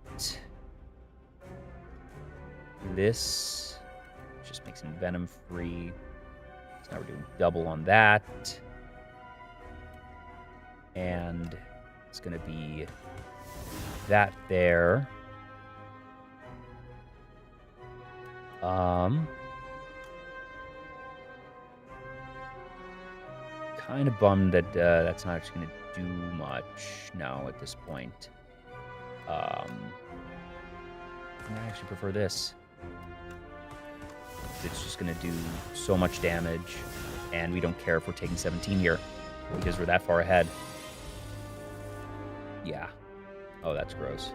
this. Just makes him venom free. So now we're doing double on that. And it's going to be that there. Kind of bummed that that's not actually going to do much now at this point. I actually prefer this. It's just going to do so much damage, and we don't care if we're taking 17 here, because we're that far ahead. Yeah. Oh, that's gross.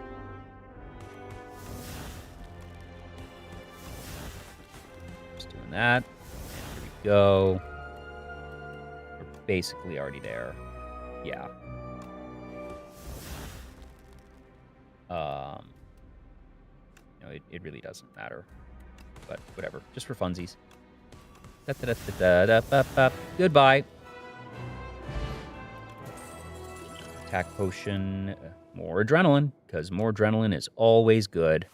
Just doing that. Here we go. We're basically already there. Yeah. No, it really doesn't matter. But whatever, just for funsies. Goodbye. Attack potion. More adrenaline, because more adrenaline is always good.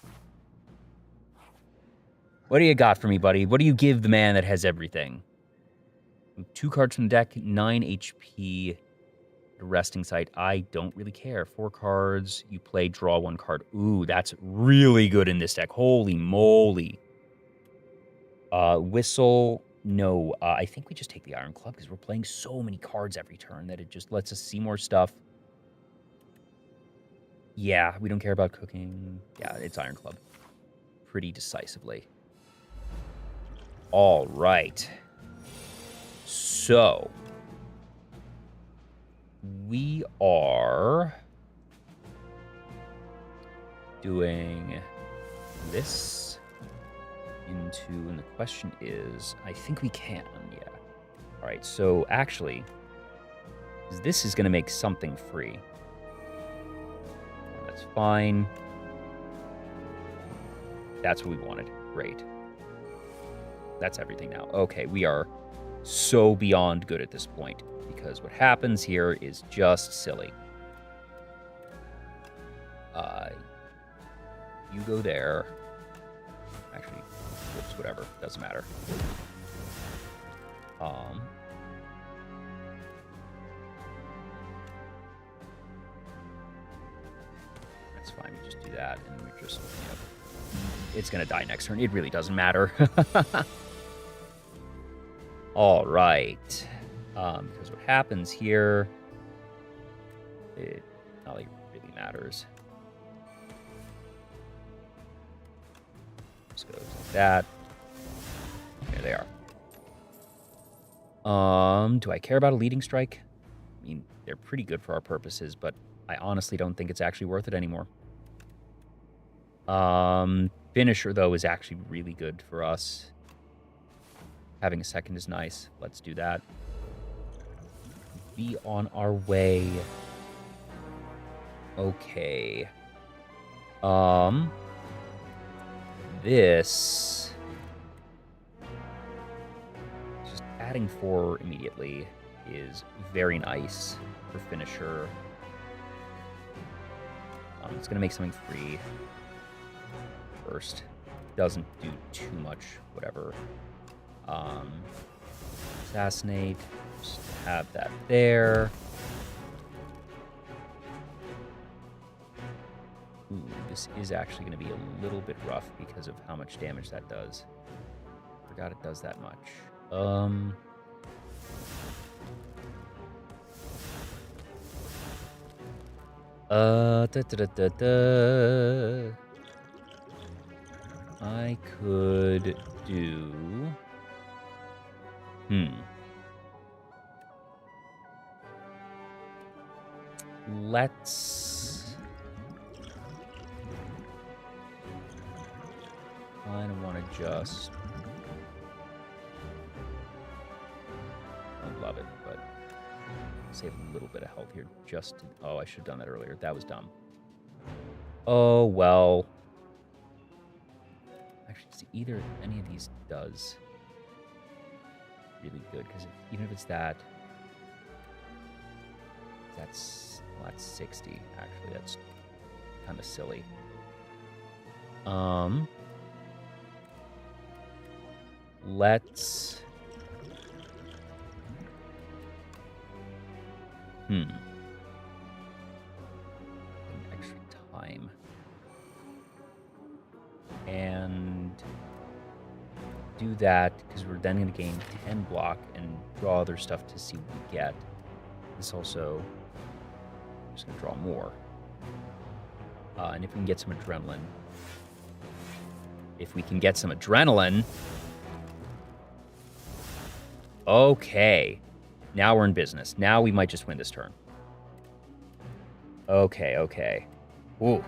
What do you got for me, buddy? What do you give the man that has everything? 2 cards from the deck, 9 HP. Resting site. I don't really care. 4 cards. You play, draw 1 card. Ooh, that's really good in this deck. Holy moly. Whistle. No. I think we just take the Iron Club because we're playing so many cards every turn that it just lets us see more stuff. Yeah, we don't care about cooking. Yeah, it's Iron Club. Pretty decisively. All right. So, we are doing this into, and the question is, I think we can, yeah. All right, so actually, this is going to make something free. That's fine. That's what we wanted. Great. That's everything now. Okay, we are so beyond good at this point, because what happens here is just silly. You go there. Actually, whoops, whatever. Doesn't matter. That's fine. We just do that, and we're just, it's going to die next turn. It really doesn't matter. All right. Because what happens here, it not like really matters. Just goes like that. There they are. Do I care about a leading strike? I mean, they're pretty good for our purposes, but I honestly don't think it's actually worth it anymore. Finisher, though, is actually really good for us. Having a second is nice. Let's do that. Be on our way. Okay. This... just adding 4 immediately is very nice for finisher. It's going to make something free first. Doesn't do too much, whatever. Assassinate. Just have that there. Ooh, this is actually going to be a little bit rough because of how much damage that does. Forgot it does that much. I could do... Let's... I don't want to just... I love it, but save a little bit of health here just to... Oh, I should have done that earlier. That was dumb. Oh, well... Actually, see, either any of these does really good, because even if it's that, that's 60. Actually, that's kind of silly. Let's extra time. And do that, because we're then going to gain 10 block and draw other stuff to see what we get. This also, I'm just going to draw more. And if we can get some adrenaline. Okay. Now we're in business. Now we might just win this turn. Okay. Ooh.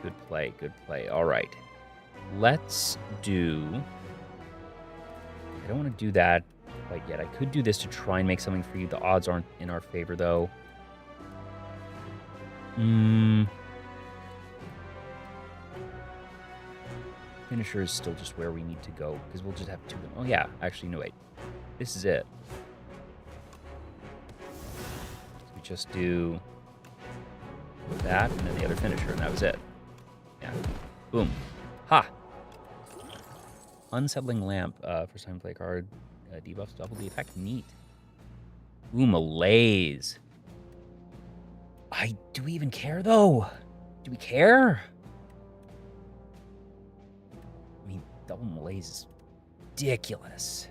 Good play. All right. Let's do... I don't want to do that quite yet. I could do this to try and make something for you. The odds aren't in our favor, though. finisher is still just where we need to go, because we'll just have two of them. Oh, yeah. Actually, no, wait. This is it. So we just do that, and then the other finisher, and that was it. Yeah. Boom. Ha! Unsettling Lamp. First time play card. Debuffs double the effect. Neat. Ooh, Malaise. Do we even care, though? Do we care? I mean, double Malaise is ridiculous.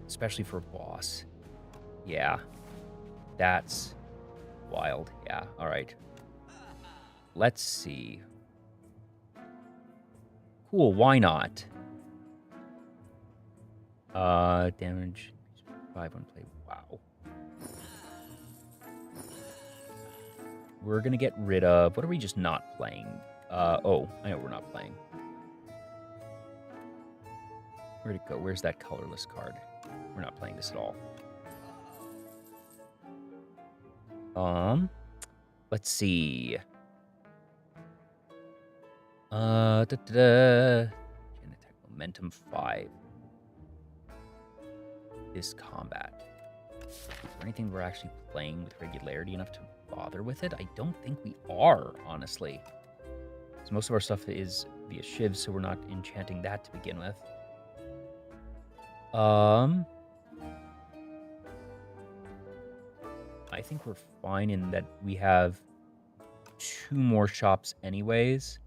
Especially for a boss. Yeah. That's wild. Yeah, all right. Let's see. Cool, why not? Damage 5 on play. Wow. We're gonna get rid of... What are we just not playing? Oh, I know we're not playing. Where'd it go? Where's that colorless card? We're not playing this at all. Let's see. Momentum 5. This combat. Is there anything we're actually playing with regularity enough to bother with it? I don't think we are, honestly. So most of our stuff is via Shiv, so we're not enchanting that to begin with. I think we're fine in that we have 2 more shops anyways.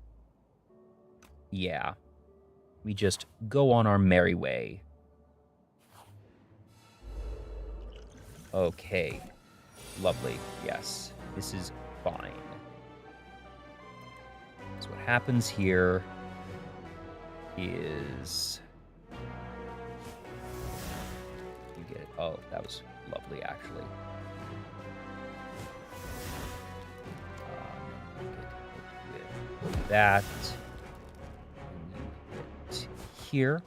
Yeah. We just go on our merry way. Okay. Lovely. Yes. This is fine. So what happens here is... You get it. Oh, that was lovely, actually. With that. And you hit here.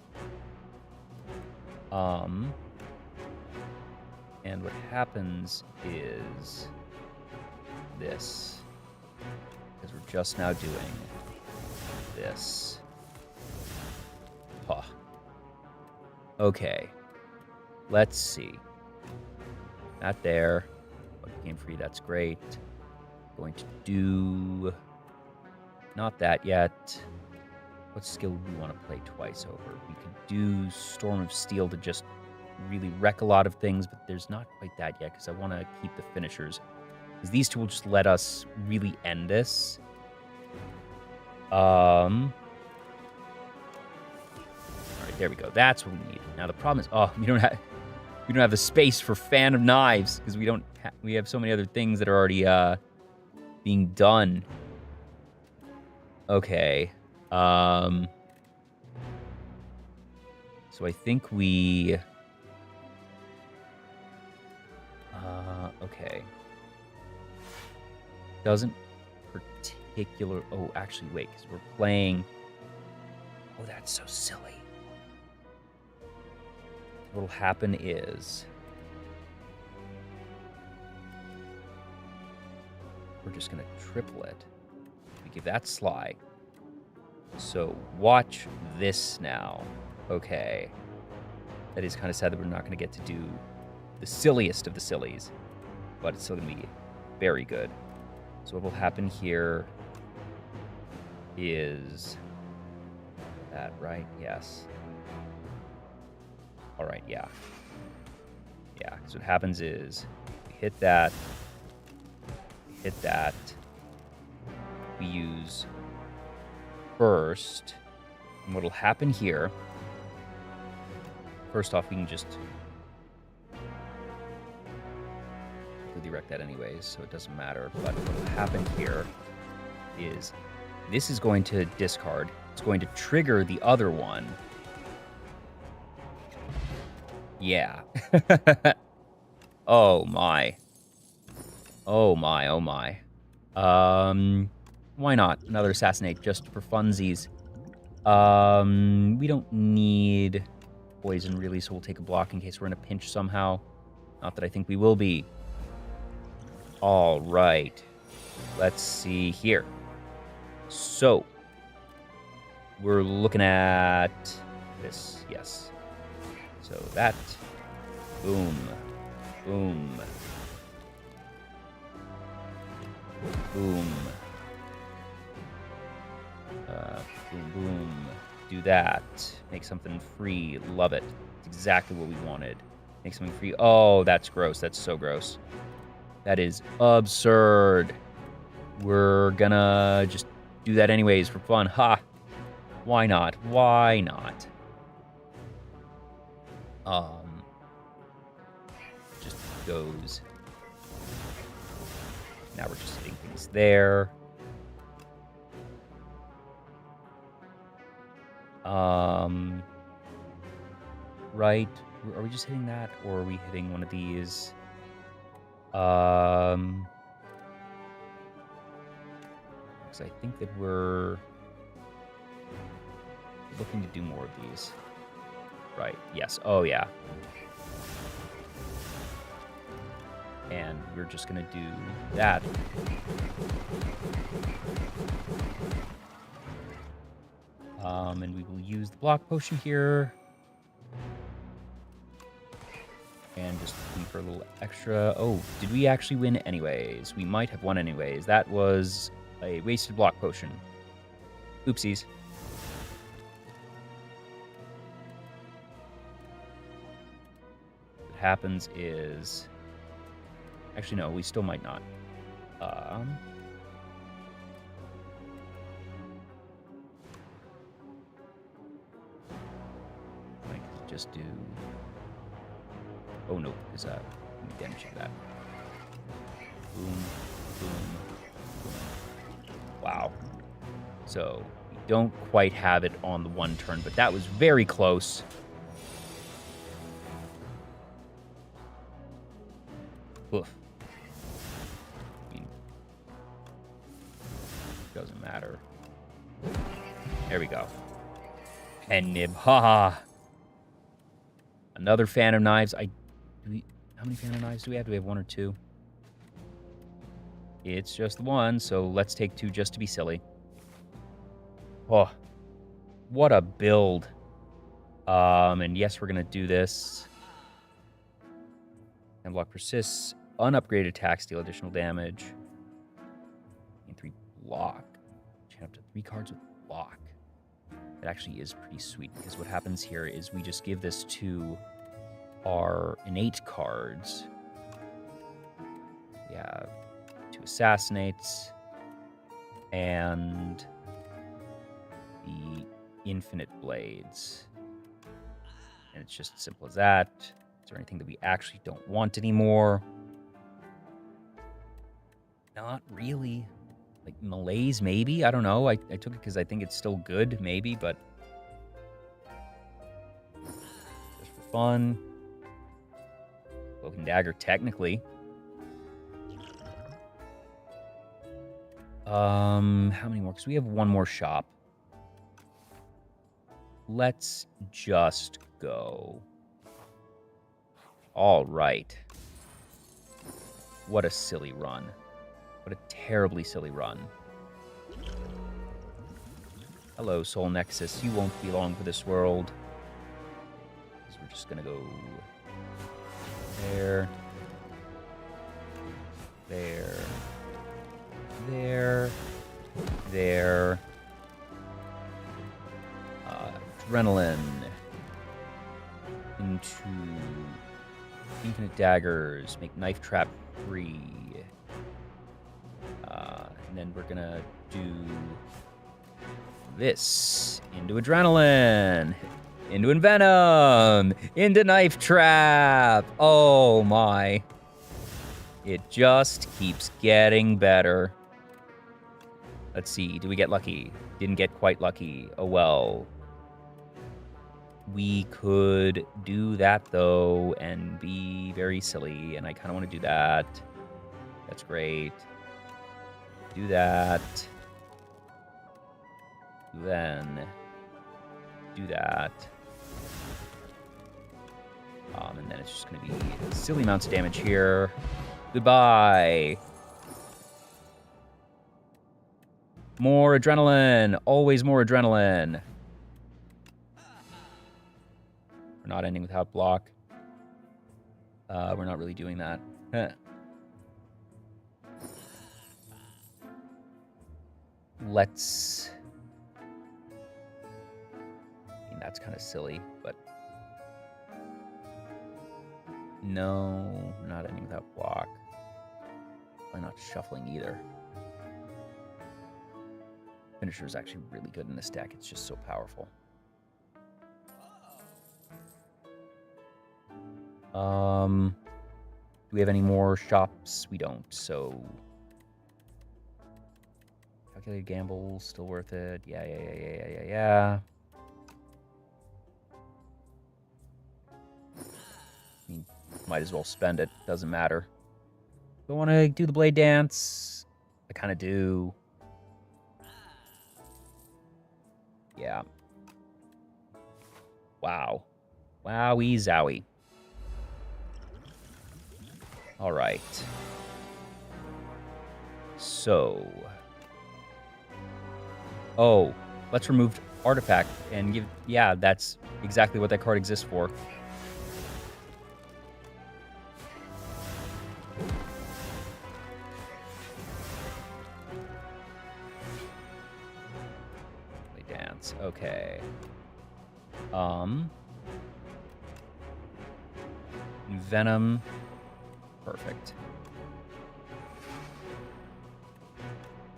And what happens is this. Because we're just now doing this. Huh. Okay. Let's see. That there. Game free, that's great. Going to do... Not that yet. What skill do we want to play twice over? We could do Storm of Steel to just really wreck a lot of things, but there's not quite that yet because I want to keep the finishers. Because these two will just let us really end this. All right, there we go. That's what we need. Now the problem is, we don't have the space for Fan of Knives because we have so many other things that are already being done. Okay. So I think we... okay. Doesn't particular... Oh, actually, wait, because we're playing... Oh, that's so silly. What'll happen is... We're just going to triple it. We give that Sly. So watch this now. Okay. That is kind of sad that we're not going to get to do the silliest of the sillies. But it's still going to be very good. So what will happen here is... That, right? Yes. All right, yeah. Yeah, so what happens is we hit that. We hit that. We use first. And what'll happen here... First off, we can just... completely wreck that anyways, so it doesn't matter. But what'll happen here is this is going to discard. It's going to trigger the other one. Yeah. Oh my. Oh my, oh my. Why not? Another Assassinate just for funsies. We don't need poison really, so we'll take a block in case we're in a pinch somehow. Not that I think we will be. All right. Let's see here. So, we're looking at this, yes. So that, boom, boom, boom, boom, boom. Do that. Make something free. Love it. It's exactly what we wanted. Make something free. Oh, that's gross. That's so gross. That is absurd. We're gonna just do that anyways for fun. Ha! Why not? Why not? Just goes. Now we're just hitting things there. Right. Are we just hitting that, or are we hitting one of these? Because I think that we're looking to do more of these. Right. Yes. Oh, yeah. And we're just going to do that. And we will use the block potion here. And just looking for a little extra. Oh, did we actually win anyways? We might have won anyways. That was a wasted block potion. Oopsies. What happens is... Actually, no, we still might not. I could just do... Oh, no, because let me damage that. Boom, boom, boom. Wow. So, we don't quite have it on the one turn, but that was very close. Oof. I mean, doesn't matter. There we go. Pen nib. Haha. Another fan of knives. How many fan of knives do we have? Do we have one or two? It's just the one, so let's take two just to be silly. Oh, what a build. And yes, we're gonna do this. And block persists. Unupgraded attacks deal additional damage. And 3 block. Chain up to 3 cards with block. It actually is pretty sweet, because what happens here is we just give this to our innate cards. We have 2 assassinates and the infinite blades. And it's just as simple as that. Is there anything that we actually don't want anymore? Not really. Like malaise, maybe? I don't know. I took it because I think it's still good, maybe, but just for fun. Cloak and dagger, technically. How many more? Because we have one more shop. Let's just go. All right. What a silly run. What a terribly silly run. Hello, Soul Nexus. You won't be long for this world. So we're just gonna go there, there, there, there. Adrenaline into infinite daggers. Make knife trap free. And then we're gonna do this into adrenaline, into envenom, into knife trap. Oh my. It just keeps getting better. Let's see, do we get lucky? Didn't get quite lucky. Oh well. We could do that though and be very silly, and I kind of want to do that. That's great. Do that. Then do that. And then it's just going to be silly amounts of damage here. Goodbye. More adrenaline. Always more adrenaline. We're not ending without block. We're not really doing that. Let's... I mean, that's kind of silly, but... No, we're not ending without block. I'm not shuffling either. Finisher is actually really good in this deck. It's just so powerful. Do we have any more shops? We don't, so... Calculated gamble, still worth it. Yeah. I mean, might as well spend it. Doesn't matter. Do I want to do the blade dance? I kind of do. Yeah. Wow. Wowie zowie. All right. So. Oh, let's remove artifact and give... Yeah, that's exactly what that card exists for. Dance. Okay. Venom. Perfect.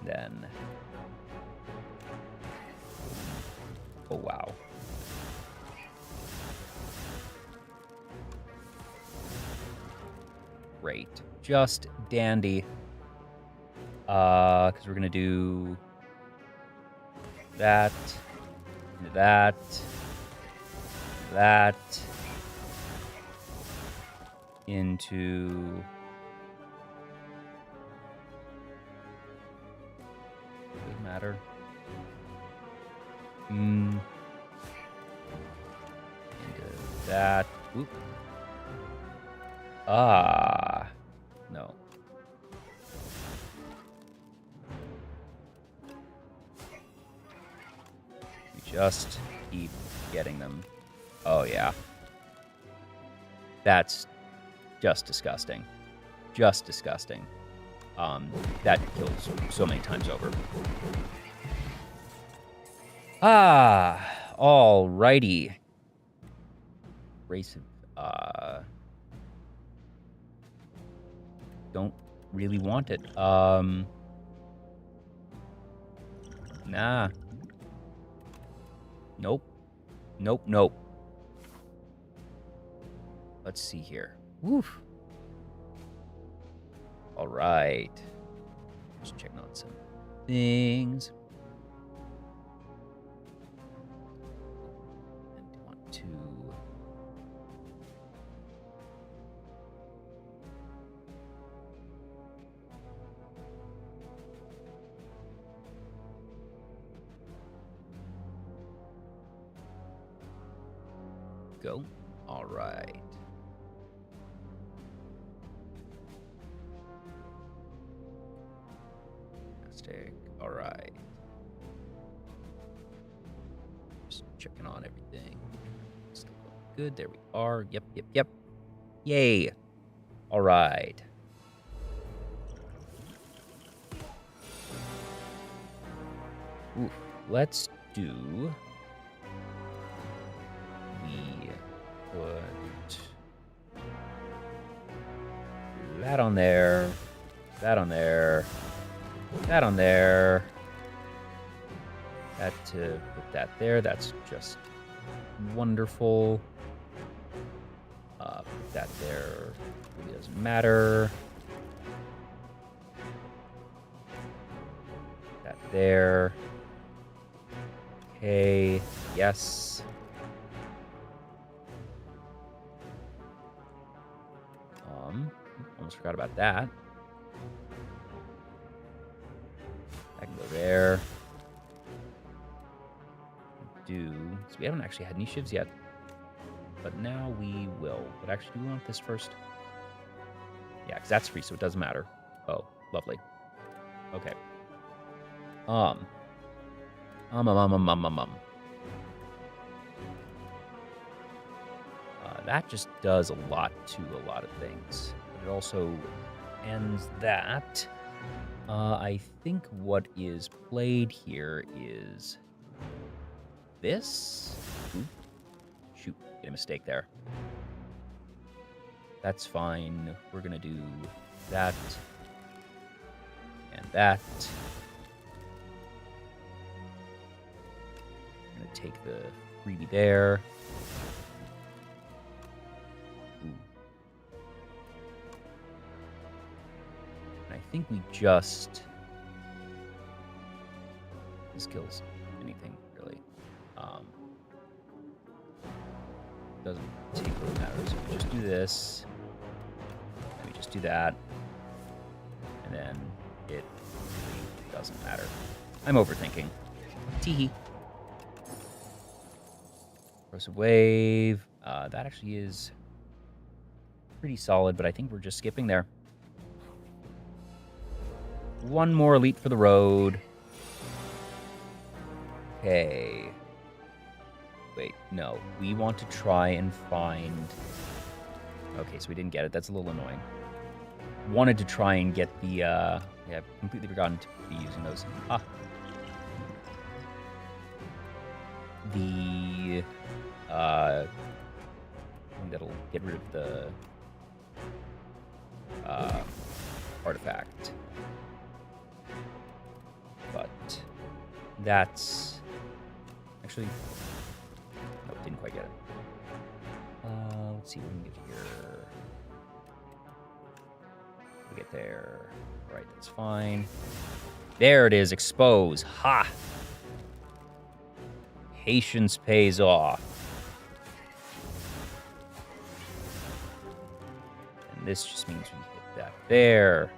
Then... Oh, wow. Great. Just dandy. Because we're going to do that, that, into... Doesn't matter. Into that. Oop. No. We just keep getting them. Oh, yeah. That's just disgusting. Just disgusting. That kills so many times over. Alrighty. Race of, don't really want it. Nah. Nope. Let's see here. Woof. Alright. Just checking on some things. Go. All right. Fantastic. All right. Just checking on everything. Still looking good. There we are. Yep. Yay. All right. Ooh, let's do... Put that on there, that on there, that on there, that to put that there. That's just wonderful. Put that there. Really doesn't matter. That there. Okay. Yes. Almost forgot about that. I can go there. So we haven't actually had any shivs yet. But now we will. But actually, do we want this first? Yeah, because that's free, so it doesn't matter. Oh, lovely. Okay. Um. Um. Um. Um. Um. Um. um. That just does a lot to a lot of things. But it also ends that. I think what is played here is this. Ooh, shoot, get a mistake there. That's fine. We're gonna do that and that. I'm gonna take the freebie there. Ooh. And I think we just... This kills anything, really. Doesn't take really matter. So we just do this. And we just do that. And then it really doesn't matter. I'm overthinking. Teehee. Corrosive Wave. That actually is pretty solid, but I think we're just skipping there. One more elite for the road. Okay. Wait, no. We want to try and find... Okay, so we didn't get it. That's a little annoying. Wanted to try and get the... Yeah, I've completely forgotten to be using those. Ah. The... thing that'll get rid of the... artifact. But... That's... Actually... Nope, didn't quite get it. Let's see what we can get here. We get there. Right, that's fine. There it is, expose. Ha! Patience pays off. And this just means we hit that there.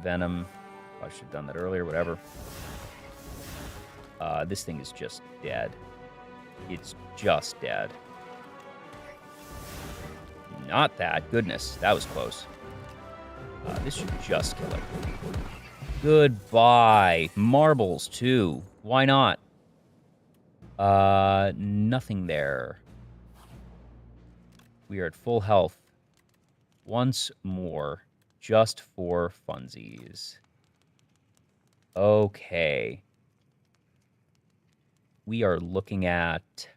Venom. I should have done that earlier, whatever. This thing is just dead. It's just dead. Not that. Goodness, that was close. This should just kill it. Goodbye. Marbles, too. Why not? Nothing there. We are at full health. Once more. Just for funsies. Okay. We are looking at...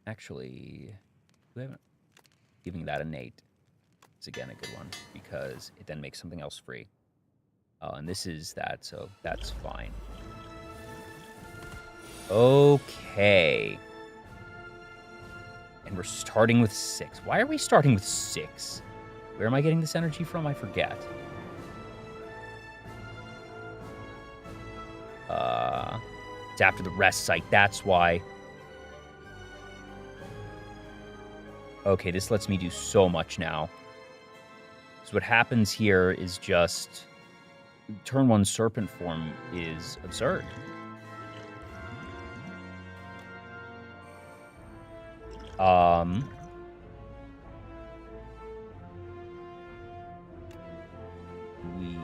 Actually, we haven't giving that an 8 is again a good one because it then makes something else free. And this is that, so that's fine. Okay. And we're starting with 6. Why are we starting with 6? Where am I getting this energy from? I forget. It's after the rest site. That's why. Okay, this lets me do so much now. So what happens here is just... Turn 1 Serpent form is absurd. We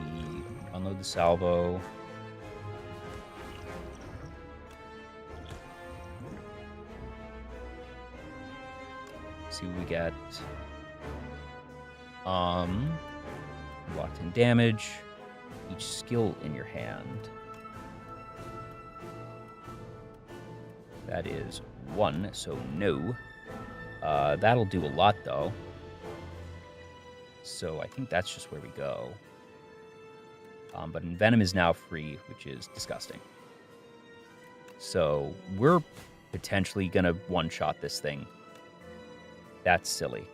unload the salvo. See what we get. Locked in damage. Each skill in your hand. That is 1, so no. That'll do a lot, though. So I think that's just where we go. But Venom is now free, which is disgusting. So we're potentially going to one-shot this thing. That's silly.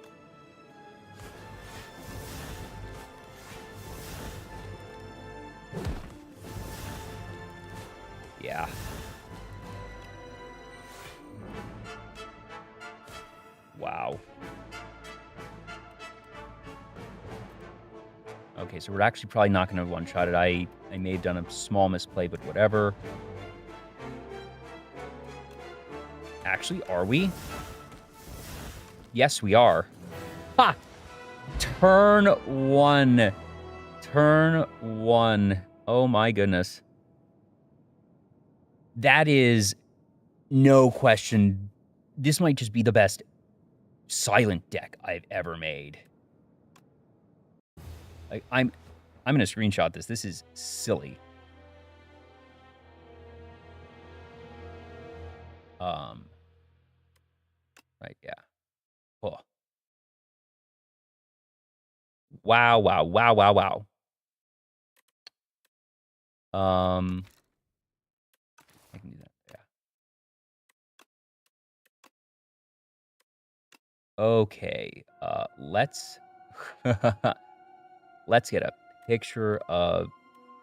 Yeah. Wow. Okay, so we're actually probably not going to one-shot it. I may have done a small misplay, but whatever. Actually, are we? Yes, we are. Ha! Turn 1. Turn 1. Oh my goodness. That is no question. This might just be the best silent deck I've ever made. Like, I'm gonna screenshot this. This is silly. Right, yeah. Oh. Wow, wow, wow, wow, wow. I can do that, yeah. Okay, let's let's get a picture of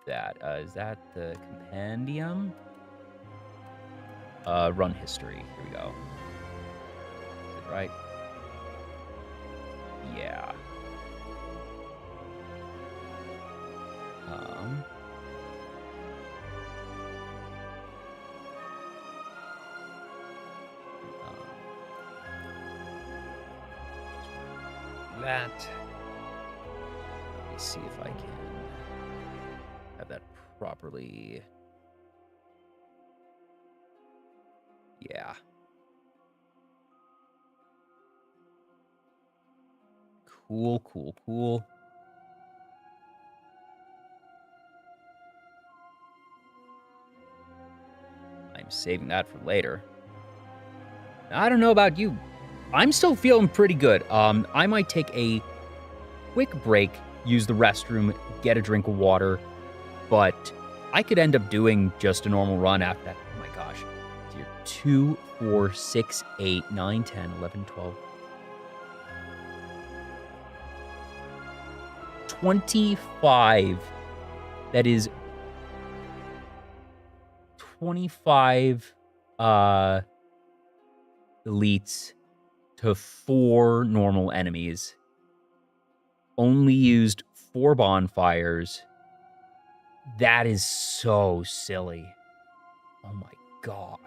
that. Is that the compendium? Run history. Here we go. Is it right? Yeah. That. Let me see if I can have that properly. Yeah. Cool, cool, cool. I'm saving that for later. I don't know about you. I'm still feeling pretty good. I might take a quick break, use the restroom, get a drink of water, but I could end up doing just a normal run after that. Oh my gosh. So you're 2, 4, 6, 8, 9, 10, 11, 12. 25. That is 25 elites to 4 normal enemies. Only used 4 bonfires. That is so silly. Oh my gosh.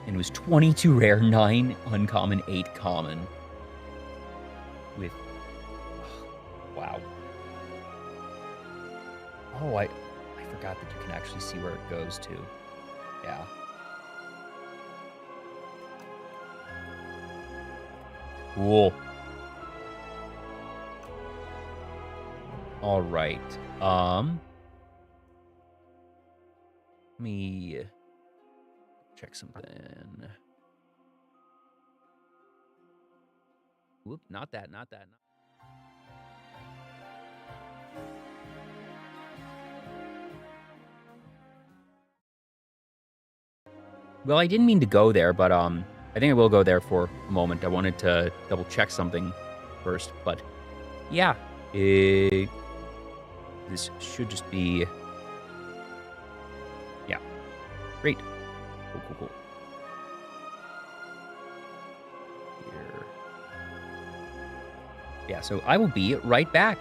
And it was 22 rare, 9 uncommon, 8 common. With... wow. Oh, I forgot that you can actually see where it goes to. Yeah. Cool. All right. Let me check something. Whoop, not that. Well, I didn't mean to go there, but I think I will go there for a moment. I wanted to double check something first, but yeah, this should just be, yeah, great. Cool. Here. Yeah, so I will be right back.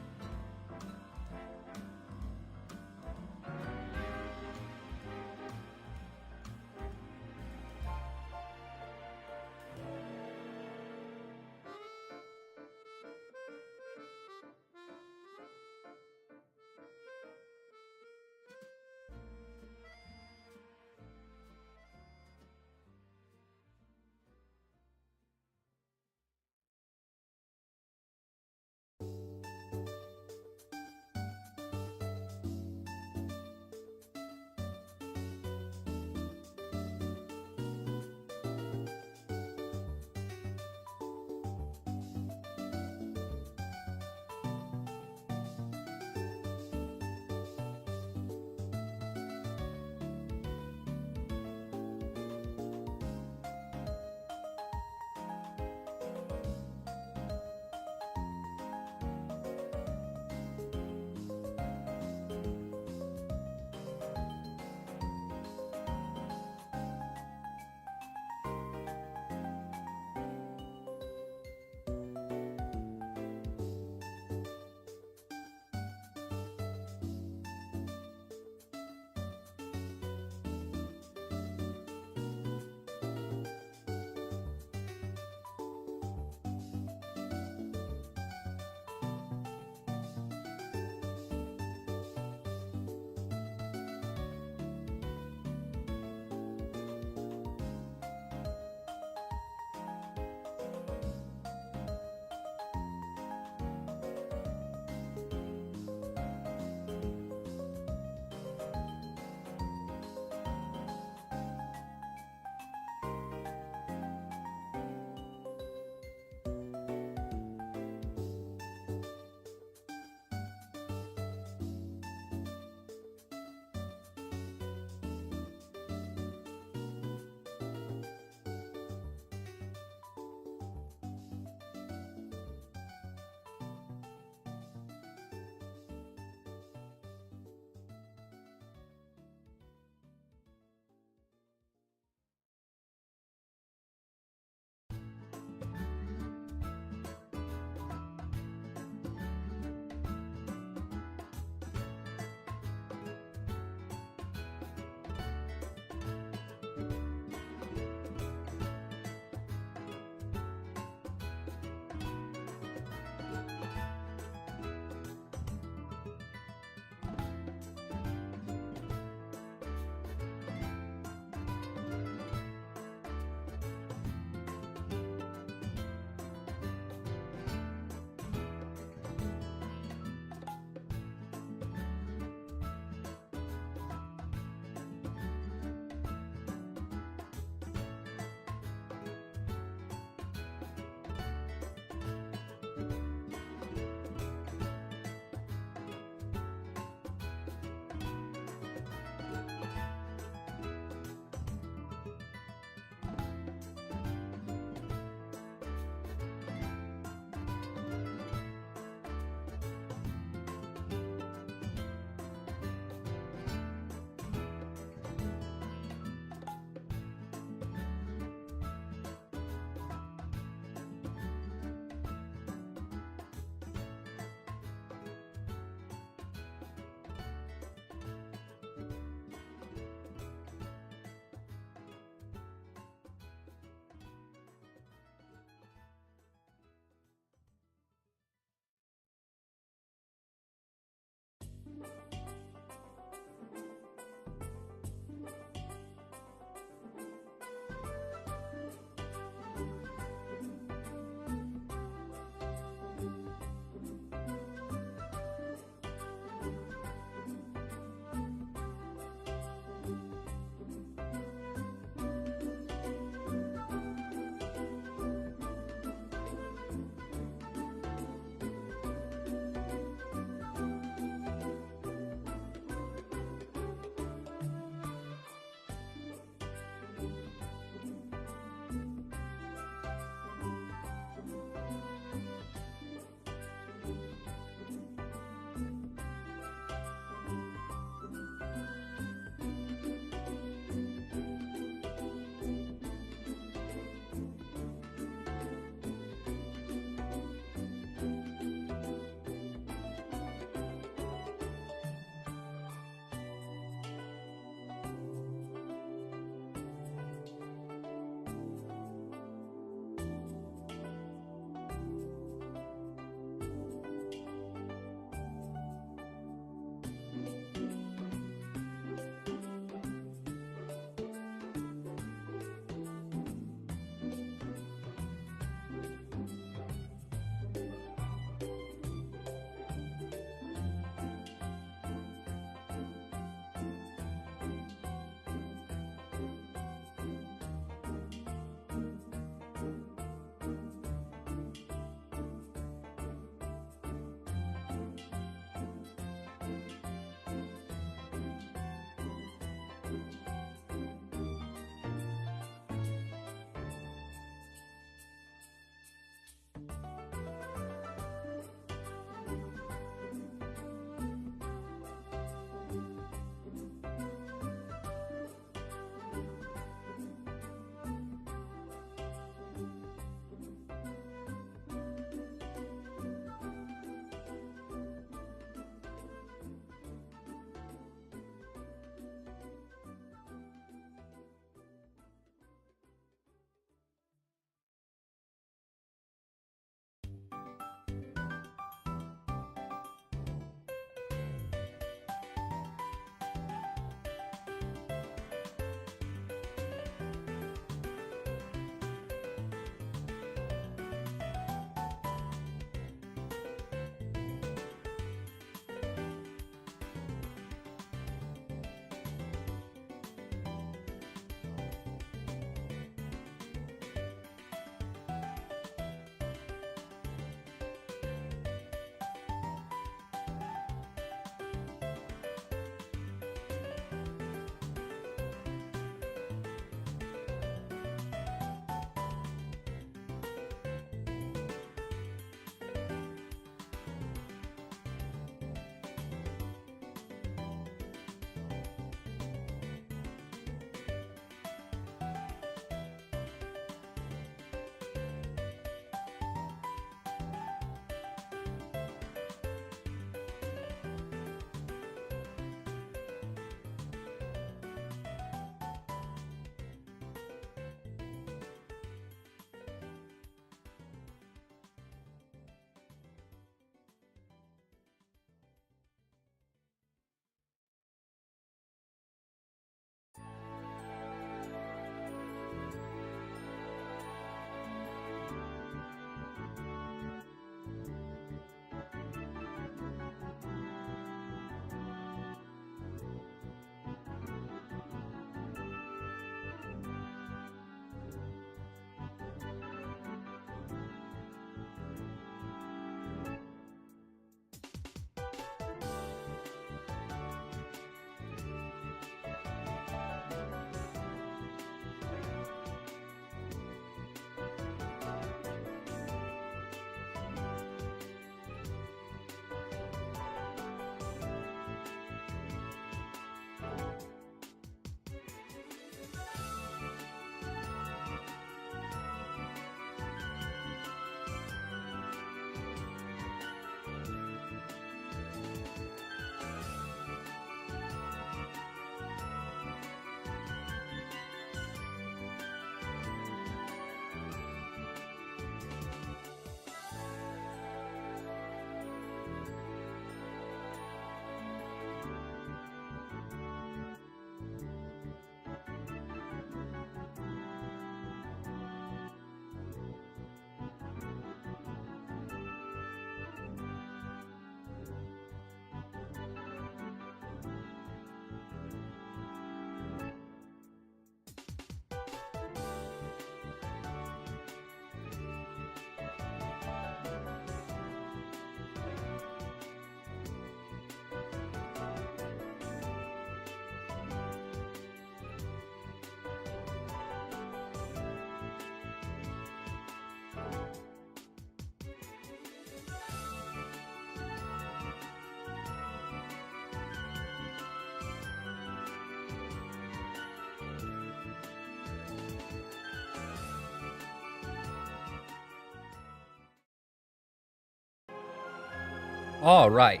All right.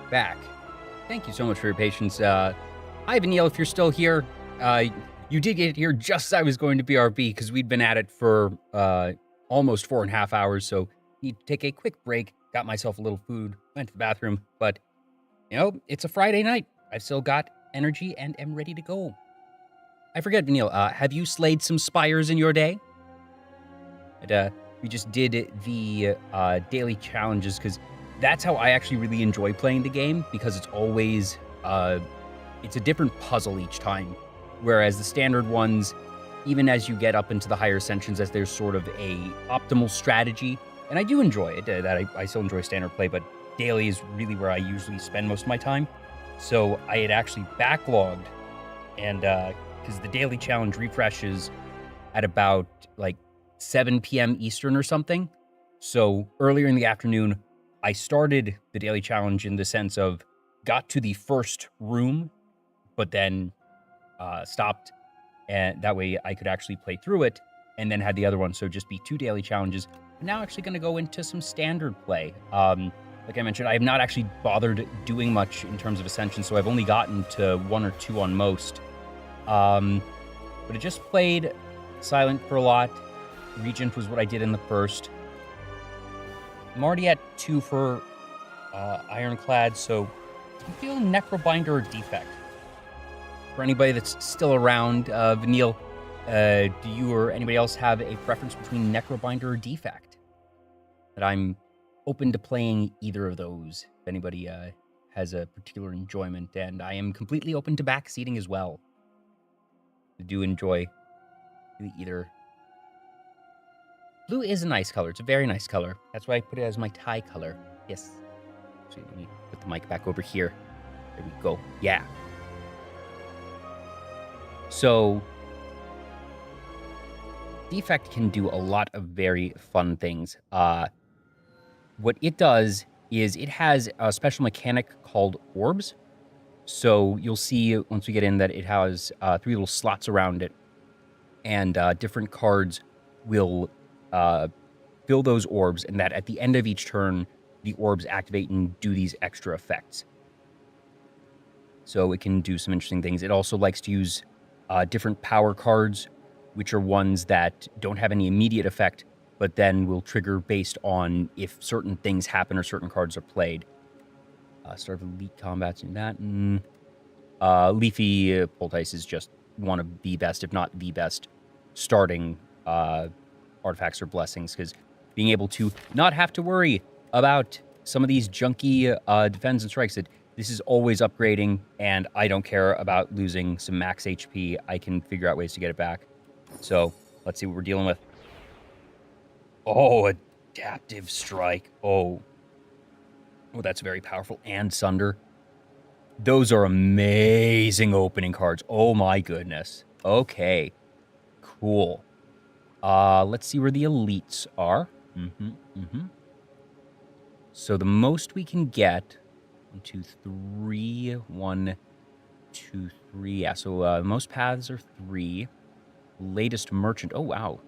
Back. Thank you so much for your patience. Hi, Vanille, if you're still here. You did get here just as I was going to BRB because we'd been at it for almost 4.5 hours. So need to take a quick break. Got myself a little food. Went to the bathroom. But, it's a Friday night. I've still got energy and am ready to go. I forget, Vanille, have you slayed some spires in your day? We just did the daily challenges because that's how I actually really enjoy playing the game, because it's always it's a different puzzle each time. Whereas the standard ones, even as you get up into the higher ascensions, as there's sort of a optimal strategy, and I do enjoy it. I still enjoy standard play, but daily is really where I usually spend most of my time. So I had actually backlogged, and because the daily challenge refreshes at about like 7 p.m. Eastern or something. So earlier in the afternoon, I started the daily challenge in the sense of got to the first room, but then stopped, and that way I could actually play through it, and then had the other one, so just be 2 daily challenges. I'm now actually going to go into some standard play. Like I mentioned, I have not actually bothered doing much in terms of Ascension, so I've only gotten to 1 or 2 on most. But I just played Silent for a lot. Regent was what I did in the first. I'm already at 2 for Ironclad, so I'm feeling Necrobinder or Defect. For anybody that's still around, Vanille, do you or anybody else have a preference between Necrobinder or Defect? That I'm open to playing either of those, if anybody has a particular enjoyment, and I am completely open to backseating as well. I do enjoy either. Blue is a nice color. It's a very nice color. That's why I put it as my tie color. Yes. So let me put the mic back over here. There we go. Yeah. So, Defect can do a lot of very fun things. What it does is it has a special mechanic called orbs. So you'll see once we get in that it has 3 little slots around it, and different cards will fill those orbs, and that at the end of each turn, the orbs activate and do these extra effects. So it can do some interesting things. It also likes to use different power cards, which are ones that don't have any immediate effect, but then will trigger based on if certain things happen or certain cards are played. Start of Elite Combats and that. Leafy Poultice is just one of the best, if not the best, starting artifacts or blessings, because being able to not have to worry about some of these junky defense and strikes, that this is always upgrading, and I don't care about losing some max HP. I can figure out ways to get it back. So let's see what we're dealing with. Oh, Adaptive Strike. Oh, that's very powerful. And Sunder. Those are amazing opening cards. Oh my goodness. Okay. Cool. Let's see where the elites are. So the most we can get, 1, 2, 3, 1, 2, 3. Yeah, so most paths are 3. Latest merchant. Oh, wow.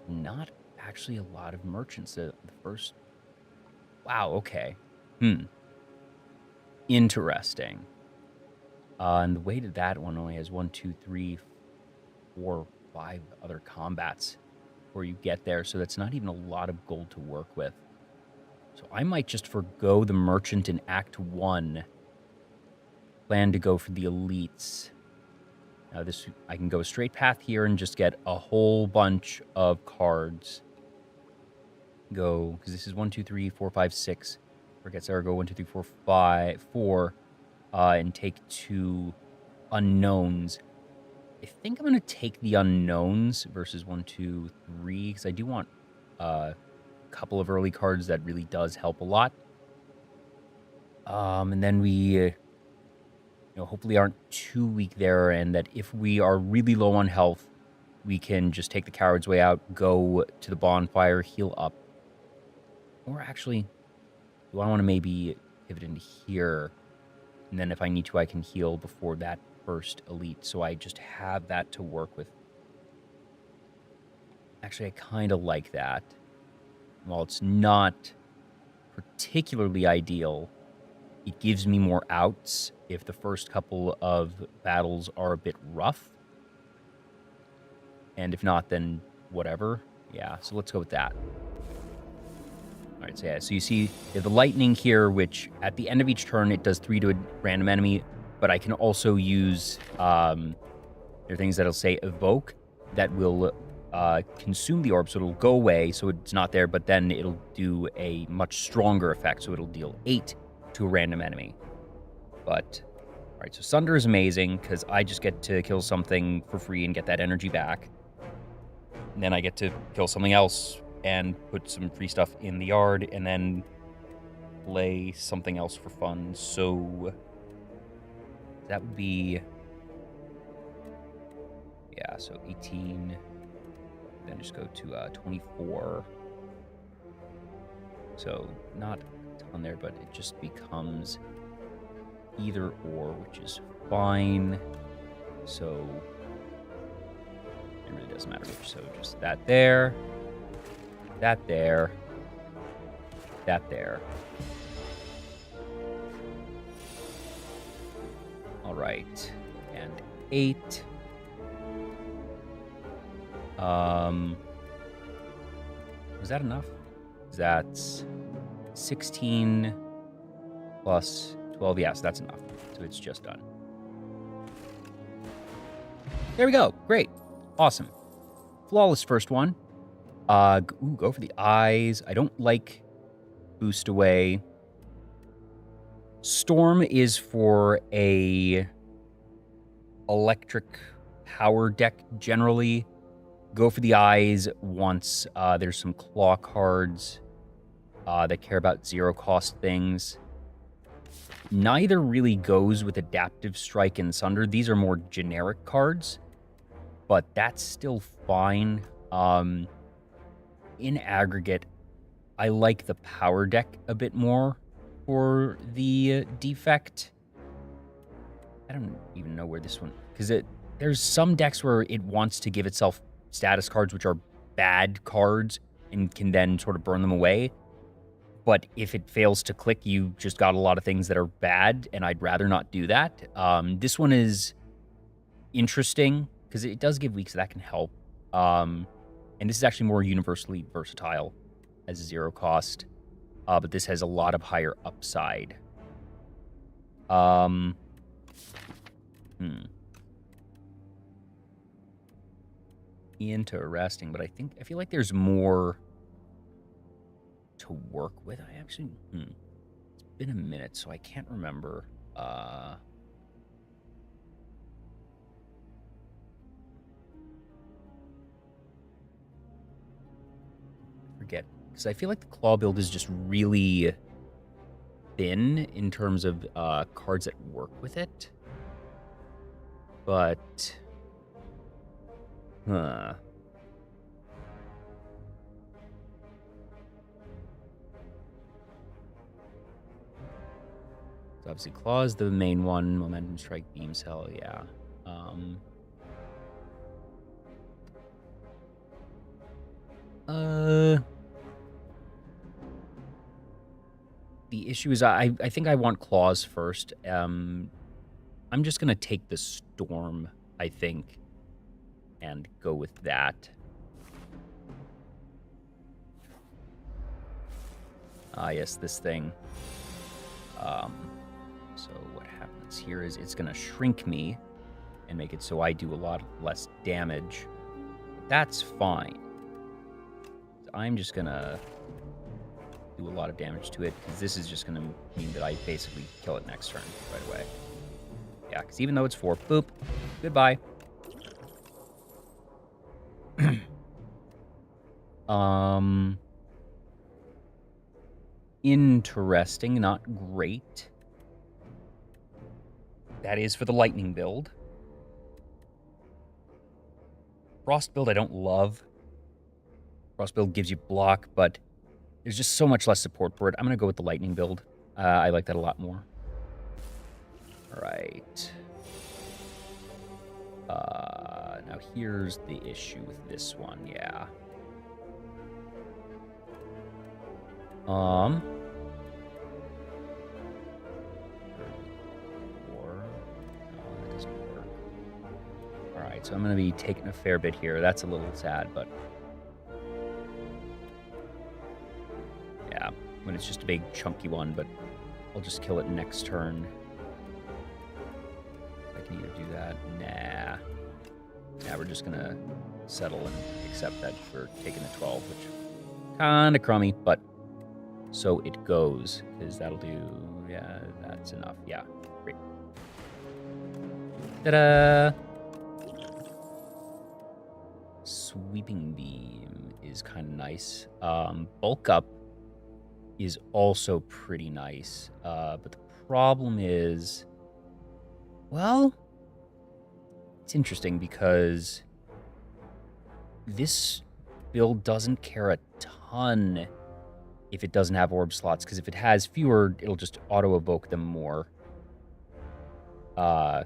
Not actually a lot of merchants. The first. Wow, okay. Interesting. And the way that that one only has 1, 2, 3, 4, 5 other combats before you get there. So that's not even a lot of gold to work with. So I might just forgo the merchant in Act 1. Plan to go for the elites. Now this, I can go a straight path here and just get a whole bunch of cards. Go, because this is 1, 2, 3, 4, 5, 6. Forget Sarah, go 1, 2, 3, 4, 5, 4. And take 2 unknowns. I think I'm going to take the unknowns versus 1, 2, 3, because I do want a couple of early cards that really does help a lot. And then we, hopefully aren't too weak there, and that if we are really low on health, we can just take the coward's way out, go to the bonfire, heal up. Or actually, do I want to maybe pivot into here? And then if I need to, I can heal before that first elite. So I just have that to work with. Actually, I kind of like that. While it's not particularly ideal. It gives me more outs if the first couple of battles are a bit rough. And if not, then whatever. Yeah, so let's go with that. All right, so yeah, so you see the lightning here, which at the end of each turn, it does 3 to a random enemy, but I can also use, there are things that'll say evoke that will consume the orb, so it'll go away, so it's not there, but then it'll do a much stronger effect, so it'll deal 8 to a random enemy. But, all right, so Sunder is amazing, because I just get to kill something for free and get that energy back. And then I get to kill something else and put some free stuff in the yard, and then play something else for fun. So that would be, yeah, so 18, then just go to 24. So not a ton there, but it just becomes either or, which is fine. So it really doesn't matter which. So just that there, that there, that there. All right, and 8. Was that enough? That's 16 plus 12. Yeah, so that's enough. So it's just done. There we go. Great. Awesome. Flawless first one. Go for the eyes. I don't like boost away. Storm is for a electric power deck generally. Go for the eyes once there's some claw cards that care about 0-cost things. Neither really goes with Adaptive Strike and Sunder. These are more generic cards, but that's still fine. In aggregate, I like the power deck a bit more for the defect. I don't even know where this one, because there's some decks where it wants to give itself status cards which are bad cards and can then sort of burn them away. But if it fails to click, you just got a lot of things that are bad, and I'd rather not do that. This one is interesting because it does give weak, so that can help. And this is actually more universally versatile as a 0-cost, but this has a lot of higher upside. Interesting, but I feel like there's more to work with. I actually, it's been a minute, so I can't remember. Forget, because I feel like the claw build is just really thin in terms of cards that work with it. But, So obviously Claw is the main one. Momentum Strike, Beam Cell, yeah. The issue is I think I want Claws first. I'm just going to take the Storm, I think, and go with that. Yes, this thing. So what happens here is it's going to shrink me and make it so I do a lot less damage. That's fine. I'm just going to do a lot of damage to it because this is just going to mean that I basically kill it next turn right away. Yeah, because even though it's 4, boop, goodbye. Interesting, not great. That is for the lightning build. Frost build I don't love. Frost build gives you block, but there's just so much less support for it. I'm going to go with the lightning build. I like that a lot more. All right. Now here's the issue with this one, yeah. Alright, so I'm going to be taking a fair bit here. That's a little sad, but... yeah, when it's just a big chunky one, but I'll just kill it next turn. I can either do that. Nah. Yeah, we're just going to settle and accept that we're taking the 12, which kind of crummy, but so it goes, because that'll do... yeah, that's enough. Yeah, great. Ta-da! Sweeping Beam is kind of nice. Bulk Up is also pretty nice, but the problem is, well, it's interesting because this build doesn't care a ton if it doesn't have orb slots, because if it has fewer, it'll just auto-evoke them more. Because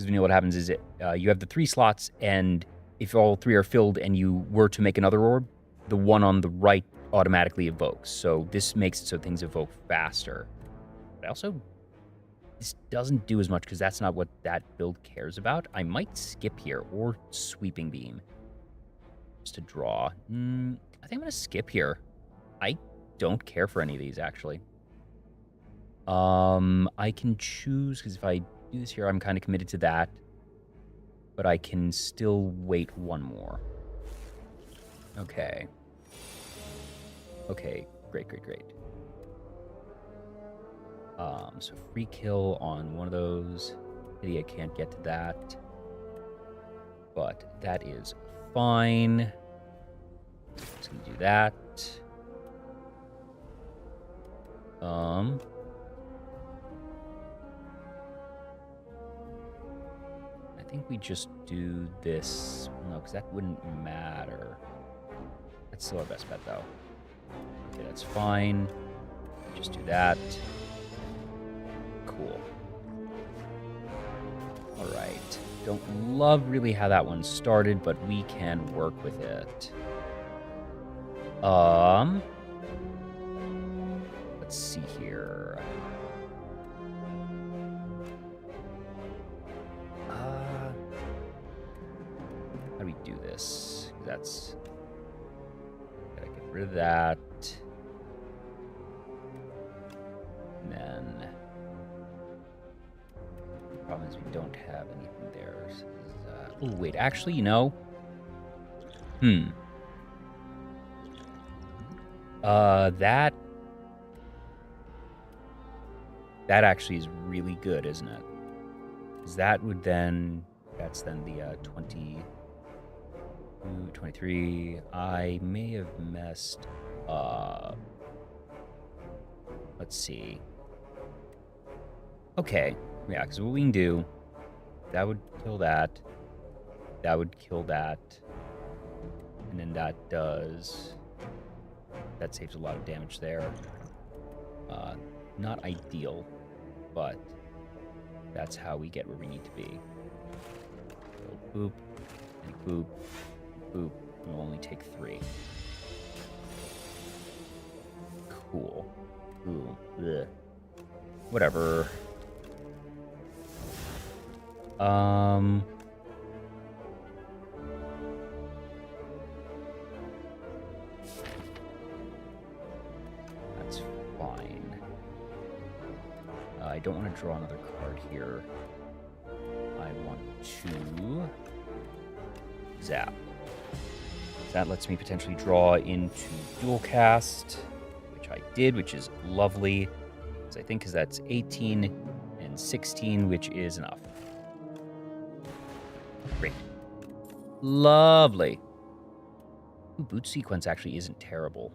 we know what happens is you have the 3 slots, and if all 3 are filled and you were to make another orb, the one on the right automatically evokes. So this makes it so things evoke faster. But also, this doesn't do as much because that's not what that build cares about. I might skip here or Sweeping Beam just to draw. I think I'm going to skip here. I don't care for any of these, actually. I can choose, because if I do this here, I'm kind of committed to that. But I can still wait one more. Okay. Okay, great. So free kill on one of those. Pity I can't get to that. But that is fine. Just gonna do that. I think we just do this. No, because that wouldn't matter. That's still our best bet, though. Okay, that's fine. Just do that. Cool. Alright. Don't love really how that one started, but we can work with it. Let's see here. How do we do this? That's... gotta get rid of that. And then... the problem is we don't have anything there. So oh, wait, actually, you know... That actually is really good, isn't it? Because that would then... that's then the 22, 23... I may have messed up. Let's see. Okay. Yeah, because what we can do... that would kill that. That would kill that. And then that does... that saves a lot of damage there. Not ideal, but that's how we get where we need to be. So boop, and boop, boop, and we'll only take 3. Cool. Ooh, bleh. Whatever. That's fine. I don't want to draw another card here. I want to zap. That lets me potentially draw into dual cast, which I did, which is lovely. I think because that's 18 and 16, which is enough. Great. Lovely. Ooh, boot sequence actually isn't terrible.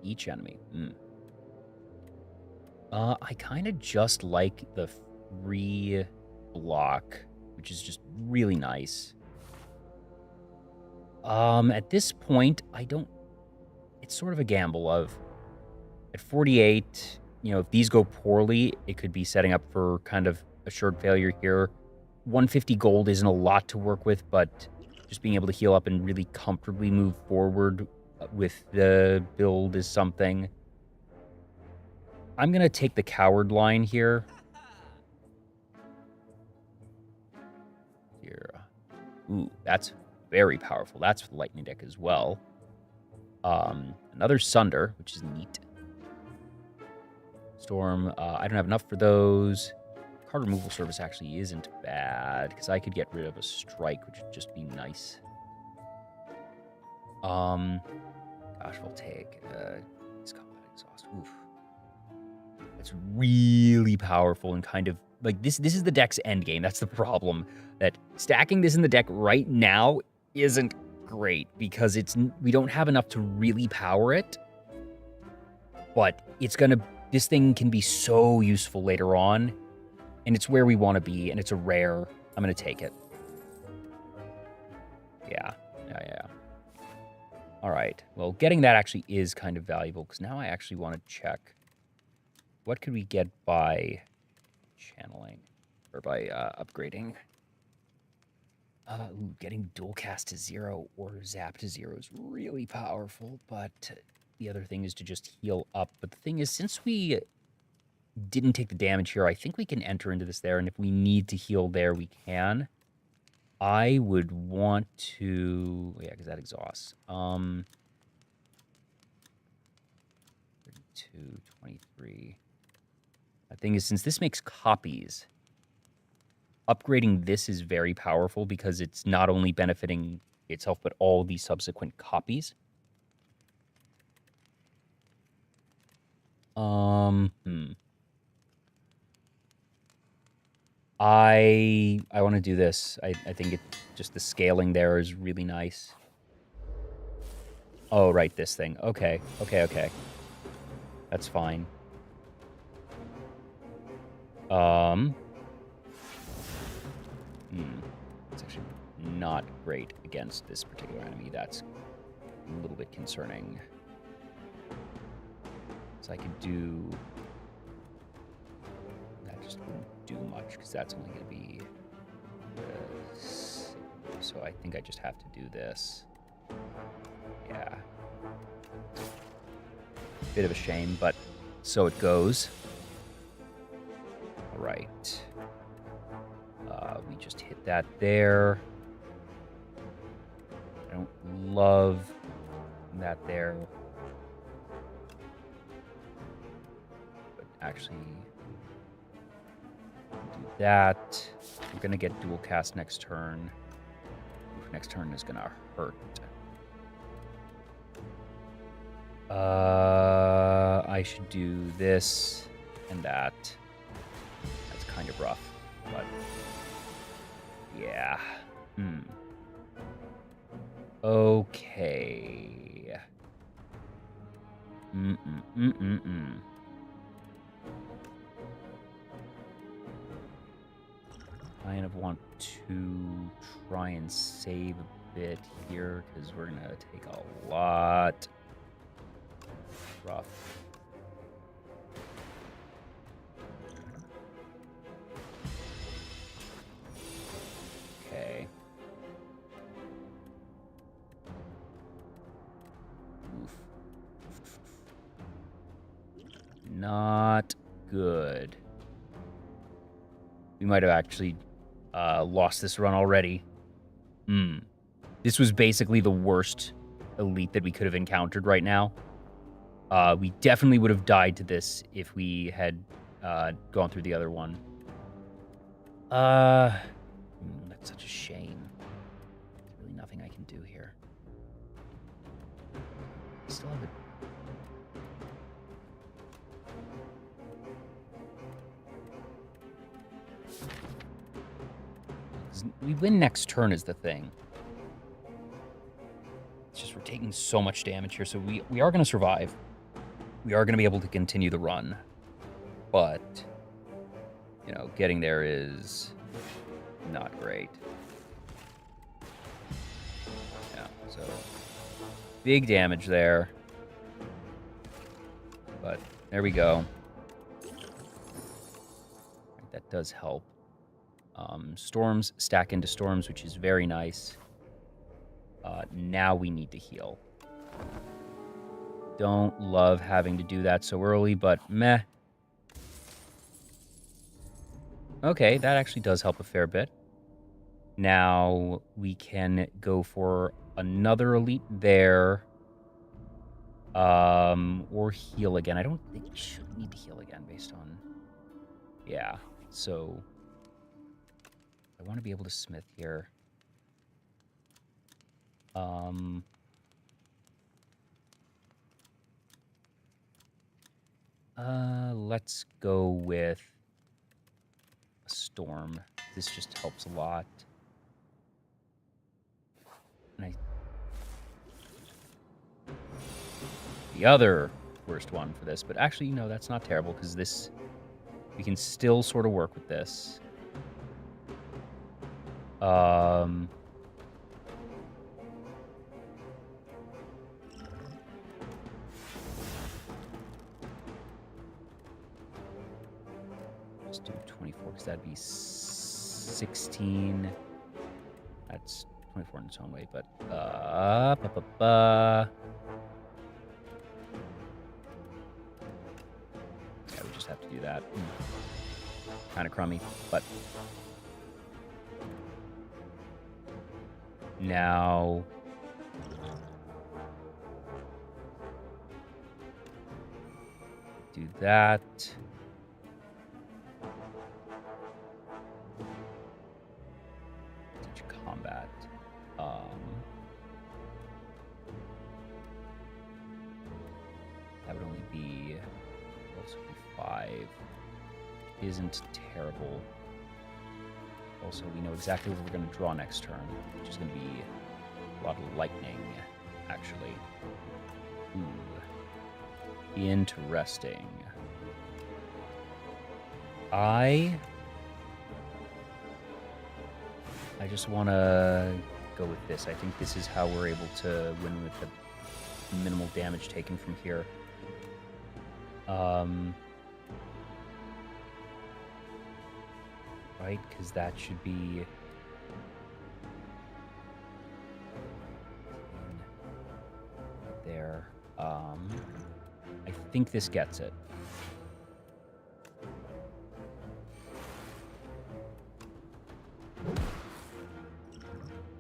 Each enemy. I kind of just like the free block, which is just really nice. At this point, I don't... it's sort of a gamble of... at 48, you know, if these go poorly, it could be setting up for kind of assured failure here. 150 gold isn't a lot to work with, but just being able to heal up and really comfortably move forward with the build is something. I'm going to take the coward line here. That's very powerful. That's for the lightning deck as well. Another Sunder, which is neat. Storm, I don't have enough for those. Card removal service actually isn't bad, because I could get rid of a strike, which would just be nice. Gosh, we'll take this combat exhaust. Oof. It's really powerful and kind of like this is the deck's end game. That's the problem. That stacking this in the deck right now isn't great because we don't have enough to really power it. But this thing can be so useful later on, and it's where we want to be, and it's a rare. I'm gonna take it. Yeah. All right. Well, getting that actually is kind of valuable because now I actually want to check what could we get by channeling or by upgrading. Getting dual cast to 0 or zap to 0 is really powerful, but the other thing is to just heal up. But the thing is, since we didn't take the damage here, I think we can enter into this there, and if we need to heal there, we can. I would want to... Yeah, because that exhausts. 32, 23... The thing is, since this makes copies, upgrading this is very powerful because it's not only benefiting itself, but all the subsequent copies. I want to do this. I think just the scaling there is really nice. Oh, right, this thing. Okay. That's fine. It's actually not great against this particular enemy. That's a little bit concerning. So I could do... That just wouldn't do much, because that's only going to be... So I think I just have to do this. Yeah. Bit of a shame, but so it goes. All right. We just hit that there. I don't love that there. But actually, do that. We're going to get dual cast next turn. Oof, next turn is going to hurt. I should do this and that. That's kind of rough, but yeah. Okay. Kind of want to try and save a bit here because we're gonna take a lot. Rough. Okay. Oof. Not good. We might have actually lost this run already. This was basically the worst elite that we could have encountered right now. We definitely would have died to this if we had gone through the other one. That's such a shame. There's really nothing I can do here. I still have it. We win next turn is the thing. It's just we're taking so much damage here, so we are going to survive. We are going to be able to continue the run. But, you know, getting there is not great. Yeah, so big damage there. But there we go. That does help. Storms stack into storms, which is very nice. Now we need to heal. Don't love having to do that so early, but meh. Okay, that actually does help a fair bit. Now we can go for another elite there. Or heal again. I don't think we should need to heal again based on... Yeah, so... I want to be able to smith here. Let's go with a storm. This just helps a lot. And the other worst one for this, but actually, no, that's not terrible, because this... We can still sort of work with this. Let's do 24, because that'd be 16. That's 24 in its own way, but yeah, we just have to do that. Kind of crummy, but now do that. Teach combat. That would only be also be 5. Isn't terrible. Also, we know exactly what we're going to draw next turn, which is going to be a lot of lightning, actually. Ooh. Interesting. I just want to go with this. I think this is how we're able to win with the minimal damage taken from here. Right, because that should be there. I think this gets it.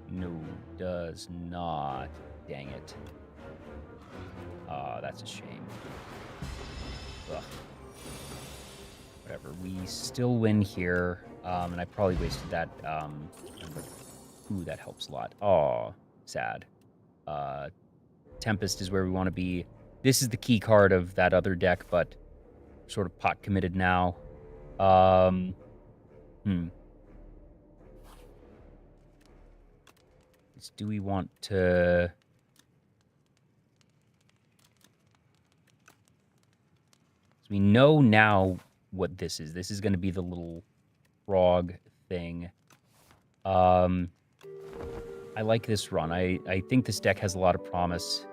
No, does not. Dang it. That's a shame. Ugh. Whatever. We still win here. And I probably wasted that. Ooh, that helps a lot. Oh, sad. Tempest is where we want to be. This is the key card of that other deck, but sort of pot committed now. Do we want to... So we know now what this is. This is going to be the little frog thing. I like this run. I think this deck has a lot of promise.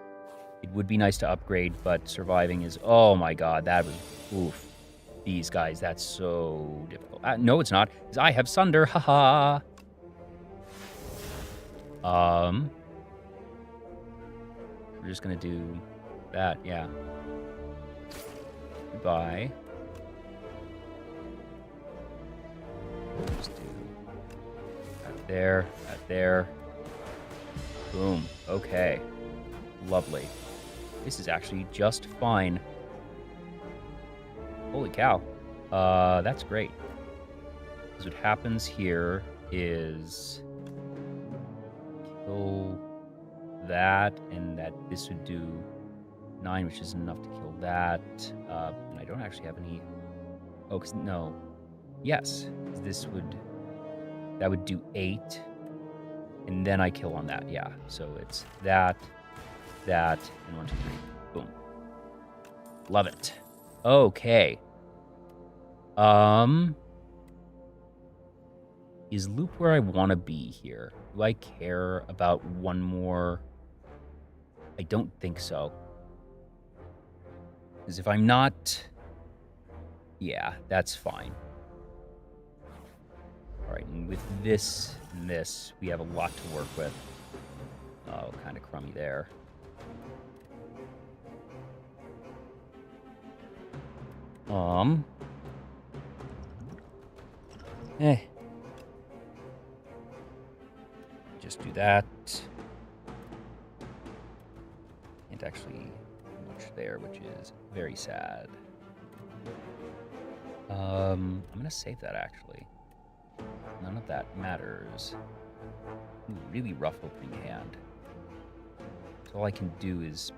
It would be nice to upgrade, but surviving is... Oh my god, that was... Oof. These guys, that's so difficult. No, it's not, because I have Sunder. Haha. We're just going to do that, yeah. Goodbye. Just do that there, that there. Boom. Okay. Lovely. This is actually just fine. Holy cow. That's great. Because what happens here is kill that, and that this would do 9, which is enough to kill that. And I don't actually have any... Oh, because no. Yes. This would... That would do 8. And then I kill on that, yeah. So it's that, that, and 1, 2, 3. Boom. Love it. Okay. Is loop where I want to be here? Do I care about one more? I don't think so. Because if I'm not... Yeah, that's fine. Alright, and with this and this, we have a lot to work with. Oh, kind of crummy there. just do that. Can't actually do much there, which is very sad. I'm gonna save that actually. None of that matters. Ooh, really rough opening hand. So all I can do is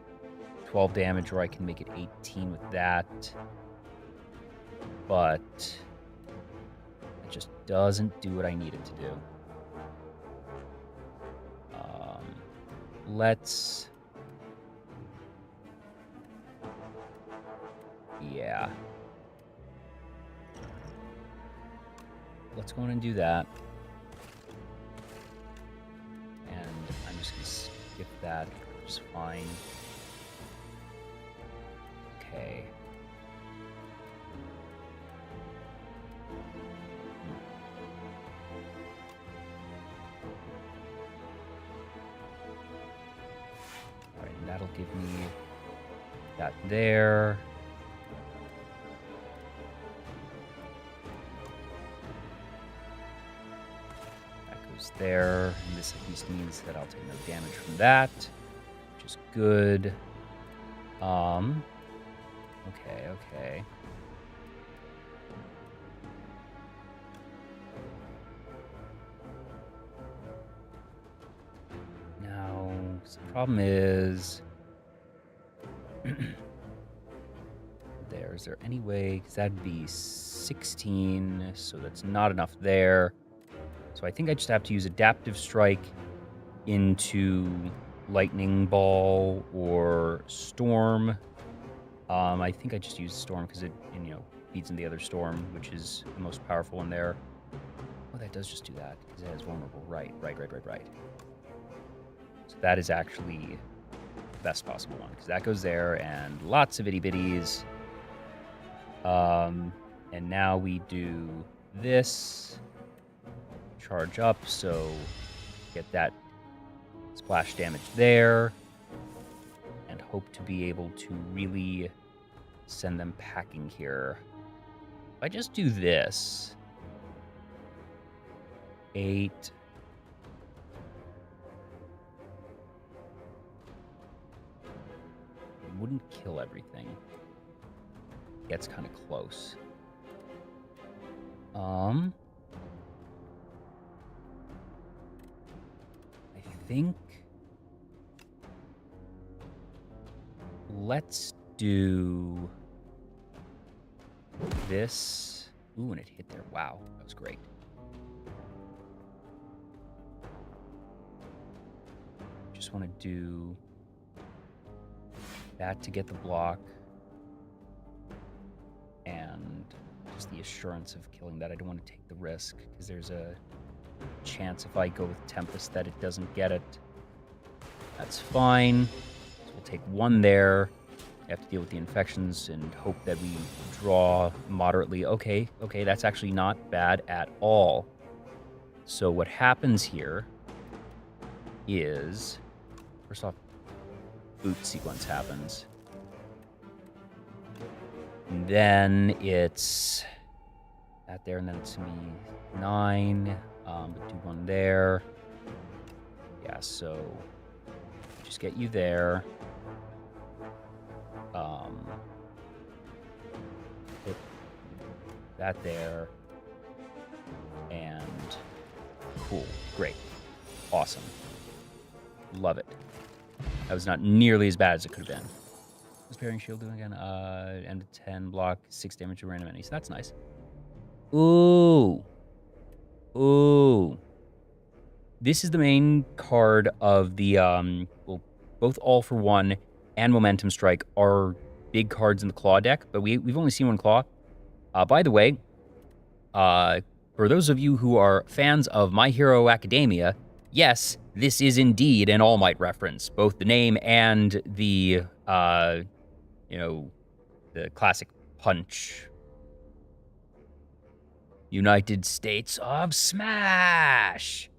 12 damage, or I can make it 18 with that. But it just doesn't do what I need it to do. Let's... Yeah. Let's go in and do that. And I'm just going to skip that, which is fine. Okay. Alright, and that'll give me that there. There, and this at least means that I'll take no damage from that, which is good. Okay. Now, the problem is... Is there any way... Because that'd be 16, so that's not enough there. So I think I just have to use Adaptive Strike into Lightning Ball or Storm. I think I just use Storm because it, feeds in the other Storm, which is the most powerful in there. Oh, that does just do that because it has vulnerable. Right. So that is actually the best possible one because that goes there and lots of itty bitties. And now we do this. Charge up, so get that splash damage there, and hope to be able to really send them packing here. If I just do this, 8, it wouldn't kill everything. Gets kind of close. I think let's do this. Ooh, and it hit there. Wow, that was great. Just want to do that to get the block and just the assurance of killing that. I don't want to take the risk because there's a chance if I go with Tempest that it doesn't get it. That's fine. So we'll take 1 there. We have to deal with the infections and hope that we draw moderately. Okay, that's actually not bad at all. So what happens here is, first off, boot sequence happens. And then it's that there, and then it's me 9. But do 1 there. Yeah, so just get you there. Put that there. And cool. Great. Awesome. Love it. That was not nearly as bad as it could have been. What's Parrying Shield doing again? End of 10, block, 6 damage to random enemies. That's nice. Ooh. This is the main card of the, well, both All for One and Momentum Strike are big cards in the Claw deck, but we've only seen 1 Claw. By the way, for those of you who are fans of My Hero Academia, yes, this is indeed an All Might reference, both the name and the, the classic punch. United States of Smash!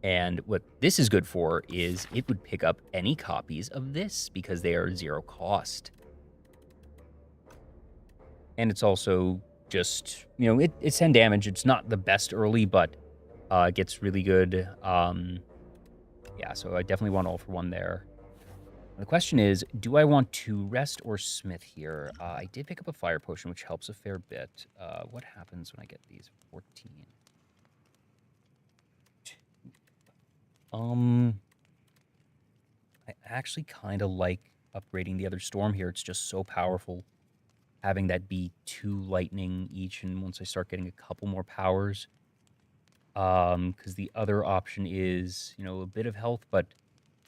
And what this is good for is it would pick up any copies of this because they are 0 cost. And it's also just, it's 10 damage. It's not the best early, but It gets really good. Yeah, so I definitely want all for one there. The question is, do I want to rest or smith here? I did pick up a fire potion, which helps a fair bit. What happens when I get these? 14. I actually kind of like upgrading the other storm here. It's just so powerful. Having that be 2 lightning each, and once I start getting a couple more powers. Because the other option is, you know, a bit of health, but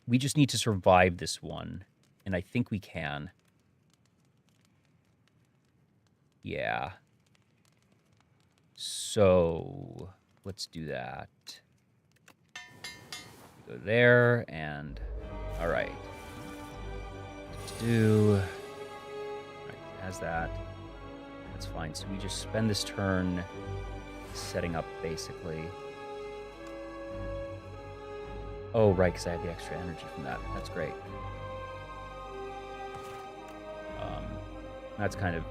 we just need to survive this one. And I think we can. Yeah. So, let's do that. Go there, and... Alright. Let's do... Alright, it has that. That's fine. So we just spend this turn setting up, basically. Oh, right, because I have the extra energy from that. That's great. That's kind of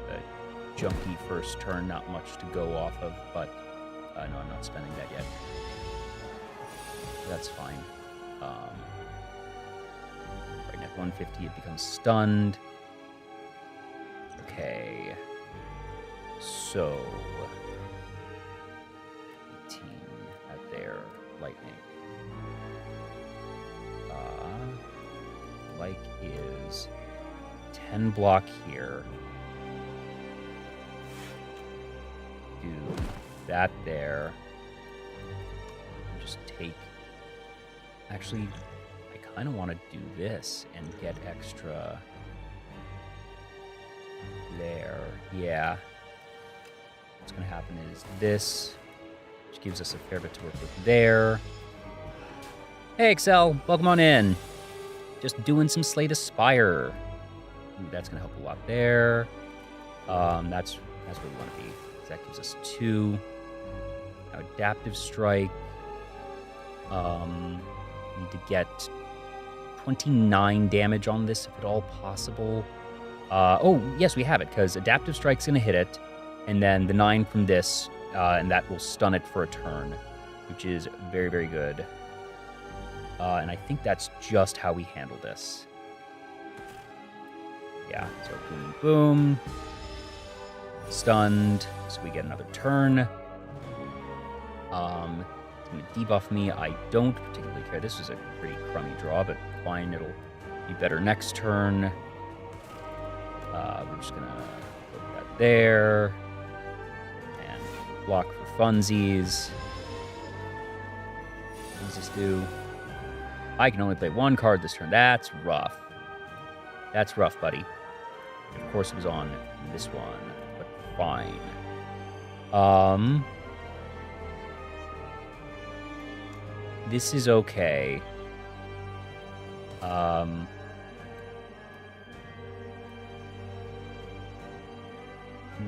a junky first turn, not much to go off of, but no, I'm not spending that yet. That's fine. Right now, 150, it becomes stunned. Okay. So... 18 at there. Lightning. Like is 10 block here. Do that there. Just take... Actually, I kind of want to do this and get extra there. Yeah. What's going to happen is this, which gives us a fair bit to work with there. Hey, Excel, welcome on in. Just doing some Slate Spire. Ooh, that's going to help a lot there. That's where we want to be. That gives us 2. Now, Adaptive Strike. Need to get 29 damage on this, if at all possible. Oh, yes, we have it, because Adaptive Strike's going to hit it, and then the 9 from this, and that will stun it for a turn, which is very, very good. And I think that's just how we handle this. Yeah, so boom, boom. Stunned, so we get another turn. It's going to debuff me. I don't particularly care. This is a pretty crummy draw, but fine. It'll be better next turn. We're just going to put that there. And block for funsies. What does this do? I can only play 1 card this turn. That's rough. That's rough, buddy. Of course it was on this one, but fine. This is okay.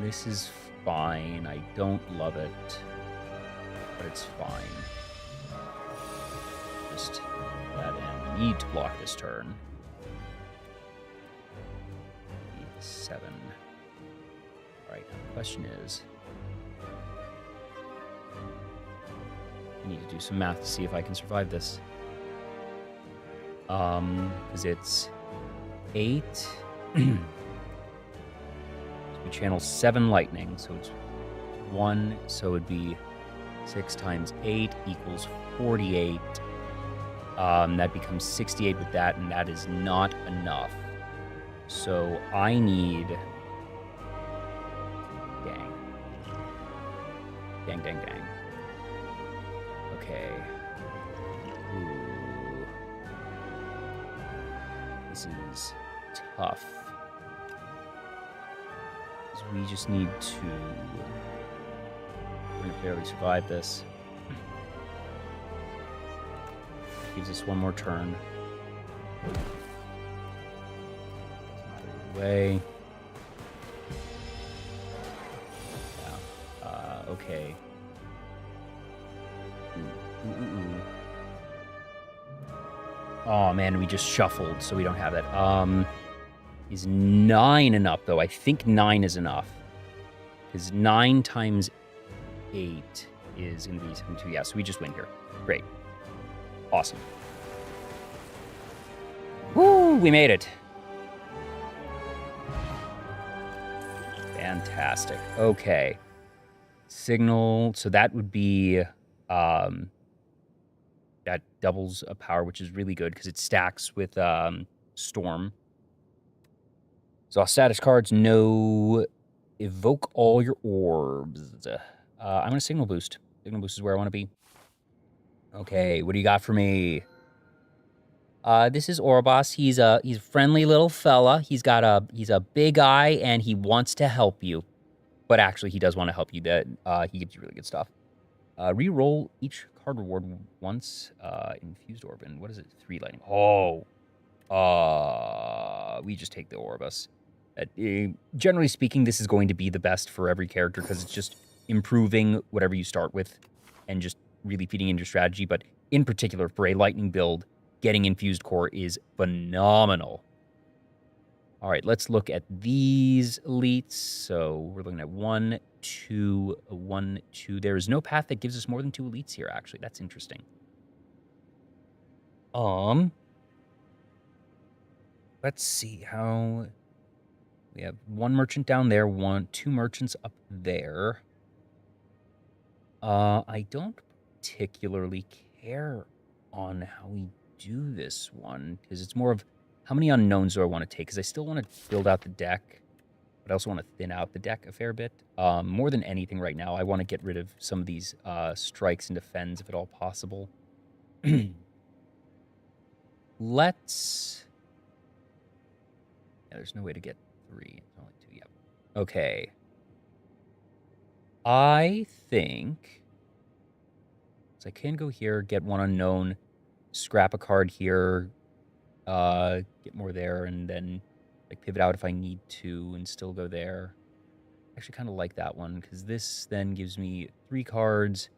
This is fine. I don't love it, but it's fine. Just that in. We need to block this turn. 7. Alright, now the question is... I need to do some math to see if I can survive this. Because it's 8... So we channel 7 lightning, so it's 1, so it would be 6 times 8 equals 48. That becomes 68 with that, and that is not enough. So I need... Dang. Dang, dang, dang. Okay. Ooh. This is tough. Because we just need to... We're going to barely survive this. Gives us 1 more turn. Way. Yeah. Okay. Ooh. Oh man, we just shuffled, so we don't have that. Is 9 enough though? I think 9 is enough. Because 9 times 8 is going to be 72. Yeah, so we just win here. Great. Awesome. Woo, we made it. Fantastic. Okay. Signal. So that would be that doubles a power, which is really good because it stacks with Storm. So our status cards, no evoke all your orbs. I'm gonna Signal Boost. Signal Boost is where I want to be. Okay, what do you got for me? This is Orbos. He's a friendly little fella. He's a big eye and he wants to help you. But actually he does want to help you. That he gives you really good stuff. Reroll each card reward once. Infused Orb. And what is it? 3 lightning. Oh. We just take the Orbos. Generally speaking, this is going to be the best for every character because it's just improving whatever you start with and just really feeding into your strategy. But in particular, for a lightning build, getting Infused Core is phenomenal. All right, let's look at these elites. So we're looking at 1, 2, 1, 2. There is no path that gives us more than 2 elites here, actually. That's interesting. Let's see how... We have 1 merchant down there, 2 merchants up there. I don't particularly care on how we do this one, because it's more of how many unknowns do I want to take, because I still want to build out the deck, but I also want to thin out the deck a fair bit. More than anything right now, I want to get rid of some of these strikes and defends, if at all possible. Let's... Yeah, there's no way to get 3. It's only 2, yep. Okay. I think... So I can go here, get 1 unknown, scrap a card here, get more there, and then like pivot out if I need to and still go there. I actually kind of like that one, because this then gives me 3 cards,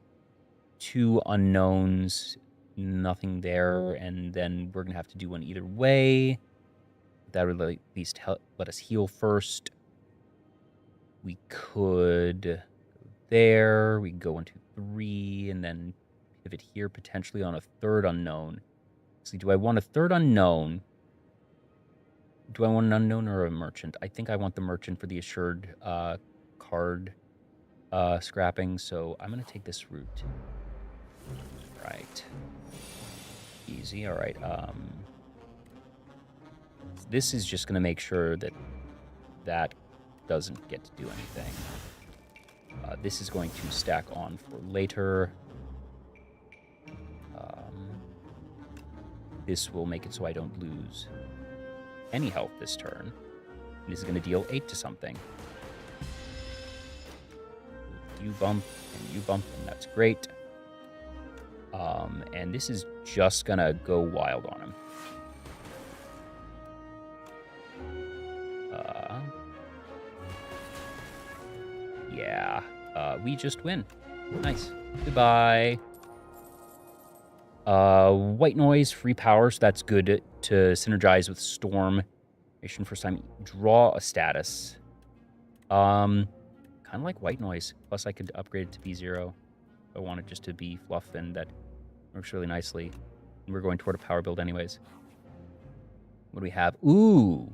2 unknowns, nothing there, and then we're going to have to do one either way. That would at least let us heal first. We could go there. We can go 1, 2, 3, and then pivot here potentially on a 3rd unknown. See, do I want a 3rd unknown? Do I want an unknown or a merchant? I think I want the merchant for the assured card scrapping, so I'm going to take this route. Right. Easy, all right. This is just going to make sure that that doesn't get to do anything. This is going to stack on for later. This will make it so I don't lose any health this turn. This is going to deal 8 to something. You bump, and that's great. And this is just going to go wild on him. Yeah, we just win. Nice. Goodbye. White noise, free power, so that's good to synergize with Storm. First time, draw a status. Kind of like white noise. Plus, I could upgrade it to B0 if I wanted just to be fluff, and that works really nicely. And we're going toward a power build anyways. What do we have? Ooh.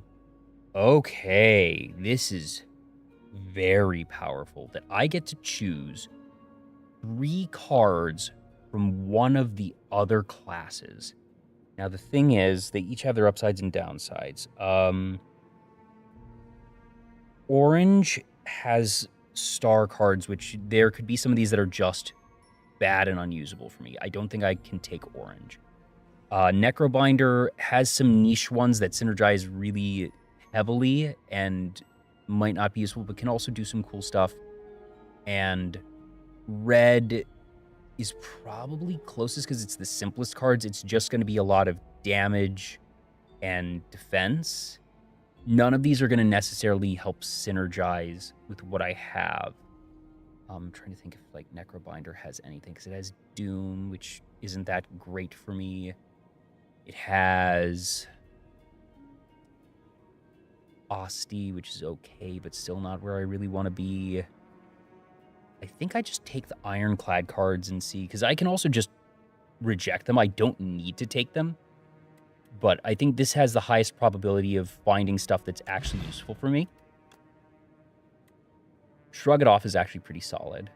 Okay. This is very powerful that I get to choose 3 cards from one of the other classes. Now, the thing is, they each have their upsides and downsides. Orange has star cards, which there could be some of these that are just bad and unusable for me. I don't think I can take orange. Necrobinder has some niche ones that synergize really heavily and might not be useful, but can also do some cool stuff. And red is probably closest because it's the simplest cards. It's just going to be a lot of damage and defense. None of these are going to necessarily help synergize with what I have. I'm trying to think if like Necrobinder has anything, because it has Doom, which isn't that great for me. It has Asti, which is okay, but still not where I really want to be. I think I just take the ironclad cards and see, because I can also just reject them. I don't need to take them. But I think this has the highest probability of finding stuff that's actually useful for me. Shrug It Off is actually pretty solid.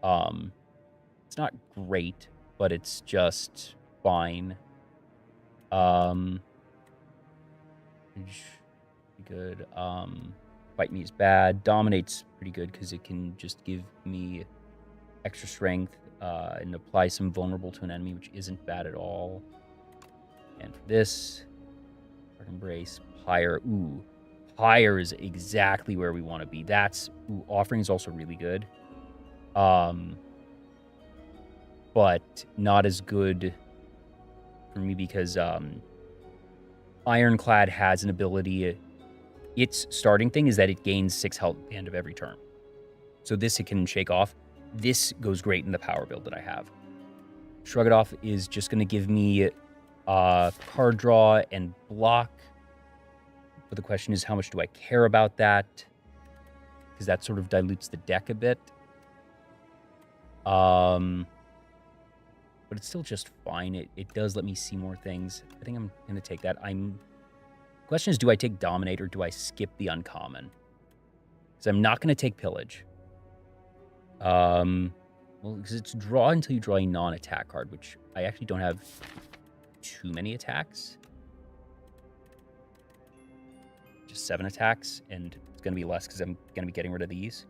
It's not great, but it's just fine. Good. Fight Me is bad. Dominate's pretty good because it can just give me extra strength and apply some vulnerable to an enemy, which isn't bad at all. And for this, Dark Embrace, Pyre. Ooh, Pyre is exactly where we want to be. That's Offering is also really good, but not as good for me because Ironclad has an ability. Its starting thing is that it gains 6 health at the end of every turn. So this it can shake off. This goes great in the power build that I have. Shrug It Off is just going to give me card draw and block. But the question is, how much do I care about that? Because that sort of dilutes the deck a bit. But it's still just fine. It does let me see more things. I think I'm going to take that. Question is, do I take Dominate or do I skip the uncommon? Because I'm not going to take Pillage. Well, because it's draw until you draw a non-attack card, which I actually don't have too many attacks. Just 7 attacks, and it's going to be less because I'm going to be getting rid of these.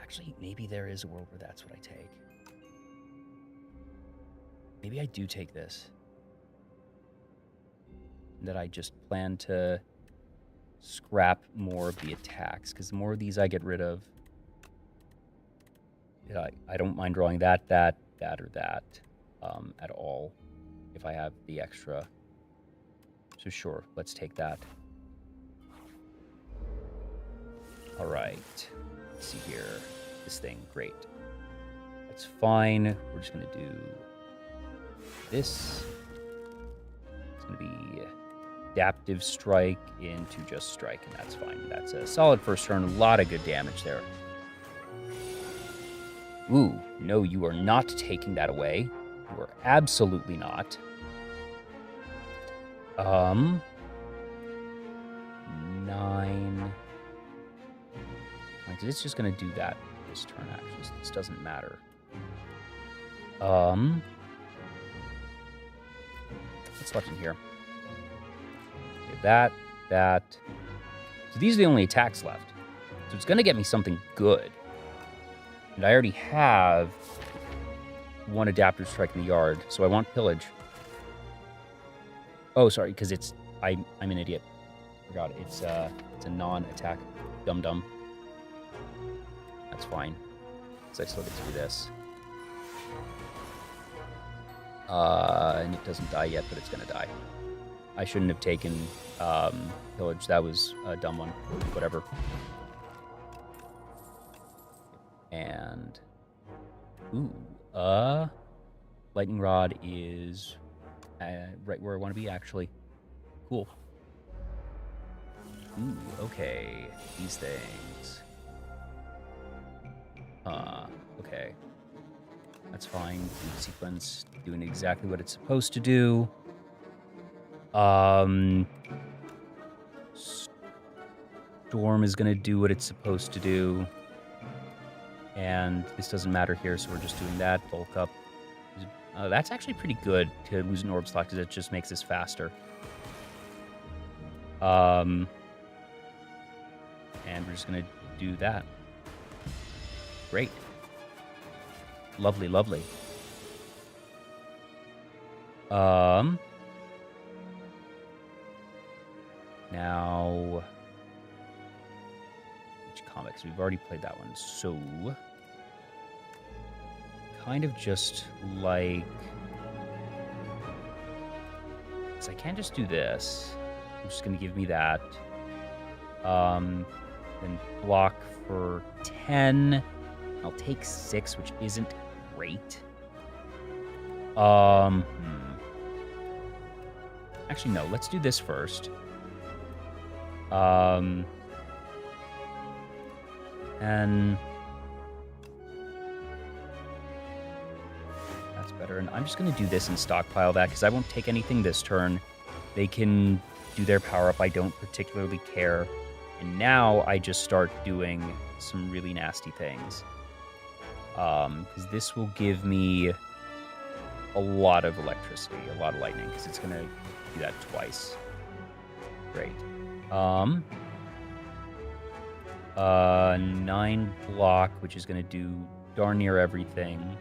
Actually, maybe there is a world where that's what I take. Maybe I do take this. That I just plan to scrap more of the attacks, because the more of these I get rid of, I don't mind drawing that, or that at all if I have the extra. So sure, let's take that. All right, let's see here. This thing, great. That's fine. We're just gonna do this. It's gonna be Adaptive Strike into just Strike, and that's fine. That's a solid first turn. A lot of good damage there. Ooh, no, you are not taking that away. You are absolutely not. 9. Like, it's just gonna do that this turn, actually. So this doesn't matter. What's left in here? Okay, that. So these are the only attacks left. So it's gonna get me something good. And I already have 1 Adaptive Strike in the yard, so I want Pillage. Oh, sorry, because I'm an idiot. Forgot it. It's a non-attack. Dum-dum. That's fine. So I still get to do this. And it doesn't die yet, but it's gonna die. I shouldn't have taken Pillage. That was a dumb one. Whatever. And Lightning Rod is right where I want to be, actually. Cool. Ooh, okay. These things. Okay. That's fine. Food sequence doing exactly what it's supposed to do. Storm is gonna do what it's supposed to do. And this doesn't matter here, so we're just doing that. Bulk up. That's actually pretty good to lose an orb slot because it just makes this faster. And we're just gonna do that. Great. Lovely, lovely. Now, which comics? We've already played that one, so kind of just like, because I can't just do this. I'm just gonna give me that. Then block for 10. I'll take 6, which isn't great. Actually, no. Let's do this first. And that's better. And I'm just going to do this and stockpile that because I won't take anything this turn. They can do their power up. I don't particularly care. And now I just start doing some really nasty things. Because this will give me a lot of electricity, a lot of lightning, because it's going to do that twice. Great. 9 block, which is going to do darn near everything.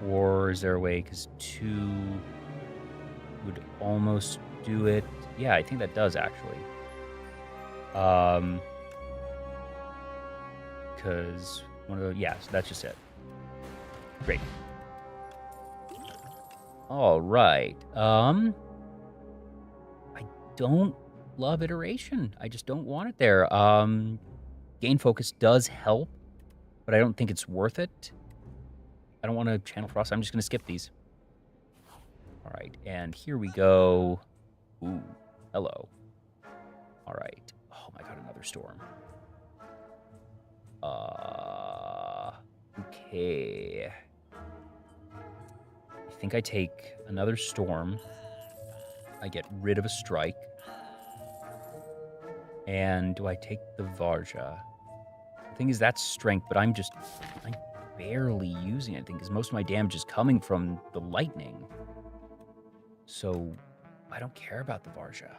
Or is there a way? Because 2 would almost do it. Yeah, I think that does actually. Because one of the, yeah, so that's just it. Great. All right. I don't love iteration. I just don't want it there. Gain focus does help, but I don't think it's worth it. I don't want to channel frost. I'm just going to skip these. All right, and here we go. Ooh, hello. All right. Oh my god, another storm. Okay. I think I take another storm. I get rid of a strike. And do I take the Varja? The thing is, that's strength, but I'm barely using anything because most of my damage is coming from the lightning. So I don't care about the Varja.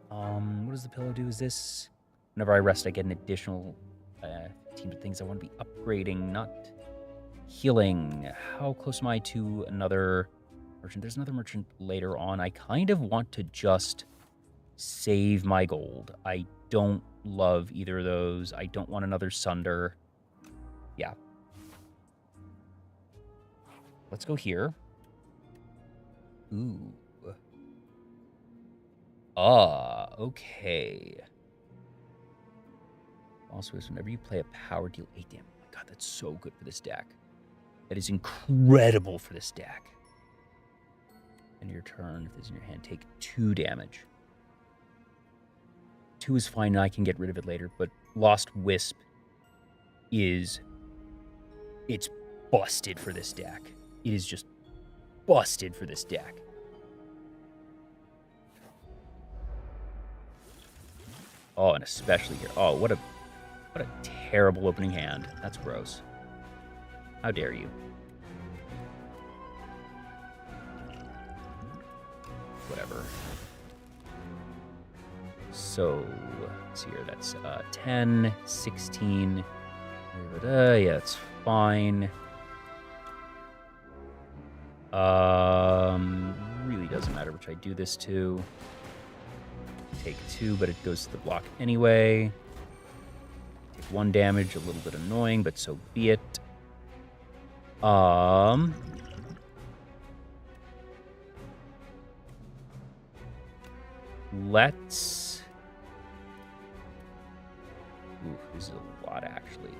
What does the pillow do? Is this... Whenever I rest, I get an additional 15 things I want to be upgrading, not healing. How close am I to another merchant? There's another merchant later on. I kind of want to just save my gold. I don't love either of those. I don't want another Sunder. Yeah. Let's go here. Ooh. Okay. Also, whenever you play a power, deal 8 damage. Oh my god, that's so good for this deck. That is incredible for this deck. End your turn, if it's in your hand, take 2 damage. 2 is fine, and I can get rid of it later, but Lost Wisp is... It's busted for this deck. It is just busted for this deck. Oh, and especially here. Oh, what a terrible opening hand. That's gross. How dare you? Whatever. So, let's see here. That's 10, 16. Yeah, it's fine. Really doesn't matter which I do this to. Take 2, but it goes to the block anyway. Take 1 damage, a little bit annoying, but so be it. Let's... Ooh, this is a lot, actually.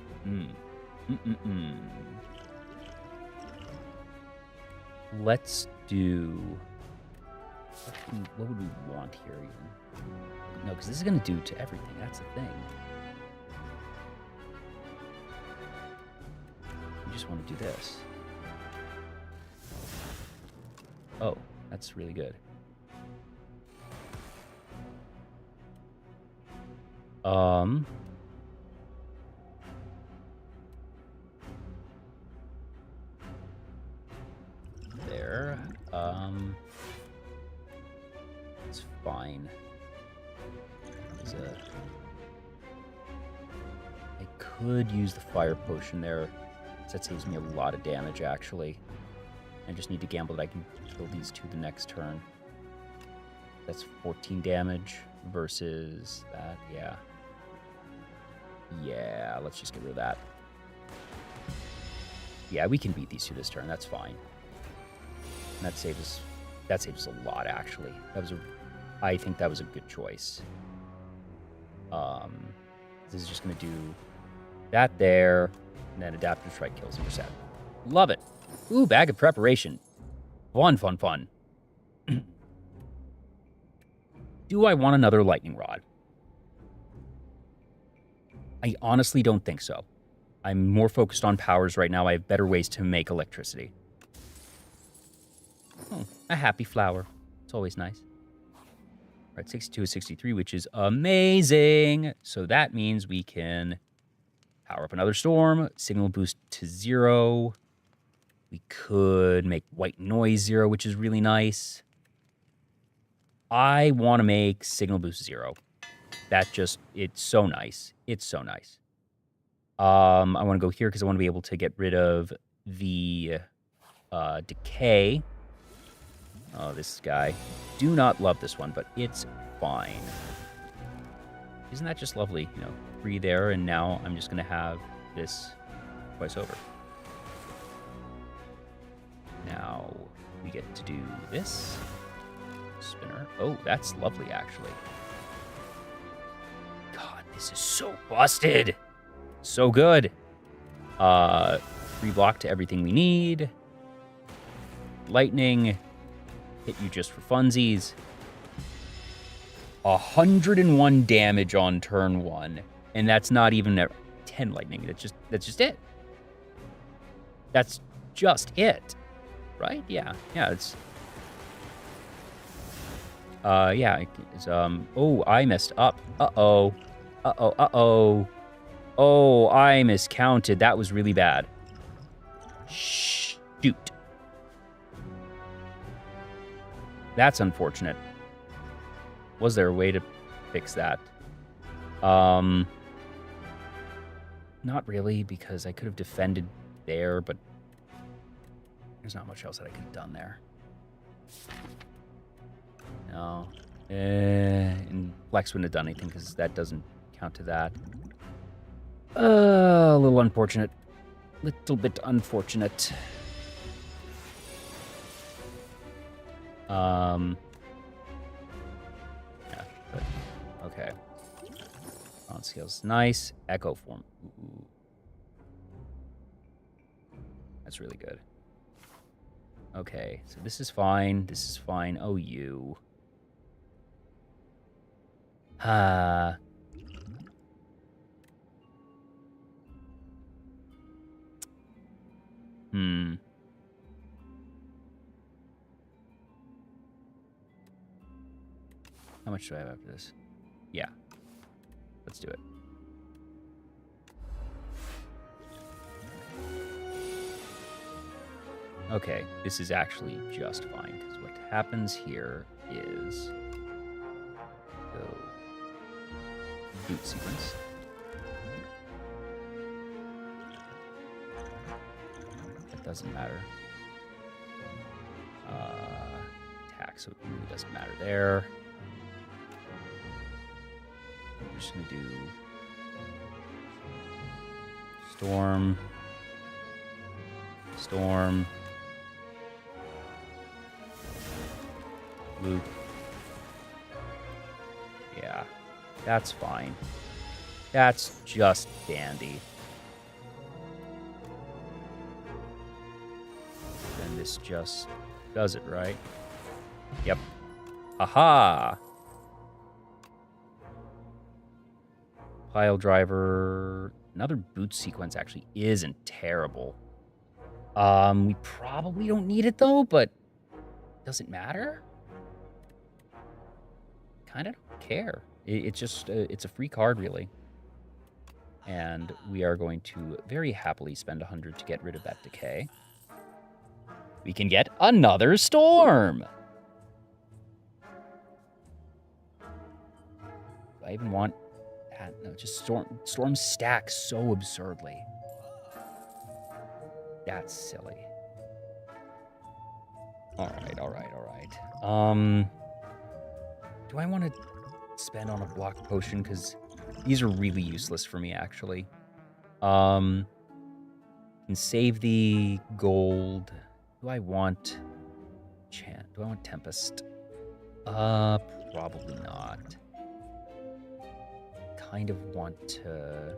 Let's do... What would we want here, even? No, because this is going to do to everything. That's the thing. We just want to do this. Oh, that's really good. There. It's fine. I could use the fire potion there. That saves me a lot of damage, actually. I just need to gamble that I can kill these 2 the next turn. That's 14 damage versus that, yeah. Yeah, let's just get rid of that. Yeah, we can beat these 2 this turn, that's fine. And that saves us a lot, actually. I think that was a good choice. This is just going to do that there, and then Adaptive Strike kills him for 7. Love it. Ooh, Bag of Preparation. Fun. Do I want another Lightning Rod? I honestly don't think so. I'm more focused on powers right now. I have better ways to make electricity. Oh, a happy flower. It's always nice. All right, 62 is 63, which is amazing. So that means we can power up another storm, signal boost to 0. We could make white noise 0, which is really nice. I want to make signal boost 0. It's so nice. It's so nice. I want to go here because I want to be able to get rid of the decay. Oh, this guy. Do not love this one, but it's fine. Isn't that just lovely? 3 there, and now I'm just going to have this twice over. Now we get to do this. Spinner. Oh, that's lovely, actually. God, this is so busted. So good. 3 block to everything we need. Lightning. Hit you just for funsies. 101 damage on turn 1. And that's not even a 10 lightning. That's just it. That's just it. Right? Yeah. Yeah, it's... yeah, it's, oh, I messed up. Uh-oh. Uh-oh, uh-oh. Oh, I miscounted. That was really bad. Shoot. That's unfortunate. Was there a way to fix that? Not really, because I could have defended there, but there's not much else that I could have done there. No. And Flex wouldn't have done anything because that doesn't count to that. A little unfortunate. Little bit unfortunate. Yeah, but okay. On scales, nice. Echo form. Ooh. That's really good. Okay, so this is fine. This is fine. Oh, you. How much do I have after this? Yeah. Let's do it. Okay, this is actually just fine, because what happens here is... Go... Boot sequence. That doesn't matter. Attack, so it really doesn't matter there. I'm just gonna do storm, storm, loop. Yeah, that's fine. That's just dandy. Then this just does it, right? Yep. Aha! Pile driver. Another boot sequence actually isn't terrible. We probably don't need it though, but does it matter? Kind of don't care. It's just, it's a free card really. And we are going to very happily spend 100 to get rid of that decay. We can get another storm. Do I even want... No, just storms stack so absurdly. That's silly. All right. Do I want to spend on a block potion? Because these are really useless for me, actually. Can save the gold. Do I want Chant? Do I want Tempest? Probably not. Kind of want to...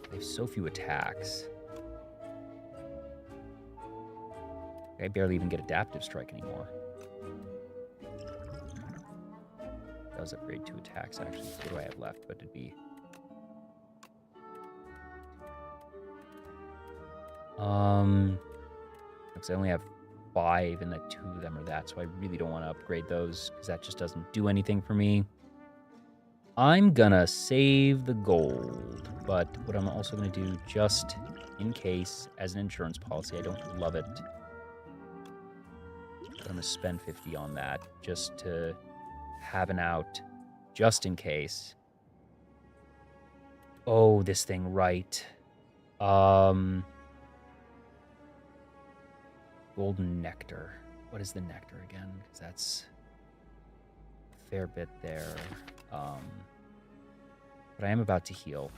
They have so few attacks. I barely even get Adaptive Strike anymore. does upgrade 2 attacks, actually. What do I have left? What did be? Because I only have 5, and that 2 of them are that, so I really don't want to upgrade those, because that just doesn't do anything for me. I'm gonna save the gold, but what I'm also gonna do, just in case, as an insurance policy, I don't love it, I'm gonna spend 50 on that, just to have an out, just in case. Oh, this thing, right. Golden Nectar. What is the nectar again? Because that's a fair bit there. But I am about to heal.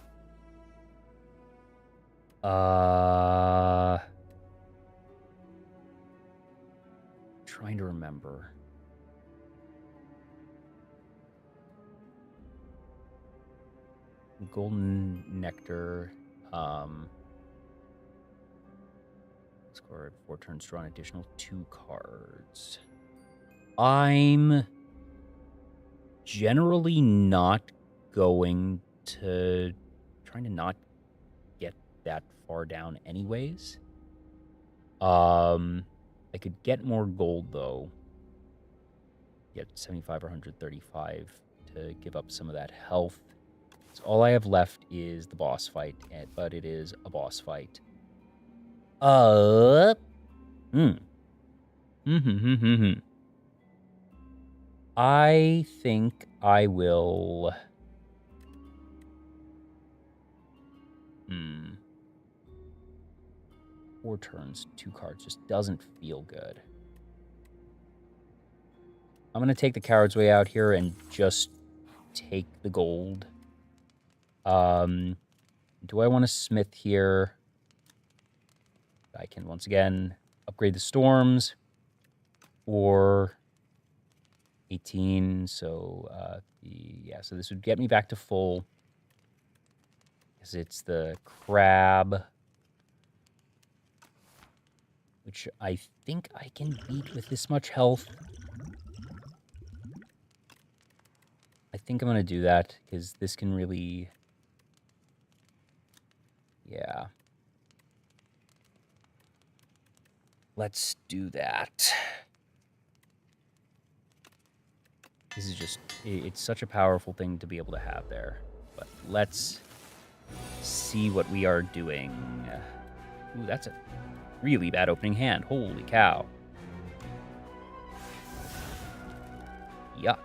Trying to remember. Golden Nectar. Score 4 turns, draw an additional 2 cards. I'm generally not going to... trying to not get that far down anyways. I could get more gold, though. Get 75 or 135 to give up some of that health. So all I have left is the boss fight, but it is a boss fight. I think I will... 4 turns, 2 cards just doesn't feel good. I'm going to take the coward's way out here and just take the gold. Do I want to smith here? I can once again upgrade the storms, or 18. So so this would get me back to full, because it's the crab, which I think I can beat with this much health. I think I'm gonna do that, because this can really, yeah. Let's do that. This is just, it's such a powerful thing to be able to have there. But let's see what we are doing. Ooh, that's a really bad opening hand. Holy cow. Yuck.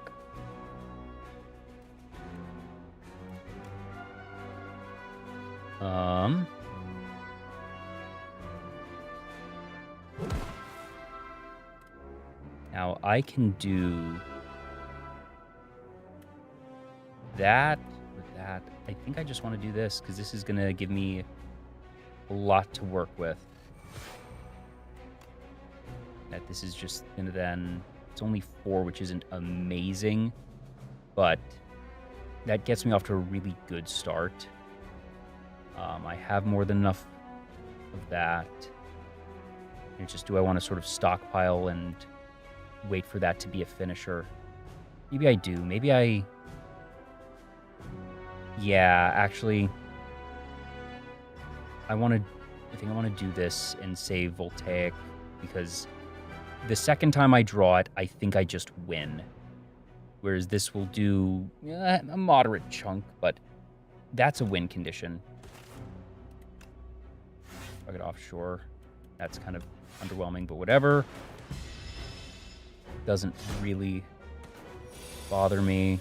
Now I can do that with that. I think I just want to do this, because this is going to give me a lot to work with. That this is just going to then... It's only 4, which isn't amazing, but that gets me off to a really good start. I have more than enough of that. It's just, do I want to sort of stockpile and wait for that to be a finisher? Maybe I do. Maybe I... Yeah, actually, I think I want to do this and save Voltaic, because the second time I draw it, I think I just win. Whereas this will do a moderate chunk, but that's a win condition. Target offshore. That's kind of underwhelming, but whatever. Doesn't really bother me.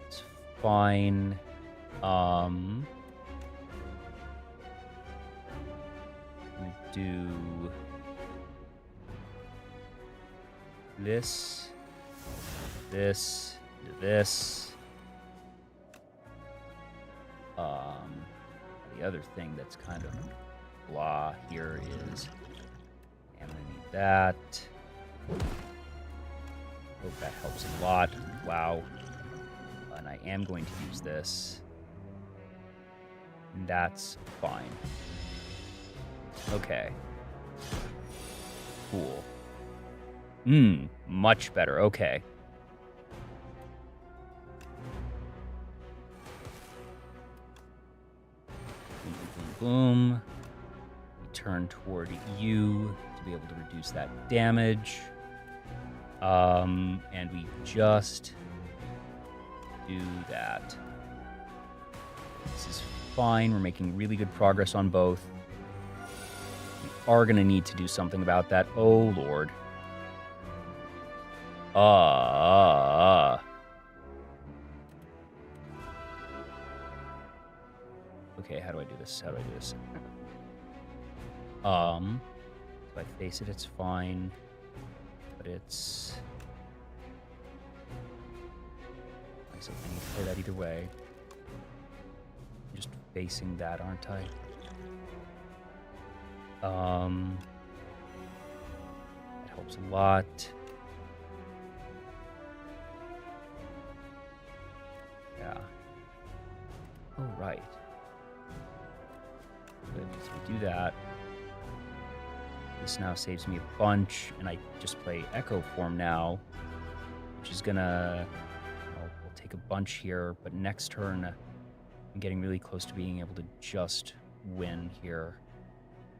It's fine. We do this, this, this. The other thing that's kind of blah here is I'm gonna need that. Hope that helps a lot. Wow. And I am going to use this. And that's fine. Okay. Cool. Much better. Okay. boom. We turn toward you to be able to reduce that damage. And we just do that. This is fine. We're making really good progress on both. We are going to need to do something about that. Oh, Lord. Okay, how do I do this? If I face it, it's fine. But it's... I guess I need to play that either way. I'm just facing that, aren't I? That helps a lot. Yeah. Oh, right. Good, so we do that. This now saves me a bunch, and I just play Echo Form now, which is gonna... we'll take a bunch here, but next turn, I'm getting really close to being able to just win here.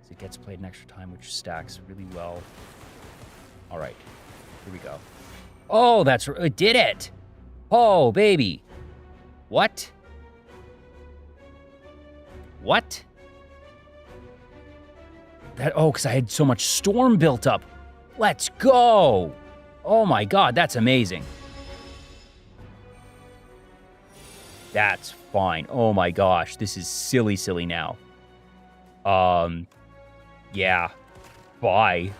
So it gets played an extra time, which stacks really well. All right, here we go. Oh, it did it! Oh, baby! What? What? Because I had so much storm built up. Let's go! Oh my god, that's amazing. That's fine. Oh my gosh, this is silly now. Yeah. Bye.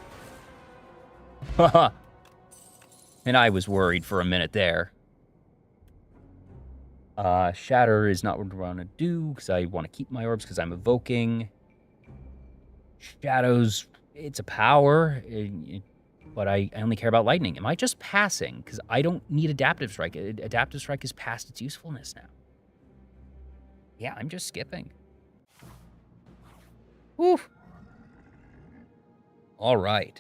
Haha. And I was worried for a minute there. Shatter is not what we want to do, because I want to keep my orbs, because I'm evoking. Shadows, it's a power, but I only care about lightning. Am I just passing? Because I don't need Adaptive Strike. Adaptive Strike is past its usefulness now. Yeah, I'm just skipping. Whew. All right.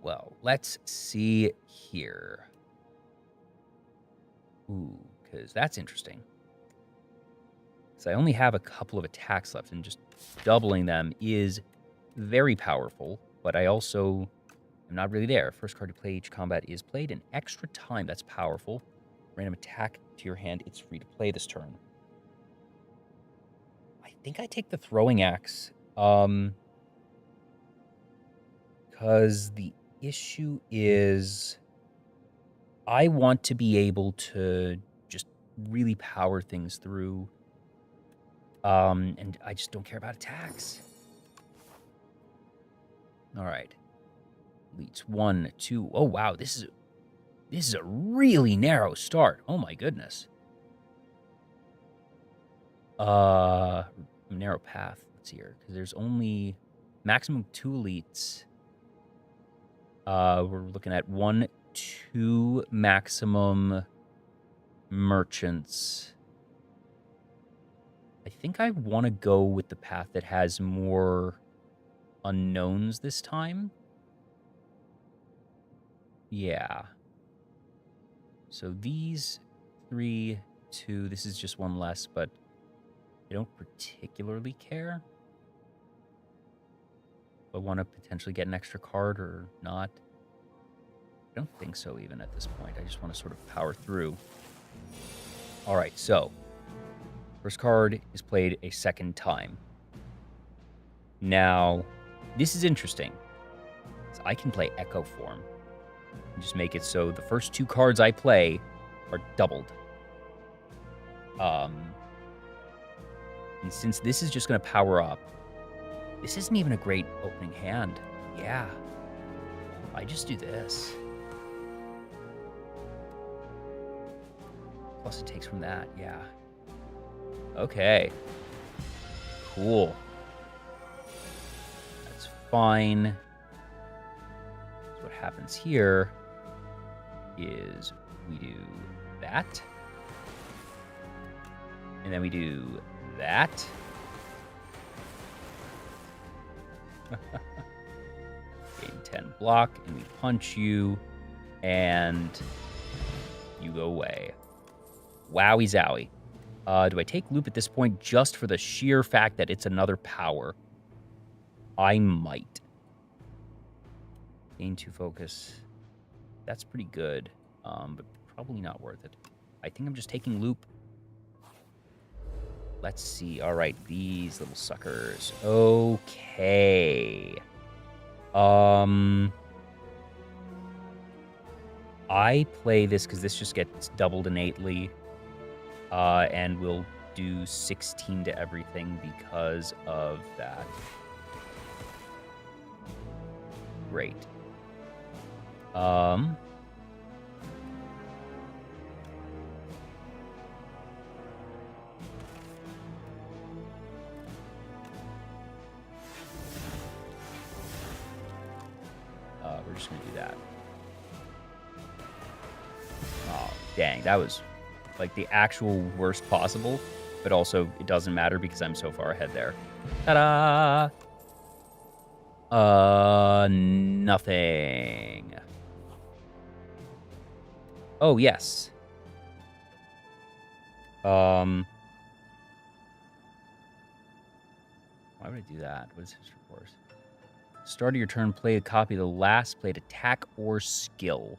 Well, let's see here. Ooh, because that's interesting. Because I only have a couple of attacks left, and just doubling them is very powerful, but I also am not really there. First card to play each combat is played an extra time. That's powerful. Random attack to your hand. It's free to play this turn. I think I take the throwing axe. Because the issue is I want to be able to just really power things through. And I just don't care about attacks. All right. Elites 1, 2. Oh, wow. This is a really narrow start. Oh, my goodness. Narrow path. Let's see here. Because there's only maximum 2 elites. We're looking at 1, 2 maximum merchants. I think I want to go with the path that has more unknowns this time. Yeah. So these 3, 2, this is just 1 less, but I don't particularly care. I want to potentially get an extra card or not. I don't think so even at this point. I just want to sort of power through. All right, so first card is played a second time. Now, this is interesting. So I can play Echo Form. And just make it so the first 2 cards I play are doubled. And since this is just going to power up, this isn't even a great opening hand. Yeah. I just do this. Plus it takes from that, yeah. Okay. Cool. That's fine. So what happens here is we do that. And then we do that. Gain 10 block, and we punch you, and you go away. Wowie zowie. Do I take loop at this point just for the sheer fact that it's another power? I might. Gain 2 focus. That's pretty good, but probably not worth it. I think I'm just taking loop. Let's see. All right, these little suckers. Okay. I play this because this just gets doubled innately, and we'll do 16 to everything because of that. Great. We're just gonna do that. Oh, dang, that was like the actual worst possible, but also it doesn't matter because I'm so far ahead there. Ta-da! Nothing. Oh, yes. Why would I do that? What is history force? Start of your turn, play a copy of the last played attack or skill.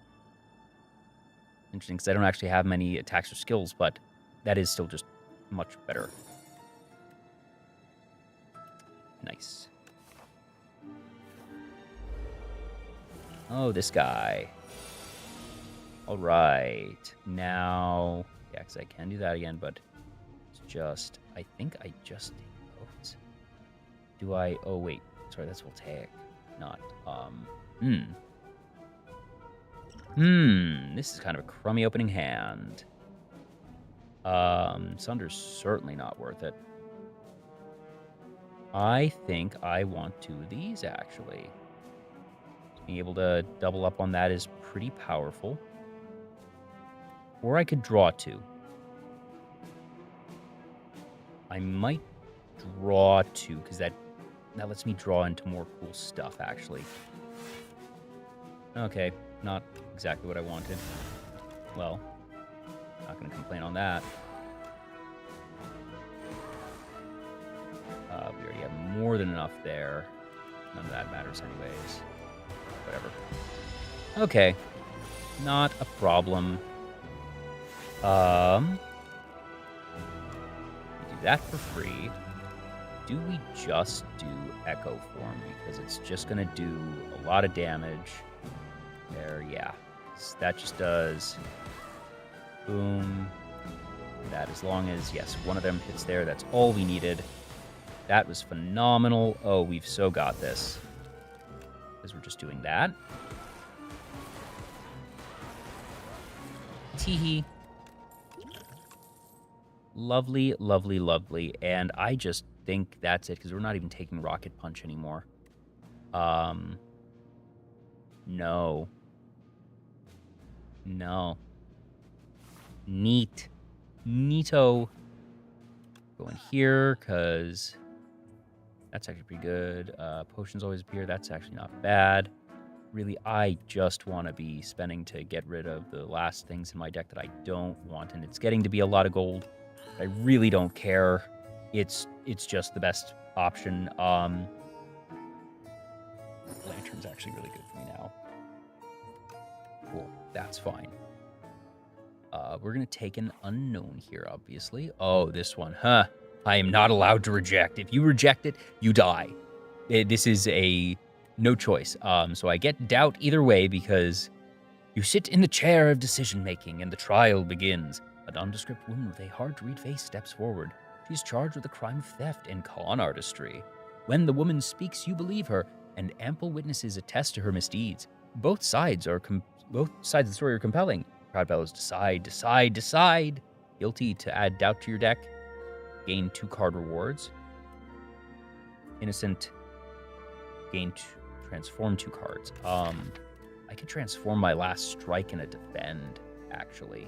Interesting, because I don't actually have many attacks or skills, but that is still just much better. Nice. Oh, this guy. All right. Now, yeah, because I can do that again, but it's just, I think I just take boats. Do I, oh, wait. Sorry, that's voltaic, not, this is kind of a crummy opening hand. Sunder's certainly not worth it. I think I want 2 of these, actually. Being able to double up on that is pretty powerful. Or I could draw 2. I might draw 2, because that lets me draw into more cool stuff, actually. Okay, not exactly what I wanted. Well, not going to complain on that. We already have more than enough there. None of that matters anyways. Whatever. Okay, not a problem. We do that for free. Do we just do Echo Form? Because it's just going to do a lot of damage. There, yeah. That just does... boom. That, as long as, yes, one of them hits there, that's all we needed. That was phenomenal. Oh, we've so got this. Because we're just doing that. Teehee. Lovely, lovely, lovely. And I just think that's it, because we're not even taking Rocket Punch anymore. No. No. Neat. Neato. Go in here, because that's actually pretty good. Potions always appear. That's actually not bad. Really, I just want to be spending to get rid of the last things in my deck that I don't want, and it's getting to be a lot of gold. I really don't care. It's just the best option. Lantern's actually really good for me now. Cool. That's fine. We're going to take an unknown here, obviously. Oh, this one. Huh. I am not allowed to reject. If you reject it, you die. This is a no choice. So I get doubt either way because you sit in the chair of decision-making and the trial begins. A nondescript woman with a hard-to-read face steps forward. She's charged with the crime of theft and con artistry. When the woman speaks, you believe her, and ample witnesses attest to her misdeeds. Both sides of the story are compelling. Crowd bellows, decide, decide, decide. Guilty to add doubt to your deck. Gain 2 card rewards. Innocent. Gain transform 2 cards. I could transform my last strike in a defend, actually.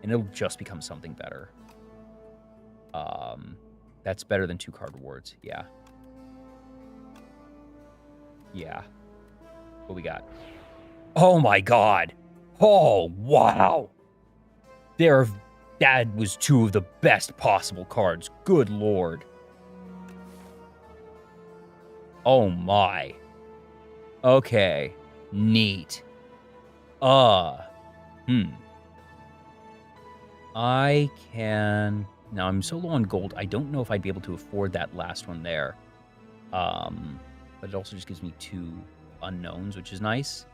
And it'll just become something better. That's better than 2 card rewards. Yeah. Yeah. What we got? Oh my god. Oh, wow. That was two of the best possible cards. Good lord. Oh my. Okay. Neat. I can... Now, I'm so low on gold, I don't know if I'd be able to afford that last one there. But it also just gives me 2 unknowns, which is nice.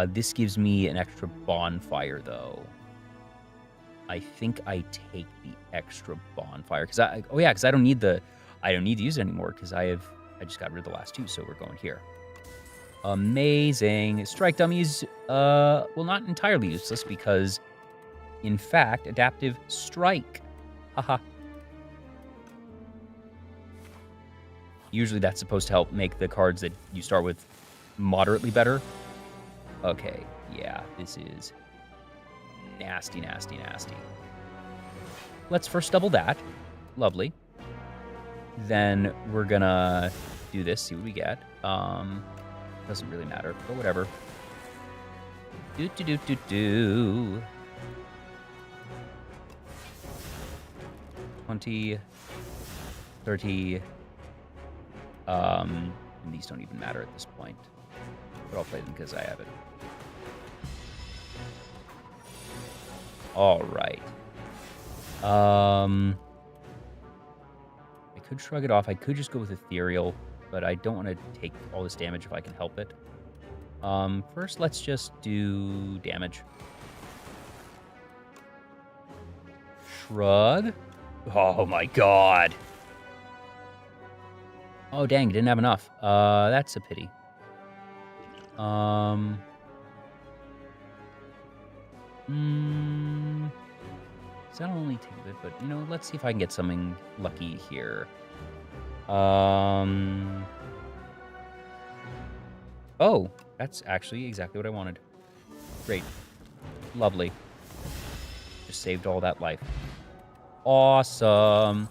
This gives me an extra bonfire, though. I think I take the extra bonfire because I don't need to use it anymore because I just got rid of the last 2, so we're going here. Amazing. Strike dummies, well, not entirely useless because, in fact, adaptive strike. Haha. Usually that's supposed to help make the cards that you start with moderately better. Okay, yeah, this is nasty, nasty, nasty. Let's first double that. Lovely. Then we're gonna do this, see what we get. Doesn't really matter, but whatever. Do. 20, 30. And these don't even matter at this point. But I'll play them because I have it. All right. I could shrug it off. I could just go with Ethereal, but I don't want to take all this damage if I can help it. First, let's just do damage. Shrug. Oh my god. Oh dang, didn't have enough. That's a pity. So that'll only take a bit, but you know, let's see if I can get something lucky here. Oh, that's actually exactly what I wanted. Great. Lovely. Just saved all that life. Awesome.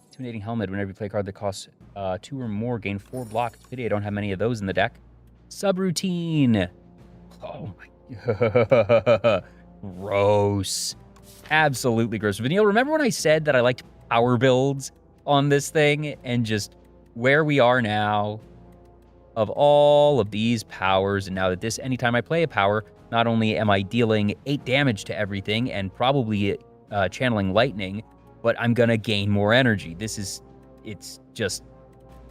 Intimidating Helmet. Whenever you play a card that costs 2 or more, gain 4 blocks. Pity I don't have many of those in the deck. Subroutine. Oh my. Gross. Absolutely gross. Vanille, remember when I said that I liked power builds on this thing? And just where we are now, of all of these powers, and now that this, anytime I play a power, not only am I dealing 8 damage to everything and probably channeling lightning, but I'm gonna gain more energy. It's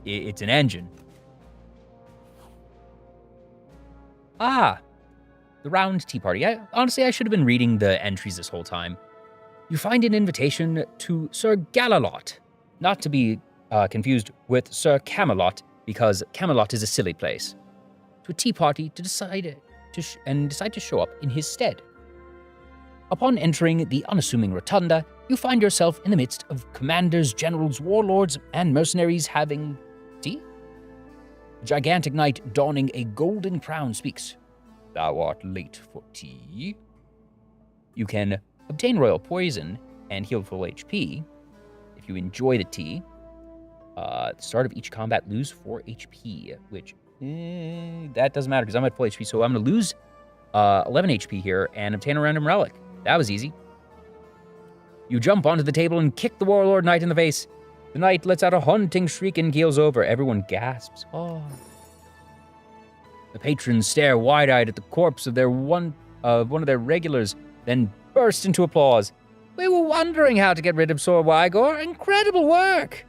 an engine. Ah, the round tea party. Honestly, I should have been reading the entries this whole time. You find an invitation to Sir Gallalot, not to be confused with Sir Camelot, because Camelot is a silly place, to a tea party to decide to show up in his stead. Upon entering the unassuming rotunda, you find yourself in the midst of commanders, generals, warlords, and mercenaries having tea. The gigantic knight donning a golden crown speaks. Thou art late for tea. You can obtain royal poison and heal full HP if you enjoy the tea. At the start of each combat, lose 4 HP, which that doesn't matter because I'm at full HP, so I'm going to lose 11 HP here and obtain a random relic. That was easy. You jump onto the table and kick the warlord knight in the face. The knight lets out a haunting shriek and keels over. Everyone gasps. Oh. The patrons stare wide-eyed at the corpse of one of their regulars, then burst into applause. We were wondering how to get rid of Sir Wygor. Incredible work!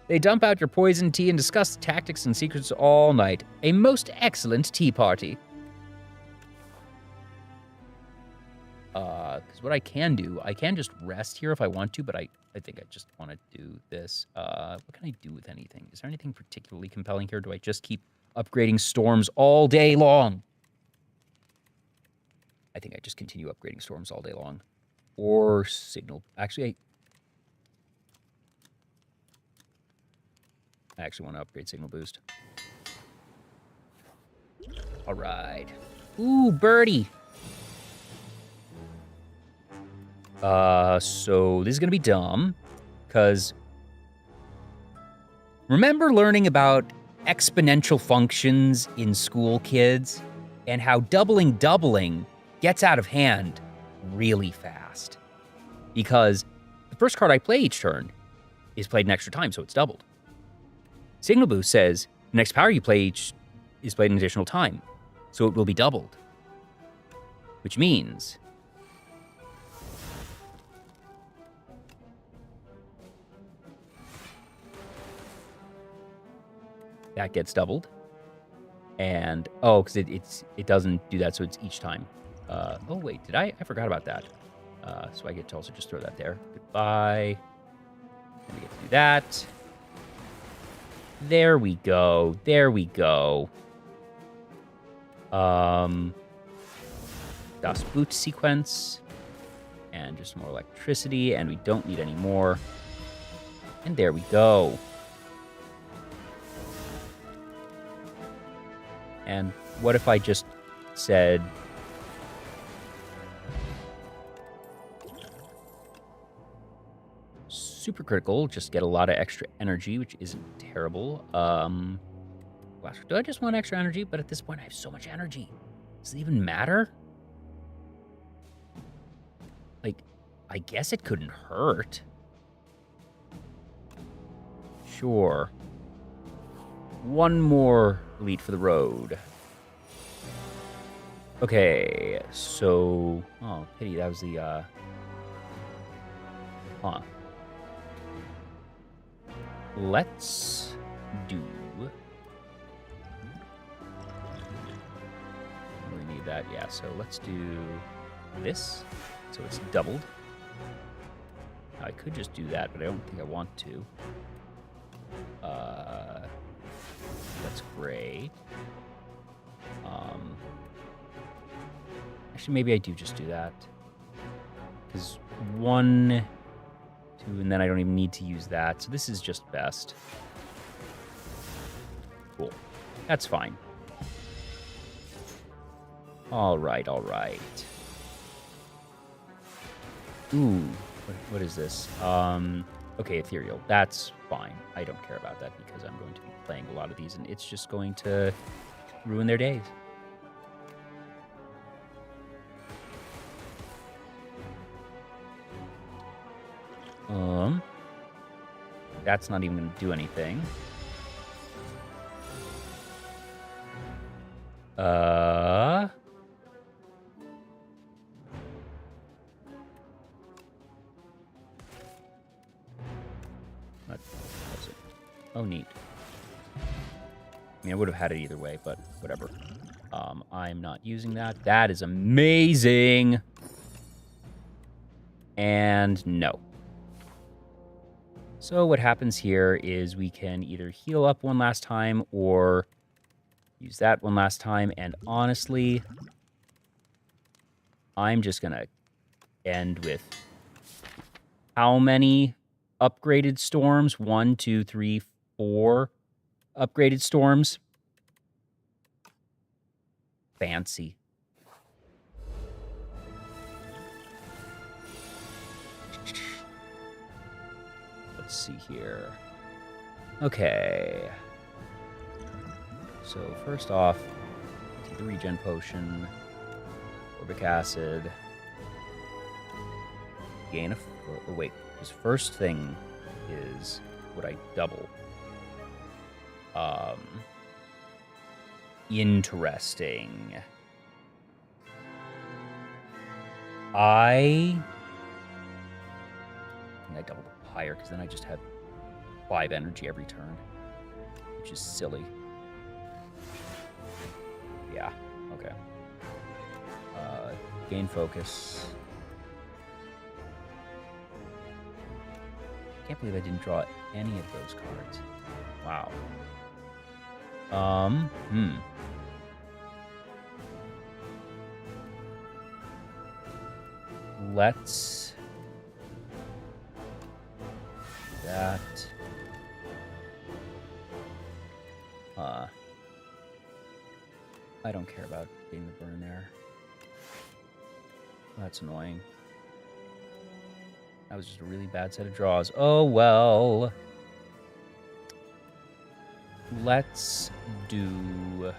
They dump out your poison tea and discuss the tactics and secrets all night. A most excellent tea party. Because what I can do, I can just rest here if I want to, but I think I just want to do this. What can I do with anything? Is there anything particularly compelling here? Do I just keep upgrading storms all day long? I think I just continue upgrading storms all day long. Or signal. Actually, I actually want to upgrade signal boost. All right. Ooh, birdie. So this is going to be dumb, because remember learning about exponential functions in school, kids, and how doubling gets out of hand really fast. because the first card I play each turn is played an extra time, so it's doubled. Signal Boost says the next power you play each is played an additional time, so it will be doubled. Which means that gets doubled. And, oh, because it doesn't do that, so it's each time. Oh, wait, did I? I forgot about that. So I get to also just throw that there. Goodbye. And we get to do that. There we go. There we go. Dust Boot sequence. And just more electricity, and we don't need any more. And there we go. And what if I just said... super critical, just get a lot of extra energy, which isn't terrible. Do I just want extra energy? But at this point, I have so much energy. Does it even matter? Like, I guess it couldn't hurt. Sure. One more lead for the road. Okay, so... oh, pity, that was the, huh. Let's do... we need that, yeah, so let's do this. So it's doubled. I could just do that, but I don't think I want to. That's great. Actually, maybe I do just do that. Because 1, 2, and then I don't even need to use that. So this is just best. Cool. That's fine. All right, all right. Ooh, what is this? Okay, Ethereal. That's fine. I don't care about that because I'm going to be playing a lot of these, and it's just going to ruin their days. That's not even going to do anything. That was it. Oh, neat. I mean, I would have had it either way, but whatever. I'm not using that. That is amazing. And no. So what happens here is we can either heal up one last time or use that one last time. And honestly, I'm just going to end with how many upgraded storms? 1, 2, 3, 4 upgraded storms. Fancy. Let's see here. Okay. So first off, take the regen potion, orbic acid, gain a... oh, wait. His first thing is would I double? Interesting. I think I doubled higher because then I just had 5 energy every turn, which is silly. Yeah, okay. Gain focus. Can't believe I didn't draw any of those cards. Wow. Let's do that. I don't care about getting the burn there. That's annoying. That was just a really bad set of draws. Oh, well. Let's do...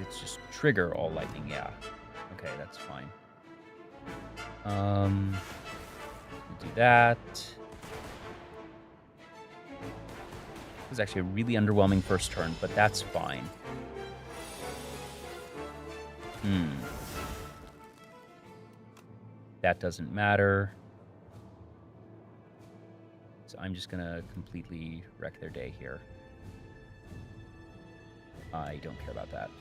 it's just trigger all lightning. Yeah. Okay, that's fine. We'll do that. It was actually a really underwhelming first turn, but that's fine. That doesn't matter. So I'm just going to completely wreck their day here. I don't care about that.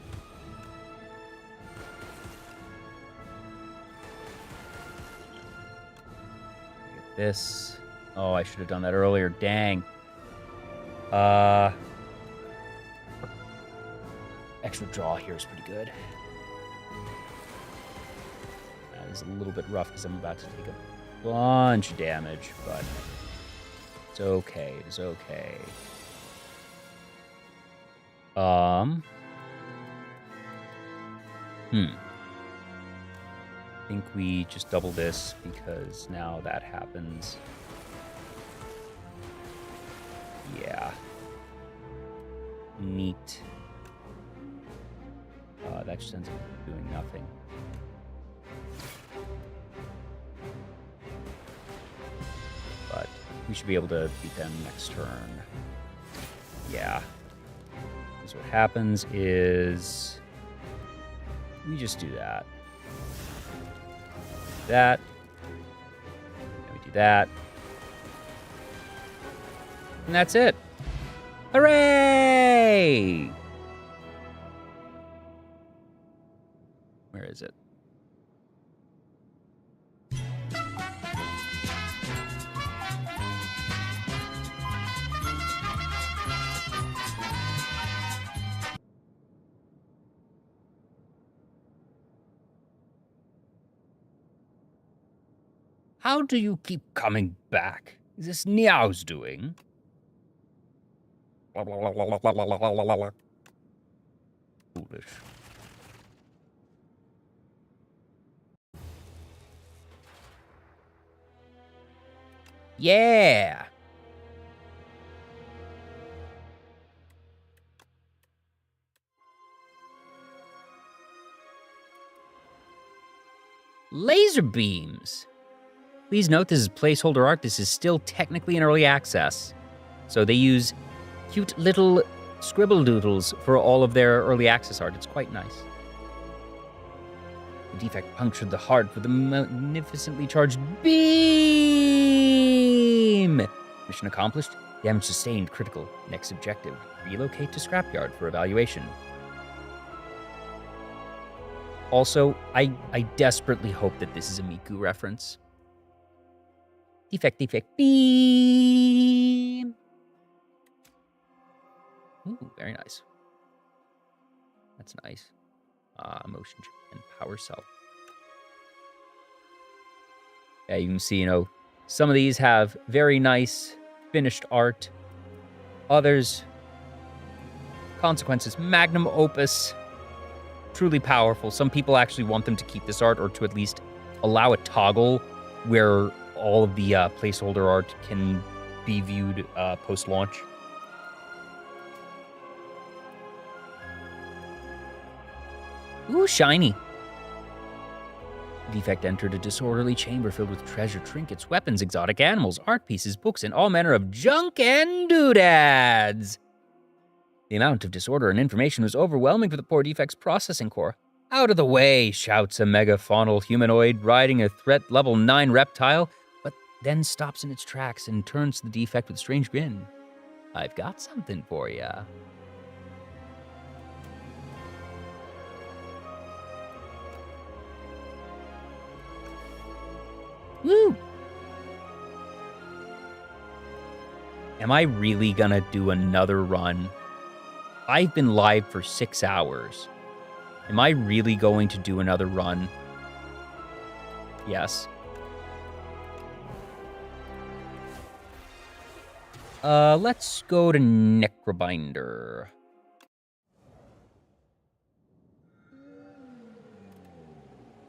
Get this. Oh, I should have done that earlier. Dang. Extra draw here is pretty good. That is a little bit rough because I'm about to take a bunch of damage, but it's okay. It's okay. I think we just double this because now that happens. Yeah. Neat. That just ends up doing nothing. But we should be able to beat them next turn. Yeah. So what happens is we just do that. That. And we do that. And that's it. Hooray! Where is it? How do you keep coming back? Is this Niao's doing? Foolish. Yeah! Laser beams! Please note this is placeholder art. This is still technically in early access. So they use cute little scribble doodles for all of their early access art. It's quite nice. The defect punctured the heart with a magnificently charged beam! Mission accomplished. Damage sustained. Critical. Next objective. Relocate to scrapyard for evaluation. Also, I desperately hope that this is a Miku reference. Defect, beam! Ooh, very nice. That's nice. Motion and power cell. Yeah, you can see, some of these have very nice finished art. Others, consequences, magnum opus, truly powerful. Some people actually want them to keep this art or to at least allow a toggle where all of the placeholder art can be viewed post-launch. Ooh, shiny. Defect entered a disorderly chamber filled with treasure, trinkets, weapons, exotic animals, art pieces, books, and all manner of junk and doodads. The amount of disorder and information was overwhelming for the poor Defect's processing core. Out of the way, shouts a megafaunal humanoid riding a threat level 9 reptile, but then stops in its tracks and turns to the Defect with a strange grin. I've got something for ya. Woo! Am I really gonna do another run? I've been live for 6 hours. Am I really going to do another run? Yes. Let's go to Necrobinder.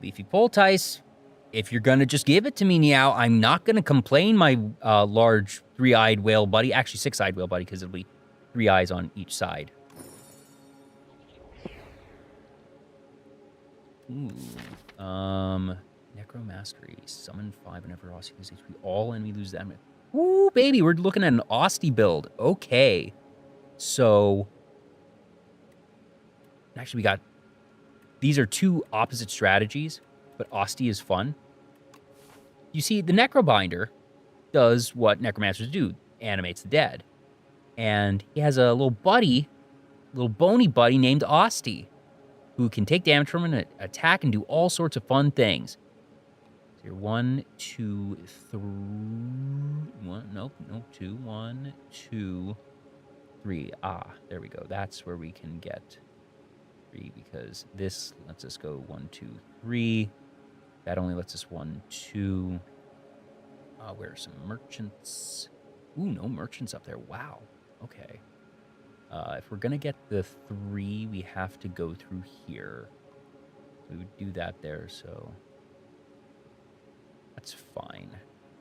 Leafy Poultice. If you're gonna just give it to me now, I'm not gonna complain, my large 3-eyed whale buddy. Actually, 6-eyed whale buddy, because it'll be 3 eyes on each side. Ooh. Necro Mastery. Summon 5 whenever Aussie loses HP. All enemy lose damage. Ooh, baby, we're looking at an Austie build. Okay. So, actually, we got... These are 2 opposite strategies, but Austie is fun. You see, the Necrobinder does what Necromancers do. Animates the dead. And he has a little bony buddy named Austie, who can take damage from an attack and do all sorts of fun things. So you're 1, 2, 3... 1, nope, 2, 1, 2, 3. Ah, there we go. That's where we can get 3, because this lets us go 1, 2, 3. That only lets us 1, 2. Where are some merchants? Ooh, no merchants up there. Wow. Okay. If we're going to get the 3, we have to go through here. We would do that there, so that's fine.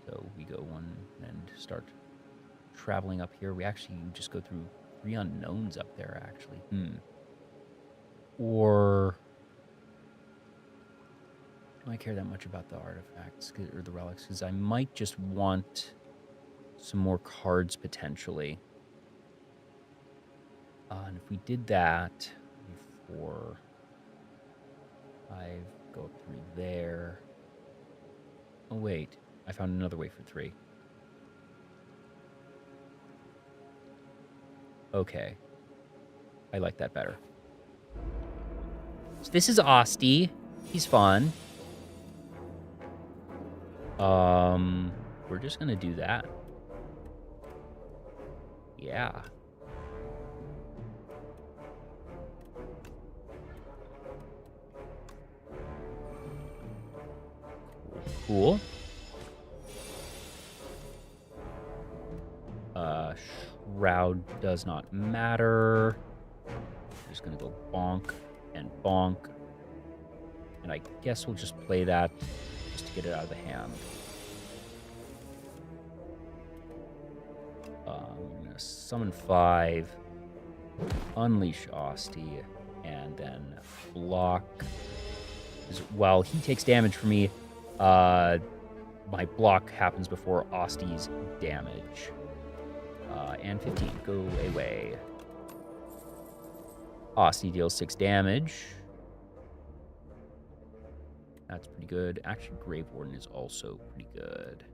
So we go 1 and start traveling up here. We actually just go through 3 unknowns up there, actually. Or do I care that much about the artifacts or the relics? Because I might just want some more cards, potentially. And if we did that, 4, 5, go up through there. Oh, wait. I found another way for 3. Okay. I like that better. So this is Austie. He's fun. We're just gonna do that. Yeah. Cool. Shroud does not matter. I'm just gonna go bonk and bonk. And I guess we'll just play that just to get it out of the hand. I'm gonna summon 5, unleash Austie, and then block. While he takes damage from me, my block happens before Austie's damage. And 15, go away. Austie deals 6 damage. That's pretty good. Actually, Grave Warden is also pretty good.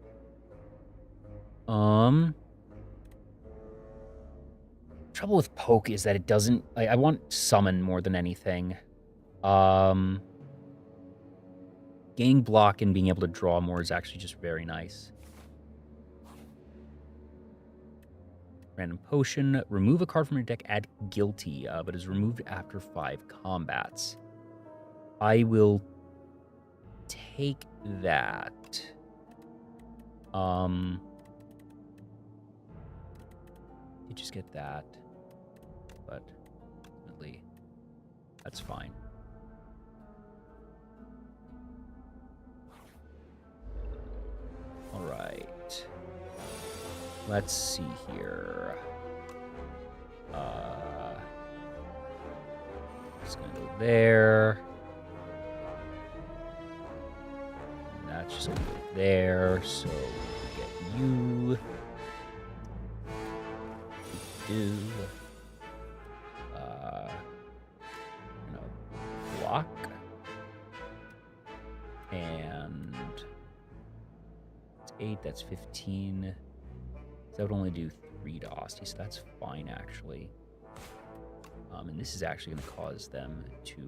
Trouble with Poke is that it doesn't... I want Summon more than anything. Gaining block and being able to draw more is actually just very nice. Random Potion. Remove a card from your deck, add Guilty, but is removed after 5 combats. I will take that. You just get that. But ultimately, that's fine. All right. Let's see here. Just gonna go there. And that's just gonna go there. So we get you. Do. Block. And it's 8. That's 15. So that would only do 3 to Austie, so that's fine, actually. And this is actually going to cause them to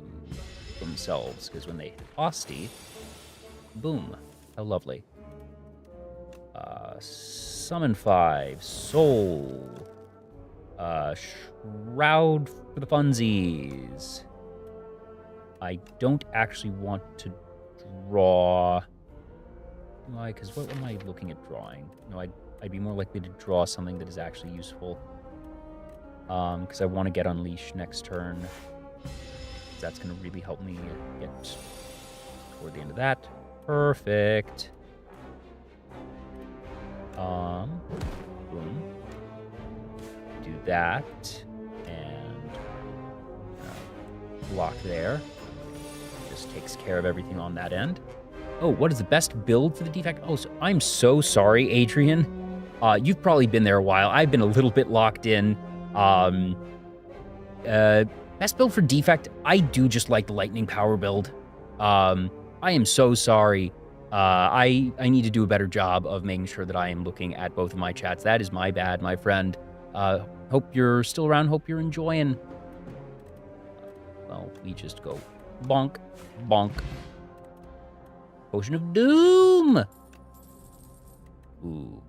themselves, because when they hit Austie, boom, how lovely. Summon 5, Soul, Shroud for the funsies. I don't actually want to draw... Why? Because what am I looking at drawing? No, I'd be more likely to draw something that is actually useful. Because I want to get Unleash next turn. That's going to really help me get toward the end of that. Perfect. Boom. Do that. And block there. just takes care of everything on that end. Oh, what is the best build for the defect? Oh, so I'm so sorry, Adrian. You've probably been there a while. I've been a little bit locked in. Best build for defect, I do just like the lightning power build. I am so sorry. I need to do a better job of making sure that I am looking at both of my chats. That is my bad, my friend. Hope you're still around. Hope you're enjoying. Well, we just go bonk, bonk. Potion of Doom! Ooh.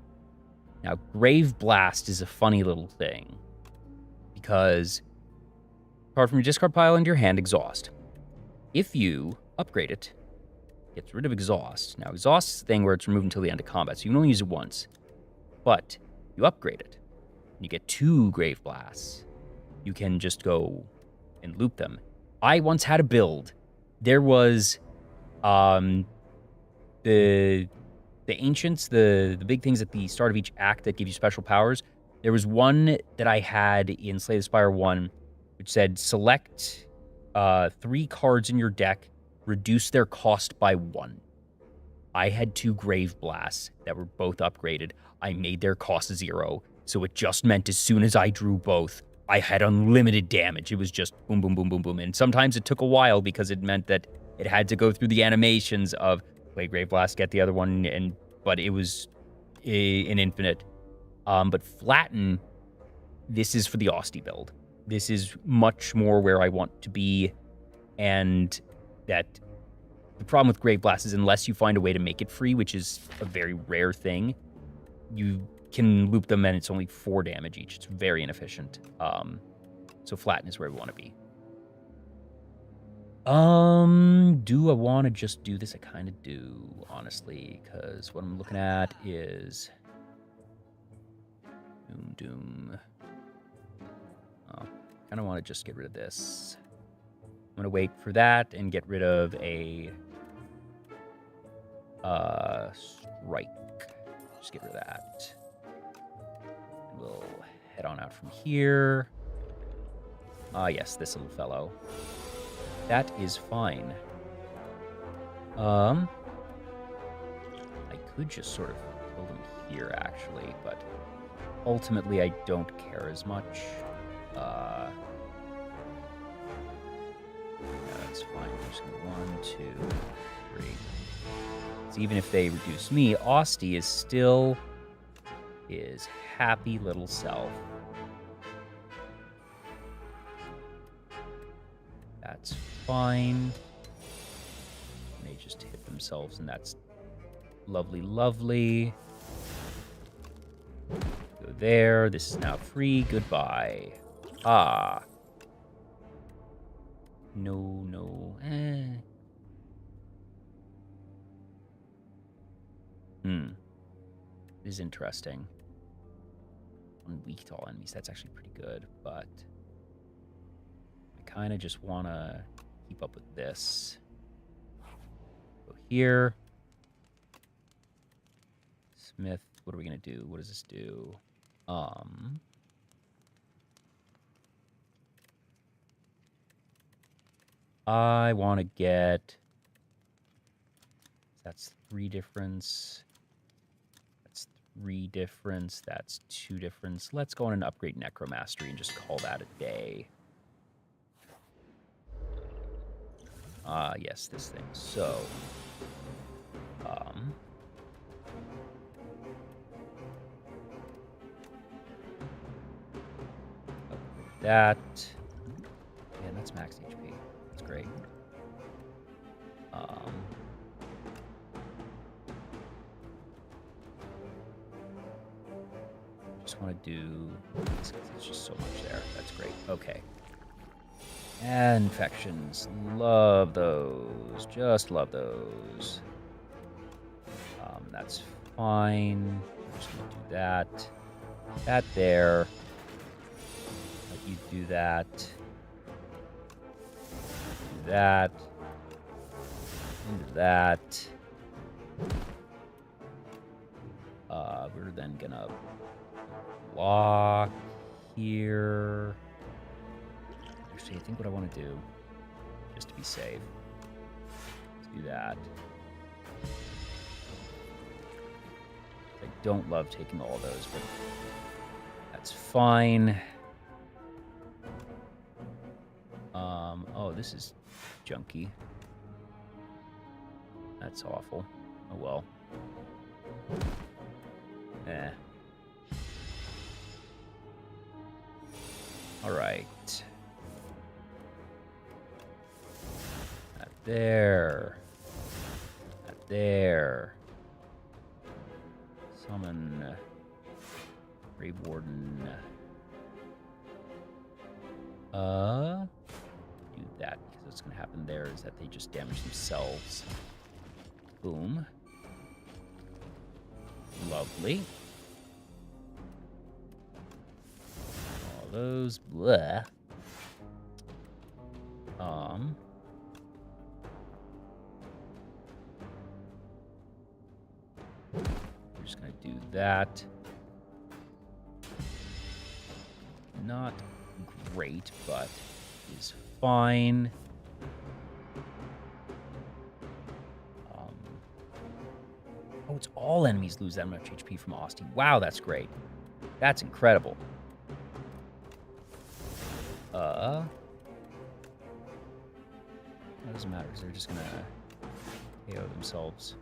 Now, Grave Blast is a funny little thing. Because card from your discard pile into your hand, Exhaust. If you upgrade it, it gets rid of Exhaust. Now, Exhaust is a thing where it's removed until the end of combat, so you can only use it once. But you upgrade it, and you get 2 Grave Blasts. You can just go and loop them. I once had a build. There was the Ancients, the big things at the start of each act that give you special powers. There was one that I had in Slay the Spire 1, which said, select 3 cards in your deck, reduce their cost by 1. I had 2 Grave Blasts that were both upgraded. I made their cost 0, so it just meant as soon as I drew both, I had unlimited damage. It was just boom, boom, boom, boom, boom. And sometimes it took a while because it meant that it had to go through the animations of play Grave Blast, get the other one, but it was an infinite. But Flatten, this is for the Austie build. This is much more where I want to be, and that the problem with Grave Blast is unless you find a way to make it free, which is a very rare thing, you can loop them and it's only 4 damage each. It's very inefficient. So Flatten is where we want to be. Do I want to just do this? I kind of do, honestly, because what I'm looking at is Doom. Oh, kind of want to just get rid of this. I'm going to wait for that and get rid of a Strike. Just get rid of that. We'll head on out from here. Yes, this little fellow. That is fine. I could just sort of build him here, actually, but ultimately I don't care as much. Yeah, that's fine. We're just gonna 1, 2, 3. So even if they reduce me, Austie is still his happy little self. That's fine. They just hit themselves, and that's lovely, lovely. Go there. This is now free. Goodbye. Ah. No, no. It is interesting. On weak to all enemies, that's actually pretty good, but I kind of just want to keep up with this. Go here. Smith, what are we going to do? What does this do? I want to get... That's 3 difference. That's 3 difference. That's 2 difference. Let's go on and upgrade Necromastery and just call that a day. Yes, this thing. So, that. Yeah, that's max HP. That's great. Just want to do this because there's just so much there. That's great. Okay. And infections. Love those. Just love those. That's fine. I'm just going to do that. That there. Let you do that. Do that. Into that. We're then going to block here. Actually, I think what I want to do, just to be safe, Let's do that. I don't love taking all those, but that's fine. Oh, this is junky. That's awful. Oh well. Eh. Alright. That there. That there. Summon. Grave Warden. Do that, because what's going to happen there is that they just damage themselves. Boom. Lovely. All those. Bleh. We're just going to do that. Not great, but is fine. Oh, it's all enemies lose that much HP from Asti. Wow, that's great. That's incredible. It doesn't matter, because they're just gonna KO themselves.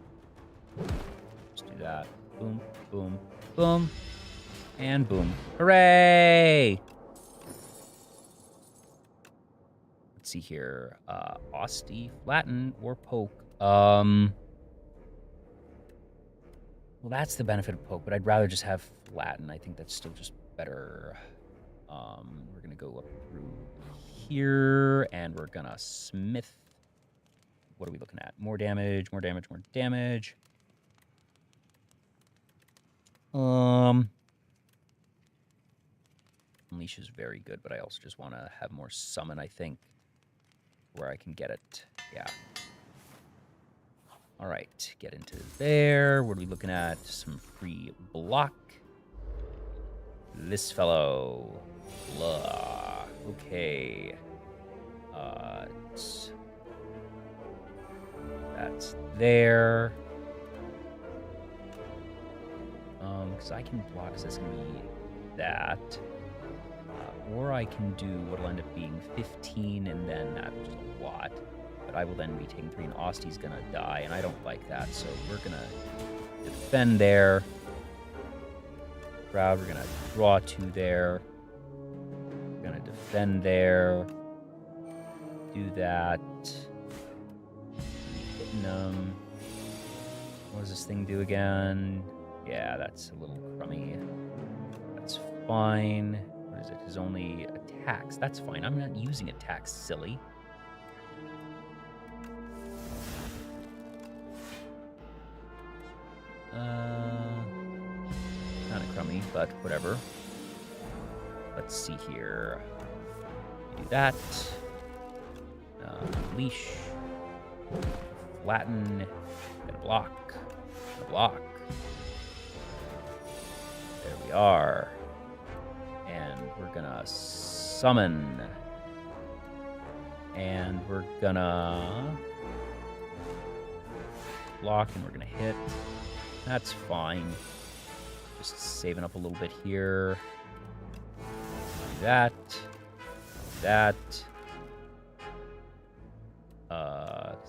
Just do that. Boom, boom, boom, and boom. Hooray! Let's see here. Asti, flatten, or poke. Well, that's the benefit of poke, but I'd rather just have flatten. I think that's still just better. We're gonna go up through here, and we're gonna smith. What are we looking at? More damage, more damage, more damage. Unleash is very good, but I also just want to have more summon, I think, where I can get it. Yeah. All right, get into there. What are we looking at? Some free block. This fellow. Blah. Okay. That's there. Because I can block, because that's going to be that. Or I can do what'll end up being 15 and then that, which is a lot. But I will then be taking 3 and Asti's going to die, and I don't like that. So we're going to defend there. Crowd, we're going to draw 2 there. We're going to defend there. Do that. Hitting them. What does this thing do again? Yeah, that's a little crummy. That's fine. What is it? His only attacks. That's fine. I'm not using attacks, silly. Kind of crummy, but whatever. Let's see here. Do that. Leash. Flatten. And block. And block. There we are. And we're gonna summon. And we're gonna block, and we're gonna hit. That's fine. Just saving up a little bit here. Do that. That.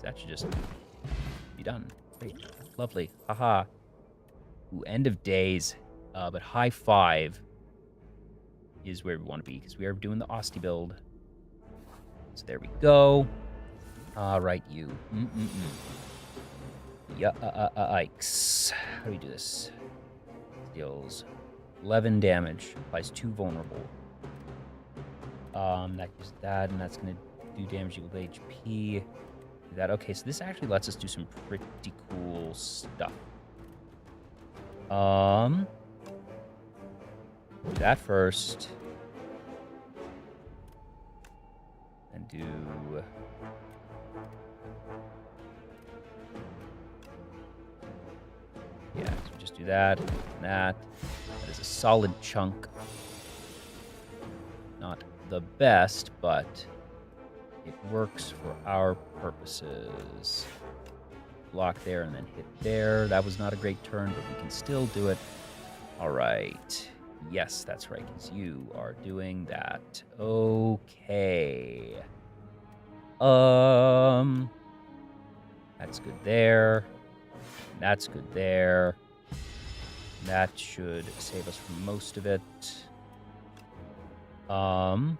That should just be done. Great. Lovely. Haha. Ooh, end of days. But high 5 is where we want to be, because we are doing the Asti build. So there we go. All right, you. Yikes. How do we do this? Deals 11 damage. Applies 2 vulnerable. That gives that, and that's going to do damage equal to HP. Do that. Okay, so this actually lets us do some pretty cool stuff. Do that first. And do... Yeah, so just do that and that. That is a solid chunk. Not the best, but It works for our purposes. Block there and then hit there. That was not a great turn, but we can still do it. All right. Yes, that's right, because you are doing that. Okay. That's good there. That's good there. That should save us from most of it. Let's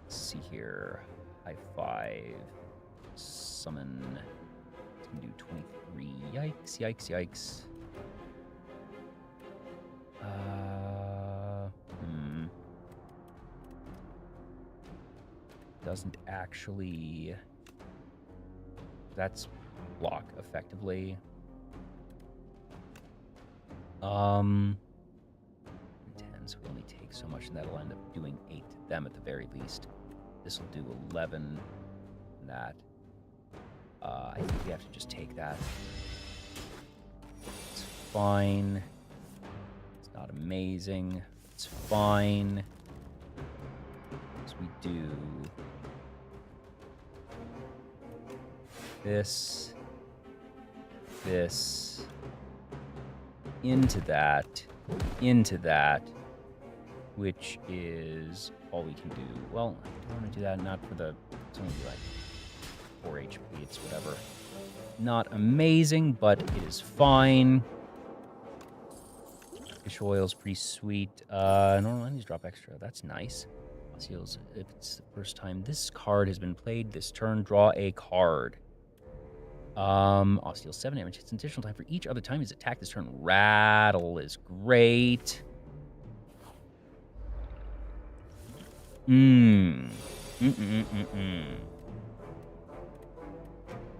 see here. High five. Summon. It's gonna do 23. Yikes, yikes, yikes. Doesn't actually. That's block effectively. 10, so we only take so much, and that'll end up doing 8 to them at the very least. This will do 11. That. I think we have to just take that. It's fine. It's not amazing. It's fine. As we do this, into that, which is all we can do. Well, I don't want to do that, not for the, it's only like 4 HP, it's whatever. Not amazing, but it is fine. Fish oil's pretty sweet. Normal enemies drop extra, that's nice. Seals, if it's the first time this card has been played this turn, draw a card. I'll steal 7 damage. It's an additional time for each other time he's attacked this turn. Rattle is great.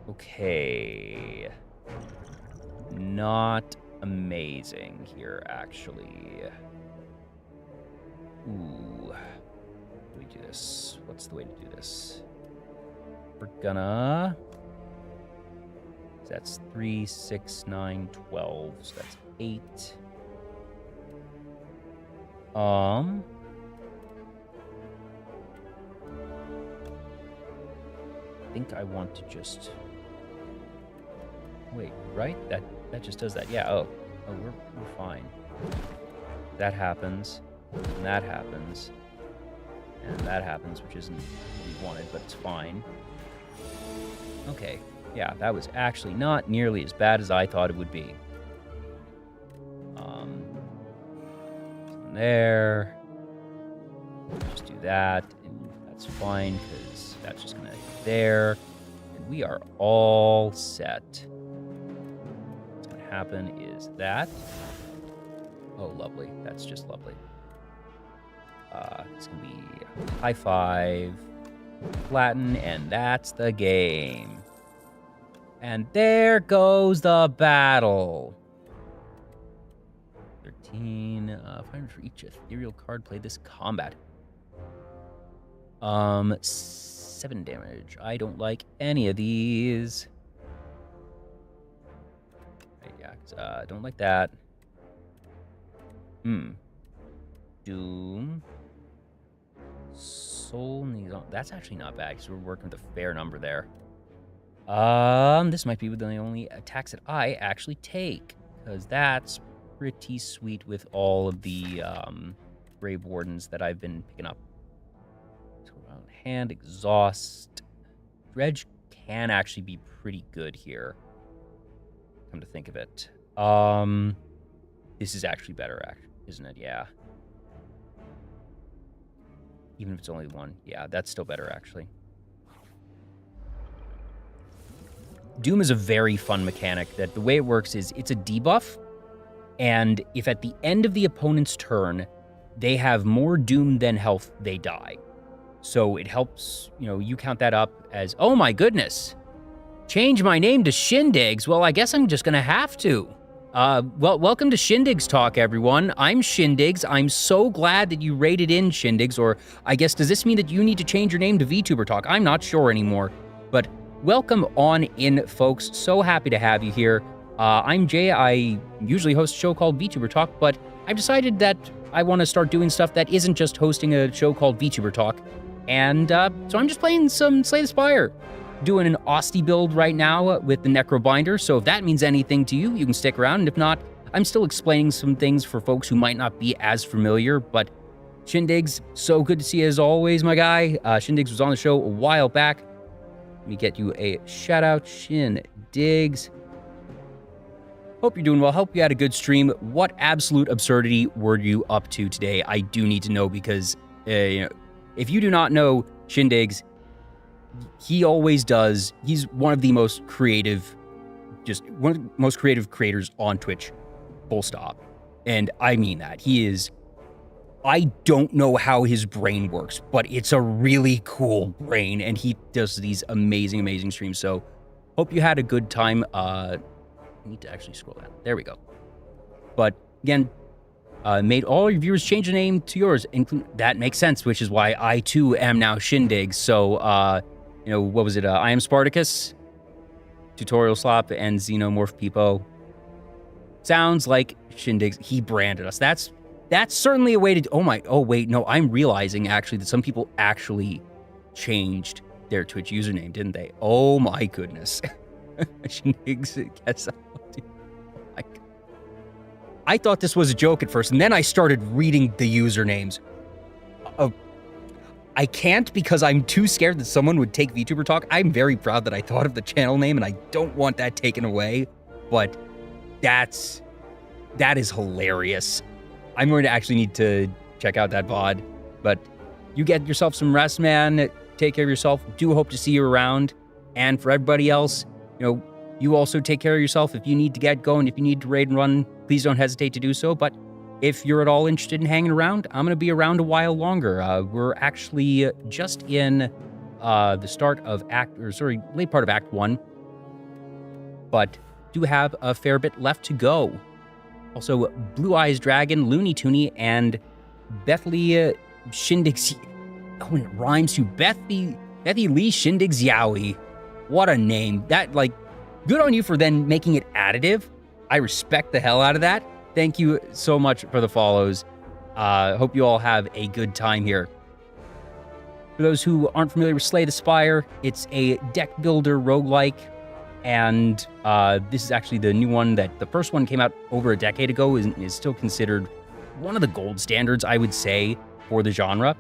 Okay. Not amazing here, actually. Ooh. How do we do this? What's the way to do this? We're gonna... That's 3, 6, 9, 12. So that's 8. I think I want to just... Wait, right? That just does that. Yeah, oh, we're fine. That happens, and that happens, and that happens, which isn't what we wanted, but it's fine. Okay. Yeah, that was actually not nearly as bad as I thought it would be. There. Just do that, and that's fine, because that's just going to be there. And we are all set. What's going to happen is that. Oh, lovely. That's just lovely. It's going to be high five, flatten, and that's the game. And there goes the battle. 13. 500 for each ethereal card played this combat. 7 damage. I don't like any of these. Right, yeah, I don't like that. Doom. Soul needs on. That's actually not bad because we're working with a fair number there. This might be the only attacks that I actually take, because that's pretty sweet with all of the Grave Wardens that I've been picking up. So around hand, exhaust. Dredge can actually be pretty good here. Come to think of it. This is actually better, isn't it? Yeah. Even if it's only 1. Yeah, that's still better, actually. Doom is a very fun mechanic that the way it works is it's a debuff, and if at the end of the opponent's turn they have more Doom than health, they die. So it helps, you count that up as, oh my goodness, change my name to Shindigs. Well, I guess I'm just going to have to. Welcome to Shindigs Talk, everyone. I'm Shindigs. I'm so glad that you rated in Shindigs, or I guess, does this mean that you need to change your name to Vtuber Talk? I'm not sure anymore, but welcome on in, folks. So happy to have you here. I'm Jay. I usually host a show called Vtuber Talk, but I've decided that I want to start doing stuff that isn't just hosting a show called Vtuber Talk. And so I'm just playing some Slay the Spire. Doing an Austie build right now with the Necrobinder, so if that means anything to you, you can stick around, and if not, I'm still explaining some things for folks who might not be as familiar, but Shindigs, so good to see you as always, my guy. Shindigs was on the show a while back. Let me get you a shout out, Shindigs. Hope you're doing well. Hope you had a good stream. What absolute absurdity were you up to today? I do need to know because, if you do not know Shindigs, he always does. He's one of the most creative, creators on Twitch, full stop. And I mean that. He is, I don't know how his brain works, but it's a really cool brain, and he does these amazing, amazing streams. So hope you had a good time. I need to actually scroll down. There we go. But again, made all your viewers change the name to yours. That makes sense, which is why I too am now Shindig. So, what was it? I am Spartacus, Tutorial Slop, and Xenomorph Peepo. Sounds like Shindigs. He branded us. That's certainly a way to. Oh wait, no. I'm realizing actually that some people actually changed their Twitch username, didn't they? Oh my goodness. Shindigs gets out. I thought this was a joke at first, and then I started reading the usernames. I can't because I'm too scared that someone would take VTuber Talk. I'm very proud that I thought of the channel name, and I don't want that taken away, but that is hilarious. I'm going to actually need to check out that VOD, but you get yourself some rest, man. Take care of yourself. Do hope to see you around. And for everybody else, you also take care of yourself. If you need to get going, if you need to raid and run, please don't hesitate to do so. But if you're at all interested in hanging around, I'm going to be around a while longer. We're actually just in the start of late part of Act 1, but do have a fair bit left to go. Also, Blue Eyes Dragon, Looney Tooney, and Bethley Shindigs. Oh, and it rhymes to Bethy Lee Shindigs Yowie. What a name. That, good on you for then making it additive. I respect the hell out of that. Thank you so much for the follows. Hope you all have a good time here. For those who aren't familiar with Slay the Spire, it's a deck builder roguelike, and this is actually the new one that the first one came out over a decade ago, is still considered one of the gold standards, I would say, for the genre.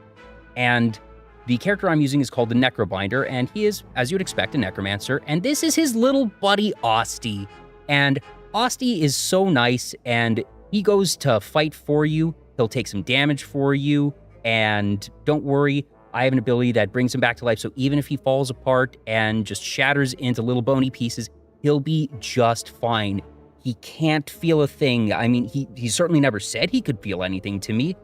And the character I'm using is called the Necrobinder, and he is, as you would expect, a necromancer, and this is his little buddy, Austie. And Austie is so nice, and he goes to fight for you. He'll take some damage for you, and don't worry, I have an ability that brings him back to life, so even if he falls apart and just shatters into little bony pieces, he'll be just fine. He can't feel a thing. I mean, he certainly never said he could feel anything to me.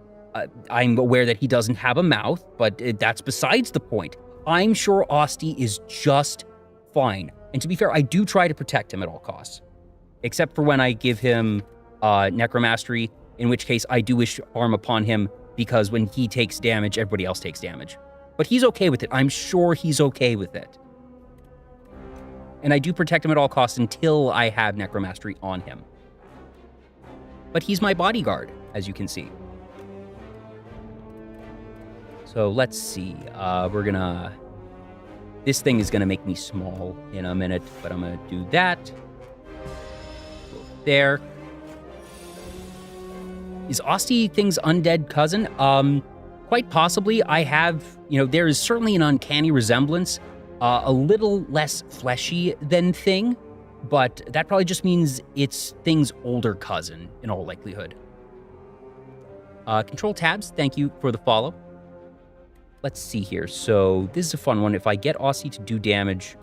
I'm aware that he doesn't have a mouth, but that's besides the point. I'm sure Austie is just fine. And to be fair, I do try to protect him at all costs. Except for when I give him Necromastery, in which case I do wish harm upon him, because when he takes damage, everybody else takes damage. But he's okay with it. I'm sure he's okay with it. And I do protect him at all costs until I have Necromastery on him. But he's my bodyguard, as you can see. So let's see. This thing is gonna make me small in a minute, but I'm gonna do that. There. Is Austie Thing's undead cousin? Quite possibly. I have, there is certainly an uncanny resemblance, a little less fleshy than Thing, but that probably just means it's Thing's older cousin in all likelihood. Control tabs, thank you for the follow. Let's see here. So this is a fun one. If I get Austie to do damage,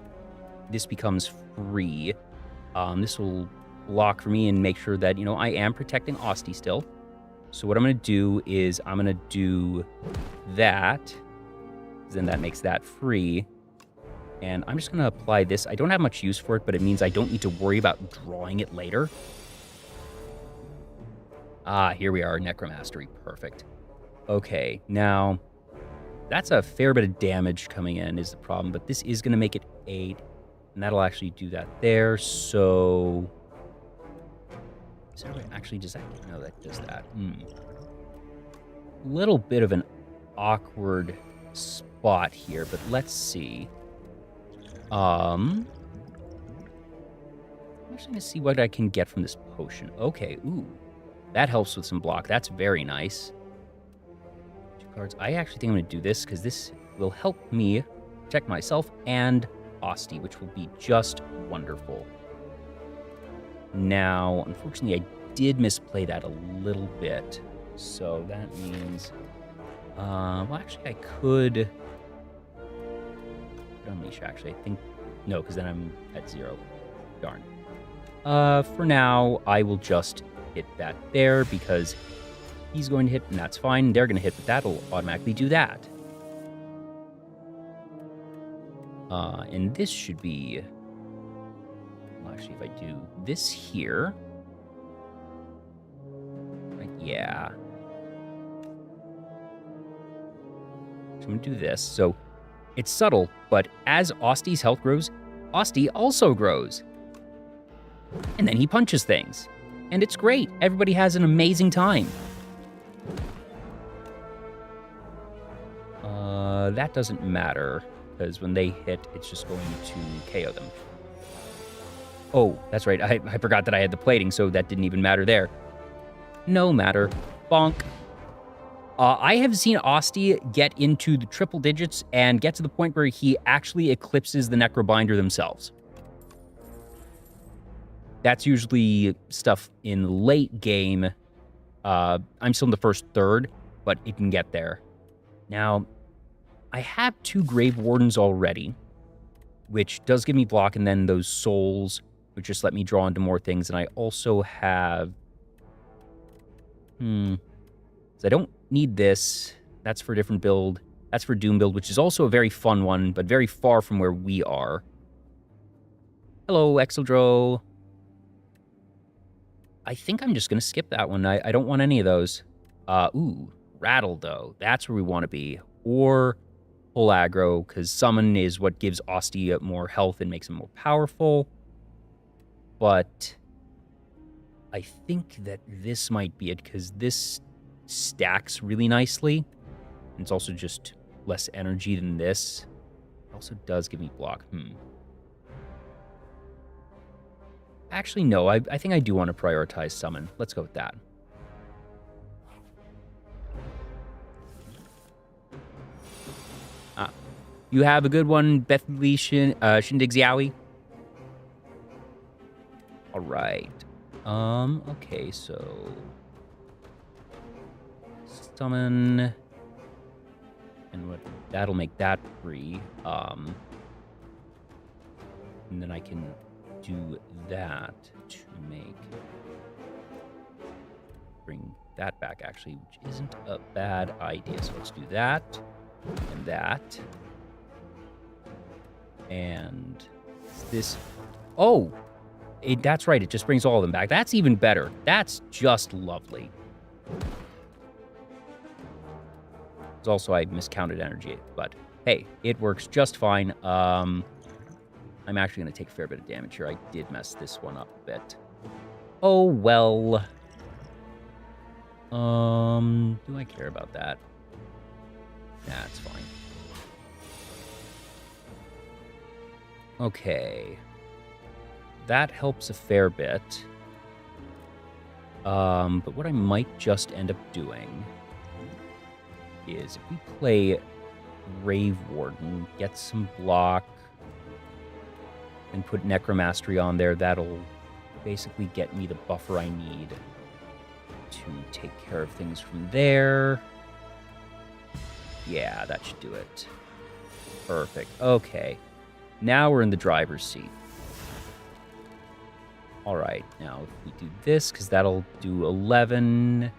this becomes free. This will block for me and make sure that, I am protecting Austie still. So what I'm going to do is I'm going to do that. Then that makes that free. And I'm just going to apply this. I don't have much use for it, but it means I don't need to worry about drawing it later. Here we are. Necromastery. Perfect. Okay, now that's a fair bit of damage coming in is the problem, but this is going to make it 8. And that'll actually do that there. So actually does that? No, that does that. Little bit of an awkward spot here, but let's see. I'm actually going to see what I can get from this potion. Okay, ooh. That helps with some block. That's very nice. 2 cards. I actually think I'm going to do this because this will help me protect myself and Osti, which will be just wonderful. Now, unfortunately, I did misplay that a little bit. So that means... well, actually, I could unleash, actually. I think... No, because then I'm at 0. Darn. For now, I will just hit that there because he's going to hit, and that's fine. They're going to hit, but that'll automatically do that. And this should be... Well, actually, if I do this here... Right, yeah. So I'm going to do this. So it's subtle, but as Osti's health grows, Osti also grows. And then he punches things. And it's great. Everybody has an amazing time. That doesn't matter, because when they hit, it's just going to KO them. Oh, that's right. I forgot that I had the plating, so that didn't even matter there. No matter. Bonk. I have seen Osti get into the triple digits and get to the point where he actually eclipses the Necrobinder themselves. That's usually stuff in late game. I'm still in the first third, but it can get there. Now, I have 2 Grave Wardens already, which does give me block, and then those souls, which just let me draw into more things. And I also have... So I don't need this. That's for a different build. That's for Doom build, which is also a very fun one, but very far from where we are. Hello, Exeldro. I think I'm just going to skip that one. I don't want any of those. Ooh, Rattle, though. That's where we want to be. Or full aggro, because Summon is what gives Osti more health and makes him more powerful. But I think that this might be it, because this stacks really nicely. And it's also just less energy than this. It also does give me block. Actually, no. I think I do want to prioritize Summon. Let's go with that. You have a good one, Bethany Shindig Xiaowi. All right. Okay, so... Summon... And what? That'll make that free. And then I can do that to make... Bring that back, actually, which isn't a bad idea. So let's do that, and that. And this... Oh! That's right, it just brings all of them back. That's even better. That's just lovely. It's also, I miscounted energy, but hey, it works just fine. I'm actually going to take a fair bit of damage here. I did mess this one up a bit. Oh, well. Do I care about that? Nah, it's fine. Okay. That helps a fair bit. But what I might just end up doing is if we play Grave Warden, get some block, and put Necromastery on there, that'll basically get me the buffer I need to take care of things from there. Yeah, that should do it. Perfect. Okay. Now we're in the driver's seat. All right, now if we do this, because that'll do 11.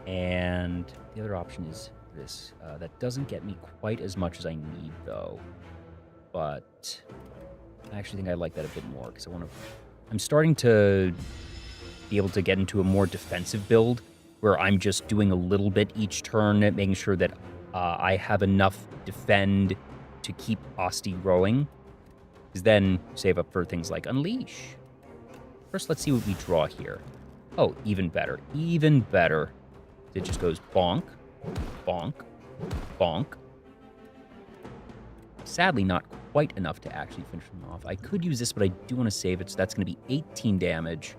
And the other option is this. That doesn't get me quite as much as I need, though. But I actually think I like that a bit more, because I'm starting to be able to get into a more defensive build, where I'm just doing a little bit each turn, making sure that I have enough defend to keep Osti growing. Because then save up for things like Unleash. First, let's see what we draw here. Oh, even better. Even better. It just goes bonk, bonk, Bonk. Sadly, not quite enough to actually finish them off. I could use this, but I do want to save it, so that's going to be 18 damage.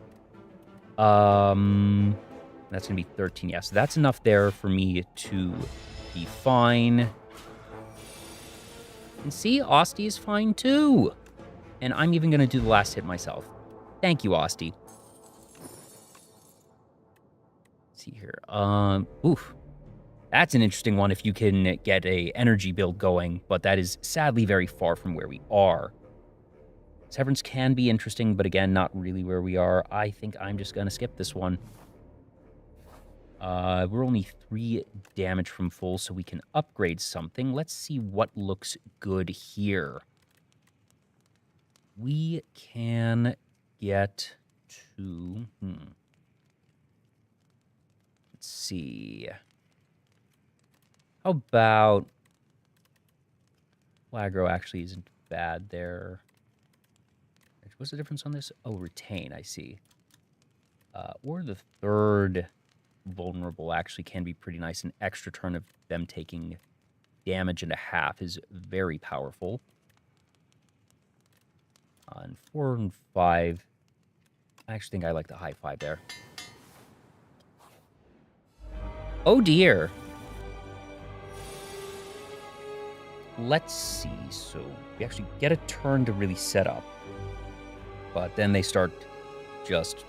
That's going to be 13. Yeah, so that's enough there for me to be fine. And see, Osti is fine too. And I'm even going to do the last hit myself. Thank you, Osti. Let's see here. Oof. That's an interesting one if you can get a energy build going, but that is sadly very far from where we are. Severance can be interesting, but again, not really where we are. I think I'm just going to skip this one. We're only 3 damage from full, so we can upgrade something. Let's see what looks good here. We can get to... Let's see... How about... Aggro actually isn't bad there. What's the difference on this? Oh, retain, I see. Or the third vulnerable actually can be pretty nice. An extra turn of them taking damage and a half is very powerful. And 4 and 5. I actually think I like the high 5 there. Oh dear. Let's see. So we actually get a turn to really set up. But then they start just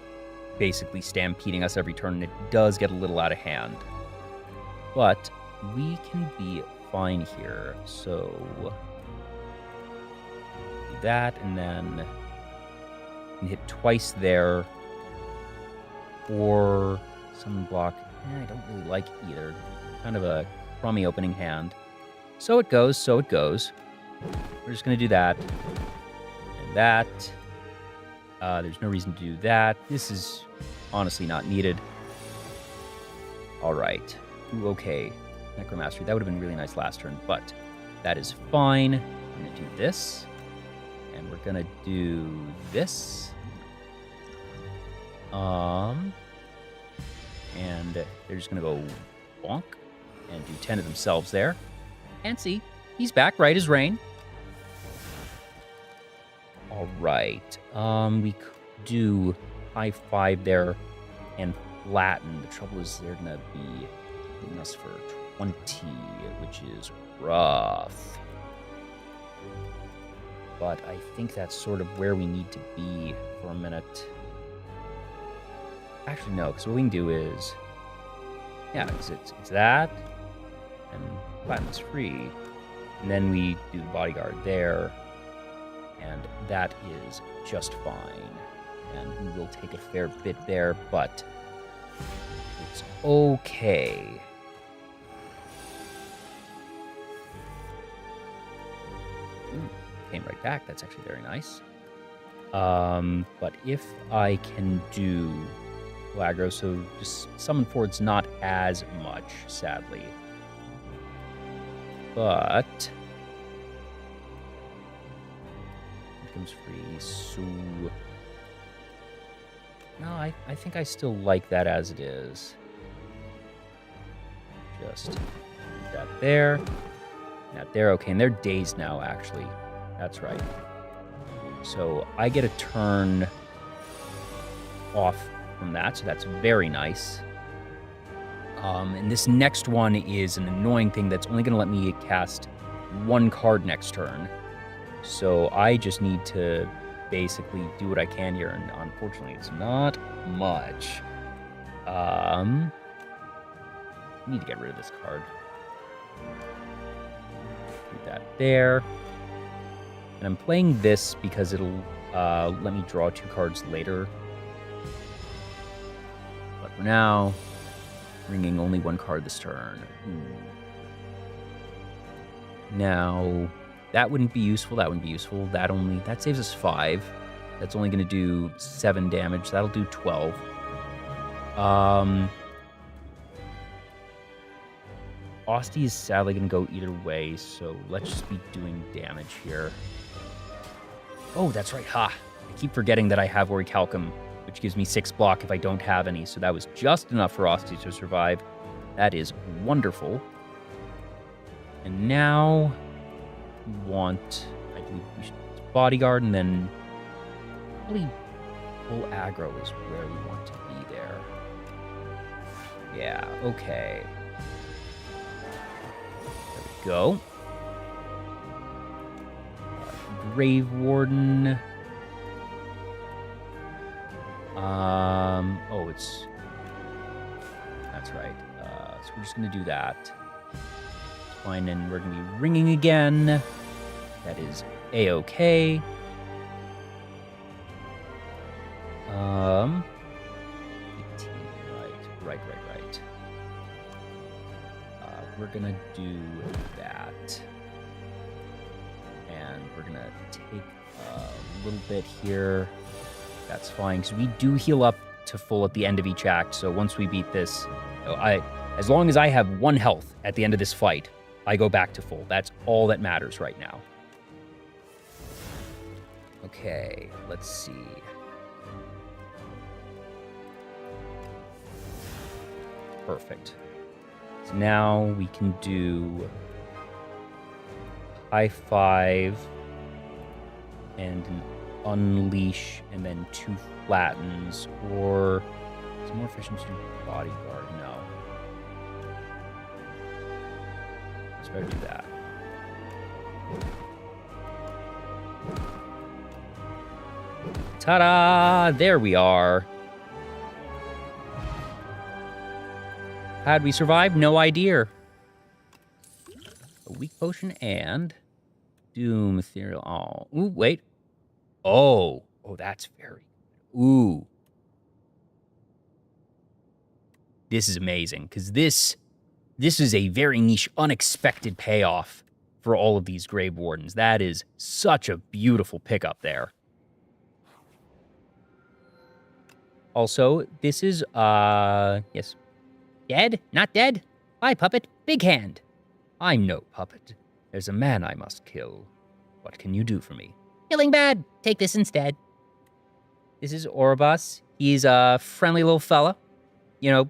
basically stampeding us every turn, and it does get a little out of hand. But we can be fine here. So do that, and then we can hit twice there. Or summon block. I don't really like either. Kind of a crummy opening hand. So it goes, so it goes. We're just going to do that. And that. There's no reason to do that. This is honestly not needed. All right. Ooh, okay. Necromastery. That would have been really nice last turn, but that is fine. We're going to do this. And we're going to do this. And they're just going to go bonk and do 10 of themselves there. And see, he's back, right as rain. All right. We could do high 5 there and flatten. The trouble is they're going to be hitting us for 20, which is rough. But I think that's sort of where we need to be for a minute. Actually, no, because what we can do is... Yeah, because it's that, and flatten's free. And then we do the bodyguard there. And that is just fine. And we will take a fair bit there, but it's okay. Ooh, came right back. That's actually very nice. But if I can do aggro, so just summon forward's not as much, sadly. But... free, so no, I think I still like that as it is. Just put that there, that there. Okay, and they're dazed now, actually. That's right. So I get a turn off from that, so that's very nice. And this next one is an annoying thing that's only going to let me cast 1 card next turn. So I just need to basically do what I can here, and unfortunately it's not much. Need to get rid of this card. Do that there. And I'm playing this because it'll let me draw 2 cards later. But for now, bringing only 1 card this turn. Now... That wouldn't be useful. That wouldn't be useful. That saves us 5. That's only going to do 7 damage. That'll do 12. Osti is sadly going to go either way, so let's just be doing damage here. Oh, that's right. Ha! I keep forgetting that I have Orichalcum, which gives me 6 block if I don't have any, so that was just enough for Osti to survive. That is wonderful. And now we want, I believe we should bodyguard, and then probably full aggro is where we want to be there. Yeah, okay. There we go. Grave Warden. Oh, it's... That's right. So we're just going to do that. It's fine, and we're going to be ringing again. That is A-okay. 18, right. We're going to do that. And we're going to take a little bit here. That's fine, because we do heal up to full at the end of each act. So once we beat this, as long as I have 1 health at the end of this fight, I go back to full. That's all that matters right now. Okay, let's see. Perfect. So now we can do high 5 and an unleash, and then 2 flattens, or it's more efficient to do bodyguard. No. Let's better do that. Ta-da! There we are. How'd we survive? No idea. A weak potion and doom ethereal. Oh, ooh, wait. Oh, that's very. Ooh. This is amazing, because this is a very niche, unexpected payoff for all of these Grave Wardens. That is such a beautiful pickup there. Also, this is, yes. Dead? Not dead? Hi, puppet. Big hand. I'm no puppet. There's a man I must kill. What can you do for me? Killing bad. Take this instead. This is Orobas. He's a friendly little fella. You know,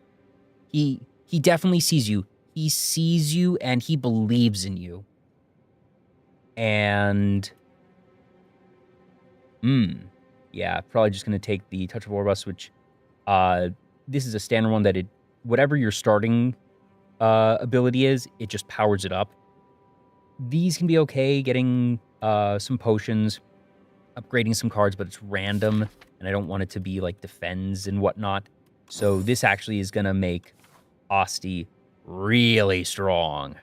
he definitely sees you. He sees you and he believes in you. And... yeah, probably just going to take the Touch of Orobas, which... this is a standard one that whatever your starting ability is, it just powers it up. These can be okay, getting some potions, upgrading some cards, but it's random, and I don't want it to be like defends and whatnot. So this actually is going to make Asti really strong.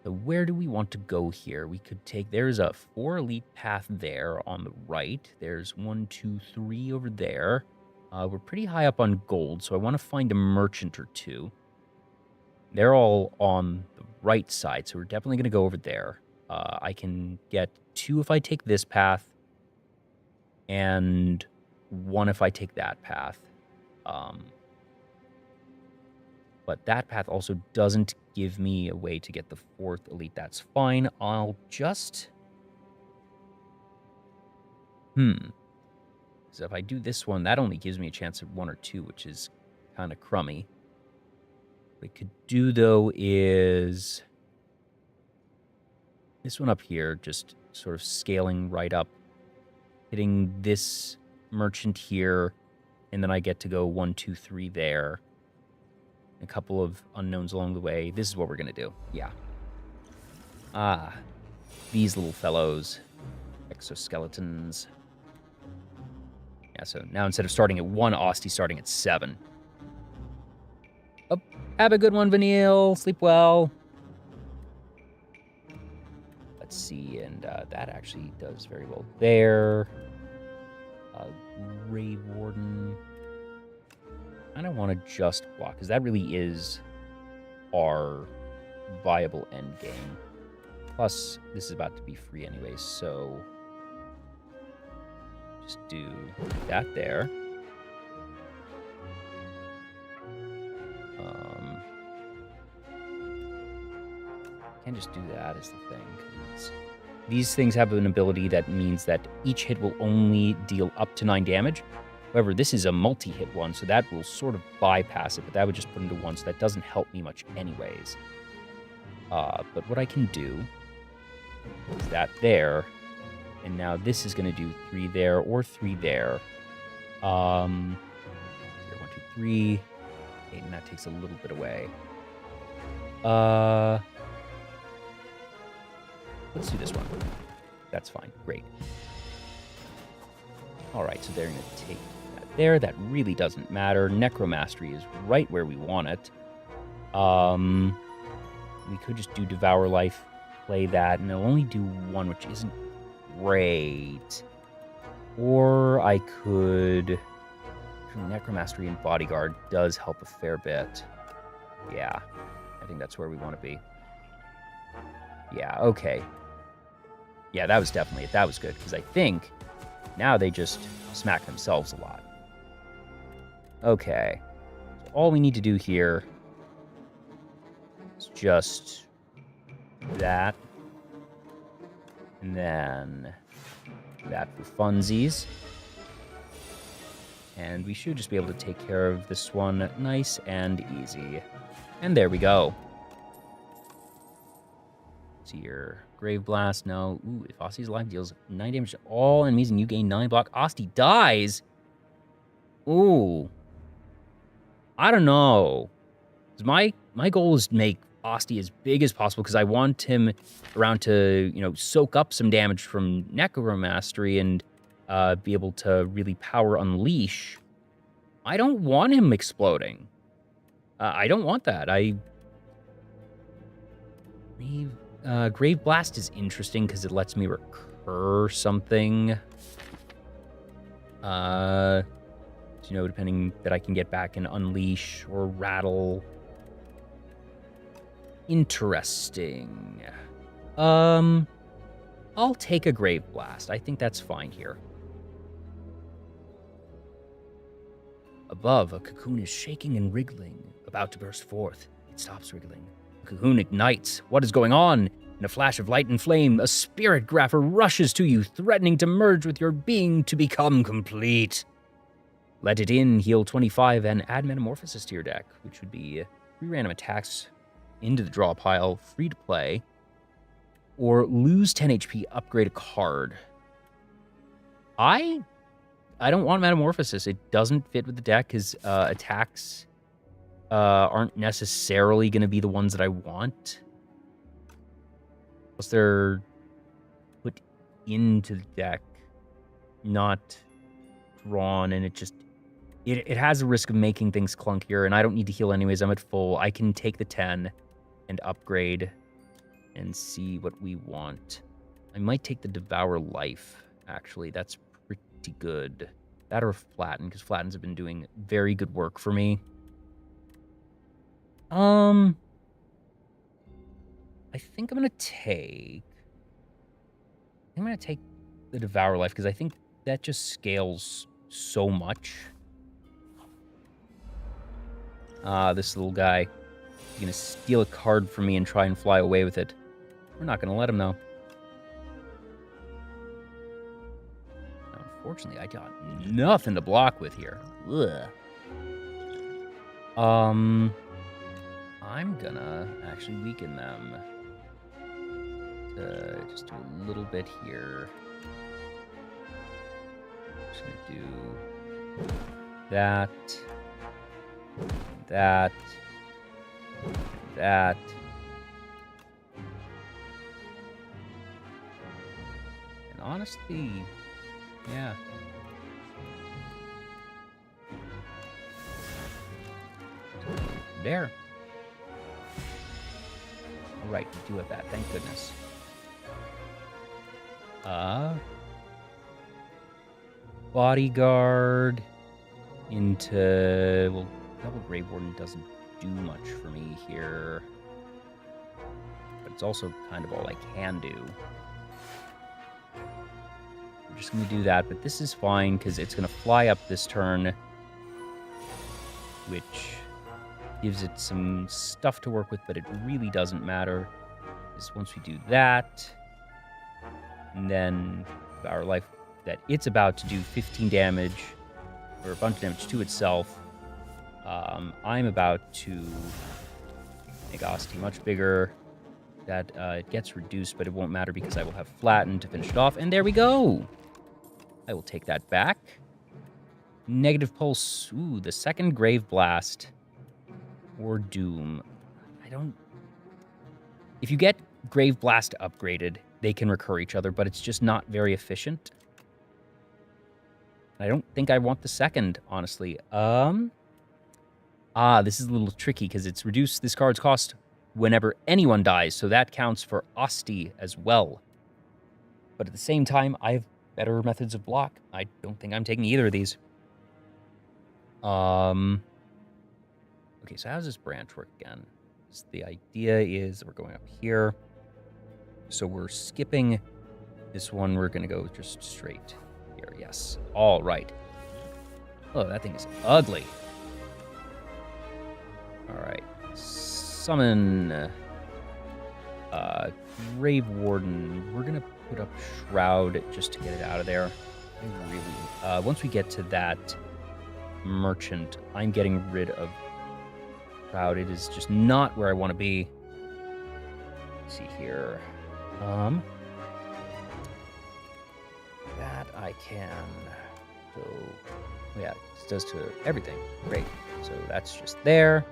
So where do we want to go here? We could take, there's a 4 elite path there on the right. There's 1, 2, 3 over there. We're pretty high up on gold, so I want to find a merchant or 2. They're all on the right side, so we're definitely going to go over there. I can get 2 if I take this path, and 1 if I take that path. But that path also doesn't give me a way to get the 4th elite. That's fine. I'll just... So if I do this one, that only gives me a chance of 1 or 2, which is kind of crummy. What I could do, though, is this one up here, just sort of scaling right up, hitting this merchant here, and then I get to go 1, 2, 3 there. A couple of unknowns along the way. This is what we're going to do. Yeah. These little fellows. Exoskeletons. Yeah, so now instead of starting at 1, Asti starting at 7. Oh, have a good one, Vanille. Sleep well. Let's see, and that actually does very well there. Grave Warden. I don't want to just block, because that really is our viable end game. Plus, this is about to be free anyways, so... just do that there. Can't just do that is the thing. 'Cause these things have an ability that means that each hit will only deal up to 9 damage. However, this is a multi-hit one, so that will sort of bypass it, but that would just put into 1, so that doesn't help me much anyways. But what I can do is that there, and now this is going to do 3 there or 3 there. 0, 1, 2, 3. Okay, and that takes a little bit away. Let's do this one. That's fine. Great. All right, so they're going to take that there. That really doesn't matter. Necromastery is right where we want it. We could just do Devour Life, play that, and it'll only do 1, which isn't great. Or I could... Necromastery and Bodyguard does help a fair bit. Yeah, I think that's where we want to be. Yeah, okay. Yeah, that was definitely it. That was good, because I think now they just smack themselves a lot. Okay. So all we need to do here is just that. And then that for funsies. And we should just be able to take care of this one nice and easy. And there we go. See your Grave Blast. No. Ooh, if Osti's alive, deals 9 damage to all enemies and you gain 9 block. Osti dies? Ooh. I don't know. My goal is to make Osti as big as possible because I want him around to, soak up some damage from Necromastery and be able to really power Unleash. I don't want him exploding. I don't want that. Grave Blast is interesting because it lets me recur something. Depending that I can get back and Unleash or Rattle. Interesting. I'll take a Grave Blast. I think that's fine here. Above, a cocoon is shaking and wriggling, about to burst forth. It stops wriggling. The cocoon ignites. What is going on? In a flash of light and flame, a spirit grapher rushes to you, threatening to merge with your being to become complete. Let it in, heal 25, and add Metamorphosis to your deck, which would be 3 random attacks into the draw pile, free to play, or lose 10 HP, upgrade a card. I don't want Metamorphosis. It doesn't fit with the deck because attacks aren't necessarily going to be the ones that I want. Plus they're put into the deck, not drawn, and it has a risk of making things clunkier, and I don't need to heal anyways. I'm at full. I can take the 10 and upgrade and see what we want. I might take the Devour Life, actually. That's pretty good. That or Flatten, because Flattens have been doing very good work for me. I think I'm gonna take the Devour Life, because I think that just scales so much. This little guy, he's gonna steal a card from me and try and fly away with it. We're not gonna let him, though. Unfortunately, I got nothing to block with here. Ugh. I'm gonna actually weaken them. Just do a little bit here. Just gonna do that. That. That. And honestly, yeah. There. All right, we do have that. Thank goodness. Bodyguard into... Well, Double Grave Warden doesn't do much for me here. But it's also kind of all I can do. I'm just going to do that, but this is fine because it's going to fly up this turn, which gives it some stuff to work with, but it really doesn't matter. Because once we do that, and then our life that it's about to do 15 damage, or a bunch of damage to itself, I'm about to make Osti much bigger, that it gets reduced, but it won't matter because I will have flattened to finish it off. And there we go. I will take that back. Negative pulse. Ooh, the second Grave Blast or Doom. I don't... If you get Grave Blast upgraded, they can recur each other, but it's just not very efficient. I don't think I want the second, honestly. This is a little tricky because it's reduced this card's cost whenever anyone dies, so that counts for Asti as well. But at the same time, I have better methods of block. I don't think I'm taking either of these. Okay, so how does this branch work again? So the idea is we're going up here. So we're skipping this one. We're going to go just straight here. Yes. All right. Oh, that thing is ugly. All right. Summon Grave Warden. We're going to put up Shroud just to get it out of there. I really... once we get to that Merchant, I'm getting rid of Shroud. It is just not where I want to be. Let's see here. That I can. So, yeah, this does to everything. Great. So that's just there.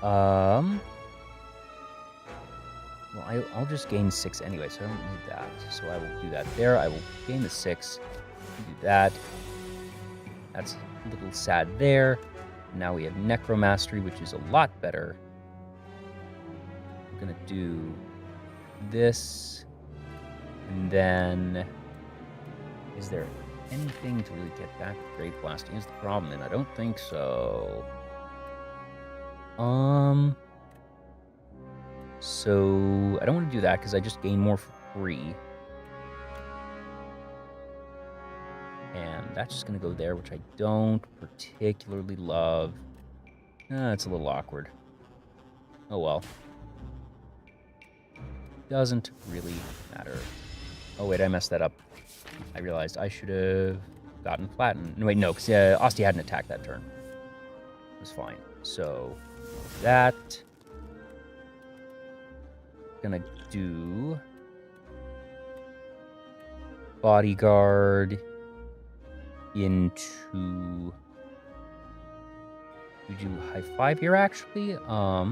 Well, I'll just gain 6 anyway, so I don't need that. So I will do that there. I will gain the 6. Do that. That's a little sad there. Now we have Necromastery, which is a lot better. We're going to do this. And then... Is there anything to really get back Grave Blasting is the problem, and I don't think so. So I don't want to do that because I just gain more for free. And that's just going to go there, which I don't particularly love. It's a little awkward. Oh well. Doesn't really matter. Oh wait, I messed that up. I realized I should have gotten flattened. No, wait, no, because Asti hadn't attacked that turn. It was fine. So, that. Gonna do Bodyguard into... We do High Five here, actually. I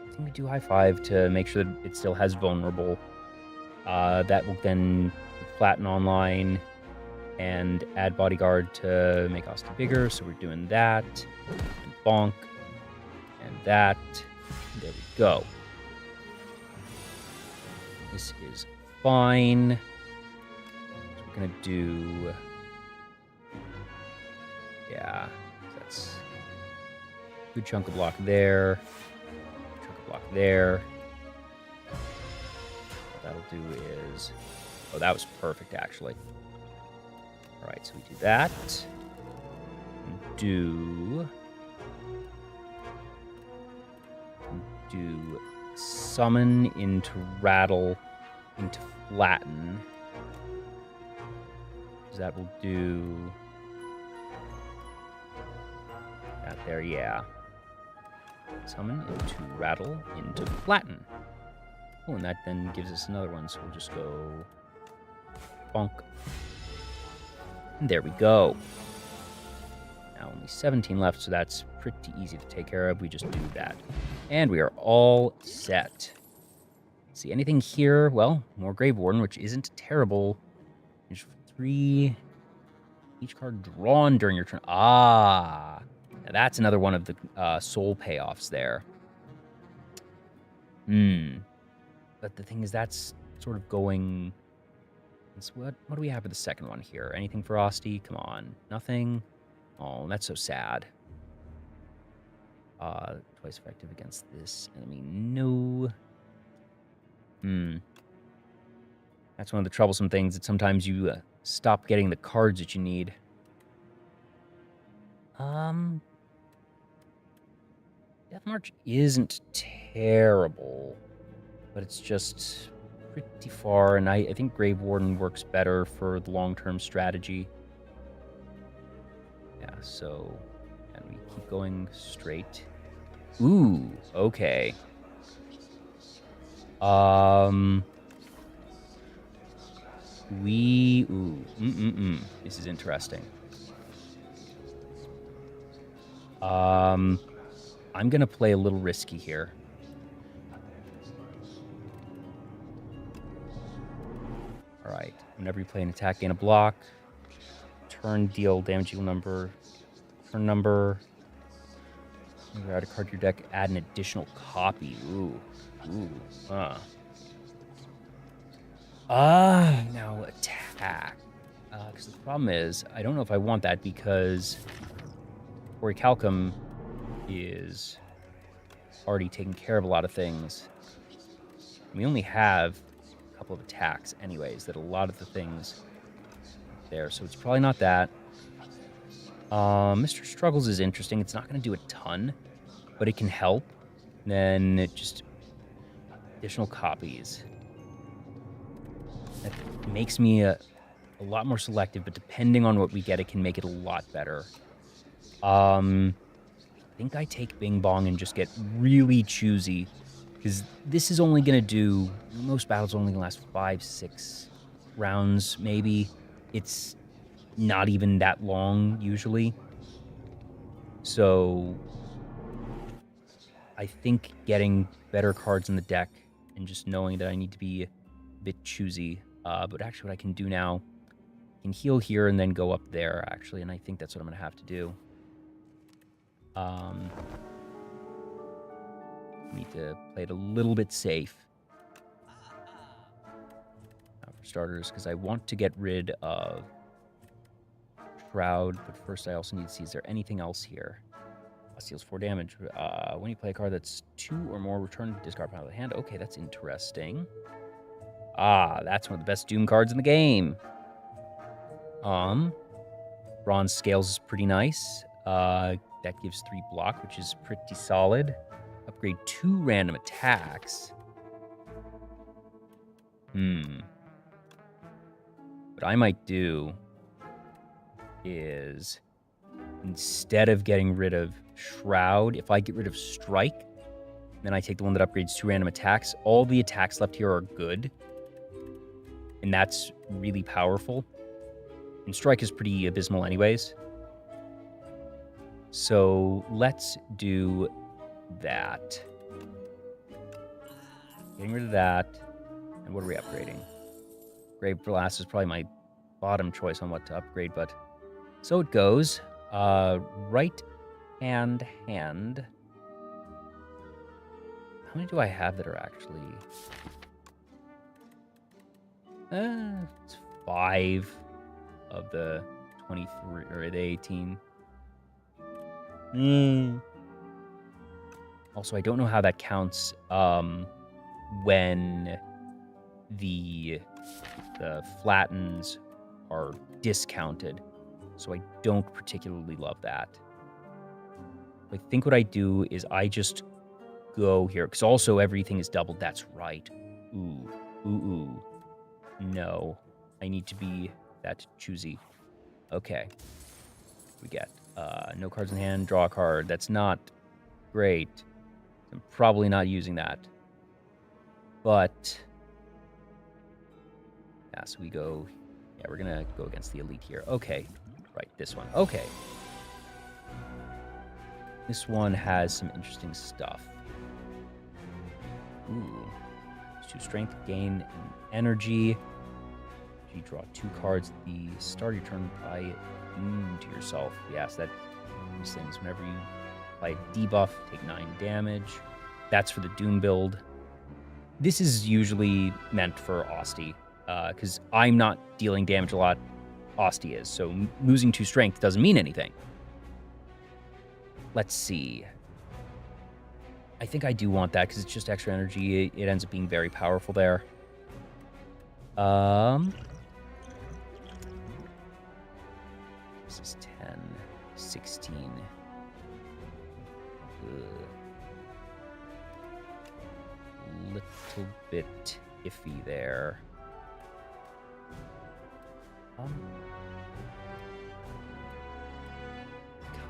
think we do High Five to make sure that it still has Vulnerable. That will then flatten online and add Bodyguard to make Asti bigger. So we're doing that. And bonk. And that. There we go. This is fine. So we're going to do... Yeah. That's a good chunk of block there. Chunk of block there. That'll do is... Oh, that was perfect, actually. All right, so we do that. Do summon into rattle into flatten. That will do that there, yeah. Summon into rattle into flatten. Oh, and that then gives us another one, so we'll just go bonk. And there we go. Now only 17 left, so that's pretty easy to take care of. We just do that. And we are all set. See anything here? Well, more Grave Warden, which isn't terrible. There's 3 each card drawn during your turn. Ah, now that's another one of the soul payoffs there. But the thing is, that's sort of going... So what do we have for the second one here? Anything for Asti? Come on. Nothing? Oh, that's so sad. Twice effective against this enemy. No. That's one of the troublesome things, that sometimes you stop getting the cards that you need. Death March isn't terrible, but it's just pretty far, and I think Grave Warden works better for the long-term strategy. Yeah, so, and we keep going straight. Ooh, okay. This is interesting. I'm gonna play a little risky here. All right. Whenever you play an attack, gain a block. Turn, deal damage equal number. Turn number. You add a card to your deck. Add an additional copy. Ooh. Now attack. Because the problem is, I don't know if I want that because Orichalcum is already taking care of a lot of things. We only have a couple of attacks anyways, that a lot of the things there, so it's probably not that. Mr. Struggles is interesting. It's not going to do a ton, but it can help. Then it just additional copies. That makes me a lot more selective, but depending on what we get, it can make it a lot better. I think I take Bing Bong and just get really choosy, because this is only going to do, most battles are only going to last 5-6 rounds, maybe. It's not even that long, usually. So I think getting better cards in the deck and just knowing that I need to be a bit choosy. But actually what I can do now, I can heal here and then go up there, actually, and I think that's what I'm going to have to do. Need to play it a little bit safe. For starters, because I want to get rid of Shroud, but first I also need to see, is there anything else here? Deals 4 damage. When you play a card that's 2 or more, return discard pile of the hand. Okay, that's interesting. That's one of the best Doom cards in the game. Bronze Scales is pretty nice. That gives 3 block, which is pretty solid. Upgrade 2 random attacks. What I might do is, instead of getting rid of Shroud, if I get rid of Strike, then I take the one that upgrades 2 random attacks. All the attacks left here are good, and that's really powerful. And Strike is pretty abysmal anyways. So let's do that. Getting rid of that. And what are we upgrading? Grave Blast is probably my bottom choice on what to upgrade, but so it goes. Right hand. How many do I have that are actually... it's 5 of the 23, or the 18. Also, I don't know how that counts when the flattens are discounted. So I don't particularly love that. I think what I do is I just go here, because also everything is doubled. That's right. Ooh. No. I need to be that choosy. Okay. We get no cards in hand, draw a card. That's not great. I'm probably not using that. But yeah, so we go... Yeah, we're going to go against the elite here. Okay. Right, this one. Okay. This one has some interesting stuff. Ooh. 2 strength, gain, and energy. You draw 2 cards at the start of your turn by to yourself. Yes, that these things. Whenever you apply a debuff, take 9 damage. That's for the Doom build. This is usually meant for Osti, because I'm not dealing damage a lot. Osti is, so losing 2 strength doesn't mean anything. Let's see. I think I do want that because it's just extra energy. It ends up being very powerful there. This is 10, 16. Little bit iffy there.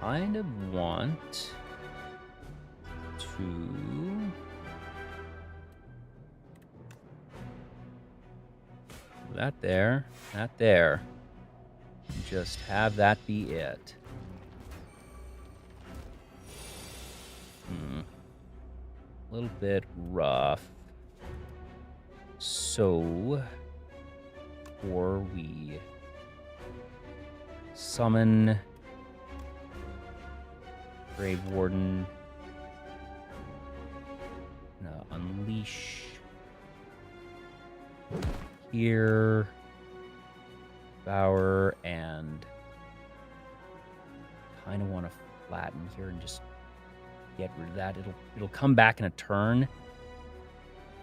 Kind of want 2. That there. That there. Just have that be it. A little bit rough. So, before we summon Grave Warden, unleash here, Devour, and kind of want to flatten here and just get rid of that. It'll come back in a turn,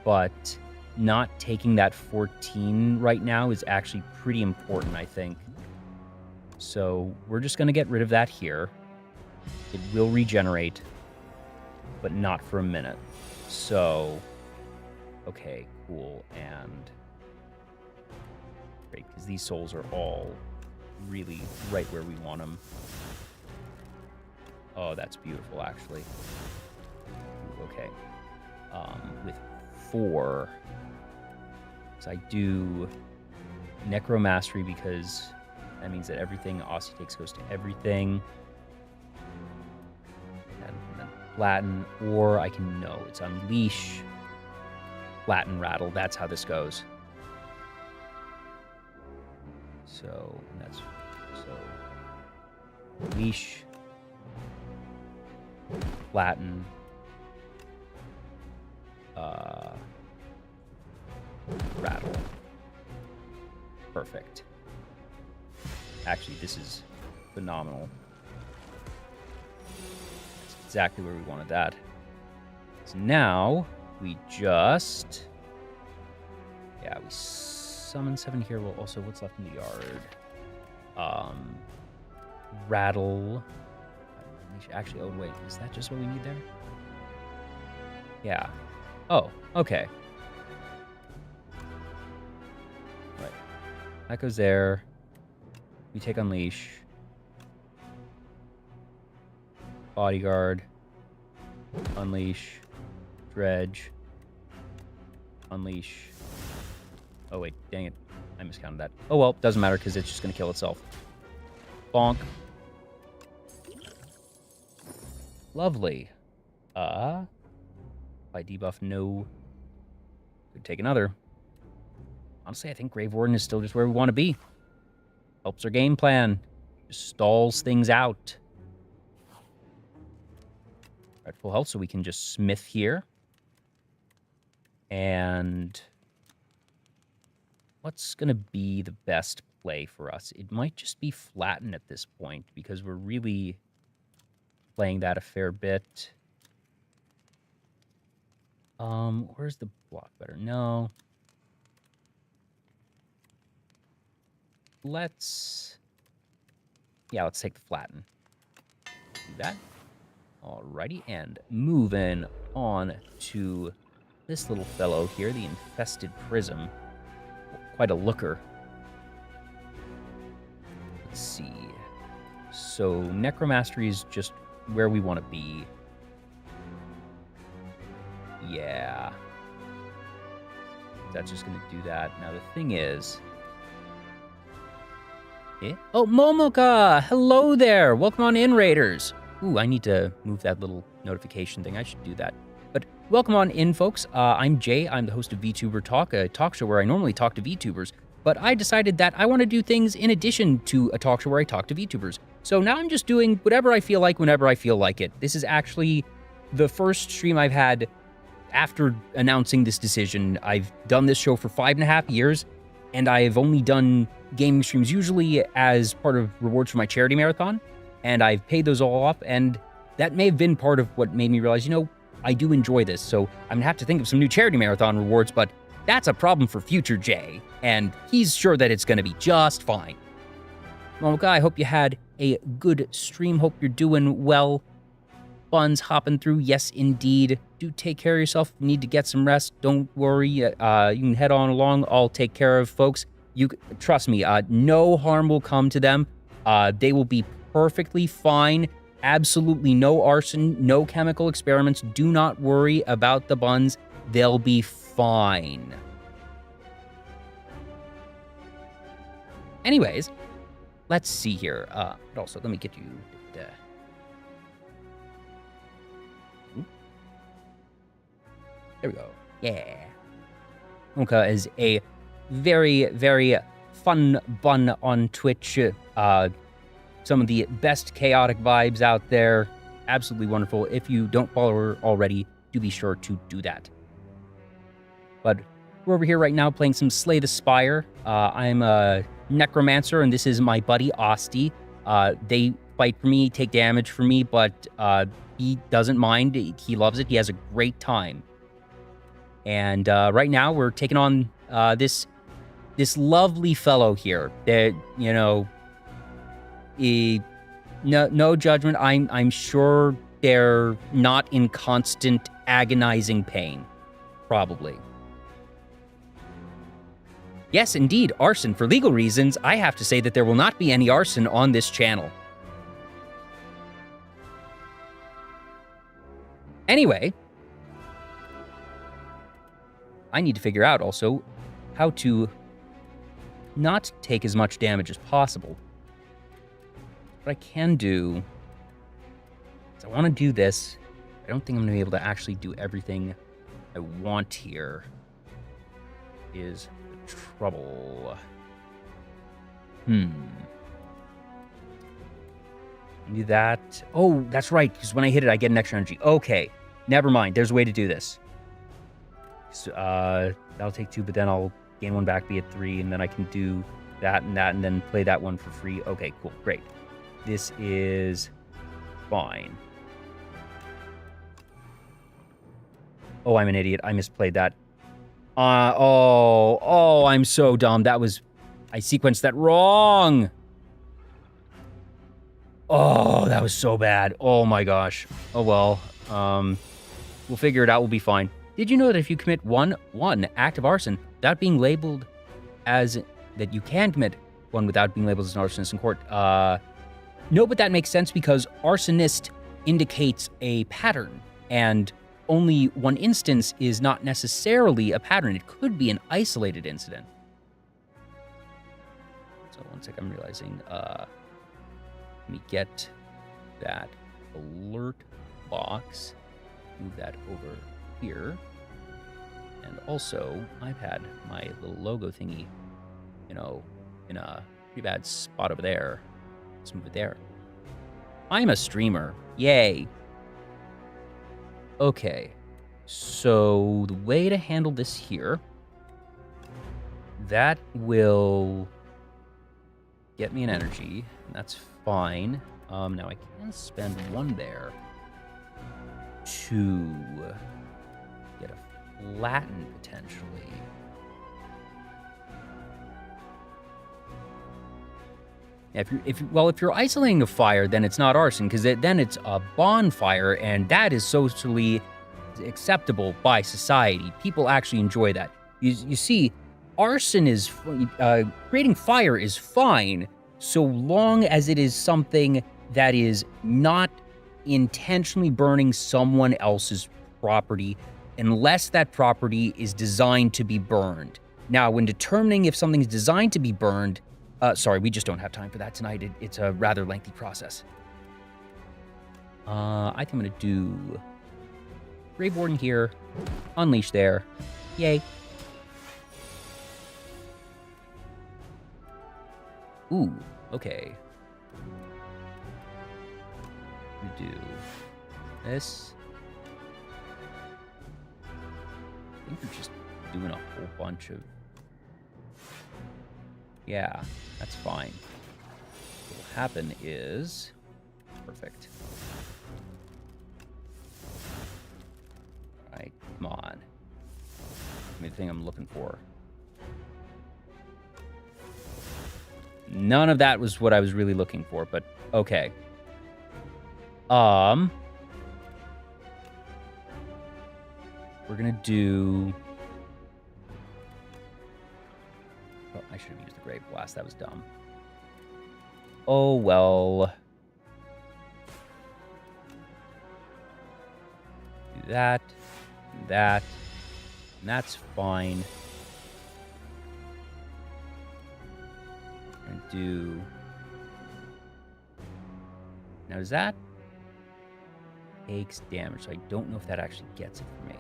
but not taking that 14 right now is actually pretty important, I think. So we're just going to get rid of that here. It will regenerate, but not for a minute. So, okay, cool. And great, because these souls are all really right where we want them. Oh, that's beautiful, actually. Ooh, okay. With 4, so I do Necromastery because that means that everything Aussie takes goes to everything. And then flatten, or I can, no, it's unleash, flatten, rattle. That's how this goes. So, and that's, so, unleash, flatten, rattle. Perfect. Actually, this is phenomenal. That's exactly where we wanted that. So now we just, yeah, we summon 7 here. Well, also, what's left in the yard? Rattle. Actually, oh wait, is that just what we need there? Yeah. Oh, okay. Right. That goes there. We take Unleash. Bodyguard. Unleash. Dredge. Unleash. Oh wait, dang it. I miscounted that. Oh well, doesn't matter because it's just going to kill itself. Bonk. Lovely. By debuff, no. Could take another. Honestly, I think Grave Warden is still just where we want to be. Helps our game plan. Just stalls things out. At full health, so we can just smith here. And what's going to be the best play for us? It might just be flatten at this point because we're really playing that a fair bit. Where's the block better? No. Let's take the flatten. Do that. Alrighty, and moving on to this little fellow here, the Infested Prism. Quite a looker. Let's see. So, Necromastery is just where we want to be. Yeah. That's just going to do that. Now, the thing is... Oh, Momoka! Hello there! Welcome on in, Raiders! Ooh, I need to move that little notification thing. I should do that. But welcome on in, folks. I'm Jay. I'm the host of Vtuber Talk, a talk show where I normally talk to VTubers. But I decided that I want to do things in addition to a talk show where I talk to VTubers. So now I'm just doing whatever I feel like whenever I feel like it. This is actually the first stream I've had after announcing this decision. I've done this show for 5.5 years, and I've only done gaming streams usually as part of rewards for my charity marathon, and I've paid those all off, and that may have been part of what made me realize, I do enjoy this, so I'm gonna have to think of some new charity marathon rewards, but that's a problem for future Jay, and he's sure that it's gonna be just fine. Momoka, I hope you had a good stream. Hope you're doing well. Fun's hopping through. Yes, indeed. Do take care of yourself. You need to get some rest. Don't worry. You can head on along. I'll take care of folks. You trust me. No harm will come to them. They will be perfectly fine. Absolutely no arson, no chemical experiments. Do not worry about the buns. They'll be fine. Anyways, let's see here. But also, let me get you... There we go. Yeah. Unka is a very, very fun bun on Twitch. Some of the best chaotic vibes out there. Absolutely wonderful. If you don't follow her already, do be sure to do that. But we're over here right now playing some Slay the Spire. I'm a necromancer, and this is my buddy Osti. They fight for me, take damage for me, but he doesn't mind. He loves it. He has a great time. And right now we're taking on this lovely fellow here. That, you know, no judgment. I'm sure they're not in constant agonizing pain. Probably. Yes, indeed, arson. For legal reasons, I have to say that there will not be any arson on this channel. Anyway, I need to figure out also how to not take as much damage as possible. What I can do is I want to do this. I don't think I'm going to be able to actually do everything I want here. Is the trouble. Do that. Oh, that's right, because when I hit it, I get an extra energy. Okay, never mind. There's a way to do this. So, that'll take 2, but then I'll gain 1 back, be at 3, and then I can do that, and then play that one for free. Okay, cool, great. This is fine. Oh, I'm an idiot. I misplayed that. Oh, I'm so dumb. I sequenced that wrong. Oh, that was so bad. Oh my gosh. Oh well. We'll figure it out. We'll be fine. Did you know that if you commit one act of arson without being labeled as that you can commit one without being labeled as an arsonist in court? No, but that makes sense because arsonist indicates a pattern, and only one instance is not necessarily a pattern. It could be an isolated incident. So one sec, I'm realizing. Let me get that alert box. Move that over here. And also, I've had my little logo thingy, you know, in a pretty bad spot over there. Let's move it there. I'm a streamer. Yay. Okay. So the way to handle this here, that will get me an energy, and that's fine. Now I can spend 1 there to get a flatten potentially. If you're isolating a fire, then it's not arson, because then it's a bonfire, and that is socially acceptable by society. People actually enjoy that. You see, arson is creating fire is fine, so long as it is something that is not intentionally burning someone else's property, unless that property is designed to be burned. Now, when determining if something is designed to be burned, sorry, we just don't have time for that tonight. It's a rather lengthy process. I think I'm going to do Grave Warden here, Unleash there. Yay. Ooh, okay. We do this. I think we're just doing a whole bunch of... Yeah, that's fine. What will happen is... Perfect. Alright, come on. Give me the thing I'm looking for. None of that was what I was really looking for, but okay. We're gonna do... Oh, I should have used the Grave Blast. That was dumb. Oh, well. that, that, and that's fine. And do... Now, does that takes damage? So I don't know if that actually gets it for me.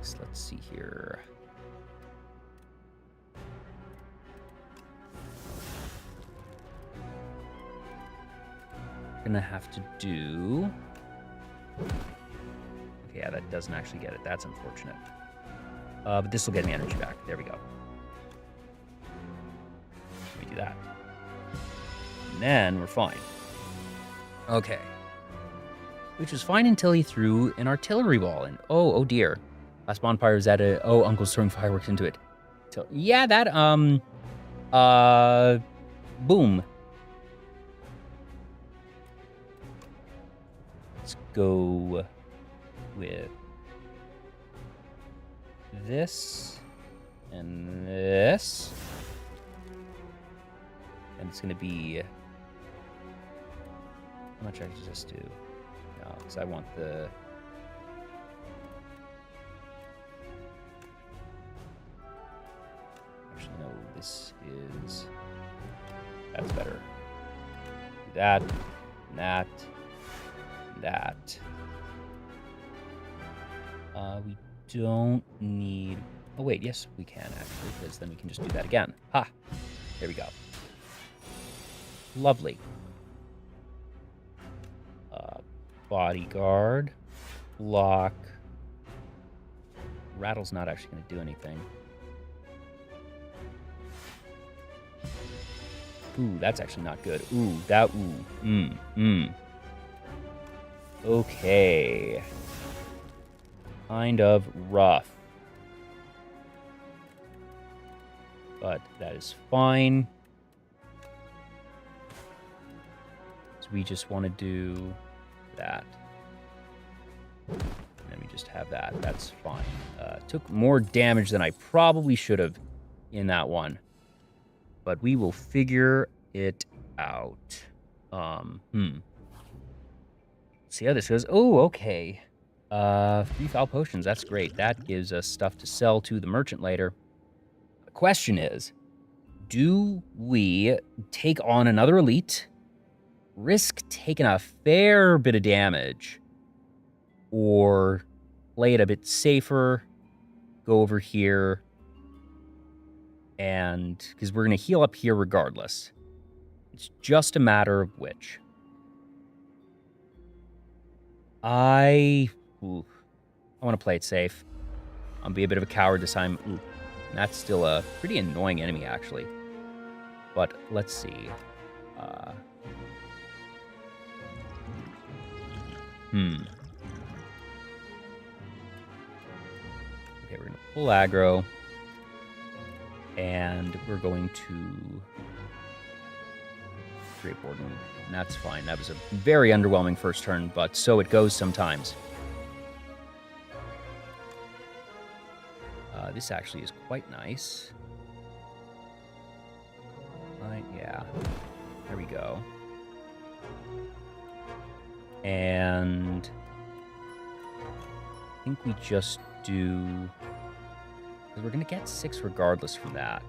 So let's see here. Gonna have to do... Okay, yeah, that doesn't actually get it. That's unfortunate. But this will get me energy back. There we go. Let me do that. And then we're fine. Okay. Which was fine until he threw an artillery ball. And oh dear. Last bonfire is at a... Oh, Uncle's throwing fireworks into it. So, yeah, that, boom. Let's go with this and this. And it's going to be... How much I can just do? No, because I want the... Actually, no, this is... That's better. Do that, and that, and that. We don't need... Oh, wait, yes, we can, actually, because then we can just do that again. Ha! There we go. Lovely. Bodyguard. Block. Rattle's not actually going to do anything. Ooh, that's actually not good. Ooh, that, ooh. Okay. Kind of rough. But that is fine. So we just want to do that. And then we just have that. That's fine. Took more damage than I probably should have in that one. But we will figure it out. See how this goes. Oh, okay. 3 foul potions. That's great. That gives us stuff to sell to the merchant later. The question is, do we take on another elite, risk taking a fair bit of damage, or play it a bit safer, go over here, and because we're going to heal up here regardless. It's just a matter of which. I want to play it safe. I'll be a bit of a coward this time. Ooh, and that's still a pretty annoying enemy, actually. But let's see. Okay, we're going to pull aggro. And we're going to Great Warden. And that's fine. That was a very underwhelming first turn, but so it goes sometimes. This actually is quite nice. Right, yeah. There we go. And I think we just do... Because we're going to get 6 regardless from that.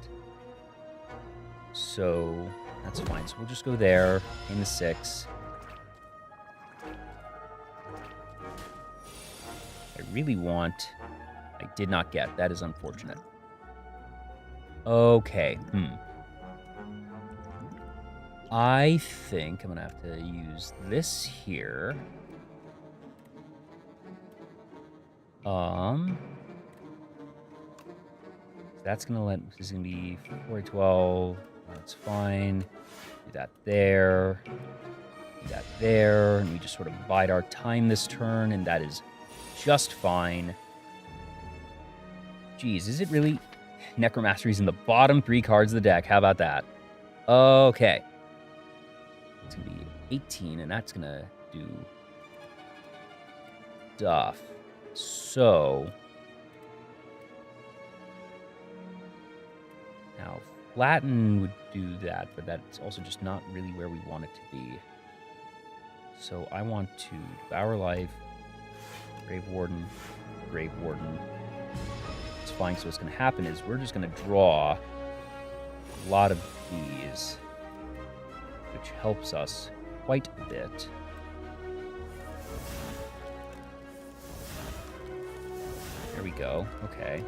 So that's fine. So we'll just go there, in the 6. I really want... I did not get. That is unfortunate. Okay. I think I'm going to have to use this here. That's going to let... This is going to be 412. That's fine. Do that there. Do that there. And we just sort of bide our time this turn, and that is just fine. Jeez, is it really? Necromastery's in the bottom 3 cards of the deck. How about that? Okay. It's going to be 18, and that's going to do stuff. So... Now, Flatten would do that, but that's also just not really where we want it to be. So I want to Devour Life, Grave Warden, Grave Warden. It's fine. So what's going to happen is we're just going to draw a lot of these, which helps us quite a bit. There we go. Okay.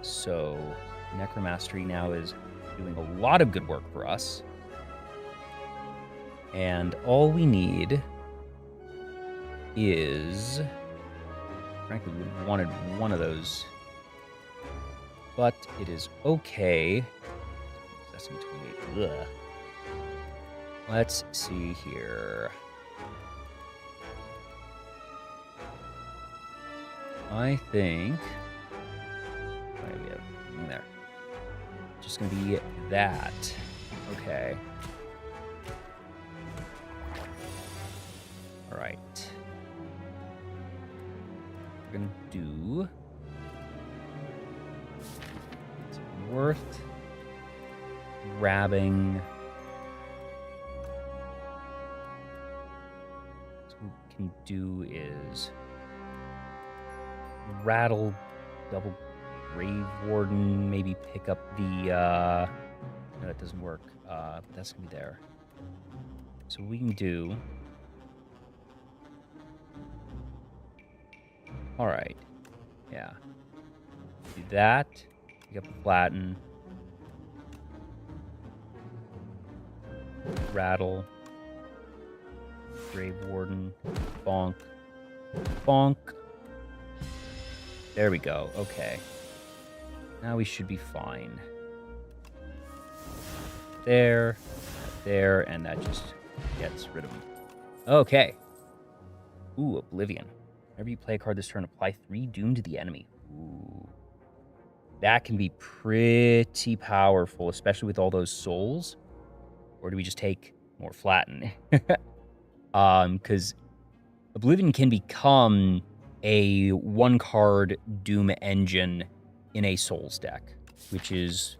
So Necromastery now is doing a lot of good work for us. And all we need is... Frankly, we wanted one of those. But it is okay. Sesame 28. Ugh. Let's see here. I think... Right, we have in there. Just gonna be that. Okay. All right. We're gonna do... It's worth grabbing... So what we can do is rattle double Grave Warden, maybe pick up the no, that doesn't work. But that's gonna be there. So what we can do... Alright. Yeah. Do that. Pick up the Flatten. Rattle. Grave Warden. Bonk. Bonk. There we go. Okay. Now we should be fine. There. There. And that just gets rid of them. Okay. Ooh, Oblivion. Whenever you play a card this turn, apply 3 Doom to the enemy. Ooh. That can be pretty powerful, especially with all those souls. Or do we just take more Flatten? Because Oblivion can become a 1-card Doom engine in a Souls deck, which is...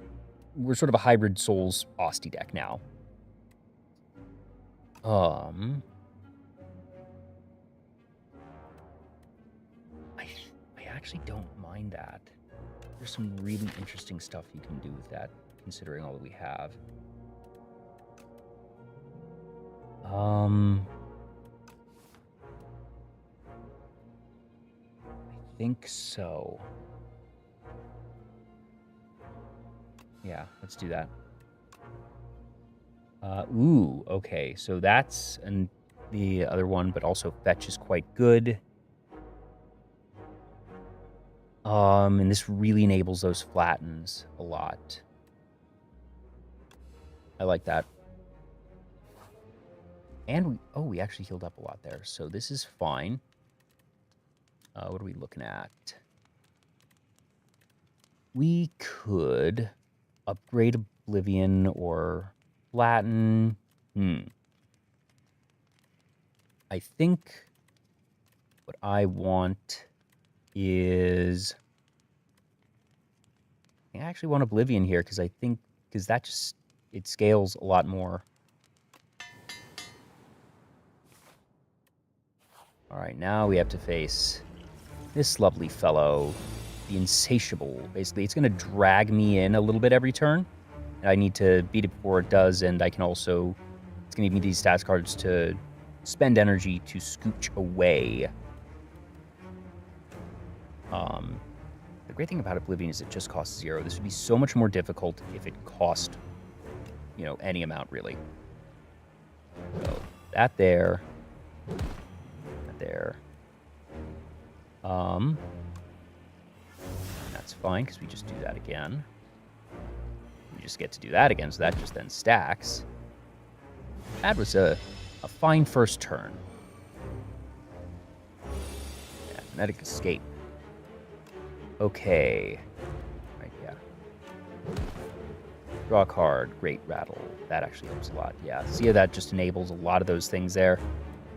We're sort of a hybrid Souls Asti deck now. I actually don't mind that. There's some really interesting stuff you can do with that, considering all that we have. I think so. Yeah, let's do that. Ooh, okay. So that's the other one, but also fetch is quite good. And this really enables those flattens a lot. I like that. And we actually healed up a lot there, so this is fine. What are we looking at? We could upgrade Oblivion or flatten. I think what I want is... I actually want Oblivion here because that just, it scales a lot more. All right, now we have to face this lovely fellow, the Insatiable. Basically, it's going to drag me in a little bit every turn. And I need to beat it before it does, and I can also... It's going to give me these stats cards to spend energy to scooch away. The great thing about Oblivion is it just costs 0. This would be so much more difficult if it cost, any amount, really. So, that there. There. That's fine, because we just do that again. We just get to do that again, so that just then stacks. That was a fine first turn. Yeah, Kinetic Escape. Okay. Right, yeah. Draw a card. Great Rattle. That actually helps a lot. Yeah, see how that just enables a lot of those things there?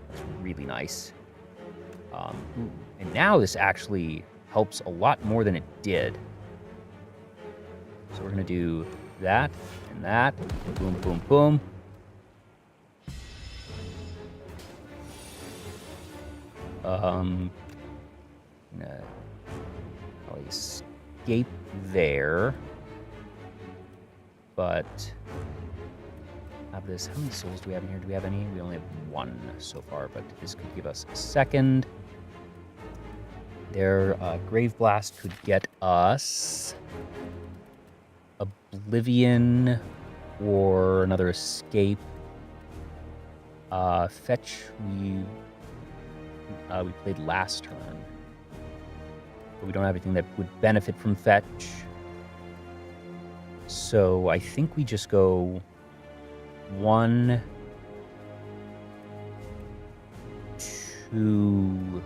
That's really nice. And now this actually helps a lot more than it did. So we're going to do that, and that. Boom, boom, boom. Gonna probably escape there. But have this. How many souls do we have in here? Do we have any? We only have one so far, but this could give us a second. Their Grave Blast could get us Oblivion or another escape. Fetch, we played last turn. But we don't have anything that would benefit from Fetch. So I think we just go 1, 2,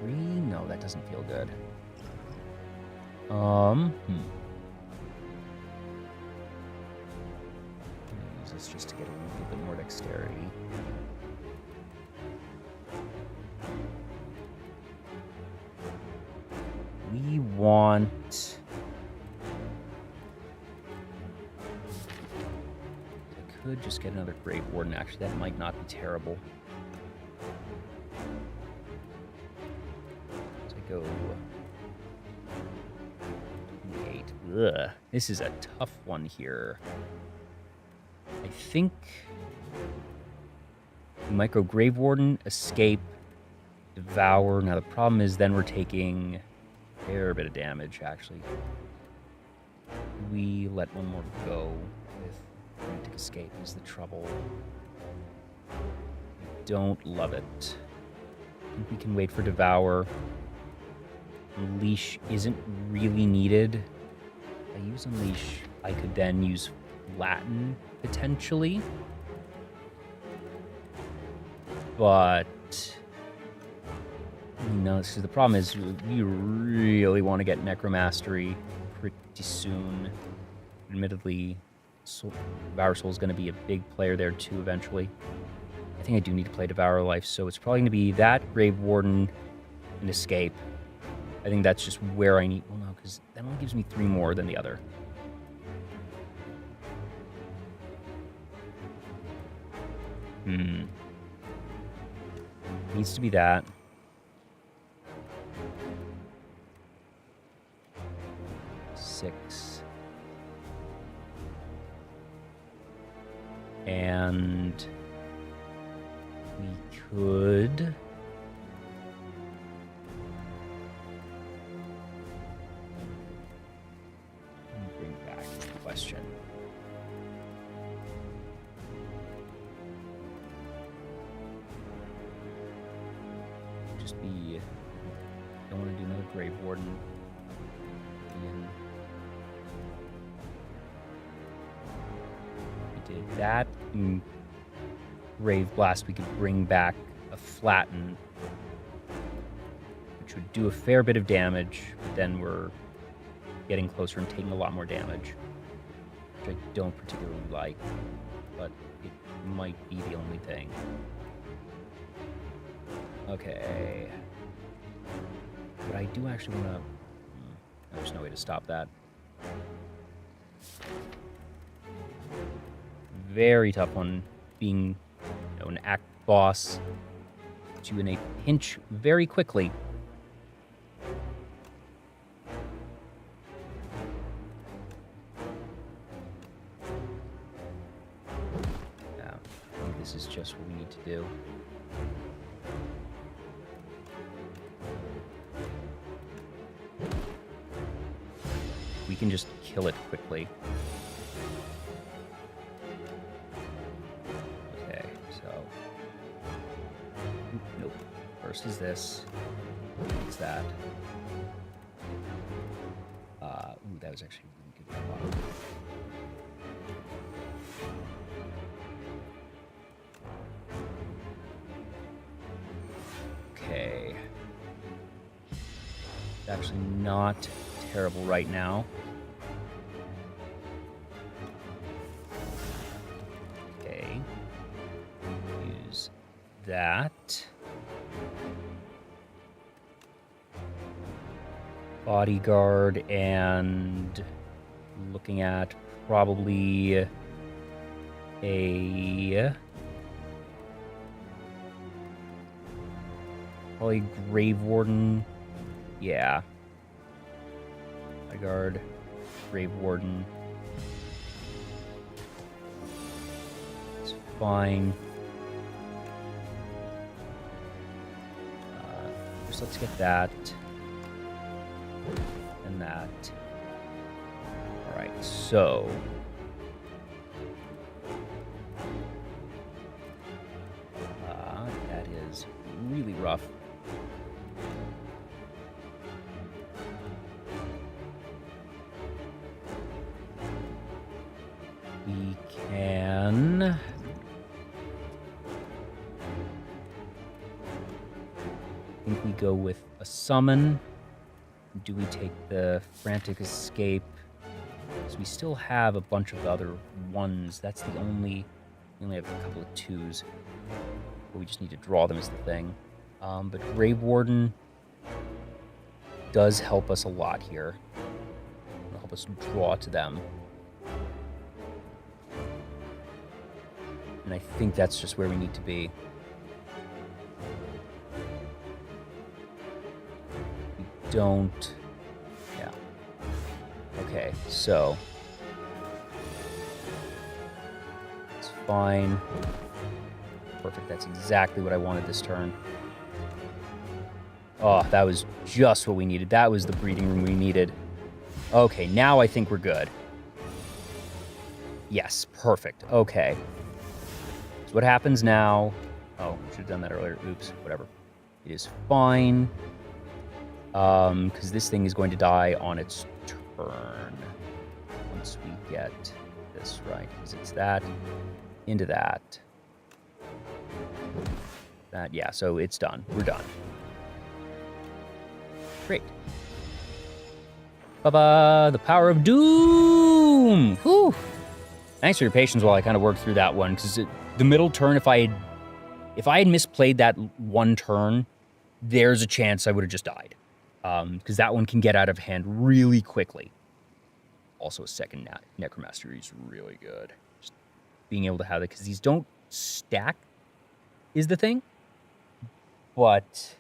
3. No, that doesn't feel good. Use this just to get a little bit more dexterity. We want... I could just get another Grave Warden. Actually, that might not be terrible. So I go... 28. Ugh. This is a tough one here. I think... we might go Grave Warden, Escape, Devour. Now the problem is then we're taking a fair bit of damage, actually. We let one more go with Frantic Escape is the trouble. I don't love it. I think we can wait for Devour. Unleash isn't really needed. If I use Unleash, I could then use Latin, potentially. But... no, so the problem is we really want to get Necromastery pretty soon. Admittedly, Devour Soul is going to be a big player there too eventually. I think I do need to play Devour Life, so it's probably going to be that, Grave Warden, and Escape. I think that's just where I need... well, no, because that only gives me 3 more than the other. Needs to be that. Six. And we could... bring back the question. Just be... don't want to do another Grave Warden. We did that. Grave Blast, we could bring back a Flatten, which would do a fair bit of damage, but then we're getting closer and taking a lot more damage, which I don't particularly like, but it might be the only thing. Okay. But I do actually want to... there's no way to stop that. Very tough one, being an act boss to in a pinch very quickly. Yeah, I think this is just what we need to do. We can just kill it quickly. Okay, so... nope. First is this. What's that? Ooh, that was actually really good. Okay. It's actually not terrible right now. Okay. Use that. Bodyguard and looking at probably probably Grave Warden. Yeah. I guard Grave Warden. It's fine. Just let's get that. And that. Alright, so that is really rough. We can... I think we go with a summon. Do we take the Frantic Escape? Because we still have a bunch of other ones. That's the only... We only have a couple of twos. But we just need to draw them is the thing. But Grave Warden does help us a lot here. It'll help us draw to them. And I think that's just where we need to be. We don't... Yeah. Okay, so... It's fine. Perfect, that's exactly what I wanted this turn. Oh, that was just what we needed. That was the breeding room we needed. Okay, now I think we're good. Yes, perfect. Okay. So what happens now... Oh, should have done that earlier. Oops, whatever. It is fine. Because this thing is going to die on its turn. Once we get this right. Because it's that into that. That, yeah, so it's done. We're done. Great. Ba-ba! The power of doom! Whew! Thanks for your patience while I kind of worked through that one, because the middle turn, if I had misplayed that one turn, there's a chance I would have just died. Because that one can get out of hand really quickly. Also, a second Necromastery is really good. Just being able to have it, because these don't stack is the thing. But...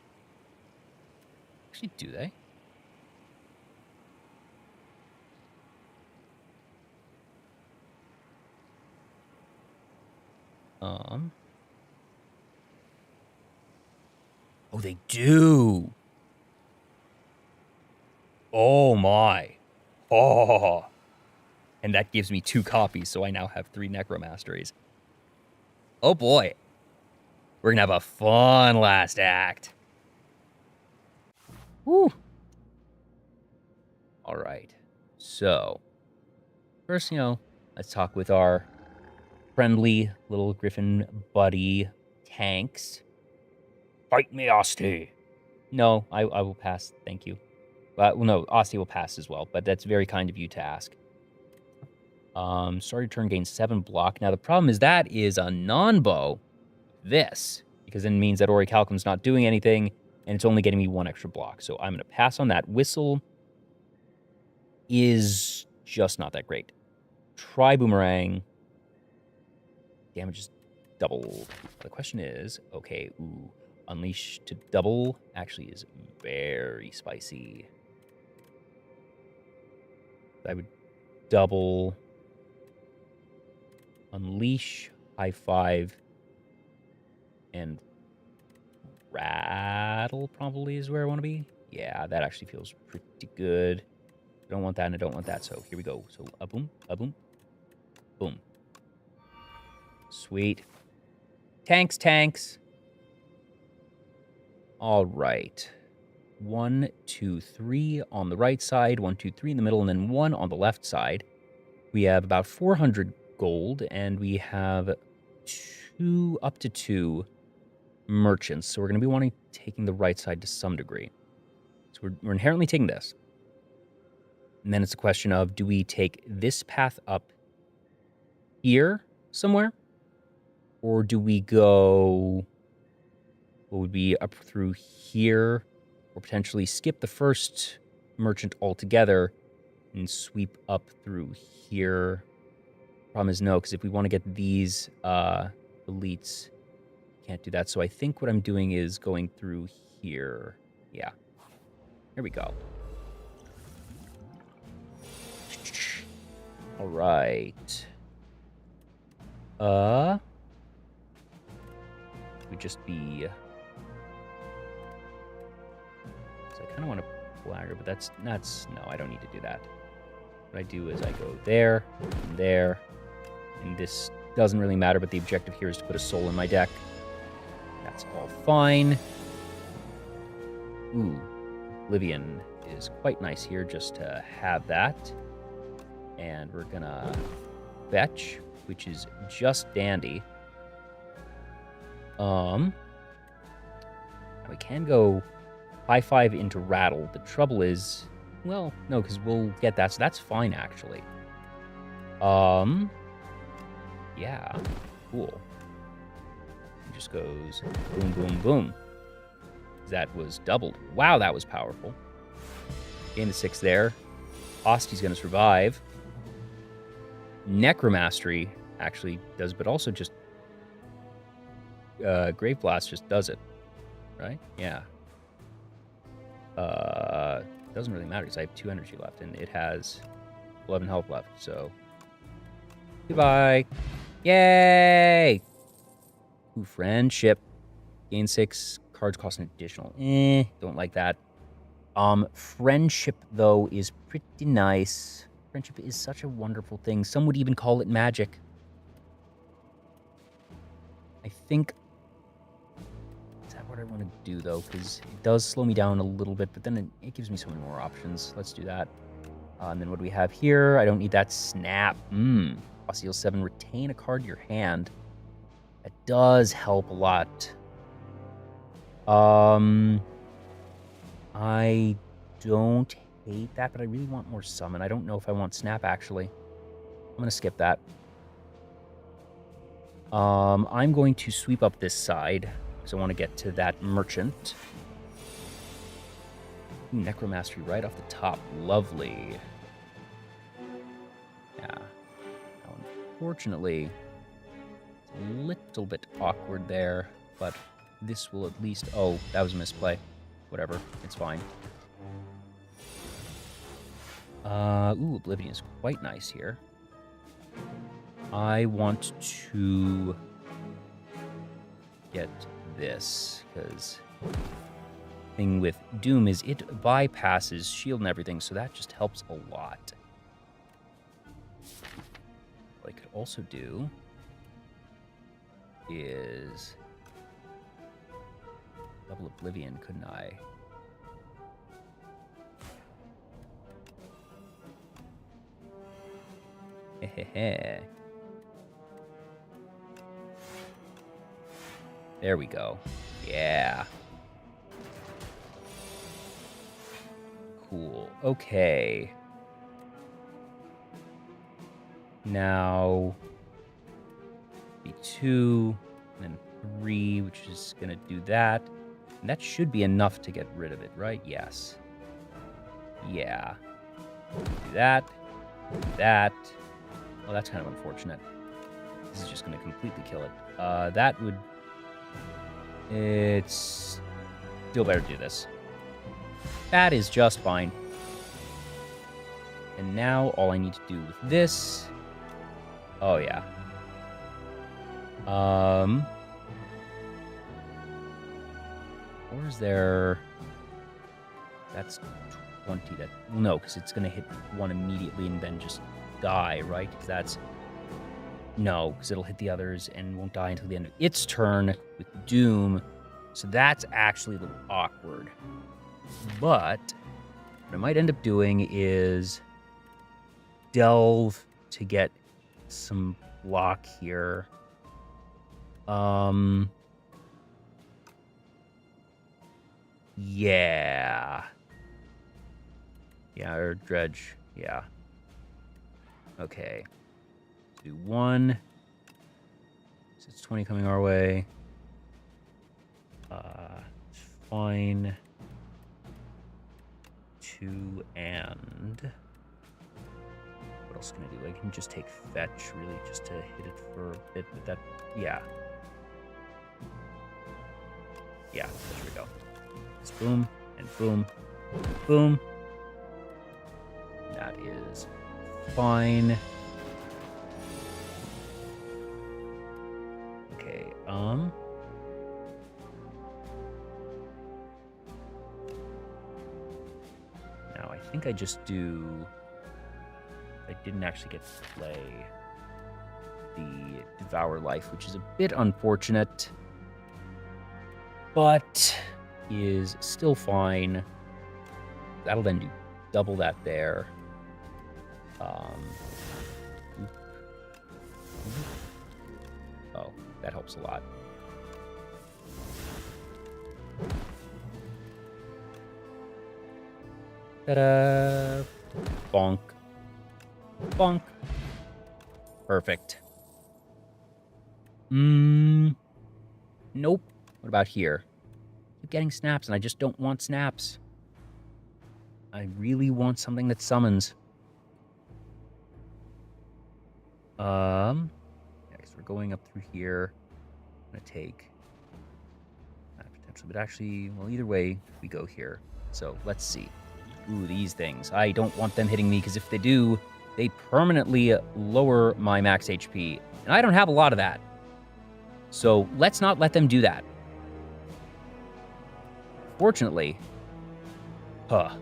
Actually, do they? Oh, they do. Oh my. Oh. And that gives me 2 copies, so I now have 3 Necromasteries. Oh boy. We're gonna have a fun last act. Woo. All right. So, first, let's talk with our friendly little griffin buddy tanks. Fight me, Asti. No, I will pass. Thank you. Well, no, Asti will pass as well, but that's very kind of you to ask. Starting turn gains 7 block. Now, the problem is that is a non-bow. This, because it means that Orichalcum's not doing anything, and it's only getting me 1 extra block. So I'm going to pass on that. Whistle is just not that great. Try Boomerang. Damage is double. The question is, okay, Unleash to double actually is very spicy. I would double Unleash, High Five, and Rattle probably is where I want to be. Yeah, that actually feels pretty good. I don't want that and I don't want that, so here we go. So a boom, boom. Sweet. Tanks. All right. 1, 2, 3 on the right side, 1, 2, 3 in the middle, and then 1 on the left side. We have about 400 gold, and we have up to 2 merchants. So we're going to be taking the right side to some degree. So we're inherently taking this. And then it's a question of, do we take this path up here somewhere? Or do we go, what would be up through here? Or potentially skip the first merchant altogether and sweep up through here. Problem is no, because if we want to get these elites, can't do that. So I think what I'm doing is going through here. Yeah. Here we go. All right. Would just be. So I kind of want to flagger, but that's no, I don't need to do that. What I do is I go there, and there, and this doesn't really matter, but the objective here is to put a soul in my deck. That's all fine. Ooh, Oblivion is quite nice here just to have that. And we're gonna fetch, which is just dandy. We can go 5/5 into rattle. The trouble is, well, no, because we'll get that, so that's fine actually. Yeah, cool. It just goes boom, boom, boom. That was doubled. Wow, that was powerful. Gain the 6 there. Osti's gonna survive. Necromastery actually does, but also just Grave Blast just does it, right? Yeah. Doesn't really matter because I have 2 energy left and it has 11 health left. So goodbye. Yay! Ooh, friendship. Gain 6 cards cost an additional. Don't like that. Friendship though is pretty nice. Friendship is such a wonderful thing. Some would even call it magic. I think... Is that what I want to do, though? Because it does slow me down a little bit, but then it gives me so many more options. Let's do that. And then what do we have here? I don't need that snap. Fossil 7, retain a card in your hand. That does help a lot. I don't hate that, but I really want more summon. I don't know if I want snap, actually. I'm going to skip that. I'm going to sweep up this side, because I want to get to that merchant. Ooh, Necromastery right off the top. Lovely. Yeah. Now, unfortunately, it's a little bit awkward there, but this will at least... Oh, that was a misplay. Whatever. It's fine. Ooh, Oblivion is quite nice here. I want to get this, because thing with Doom is it bypasses shield and everything, so that just helps a lot. What I could also do is double Oblivion, couldn't I? Hehehe. There we go. Yeah. Cool. Okay. Now, B2, and then 3, which is going to do that. And that should be enough to get rid of it, right? Yes. Yeah. Do that. Do that. Well, that's kind of unfortunate. This is just going to completely kill it. That would... It's still better to do this. That is just fine. And now all I need to do with this... Oh, yeah. Or is there... That's 20. That... Well, no, because it's going to hit one immediately and then just die, right? Because that's... No, because it'll hit the others and won't die until the end of its turn with Doom. So that's actually a little awkward. But what I might end up doing is delve to get some block here. Yeah. Yeah, or dredge. Yeah. Okay. Do 1. So it's 20 coming our way. Fine. 2 and what else can I do? I can just take fetch, really, just to hit it for a bit, but that, yeah. Yeah, there we go. Just boom, and boom, boom. That is fine. Okay, now I think I just do... I didn't actually get to play the Devour Life, which is a bit unfortunate, but is still fine. That'll then do double that there. Oh, that helps a lot. Ta-da! Bonk. Bonk. Perfect. Nope. What about here? Keep getting snaps, and I just don't want snaps. I really want something that summons. Yeah, because we're going up through here. I'm gonna take that potentially, but actually, well, either way, we go here. So let's see. Ooh, these things. I don't want them hitting me, because if they do, they permanently lower my max HP. And I don't have a lot of that. So let's not let them do that. Fortunately, forgot.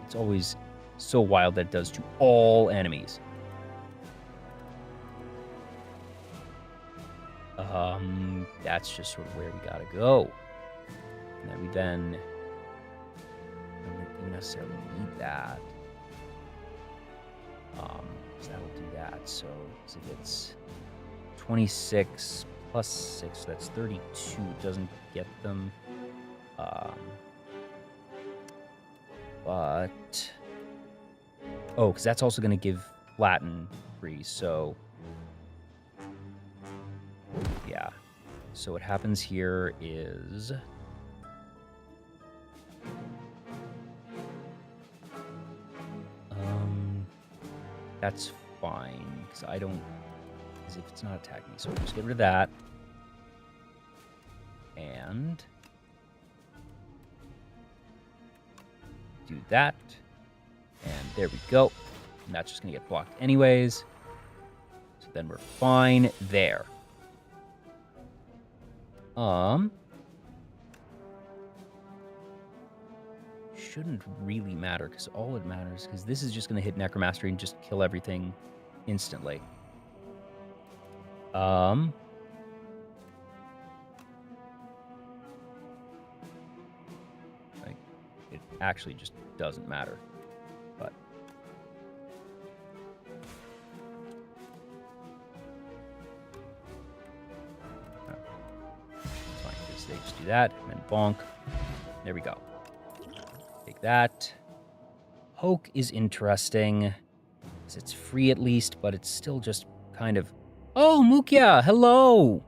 It's always so wild that it does to all enemies. That's just sort of where we gotta go. And then we then don't necessarily need that. So that'll do that. So if it's 26 plus 6, that's 32. It doesn't get them. But oh, because that's also going to give Latin free. So yeah. So what happens here is that's fine, because I don't, because if it's not attacking me, so we'll just get rid of that. And do that. And there we go. And that's just going to get blocked anyways. So then we're fine there. Shouldn't really matter, because all it matters, because this is just going to hit Necromastery and just kill everything instantly. Like, it actually just doesn't matter. But it's fine, because they just do that, and then bonk. There we go. Take that. Poke is interesting, because it's free at least, but it's still just kind of... Oh, Mukia, hello!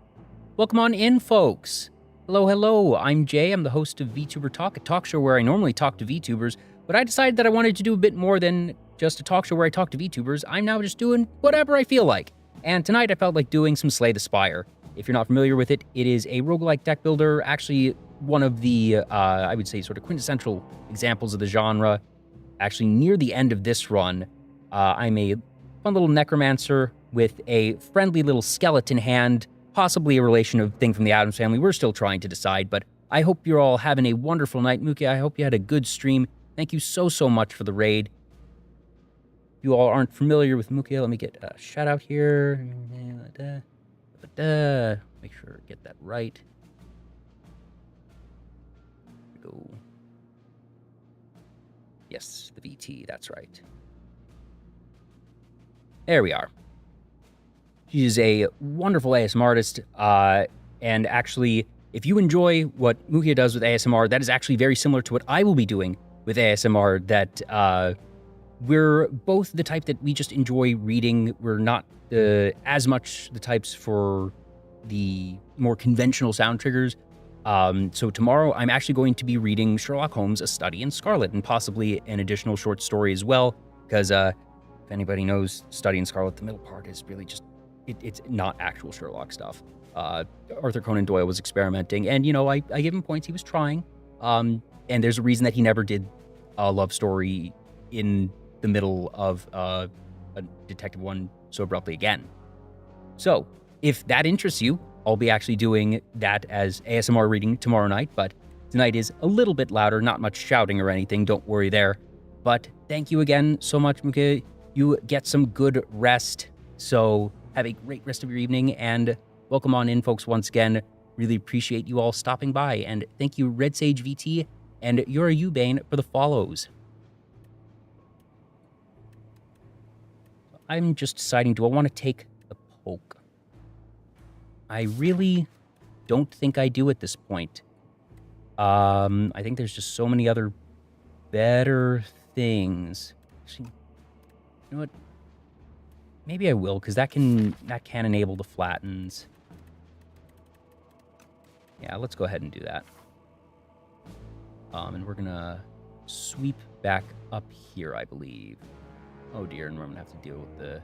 Welcome on in, folks. Hello. I'm Jay. I'm the host of Vtuber Talk, a talk show where I normally talk to VTubers, but I decided that I wanted to do a bit more than just a talk show where I talk to VTubers. I'm now just doing whatever I feel like. And tonight I felt like doing some Slay the Spire. If you're not familiar with it, it is a roguelike deck builder, actually one of the, I would say, sort of quintessential examples of the genre. Actually, near the end of this run, I'm a fun little necromancer with a friendly little skeleton hand, possibly a relation of thing from the Addams Family. We're still trying to decide, but I hope you're all having a wonderful night. Muki, I hope you had a good stream. Thank you so much for the raid. If you all aren't familiar with Muki, let me get a shout out here. Make sure I get that right. Go. Yes, the VT, that's right. There we are. She is a wonderful ASMR artist, and actually, if you enjoy what Mukia does with ASMR, that is actually very similar to what I will be doing with ASMR, that we're both the type that we just enjoy reading. We're not as much the types for the more conventional sound triggers. So tomorrow, I'm actually going to be reading Sherlock Holmes: A Study in Scarlet, and possibly an additional short story as well, because If anybody knows Study in Scarlet, the middle part is really just, it's not actual Sherlock stuff. Arthur Conan Doyle was experimenting, and, I give him points. He was trying. And there's a reason that he never did a love story in the middle of a Detective One so abruptly again. So, if that interests you, I'll be actually doing that as ASMR reading tomorrow night, but tonight is a little bit louder, not much shouting or anything, don't worry there. But thank you again so much, Muke. You get some good rest, so have a great rest of your evening, and welcome on in, folks, once again. Really appreciate you all stopping by, and thank you, Red Sage VT and Yura Ubane for the follows. I'm just deciding, do I want to take the poke? I really don't think I do at this point. I think there's just so many other better things. Actually, you know what? Maybe I will, because that can enable the flattens. Yeah, let's go ahead and do that. And we're gonna sweep back up here, I believe. Oh dear, and we're gonna have to deal with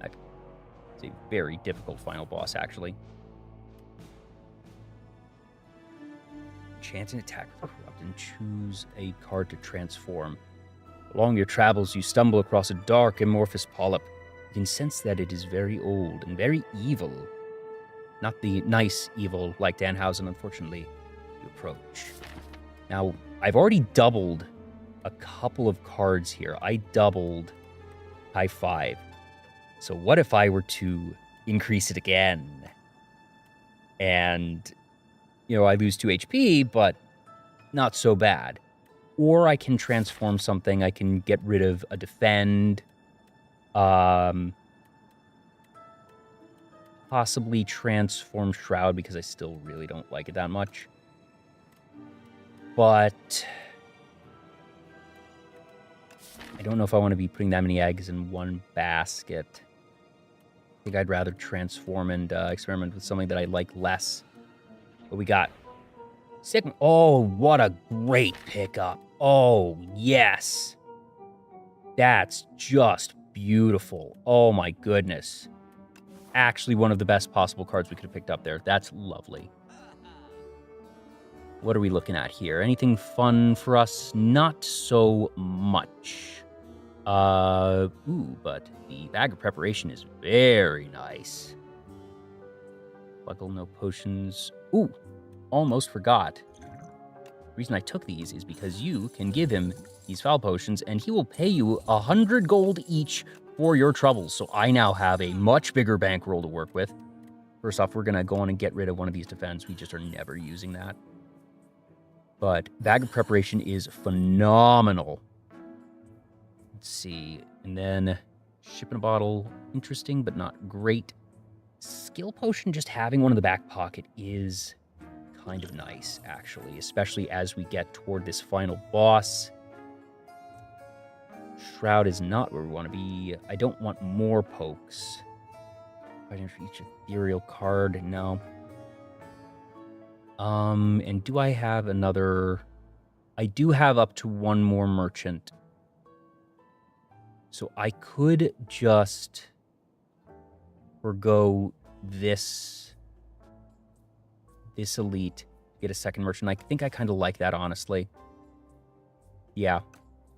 it's a very difficult final boss, actually. Chance an attack corrupt and choose a card to transform. Along your travels, you stumble across a dark, amorphous polyp. You can sense that it is very old and very evil. Not the nice evil like Danhausen, unfortunately. You approach. Now, I've already doubled a couple of cards here. I doubled high five. So what if I were to increase it again? And, I lose 2 HP, but not so bad. Or I can transform something. I can get rid of a defend. Possibly transform Shroud, because I still really don't like it that much. But I don't know if I want to be putting that many eggs in one basket. I think I'd rather transform and experiment with something that I like less. What we got? Oh, what a great pickup. Oh, yes. That's just beautiful. Oh, my goodness. Actually, one of the best possible cards we could have picked up there. That's lovely. What are we looking at here? Anything fun for us? Not so much. But the bag of preparation is very nice. Buckle, no potions. Ooh, almost forgot. The reason I took these is because you can give him these foul potions, and he will pay you 100 gold each for your troubles. So I now have a much bigger bankroll to work with. First off, we're going to go on and get rid of one of these defense. We just are never using that. But bag of preparation is phenomenal. Let's see. And then ship in a bottle. Interesting, but not great. Skill potion, just having one in the back pocket is kind of nice, actually. Especially as we get toward this final boss. Shroud is not where we want to be. I don't want more pokes. Fighting for each ethereal card. No. And do I have another? I do have up to one more merchant. So I could just forgo this elite, get a second merchant. I think I kind of like that, honestly. Yeah.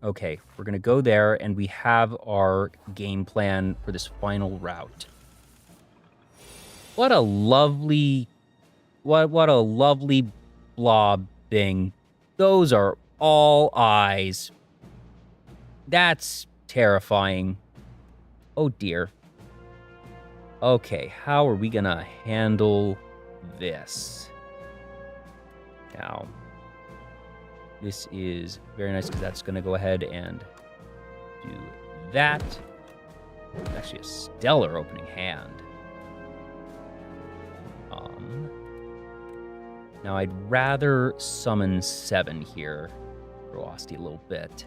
Okay, we're going to go there, and we have our game plan for this final route. What a lovely... What a lovely blob thing. Those are all eyes. That's terrifying. Oh, dear. Okay, how are we going to handle this? Now... This is very nice, because that's going to go ahead and do that. It's actually a stellar opening hand. Now, I'd rather summon 7 here. Throw Asti a little bit.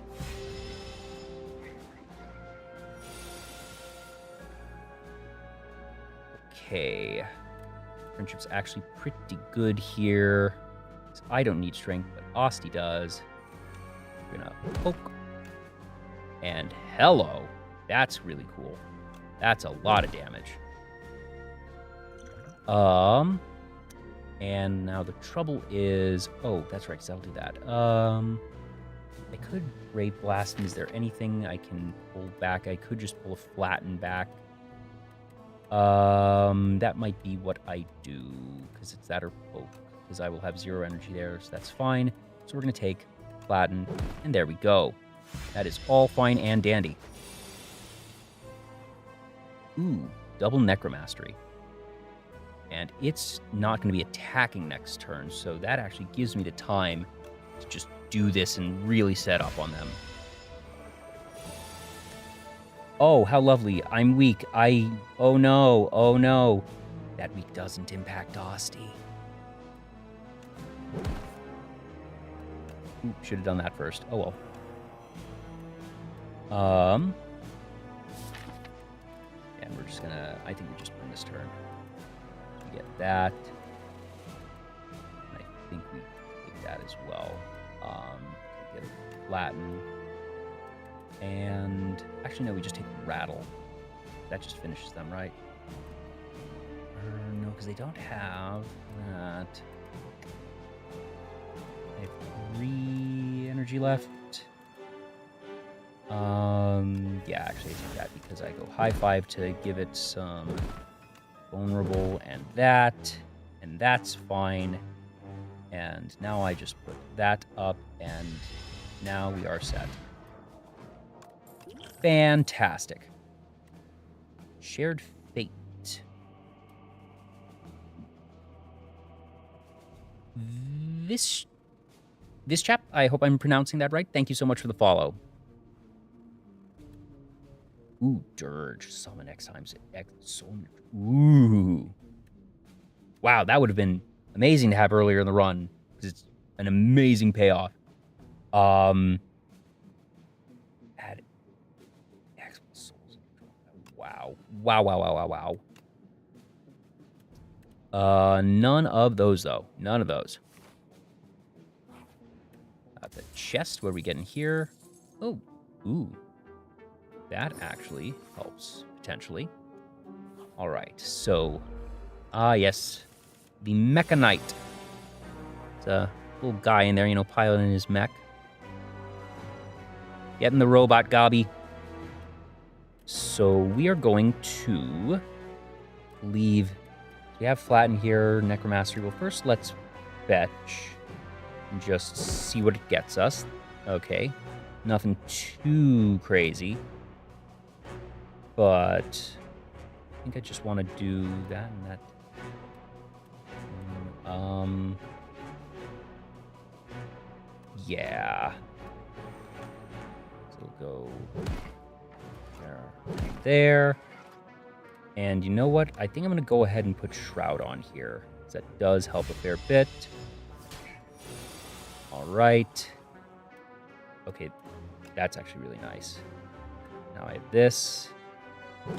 Okay. Friendship's actually pretty good here. I don't need strength, but Asti does. We're gonna poke. And hello. That's really cool. That's a lot of damage. And now the trouble is... Oh, that's right, because I'll do that. I could Great Blast. Is there anything I can pull back? I could just pull a Flatten back. That might be what I do, because it's that or Poke, because I will have 0 energy there, so that's fine. So we're going to take Flatten, and there we go. That is all fine and dandy. Ooh, double Necromastery. And it's not going to be attacking next turn, so that actually gives me the time to just do this and really set up on them. Oh, how lovely. I'm weak. Oh no. Oh no. That weak doesn't impact Asti. Ooh, should have done that first. Oh well. And we're just gonna... I think we just win this turn. We get that. And I think we take that as well. Get a Flatten. And actually, no, we just take Rattle. That just finishes them, right? No, because they don't have that. I have 3 energy left. Yeah, actually, I take that because I go high 5 to give it some vulnerable and that's fine. And now I just put that up, and now we are set. Fantastic. Shared Fate. This chap, I hope I'm pronouncing that right. Thank you so much for the follow. Ooh, Dirge. Summon X times X. Ooh. Wow, that would have been amazing to have earlier in the run, because it's an amazing payoff. Add X souls. Wow. None of those, though. None of those. The chest, what are we getting here? Oh, ooh. That actually helps, potentially. All right, so... yes. The Mechanite. It's a little guy in there, you know, piloting his mech. Getting the robot gobby. So we are going to leave... We have Flatten here, Necromastery. Well, first let's fetch and just see what it gets us. Okay. Nothing too crazy. But I think I just want to do that and that. Yeah. So we'll go there. And you know what? I think I'm going to go ahead and put Shroud on here, because that does help a fair bit. All right. Okay, that's actually really nice. Now I have this. I'm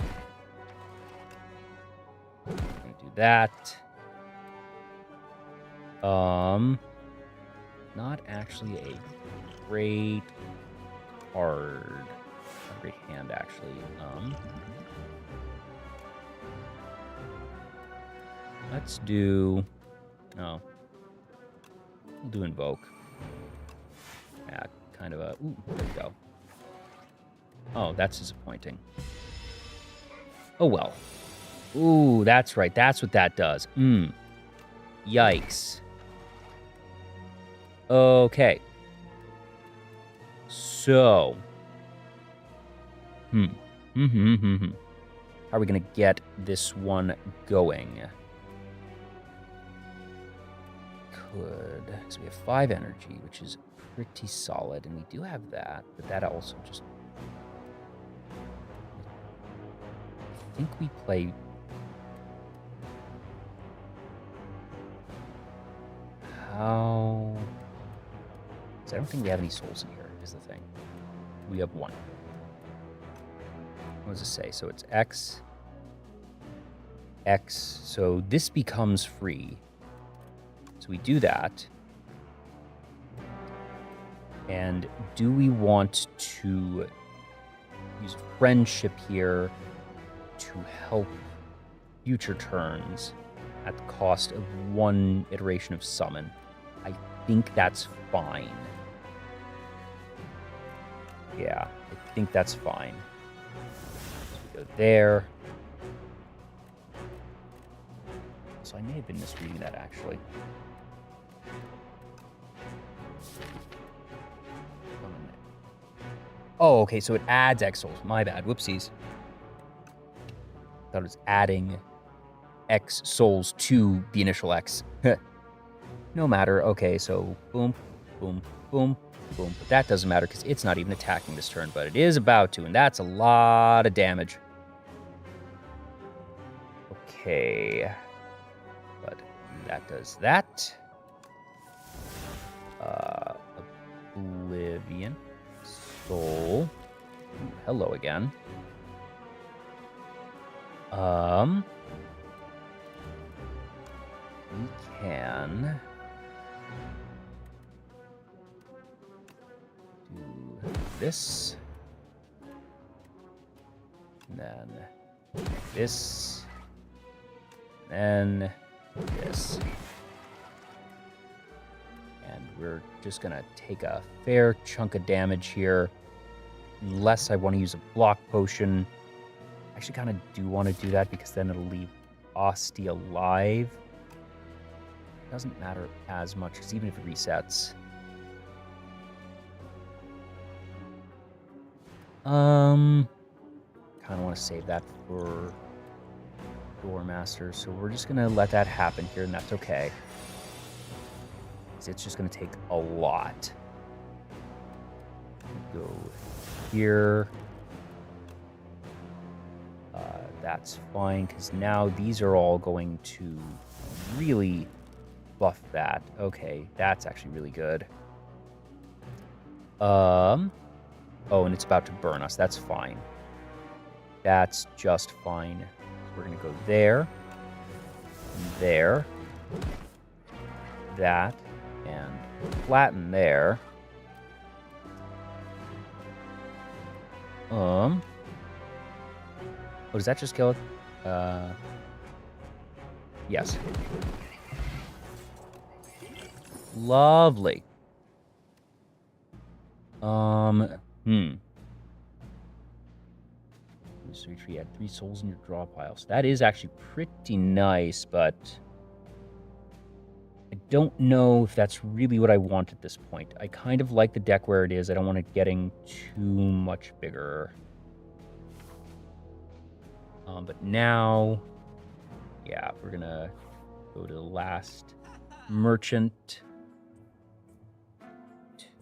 going to do that. Not actually a great card. Not a great hand, actually. Let's do... No. We'll do Invoke. Yeah, kind of a... Ooh, there we go. Oh, that's disappointing. Oh, well. Ooh, that's right. That's what that does. Yikes. Okay. So. How are we going to get this one going? Because we have 5 energy, which is pretty solid, and we do have that, but that also just... I think we play... How... Because I don't think we have any souls in here, is the thing. We have 1. What does it say? So it's X. X. So this becomes free. So we do that. And do we want to use friendship here to help future turns at the cost of 1 iteration of summon. I think that's fine. Yeah, I think that's fine. So we go there. So I may have been misreading that, actually. Oh, okay, so it adds X souls. My bad. Whoopsies. Thought it was adding X souls to the initial X. No matter. Okay, so boom, boom, boom, boom. But that doesn't matter because it's not even attacking this turn, but it is about to, and that's a lot of damage. Okay. But that does that. Oblivion. Soul. Ooh, hello again. We can do this, and then this, and then this. And we're just gonna take a fair chunk of damage here, unless I want to use a block potion. I actually kind of do want to do that because then it'll leave Osti alive. Doesn't matter as much because even if it resets. Kind of want to save that for Doormaster, so we're just gonna let that happen here, and that's okay. It's just gonna take a lot. Go here. That's fine, because now these are all going to really buff that. Okay, that's actually really good. Oh, and it's about to burn us. That's fine. That's just fine. So we're going to go there, there, that, and flatten there. Oh, does that just kill it? Yes. Lovely. So you had 3 souls in your draw pile. So that is actually pretty nice, but I don't know if that's really what I want at this point. I kind of like the deck where it is. I don't want it getting too much bigger. But now, yeah, we're gonna go to the last merchant.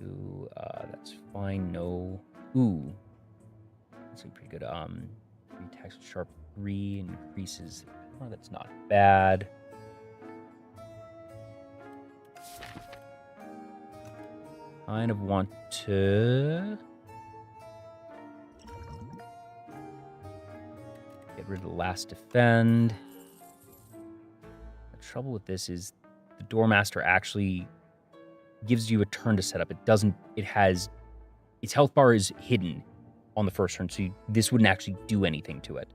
That's fine. No. Ooh, that's pretty good. 3 attacks with sharp 3 increases. Oh, that's not bad. Kind of want to get rid of the last defend. The trouble with this is the Doormaster actually gives you a turn to set up. It doesn't, it has, its health bar is hidden on the first turn, so this wouldn't actually do anything to it.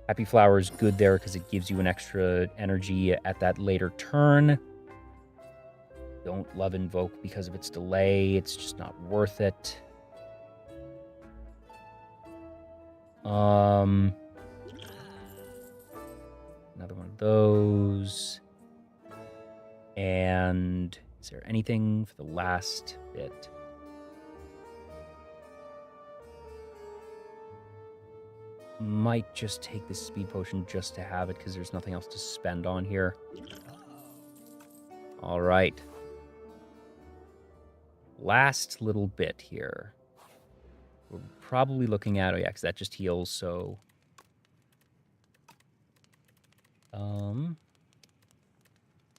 Happy Flower is good there because it gives you an extra energy at that later turn. Don't love Invoke because of its delay. It's just not worth it. Another one of those. And is there anything for the last bit? Might just take this speed potion just to have it because there's nothing else to spend on here. All right. Last little bit here. We're probably looking at, oh yeah, because that just heals, so...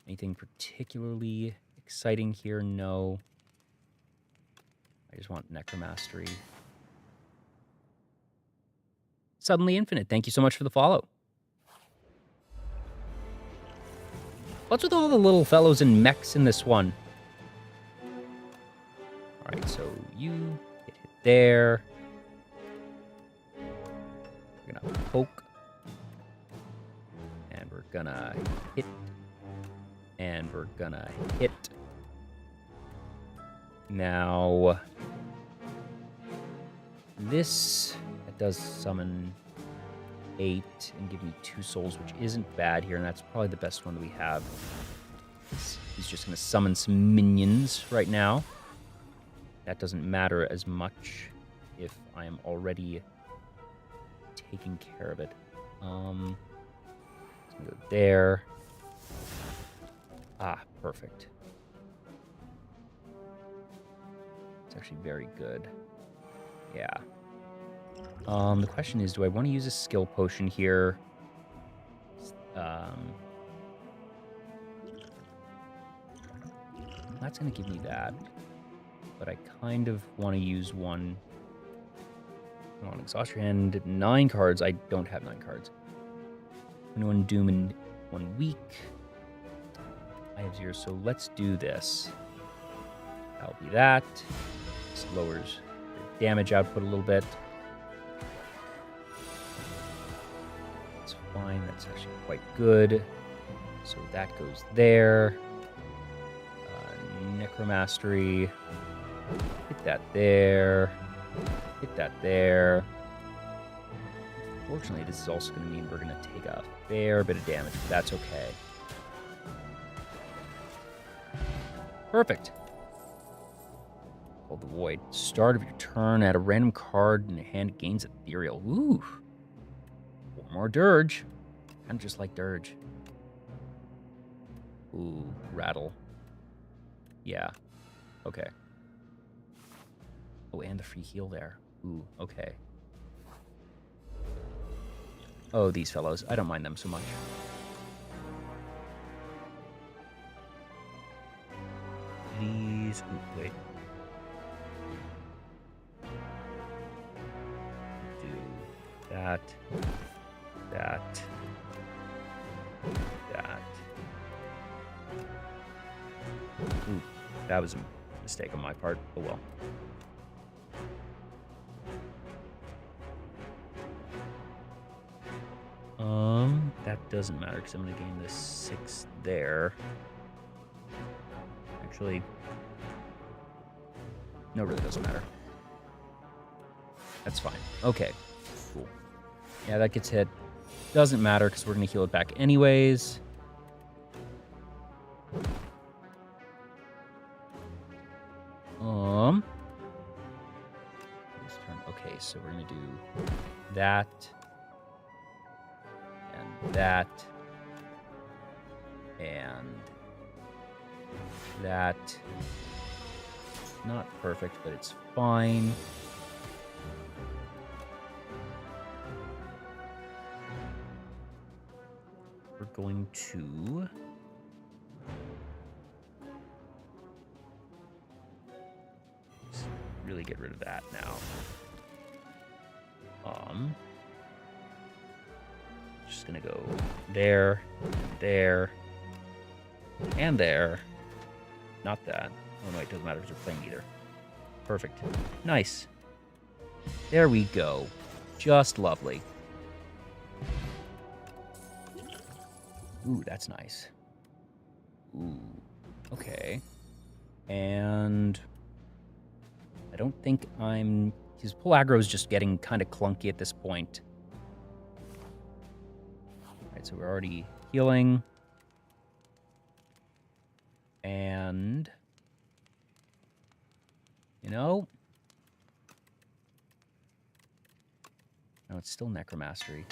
anything particularly exciting here? No. I just want Necromastery. Suddenly Infinite, thank you so much for the follow. What's with all the little fellows and mechs in this one? Alright, so you get hit there. poke. And we're gonna hit. And we're gonna hit. Now, this that does summon 8 and give me 2 souls, which isn't bad here, and that's probably the best one that we have. He's just going to summon some minions right now. That doesn't matter as much if I am already taking care of it. It's going to go there. Ah, perfect. It's actually very good. Yeah. The question is, do I want to use a skill potion here? That's going to give me that. But I kind of want to use one. Come on, exhaust your hand. 9 cards. I don't have 9 cards. 21 Doom in 1 week. I have 0, so let's do this. That'll be that. This lowers the damage output a little bit. That's fine. That's actually quite good. So that goes there. Necromastery. Hit that there. Hit that there. Fortunately, this is also going to mean we're going to take a fair bit of damage, but that's okay. Perfect. Called the Void. Start of your turn, add a random card in your hand, gains Ethereal. Ooh. 4 more Dirge. Kind of just like Dirge. Ooh, Rattle. Yeah. Okay. Oh, and the free heal there. Ooh, okay. Oh, these fellows. I don't mind them so much. These... Ooh, wait. Do that. That. That. Ooh, that was a mistake on my part. Oh well. That doesn't matter because I'm going to gain this 6 there. Actually, no, really doesn't matter. That's fine. Okay, cool. Yeah, that gets hit. Doesn't matter because we're going to heal it back anyways. This turn. Okay, so we're going to do that. And that. And that. Not perfect, but it's fine. We're going to... really get rid of that now. Just gonna go there, there, and there. Not that. Oh no, it doesn't matter because we're playing either. Perfect. Nice. There we go. Just lovely. Ooh, that's nice. Ooh. Okay. And I don't think I'm... His pull aggro is just getting kind of clunky at this point. Alright, so we're already healing. And... You know? No, it's still Necromastery.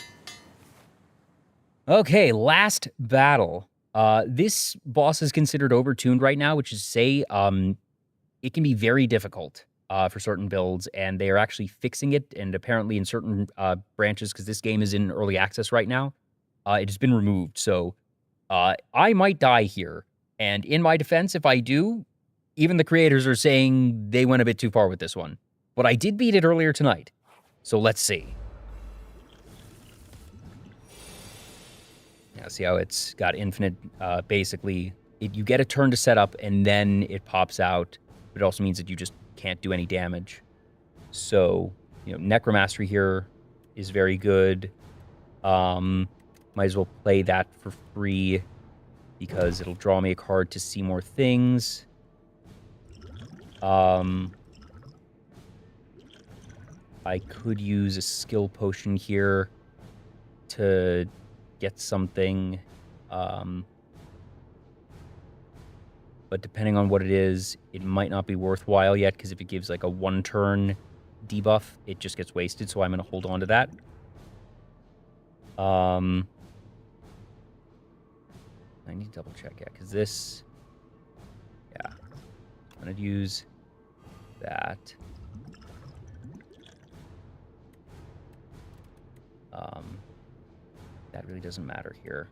Okay, last battle. This boss is considered overtuned right now, which is to say, it can be very difficult for certain builds, and they are actually fixing it, and apparently in certain branches, because this game is in early access right now, it has been removed. So I might die here, and in my defense, if I do, even the creators are saying they went a bit too far with this one. But I did beat it earlier tonight, so let's see. Yeah, see how it's got infinite, basically, you get a turn to set up, and then it pops out. It also means that you just can't do any damage. So, you know, Necromastery here is very good. Might as well play that for free because it'll draw me a card to see more things. I could use a skill potion here to get something. But depending on what it is, it might not be worthwhile yet, because if it gives like a 1-turn debuff, it just gets wasted, so I'm going to hold on to that. I need to double check, yeah, because this... Yeah. I'm going to use that. That really doesn't matter here.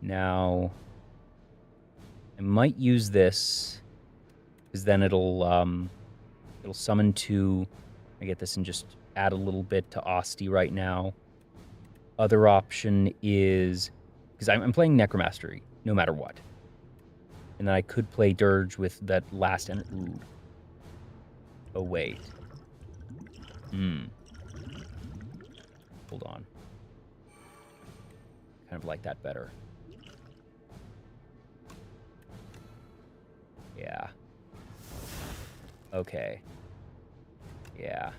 Now, I might use this, because then it'll summon 2. I get this and just add a little bit to Asti right now. Other option is, because I'm playing Necromastery, no matter what. And then I could play Dirge with that last... Ooh. Oh, wait. Hold on. Kind of like that better. Yeah. Okay. Yeah.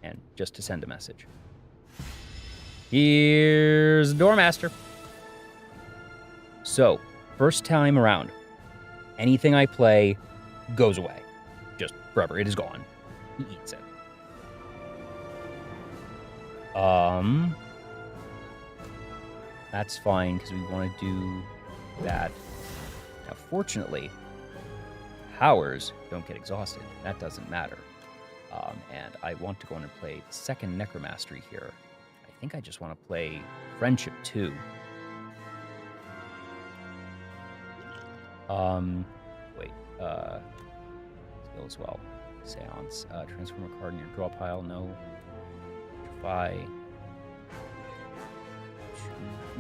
And just to send a message. Here's Doormaster. So, first time around, anything I play goes away. Just forever. It is gone. He eats it. That's fine, because we want to do that. Now, fortunately, powers don't get exhausted. That doesn't matter. And I want to go in and play the second Necromastery here. I think I just want to play Friendship too. Wait, skill as well. Seance, transform a card in your draw pile, no. Defy.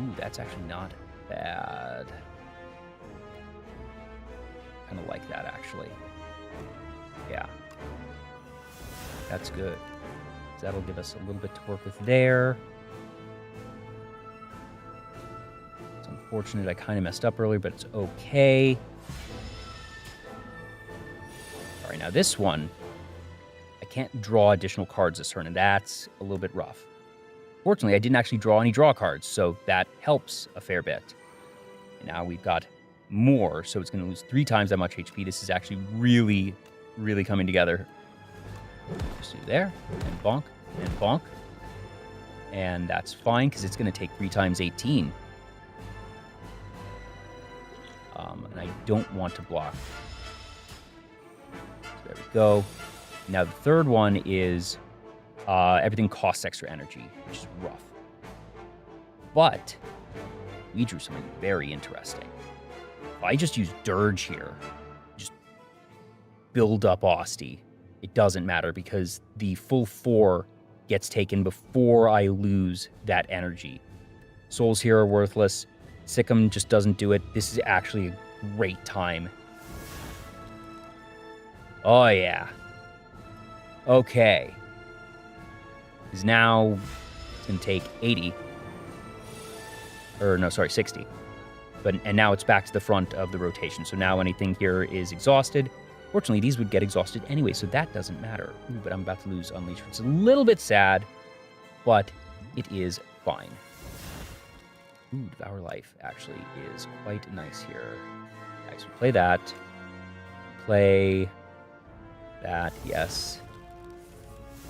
Ooh, that's actually not bad. Kind of like that, actually. Yeah. That's good. So that'll give us a little bit to work with there. It's unfortunate I kind of messed up earlier, but it's okay. All right, now this one, I can't draw additional cards this turn, and that's a little bit rough. Fortunately, I didn't actually draw any draw cards, so that helps a fair bit. And now we've got more, so it's going to lose 3 times that much HP. This is actually really, really coming together. Just do there, and bonk, and bonk. And that's fine, because it's going to take 3 times 18. And I don't want to block. So there we go. Now the third one is everything costs extra energy, which is rough. But we drew something very interesting. If I just use Dirge here, just build up Asti, it doesn't matter because the full 4 gets taken before I lose that energy. Souls here are worthless. Sikkim just doesn't do it. This is actually a great time. Oh, yeah. Okay. Because now it's going to take 80. Or, no, sorry, 60. And now it's back to the front of the rotation. So now anything here is exhausted. Fortunately, these would get exhausted anyway, so that doesn't matter. Ooh, but I'm about to lose Unleash, which is a little bit sad, but it is fine. Ooh, Devour Life actually is quite nice here. Okay, so play that. Play that, yes.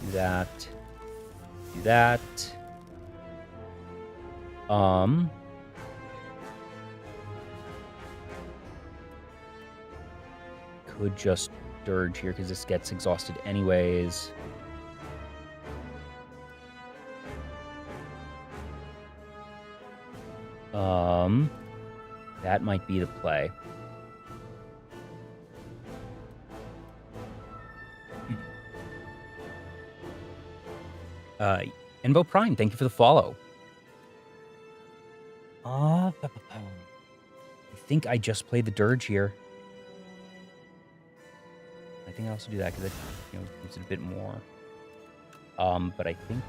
Do that. Do that. Could just Dirge here because this gets exhausted anyways. That might be the play. Envo Prime, thank you for the follow. I think I just played the Dirge here. I think I also do that because it gives it a bit more. But I think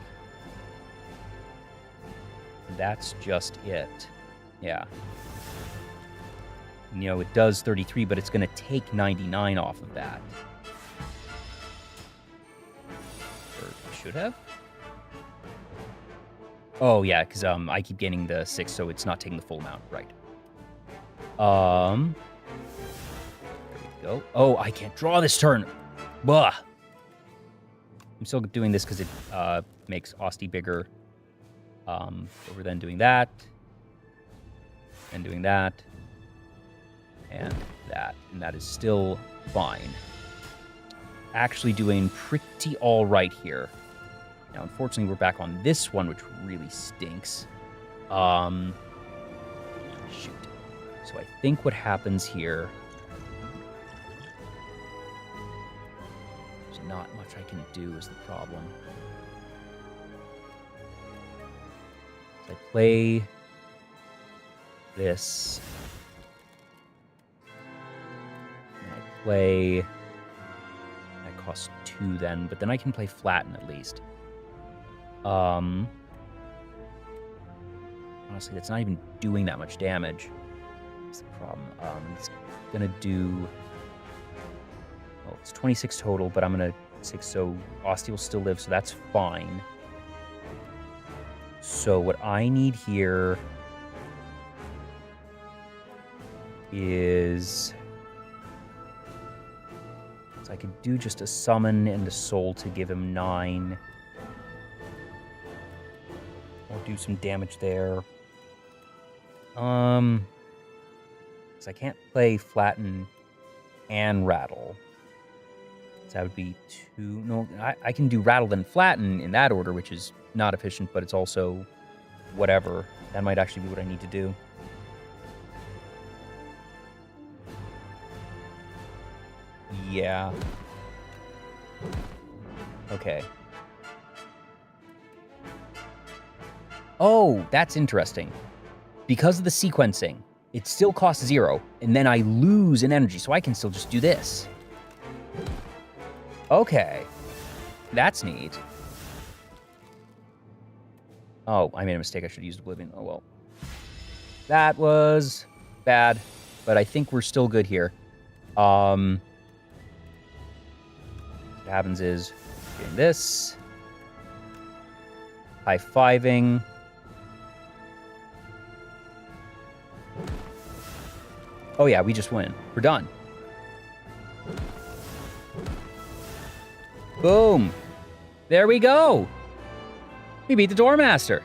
that's just it. Yeah. You know, it does 33, but it's going to take 99 off of that. Or it should have? Oh, yeah, because I keep gaining the 6, so it's not taking the full amount. Right. There we go. Oh, I can't draw this turn. Blah. I'm still doing this because it makes Osti bigger. Over then doing that. And doing that. And that. And that is still fine. Actually doing pretty all right here. Now, unfortunately, we're back on this one, which really stinks. Shoot. So I think what happens here... There's not much I can do is the problem. So I play this. And I play... That costs 2 then, but then I can play Flatten at least. Honestly, that's not even doing that much damage. That's the problem. It's gonna do... Well, it's 26 total, but I'm gonna 6, so Osti will still live, so that's fine. So what I need here is... So I could do just a summon and a soul to give him 9. Or do some damage there. So I can't play Flatten and Rattle. So that would be 2. No, I can do Rattle then Flatten in that order, which is not efficient, but it's also whatever. That might actually be what I need to do. Yeah. Okay. Oh, that's interesting. Because of the sequencing, it still costs 0, and then I lose an energy, so I can still just do this. Okay. That's neat. Oh, I made a mistake. I should have used Oblivion. Oh, well. That was bad, but I think we're still good here. What happens is, doing this. High-fiving. Oh yeah, we just win. We're done. Boom. There we go. We beat the Doormaster.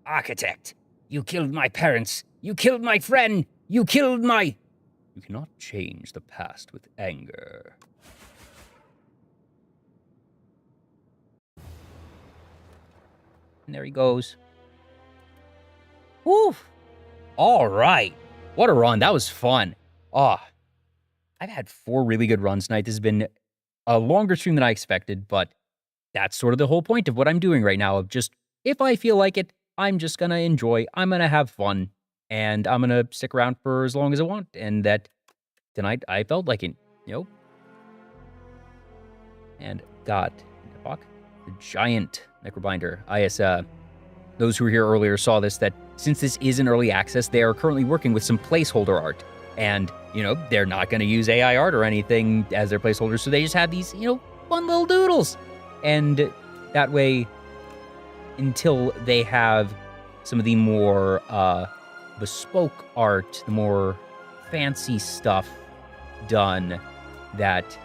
Architect, you killed my parents. You killed my friend. You killed my... You cannot change the past with anger. And there he goes. Woo! All right. What a run. That was fun. I've had 4 really good runs tonight. This has been a longer stream than I expected, but that's sort of the whole point of what I'm doing right now. Of just, if I feel like it, I'm just going to enjoy. I'm going to have fun. And I'm going to stick around for as long as I want. And that tonight I felt like it, you know. And got the giant Necrobinder. Those who were here earlier saw this, that since this is an early access, they are currently working with some placeholder art. And, you know, they're not going to use AI art or anything as their placeholders, so they just have these, you know, fun little doodles. And that way, until they have some of the more bespoke art, the more fancy stuff done, that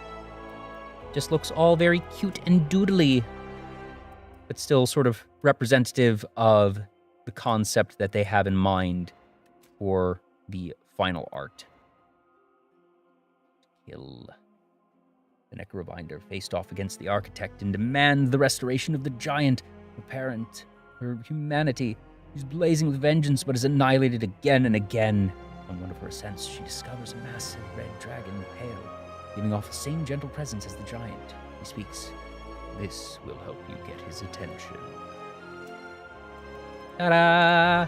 just looks all very cute and doodly, but still sort of representative of the concept that they have in mind for the final art. Kill. The Necrobinder faced off against the Architect and demands the restoration of the giant, her parent, her humanity. She's blazing with vengeance, but is annihilated again and again. On one of her ascents, she discovers a massive red dragon, pale, giving off the same gentle presence as the giant. He speaks. This will help you get his attention. Ta-da!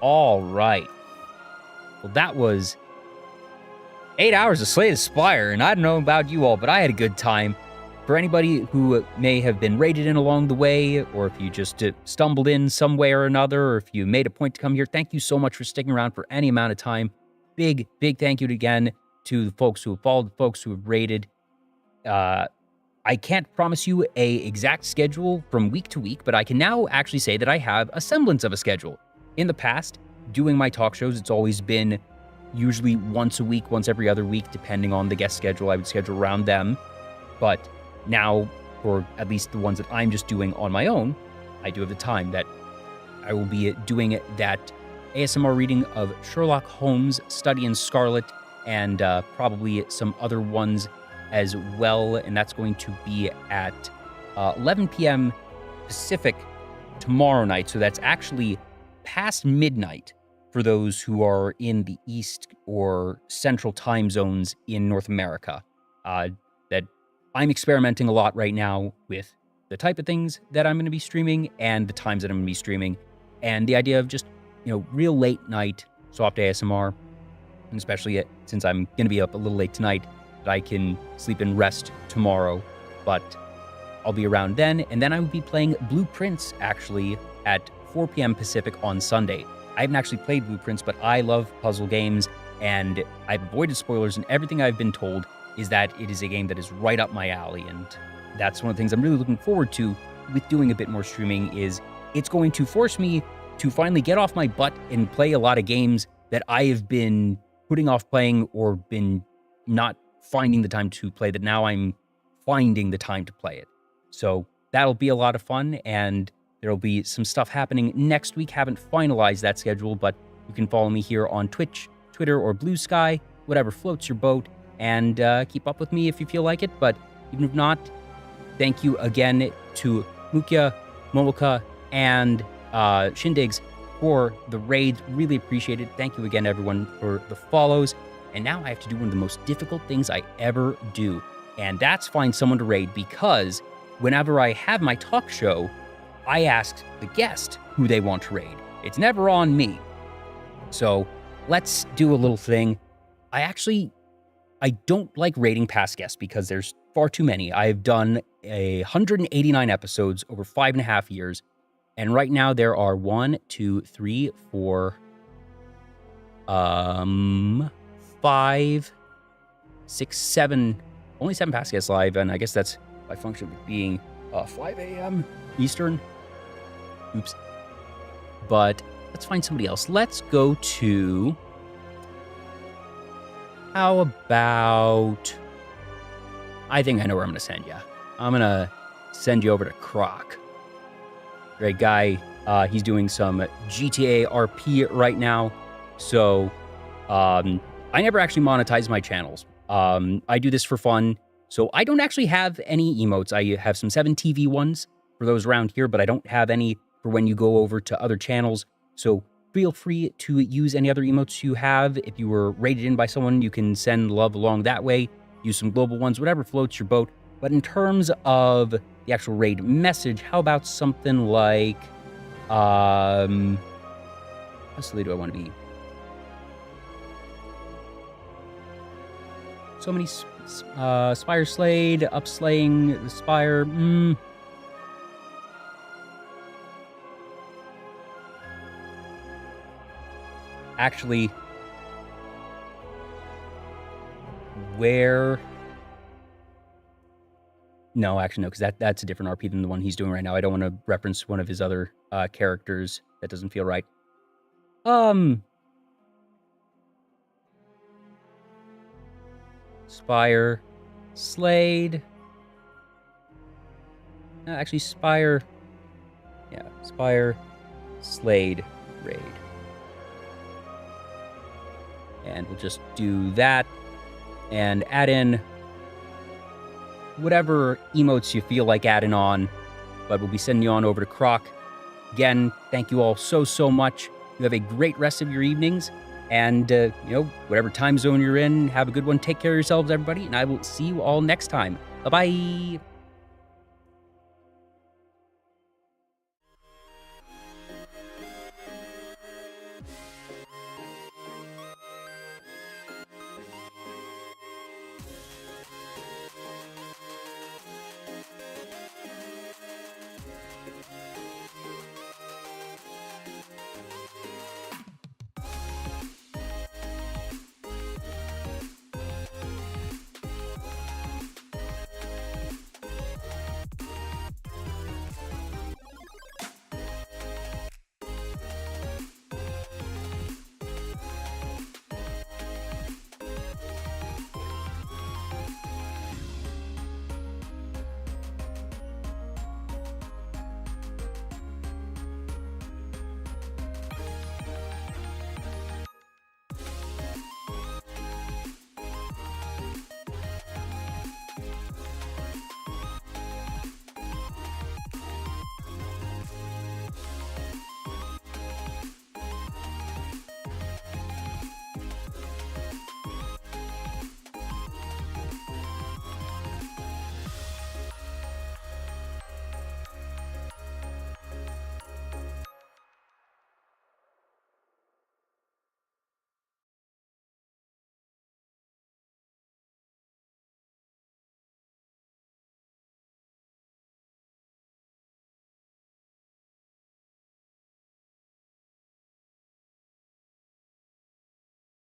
All right. Well, that was 8 hours to slay the Spire, and I don't know about you all, but I had a good time. For anybody who may have been raided in along the way, or if you just stumbled in some way or another, or if you made a point to come here, thank you so much for sticking around for any amount of time. Big thank you again to the folks who have followed, the folks who have raided. I can't promise you a exact schedule from week to week, but I can now actually say that I have a semblance of a schedule. In the past, doing my talk shows, it's always been usually once a week, once every other week, depending on the guest schedule. I would schedule around them. But now, for at least the ones that I'm just doing on my own, I do have the time that I will be doing that ASMR reading of Sherlock Holmes, Study in Scarlet, and probably some other ones as well. And that's going to be at 11 p.m. Pacific tomorrow night. So that's actually past midnight for those who are in the East or Central time zones in North America. That I'm experimenting a lot right now with the type of things that I'm going to be streaming and the times that I'm going to be streaming, and the idea of just, real late night soft ASMR, and especially since I'm going to be up a little late tonight, that I can sleep and rest tomorrow. But I'll be around then, and then I will be playing Blueprints actually at 4 p.m. Pacific on Sunday. I haven't actually played Blueprints, but I love puzzle games, and I've avoided spoilers, and everything I've been told is that it is a game that is right up my alley, and that's one of the things I'm really looking forward to with doing a bit more streaming. Is it's going to force me to finally get off my butt and play a lot of games that I have been putting off playing or been not finding the time to play, that now I'm finding the time to play it. So that'll be a lot of fun, and there'll be some stuff happening next week. Haven't finalized that schedule, but you can follow me here on Twitch, Twitter, or Blue Sky, whatever floats your boat, and keep up with me if you feel like it. But even if not, thank you again to Mukia, Momoka, and Shindigs for the raids. Really appreciate it. Thank you again, everyone, for the follows. And now I have to do one of the most difficult things I ever do, and that's find someone to raid, because whenever I have my talk show, I ask the guest who they want to raid. It's never on me. So let's do a little thing. I don't like raiding past guests because there's far too many. I've done 189 episodes over 5.5 years. And right now there are 1, 2, 3, 4, 5, 6, 7, only 7 past guests live. And I guess that's by function of being 5 a.m. Eastern. Oops. But let's find somebody else. Let's go to... How about... I think I know where I'm going to send you. I'm going to send you over to Croc. Great guy. He's doing some GTA RP right now. So, I never actually monetize my channels. I do this for fun. So I don't actually have any emotes. I have some 7TV ones for those around here, but I don't have any for when you go over to other channels. So feel free to use any other emotes you have. If you were rated in by someone, you can send love along that way. Use some global ones, whatever floats your boat. But in terms of the actual raid message, how about something like, how silly do I want to be? So many Spire slayed, upslaying the Spire. Actually, where... No, actually, no, because that's a different RP than the one he's doing right now. I don't want to reference one of his other characters. That doesn't feel right. Spire slayed. No, actually, Spire... Yeah, Spire slayed raid. And we'll just do that and add in whatever emotes you feel like adding on, but we'll be sending you on over to Croc. Again, thank you all so much. You have a great rest of your evenings, and whatever time zone you're in, have a good one. Take care of yourselves, everybody, and I will see you all next time. Bye-bye.